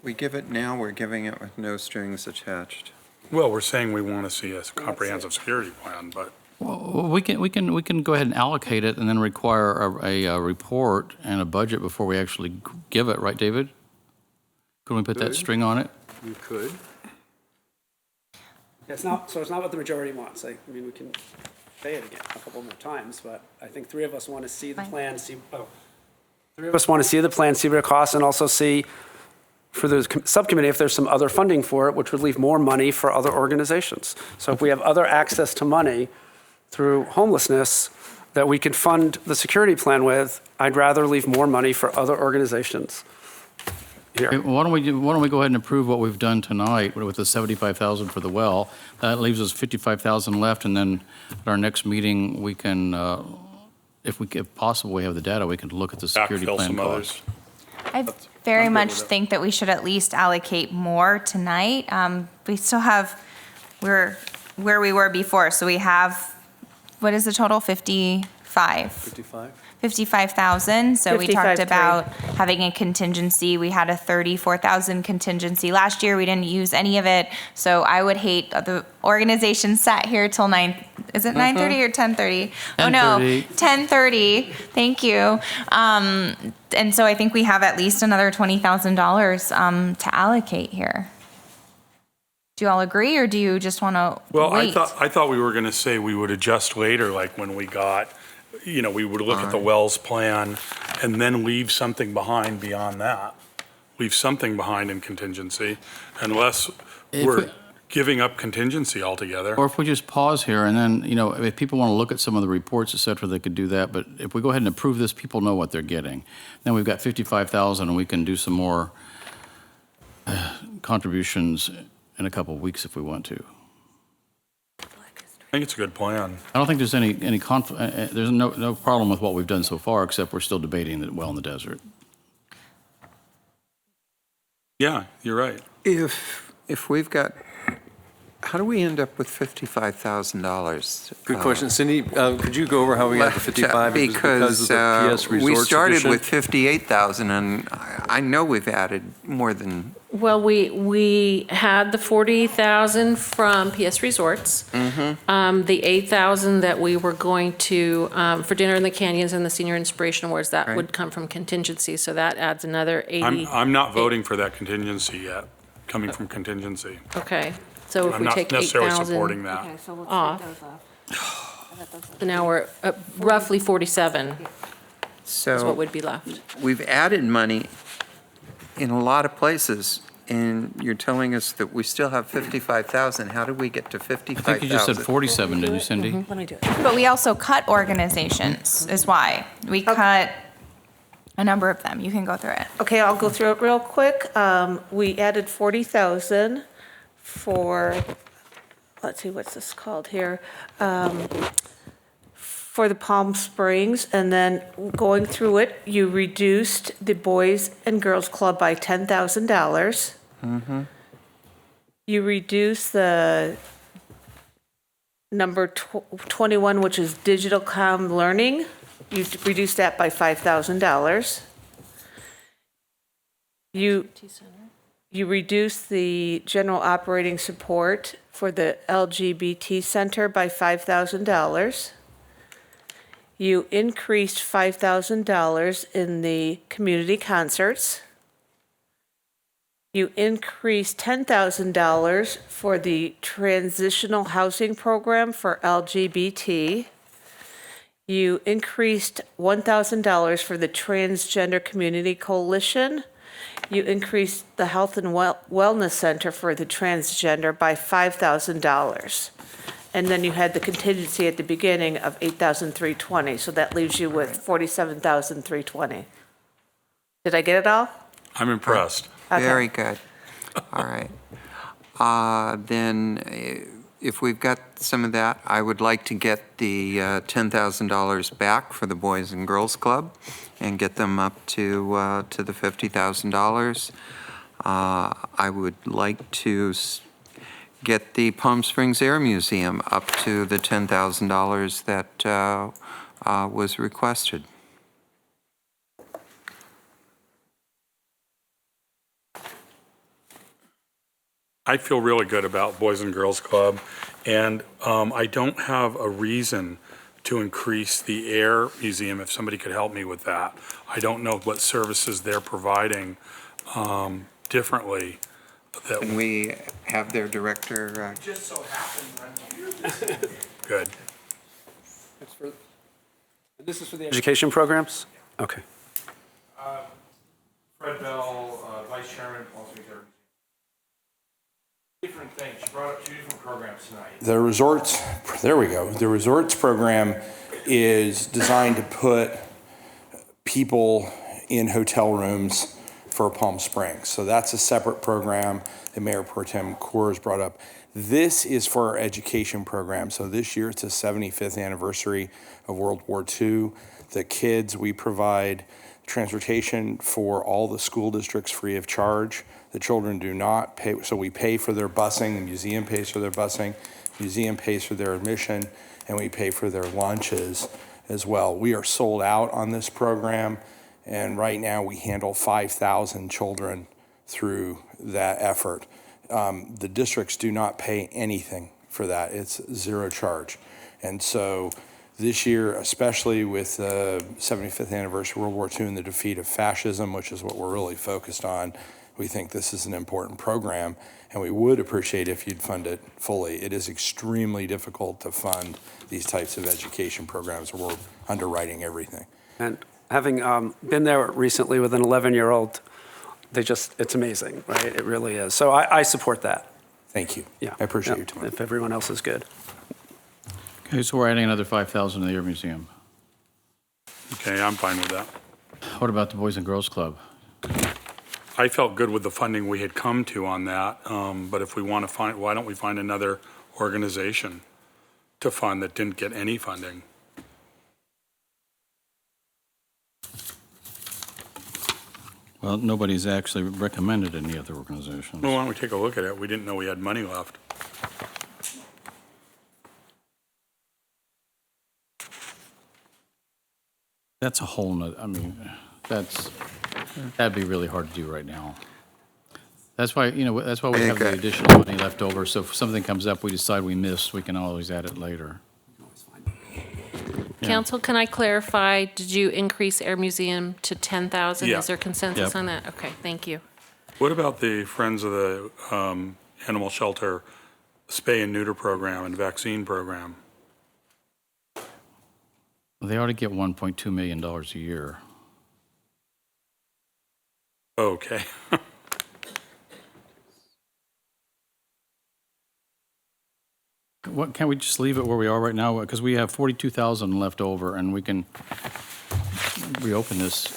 We give it now, we're giving it with no strings attached. Well, we're saying we want to see a comprehensive security plan, but Well, we can go ahead and allocate it and then require a report and a budget before we actually give it, right, David? Can we put that Good. string on it? You could. It's not what the majority wants. I mean, we can say it again a couple more times, but I think three of us want to see the plan, three of us want to see the plan, see what it costs, and also see for the subcommittee if there's some other funding for it, which would leave more money for other organizations. So if we have other access to money through homelessness that we could fund the security plan with, I'd rather leave more money for other organizations here. Okay, why don't we go ahead and approve what we've done tonight with the 75,000 for the well? That leaves us 55,000 left, and then at our next meeting, we can, if possible, we have the data, we can look at the security backfill plan some costs. others. I very much think that we should at least allocate more tonight. We still have, we're where we were before, so we have, what is the total? 55? 55,000. So we talked 55,300. about having a contingency. We had a 34,000 contingency last year. We didn't use any of it. So I would hate the organization sat here till 9, is it 9:30 or 10:30? Oh no, 10:30. Thank you. And so I think we have at least another $20,000 to allocate here. Do you all agree, or do you just want to Well, wait? I thought we were going to say we would adjust later, like when we got, we would look at the Wells plan and then leave something behind beyond that. Leave something behind in contingency, unless we're giving up contingency altogether. Or if we just pause here, and then, if people want to look at some of the reports, et cetera, they could do that. But if we go ahead and approve this, people know what they're getting. Then we've got 55,000, and we can do some more contributions in a couple of weeks if we want to. I think it's a good plan. I don't think there's any conflict. There's no problem with what we've done so far, except we're still debating the Well in the Desert. Yeah, you're right. If we've got, how do we end up with $55,000? Good question. Cindy, could you go over how we got to 55? It was Because of the PS we Resorts started Edition? with 58,000, and I know we've added more than, Well, we had the 40,000 from PS Resorts. The 8,000 that we were going to, for Dinner in the Canyons and the Senior Inspiration Awards, that Right. would come from contingency, so that adds another 80. I'm not voting for that contingency yet, coming from contingency. Okay, so if I'm we not take necessarily 8,000 supporting that. off, so now we're at roughly 47 is what so would be left. we've added money in a lot of places, and you're telling us that we still have 55,000. How did we get to 55,000? I think you just said 47, didn't you, Cindy? Let me do it. But we also cut organizations, is why. We cut a number of them. You can go through it. Okay, I'll go through it real quick. We added 40,000 for, let's see, what's this called here? For the Palm Springs, and then going through it, you reduced the Boys and Girls Club by $10,000. You reduced the number 21, which is Digital Com Learning. You reduced that by $5,000. You reduced the general operating support for the LGBT Center by $5,000. You increased $5,000 in the community concerts. You increased $10,000 for the transitional housing program for LGBT. You increased $1,000 for the Transgender Community Coalition. You increased the Health and Wellness Center for the transgender by $5,000. And then you had the contingency at the beginning of 8,320, so that leaves you with 47,320. Did I get it all? I'm impressed. Okay. Very good. All right. Then if we've got some of that, I would like to get the $10,000 back for the Boys and Girls Club and get them up to the $50,000. I would like to get the Palm Springs Air Museum up to the $10,000 that was requested. I feel really good about Boys and Girls Club, and I don't have a reason to increase the Air Museum if somebody could help me with that. I don't know what services they're providing differently. Can we have their director? Just so happens I'm here. Good. This is for the education programs? Okay. Fred Bell, Vice Chairman, Palm Springs Air Museum. Different things. She brought up two different programs tonight. The resorts, there we go. The resorts program is designed to put people in hotel rooms for Palm Springs. So that's a separate program that Mayor Pro Tem Coors brought up. This is for our education program. So this year it's the 75th anniversary of World War II. The kids, we provide transportation for all the school districts free of charge. The children do not pay, so we pay for their busing, the museum pays for their busing, museum pays for their admission, and we pay for their lunches as well. We are sold out on this program, and right now we handle 5,000 children through that effort. The districts do not pay anything for that. It's zero charge. And so this year, especially with the 75th anniversary of World War II and the defeat of fascism, which is what we're really focused on, we think this is an important program, and we would appreciate if you'd fund it fully. It is extremely difficult to fund these types of education programs where we're underwriting everything. And having been there recently with an 11-year-old, it's amazing, right? It really is. So I support that. Thank you. Yeah. I appreciate your time. If everyone else is good. Okay, so we're adding another 5,000 to the Air Museum. Okay, I'm fine with that. What about the Boys and Girls Club? I felt good with the funding we had come to on that, but if we want to find, why don't we find another organization to fund that didn't get any funding? Well, nobody's actually recommended any other organizations. Well, why don't we take a look at it? We didn't know we had money left. That's a whole nother, I mean, that'd be really hard to do right now. That's why, that's why we have the additional money left over, so if something comes up we decide we missed, we can always add it later. Yeah. Council, can I clarify, did you increase Air Museum to 10,000? Yeah. Is there consensus Yep. on that? Okay, thank you. What about the Friends of the Animal Shelter spay and neuter program and vaccine program? They ought to get $1.2 million a year. Okay. What, can't we just leave it where we are right now? Because we have 42,000 left over, and we can reopen this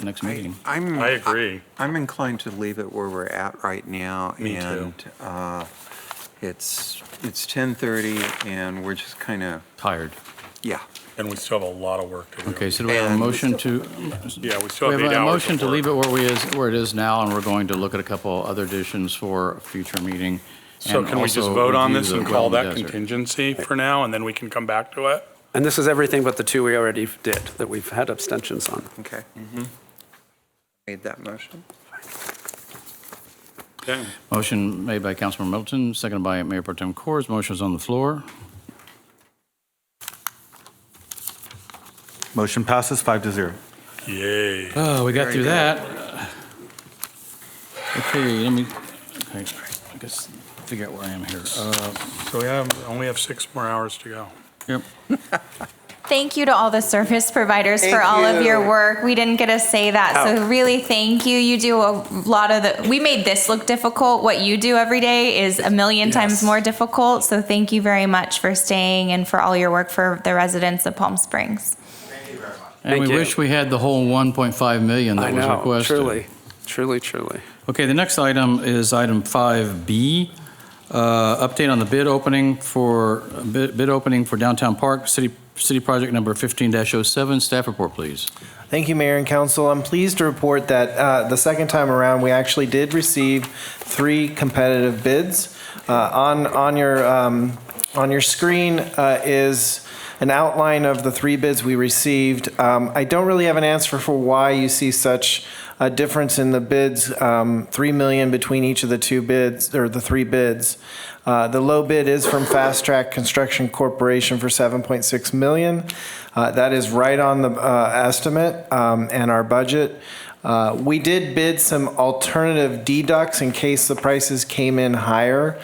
next meeting. I agree. I'm inclined to leave it where we're at right now. Me and, too. It's 10:30, and we're just kind of tired. Yeah. And we still have a lot of work to do. Okay, so do we have a motion to? Yeah, we still We have have 8 a hours motion of to work. leave it where it is now, and we're going to look at a couple other additions for a future meeting. So and can we just also vote on review this the and well call in the that desert. contingency for now, and then we can come back to it? And this is everything but the two we already did that we've had abstentions on. Okay. Made that motion. Okay. Motion made by Councilman Middleton, seconded by Mayor Pro Tem Coors. Motion is on the floor. Motion passes 5-0. Yay. Oh, we got Very through good. that. Okay, I guess figure out where I am here. So we only have 6 more hours to go. Yep. Thank you to all the service providers for all of your work. We didn't get to say that, so really thank you. You do a lot of we made this look difficult. What you do every day is a million times more difficult, so thank you very much for staying and for all your work for the residents of Palm Springs. And we wish we had the whole 1.5 million that was requested. Truly. Okay, the next item is item 5B, update on the bid opening for Downtown Park, City Project number 15-07. Staff report, please. Thank you, Mayor and Council. I'm pleased to report that the second time around, we actually did receive 3 competitive bids. On your screen is an outline of the 3 bids we received. I don't really have an answer for why you see such a difference in the bids, $3 million between each of the 2 bids, or the 3 bids. The low bid is from Fast Track Construction Corporation for $7.6 million. That is right on the estimate and our budget. We did bid some alternative deducts in case the prices came in higher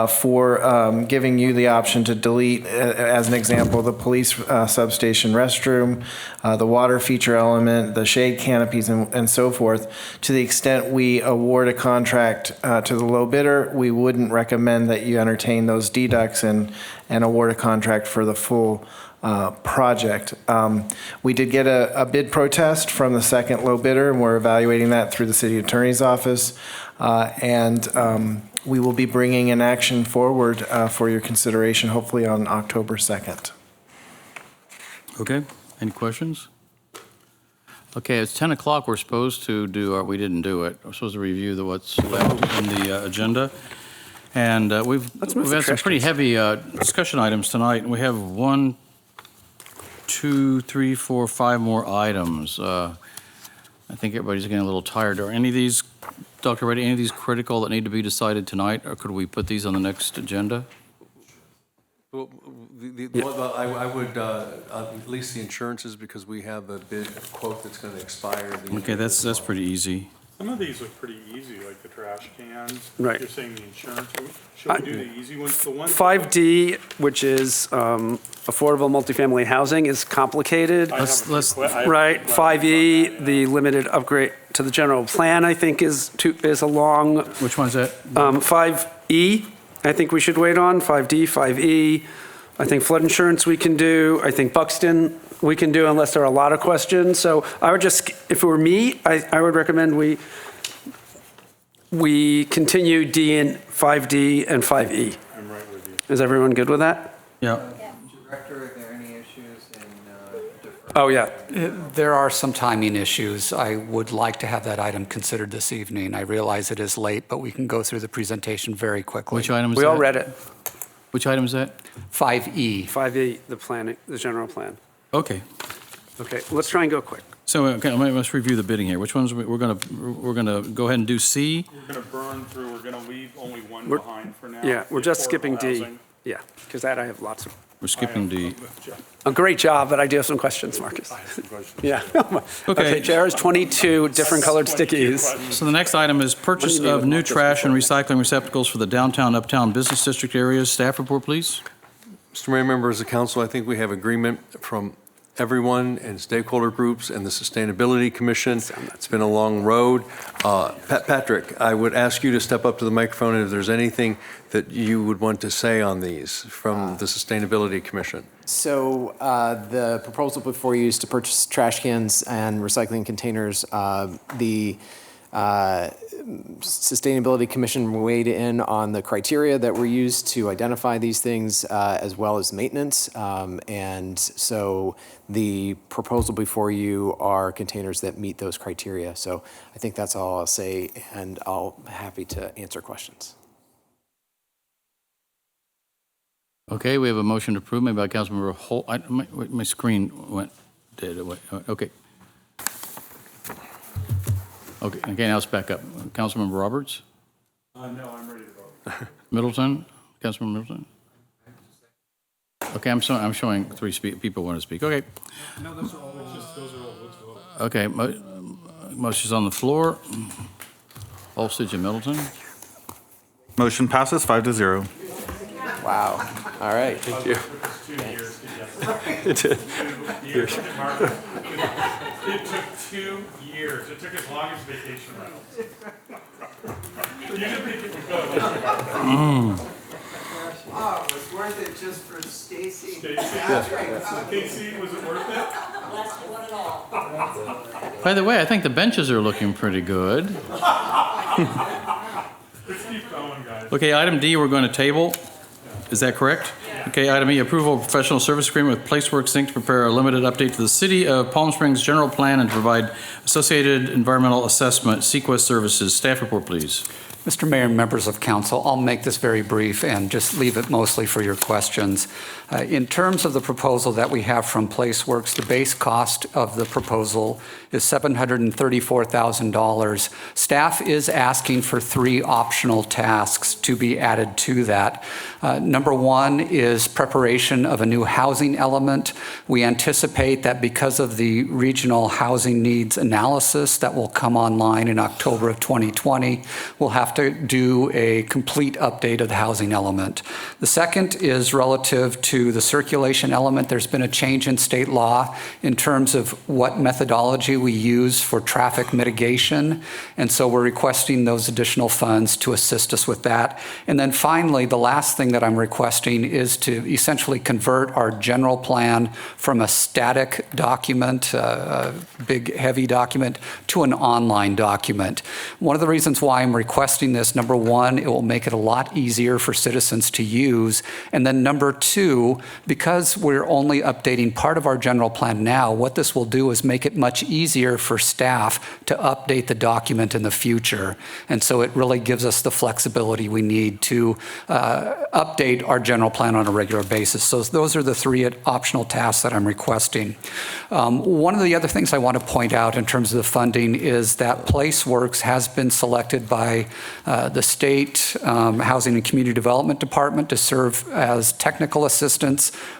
for giving you the option to delete, as an example, the police substation restroom, the water feature element, the shade canopies, and so forth. To the extent we award a contract to the low bidder, we wouldn't recommend that you entertain those deducts and award a contract for the full project. We did get a bid protest from the second low bidder, and we're evaluating that through the city attorney's office. We will be bringing an action forward for your consideration, hopefully on October 2nd. Okay, any questions? Okay, it's 10 o'clock. We're supposed to do, we didn't do it. We're supposed to review what's left in the agenda. And we've had some pretty heavy discussion items tonight. We have 1, 2, 3, 4, 5 more items. I think everybody's getting a little tired. Are any of these, Dr. Reddy, any of these critical that need to be decided tonight, or could we put these on the next agenda? Well, I would, at least the insurances, because we have a bid quote that's going to expire. Okay, that's pretty easy. Some of these look pretty easy, like the trash cans. Right. You're saying the insurance. Should we do the easy ones? The ones 5D, which is affordable multifamily housing, is complicated. Right. 5E, the limited upgrade to the general plan, I think is a long. Which one's that? 5E, I think we should wait on. 5D, 5E. I think flood insurance we can do. I think Buxton we can do unless there are a lot of questions. So I would just, if it were me, I would recommend we continue D and 5D and 5E. I'm right with you. Is everyone good with that? Yeah. Director, are there any issues in Oh, yeah. There are some timing issues. I would like to have that item considered this evening. I realize it is late, but we can go through the presentation very quickly. Which item is that? We all read it. Which item is that? 5E. 5E, the planning, the general plan. Okay. Okay, let's try and go quick. So let's review the bidding here. Which ones we're gonna go ahead and do C? We're gonna burn through. We're gonna leave only one behind for now. Yeah, we're just skipping D. Housing. Yeah, because that I have lots of. We're skipping D. A great job, but I do have some questions, Marcus. Yeah. Okay, chairs, 22 different colored stickies. So the next item is purchase of new trash and recycling receptacles for the downtown, uptown business district areas. Staff report, please. Mr. Mayor, members of council, I think we have agreement from everyone and stakeholder groups and the Sustainability Commission. It's been a long road. Patrick, I would ask you to step up to the microphone and if there's anything that you would want to say on these from the Sustainability Commission. So the proposal before you is to purchase trash cans and recycling containers. The Sustainability Commission weighed in on the criteria that were used to identify these things as well as maintenance. And so the proposal before you are containers that meet those criteria. So I think that's all I'll say, and I'll be happy to answer questions. Okay, we have a motion to approve made by Councilmember Holt. My screen went dead. Okay. Okay, now it's back up. Councilmember Roberts? No, I'm ready to vote. Middleton? Councilmember Middleton? Okay, I'm showing 3 people want to speak. Okay. No, those are all. Those are all. Let's vote. Okay, motion's on the floor. Olstage and Middleton. Motion passes 5-0. Wow. All right. Thank you. It took 2 years. It took as long as vacation rentals. You didn't think it would go. Oh, it was worth it just for Stacy. Stacy, was it worth it? By the way, I think the benches are looking pretty good. Let's keep going, guys. Okay, item D, we're going to table. Is that correct? Okay, item E, approval of professional service agreement with Placeworks Inc. to prepare a limited update to the City of Palm Springs general plan and to provide associated environmental assessment, Sequest services. Staff report, please. Mr. Mayor and members of council, I'll make this very brief and just leave it mostly for your questions. In terms of the proposal that we have from Placeworks, the base cost of the proposal is $734,000. Staff is asking for 3 optional tasks to be added to that. Number 1 is preparation of a new housing element. We anticipate that because of the regional housing needs analysis that will come online in October of 2020, we'll have to do a complete update of the housing element. The second is relative to the circulation element. There's been a change in state law in terms of what methodology we use for traffic mitigation, and so we're requesting those additional funds to assist us with that. And then finally, the last thing that I'm requesting is to essentially convert our general plan from a static document, a big heavy document, to an online document. One of the reasons why I'm requesting this, number 1, it will make it a lot easier for citizens to use, and then number 2, because we're only updating part of our general plan now, what this will do is make it much easier for staff to update the document in the future. And so it really gives us the flexibility we need to update our general plan on a regular basis. So those are the 3 optional tasks that I'm requesting. One of the other things I want to point out in terms of the funding is that Placeworks has been selected by the State Housing and Community Development Department to serve as technical assistance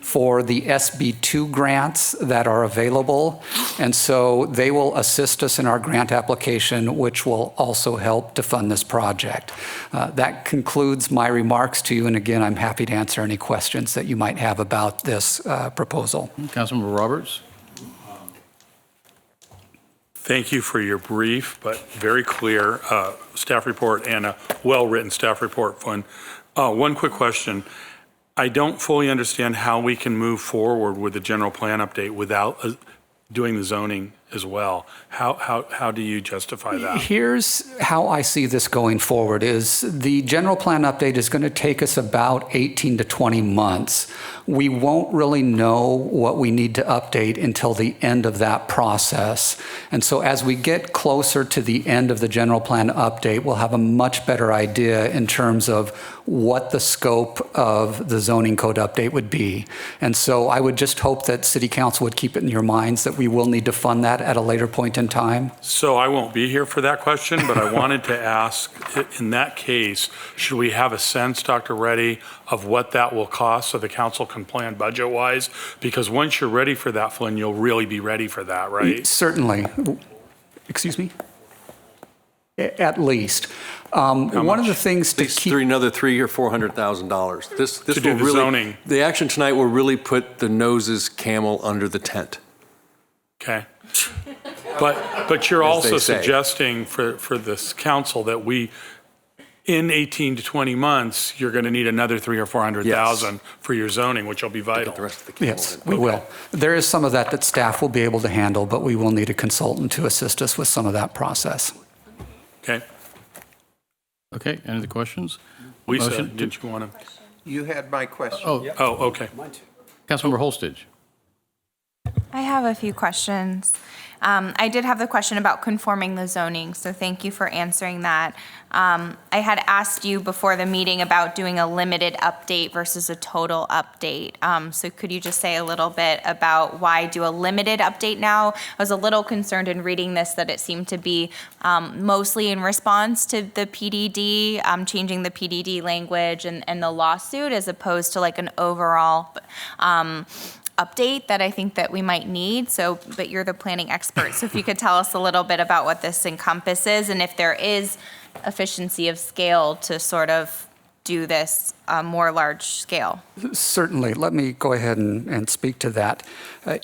for the SB2 grants that are available. And so they will assist us in our grant application, which will also help to fund this project. That concludes my remarks to you. And again, I'm happy to answer any questions that you might have about this proposal. Councilmember Roberts. Thank you for your brief but very clear staff report and a well-written staff report. One quick question. I don't fully understand how we can move forward with the general plan update without doing the zoning as well. How do you justify that? Here's how I see this going forward is the general plan update is going to take us about 18 to 20 months. We won't really know what we need to update until the end of that process. And so as we get closer to the end of the general plan update, we'll have a much better idea in terms of what the scope of the zoning code update would be. And so I would just hope that City Council would keep it in your minds that we will need to fund that at a later point in time. So I won't be here for that question, but I wanted to ask, in that case, should we have a sense, Dr. Reddy, of what that will cost so the council can plan budget-wise? Because once you're ready for that, Flynn, you'll really be ready for that, right? Certainly. Excuse me? At least. One of the things to keep another $300,000 or $400,000. This to do will the really, zoning. The action tonight will really put the noses camel under the tent. Okay. But you're As also they say. suggesting for this council that we, in 18 to 20 months, you're going to need another $300,000 or $400,000 for your zoning, which will be vital. Yes, we will. There is some of that staff will be able to handle, but we will need a consultant to assist us with some of that process. Okay. Okay, any other questions? Lisa, Motion? did you want to? You had my question. Oh, okay. Councilmember Holstage. I have a few questions. I did have the question about conforming the zoning, so thank you for answering that. I had asked you before the meeting about doing a limited update versus a total update. So could you just say a little bit about why do a limited update now? I was a little concerned in reading this that it seemed to be mostly in response to the PDD, changing the PDD language and the lawsuit as opposed to like an overall update that I think that we might need. So, but you're the planning expert. So if you could tell us a little bit about what this encompasses and if there is efficiency of scale to sort of do this more large scale? Certainly. Let me go ahead and speak to that.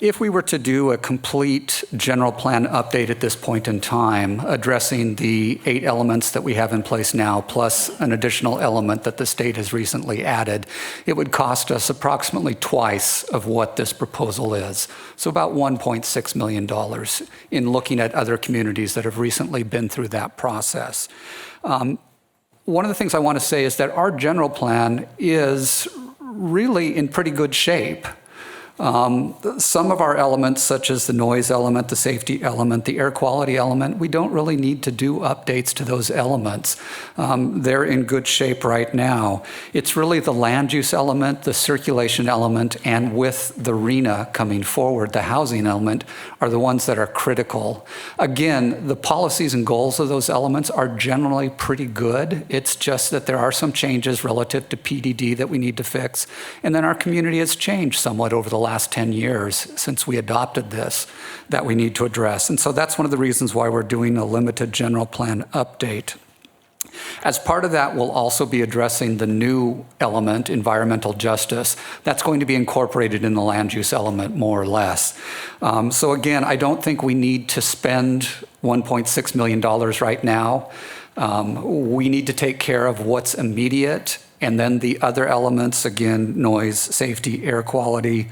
If we were to do a complete general plan update at this point in time, addressing the 8 elements that we have in place now, plus an additional element that the state has recently added, it would cost us approximately twice of what this proposal is. So about $1.6 million in looking at other communities that have recently been through that process. One of the things I want to say is that our general plan is really in pretty good shape. Some of our elements, such as the noise element, the safety element, the air quality element, we don't really need to do updates to those elements. They're in good shape right now. It's really the land use element, the circulation element, and with the RENA coming forward, the housing element, are the ones that are critical. Again, the policies and goals of those elements are generally pretty good. It's just that there are some changes relative to PDD that we need to fix. And then our community has changed somewhat over the last 10 years since we adopted this that we need to address. And so that's one of the reasons why we're doing a limited general plan update. As part of that, we'll also be addressing the new element, environmental justice. That's going to be incorporated in the land use element more or less. So again, I don't think we need to spend $1.6 million right now. We need to take care of what's immediate. And then the other elements, again, noise, safety, air quality,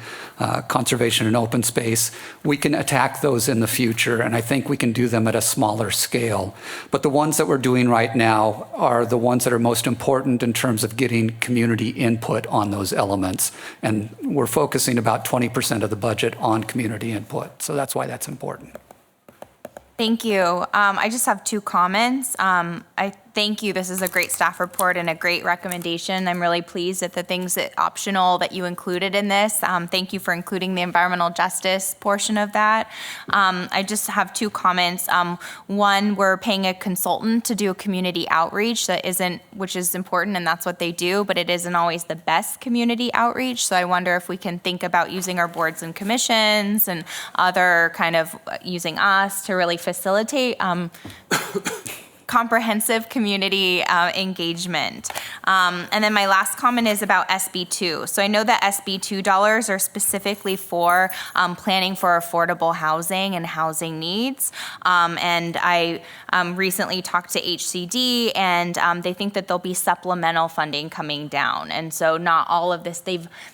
conservation and open space, we can attack those in the future, and I think we can do them at a smaller scale. But the ones that we're doing right now are the ones that are most important in terms of getting community input on those elements. And we're focusing about 20% of the budget on community input, so that's why that's important. Thank you. I just have 2 comments. I thank you. This is a great staff report and a great recommendation. I'm really pleased at the things that optional that you included in this. Thank you for including the environmental justice portion of that. I just have 2 comments. One, we're paying a consultant to do a community outreach which is important, and that's what they do, but it isn't always the best community outreach. So I wonder if we can think about using our boards and commissions and other kind of using us to really facilitate comprehensive community engagement. And then my last comment is about SB2. So I know that SB2 dollars are specifically for planning for affordable housing and housing needs. And I recently talked to HCD, and they think that there'll be supplemental funding coming down. And so not all of this,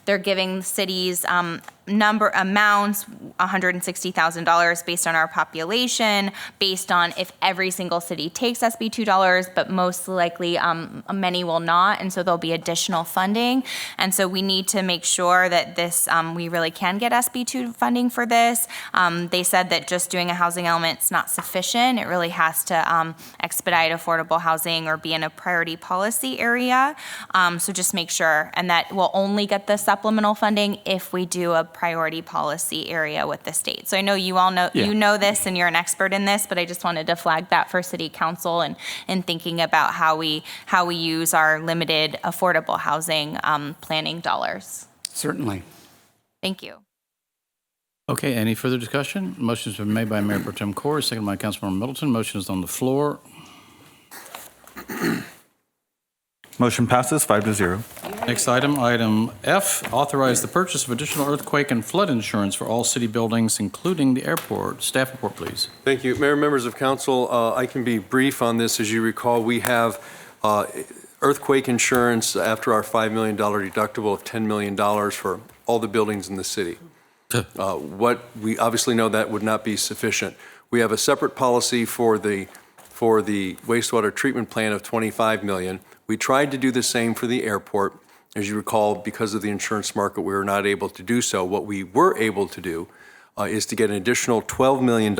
they're giving cities amounts, $160,000 based on our population, based on if every single city takes SB2 dollars, but most likely many will not, and so there'll be additional funding. And so we need to make sure that this, we really can get SB2 funding for this. They said that just doing a housing element is not sufficient. It really has to expedite affordable housing or be in a priority policy area. So just make sure, and that we'll only get the supplemental funding if we do a priority policy area with the state. So I know you all know, you know this and you're an expert in this, but I just wanted to flag that for City Council and thinking about how we use our limited affordable housing planning dollars. Certainly. Thank you. Okay, any further discussion? Motion's been made by Mayor Pro Tem Corr, seconded by Councilmember Middleton. Motion is on the floor. Motion passes 5-0. Next item, item F, authorize the purchase of additional earthquake and flood insurance for all city buildings, including the airport. Staff report, please. Thank you. Mayor, members of council, I can be brief on this. As you recall, we have earthquake insurance after our $5 million deductible of $10 million for all the buildings in the city. What we obviously know that would not be sufficient. We have a separate policy for the wastewater treatment plant of $25 million. We tried to do the same for the airport. As you recall, because of the insurance market, we were not able to do so. What we were able to do is to get an additional $12 million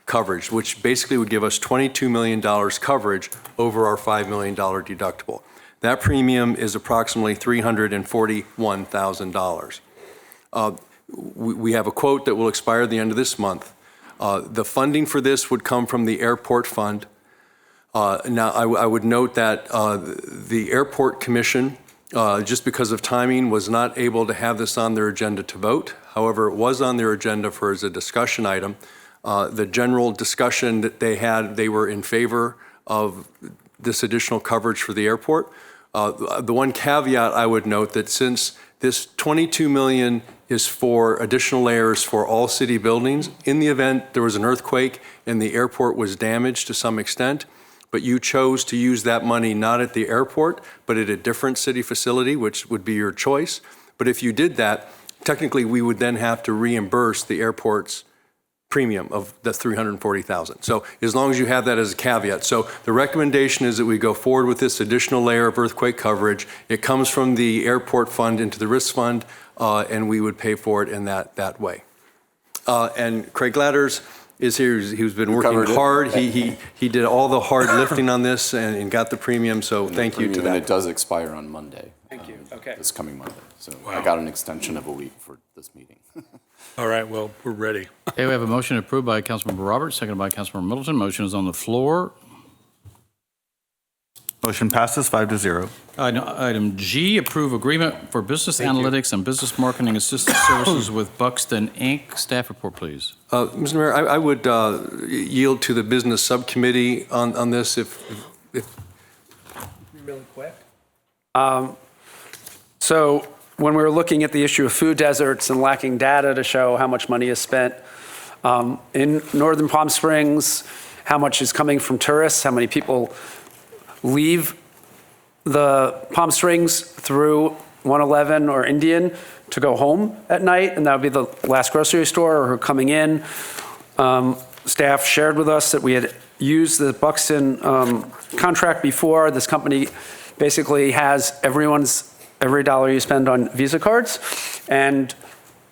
coverage, which basically would give us $22 million coverage over our $5 million deductible. That premium is approximately $341,000. We have a quote that will expire at the end of this month. The funding for this would come from the airport fund. Now, I would note that the Airport Commission, just because of timing, was not able to have this on their agenda to vote. However, it was on their agenda as a discussion item. The general discussion that they had, they were in favor of this additional coverage for the airport. The one caveat I would note that since this 22 million is for additional layers for all city buildings, in the event there was an earthquake and the airport was damaged to some extent, but you chose to use that money not at the airport, but at a different city facility, which would be your choice. But if you did that, technically we would then have to reimburse the airport's premium of the $340,000. So as long as you have that as a caveat. So the recommendation is that we go forward with this additional layer of earthquake coverage. It comes from the airport fund into the risk fund, and we would pay for it in that way. And Craig Ladders is here. He's been working hard. He did all the hard lifting on this and got the premium, so thank you to that. And it does expire on Monday. Thank you. Okay. This coming Monday. So I got an extension of a week for this meeting. All right, well, we're ready. Okay, we have a motion approved by Councilmember Roberts, seconded by Councilmember Middleton. Motion is on the floor. Motion passes 5-0. Item G, approve agreement for business analytics and business marketing assistance services with Buxton, Inc. Staff report, please. Mr. Mayor, I would yield to the business subcommittee on this if Really quick. So when we were looking at the issue of food deserts and lacking data to show how much money is spent in Northern Palm Springs, how much is coming from tourists, how many people leave the Palm Springs through 111 or Indian to go home at night, and that would be the last grocery store, or who are coming in. Staff shared with us that we had used the Buxton contract before. This company basically has every dollar you spend on Visa cards, and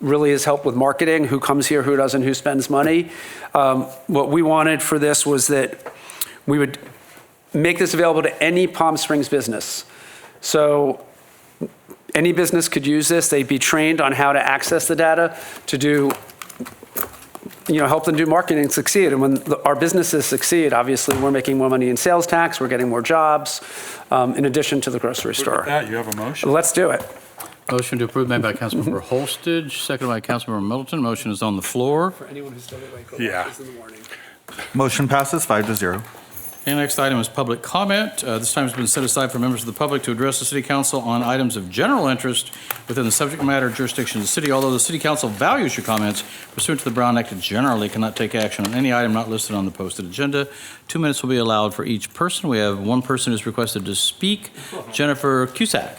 really has helped with marketing, who comes here, who doesn't, who spends money. What we wanted for this was that we would make this available to any Palm Springs business. So any business could use this. They'd be trained on how to access the data to do, help them do marketing and succeed. And when our businesses succeed, obviously we're making more money in sales tax, we're getting more jobs, in addition to the grocery store. With that, you have a motion. Let's do it. Motion to approve made by Councilmember Holstage, seconded by Councilmember Middleton. Motion is on the floor. For anyone who started like Yeah. in the morning. Motion passes 5-0. Okay, next item is public comment. This time has been set aside for members of the public to address the City Council on items of general interest within the subject matter jurisdiction of the city. Although the City Council values your comments, pursuant to the Brown Act, it generally cannot take action on any item not listed on the posted agenda. 2 minutes will be allowed for each person. We have one person who's requested to speak, Jennifer Cusack.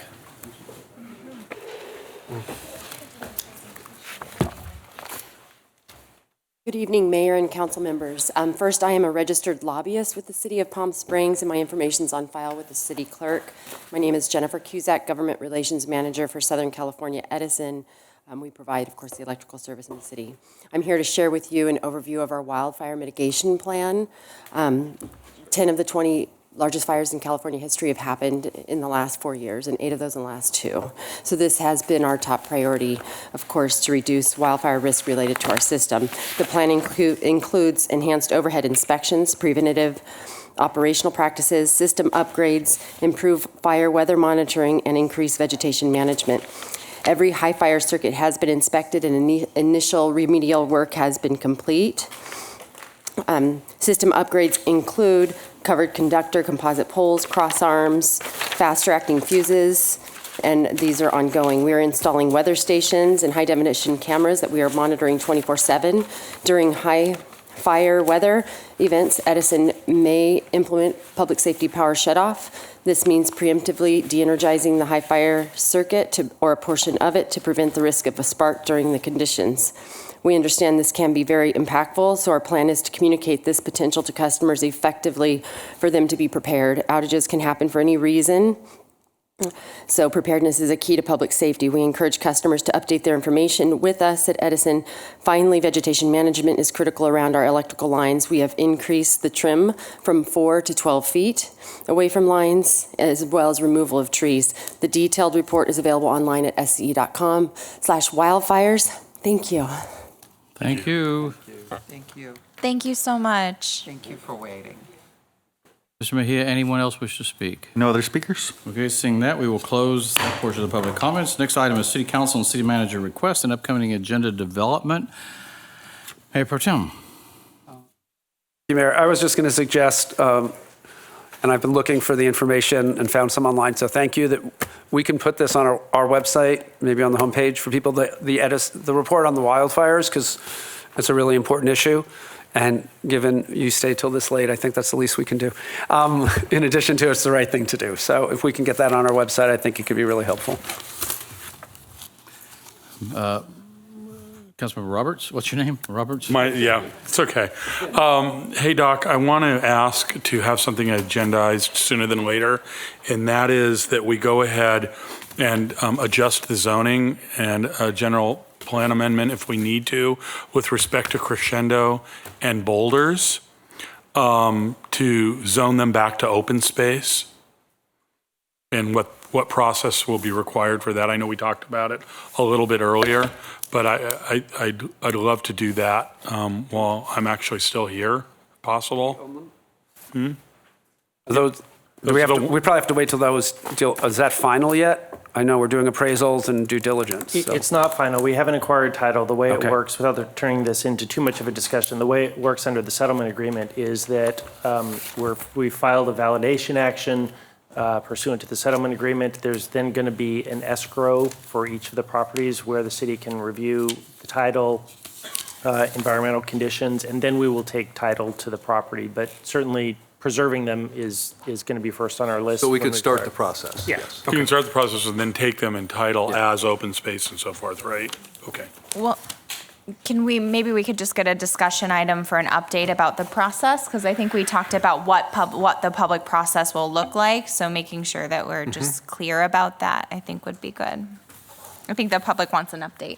Good evening, Mayor and council members. First, I am a registered lobbyist with the City of Palm Springs, and my information is on file with the city clerk. My name is Jennifer Cusack, Government Relations Manager for Southern California Edison. We provide, of course, the electrical service in the city. I'm here to share with you an overview of our wildfire mitigation plan. 10 of the 20 largest fires in California history have happened in the last 4 years, and 8 of those in the last 2. So this has been our top priority, of course, to reduce wildfire risk related to our system. The plan includes enhanced overhead inspections, preventative operational practices, system upgrades, improved fire weather monitoring, and increased vegetation management. Every high fire circuit has been inspected, and initial remedial work has been complete. System upgrades include covered conductor, composite poles, cross arms, faster acting fuses, and these are ongoing. We are installing weather stations and high definition cameras that we are monitoring 24/7. During high fire weather events, Edison may implement public safety power shutoff. This means preemptively de-energizing the high fire circuit or a portion of it to prevent the risk of a spark during the conditions. We understand this can be very impactful, so our plan is to communicate this potential to customers effectively for them to be prepared. Outages can happen for any reason, so preparedness is a key to public safety. We encourage customers to update their information with us at Edison. Finally, vegetation management is critical around our electrical lines. We have increased the trim from 4 to 12 feet away from lines, as well as removal of trees. The detailed report is available online at sce.com/wildfires. Thank you. Thank you. Thank you. Thank you so much. Thank you for waiting. Mr. Mejia, anyone else wish to speak? No other speakers? Okay, seeing that, we will close that portion of the public comments. Next item is City Council and City Manager request and upcoming agenda development. Mayor Pro Tem. Mayor, I was just going to suggest, and I've been looking for the information and found some online. So thank you that we can put this on our website, maybe on the homepage for people, the report on the wildfires, because it's a really important issue. And given you stayed till this late, I think that's the least we can do. In addition to, it's the right thing to do. So if we can get that on our website, I think it could be really helpful. Councilmember Roberts, what's your name? Roberts? Yeah, it's okay. Hey, Doc, I want to ask to have something agendized sooner than later, and that is that we go ahead and adjust the zoning and a general plan amendment if we need to with respect to Crescendo and Boulders to zone them back to open space, and what process will be required for that. I know we talked about it a little bit earlier, but I'd love to do that while I'm actually still here, if possible. We probably have to wait till those is that final yet? I know we're doing appraisals and due diligence. So. It's not final. We haven't acquired title. The way Okay. it works, without turning this into too much of a discussion, the way it works under the settlement agreement is that we filed a validation action pursuant to the settlement agreement. There's then going to be an escrow for each of the properties where the city can review the title, environmental conditions, and then we will take title to the property. But certainly preserving them is going to be first on our list. So we when could start acquire. the process. Yes. You can start the process and then take them in title as open space and so forth, right? Okay. Well, maybe we could just get a discussion item for an update about the process, because I think we talked about what the public process will look like, so making sure that we're just clear about that, I think would be good. I think the public wants an update.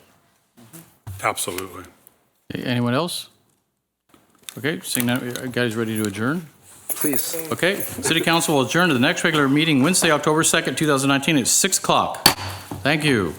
Absolutely. Anyone else? Okay, seeing that, you guys ready to adjourn? Please. Okay, City Council will adjourn to the next regular meeting Wednesday, October 2nd, 2019 at 6 o'clock. Thank you.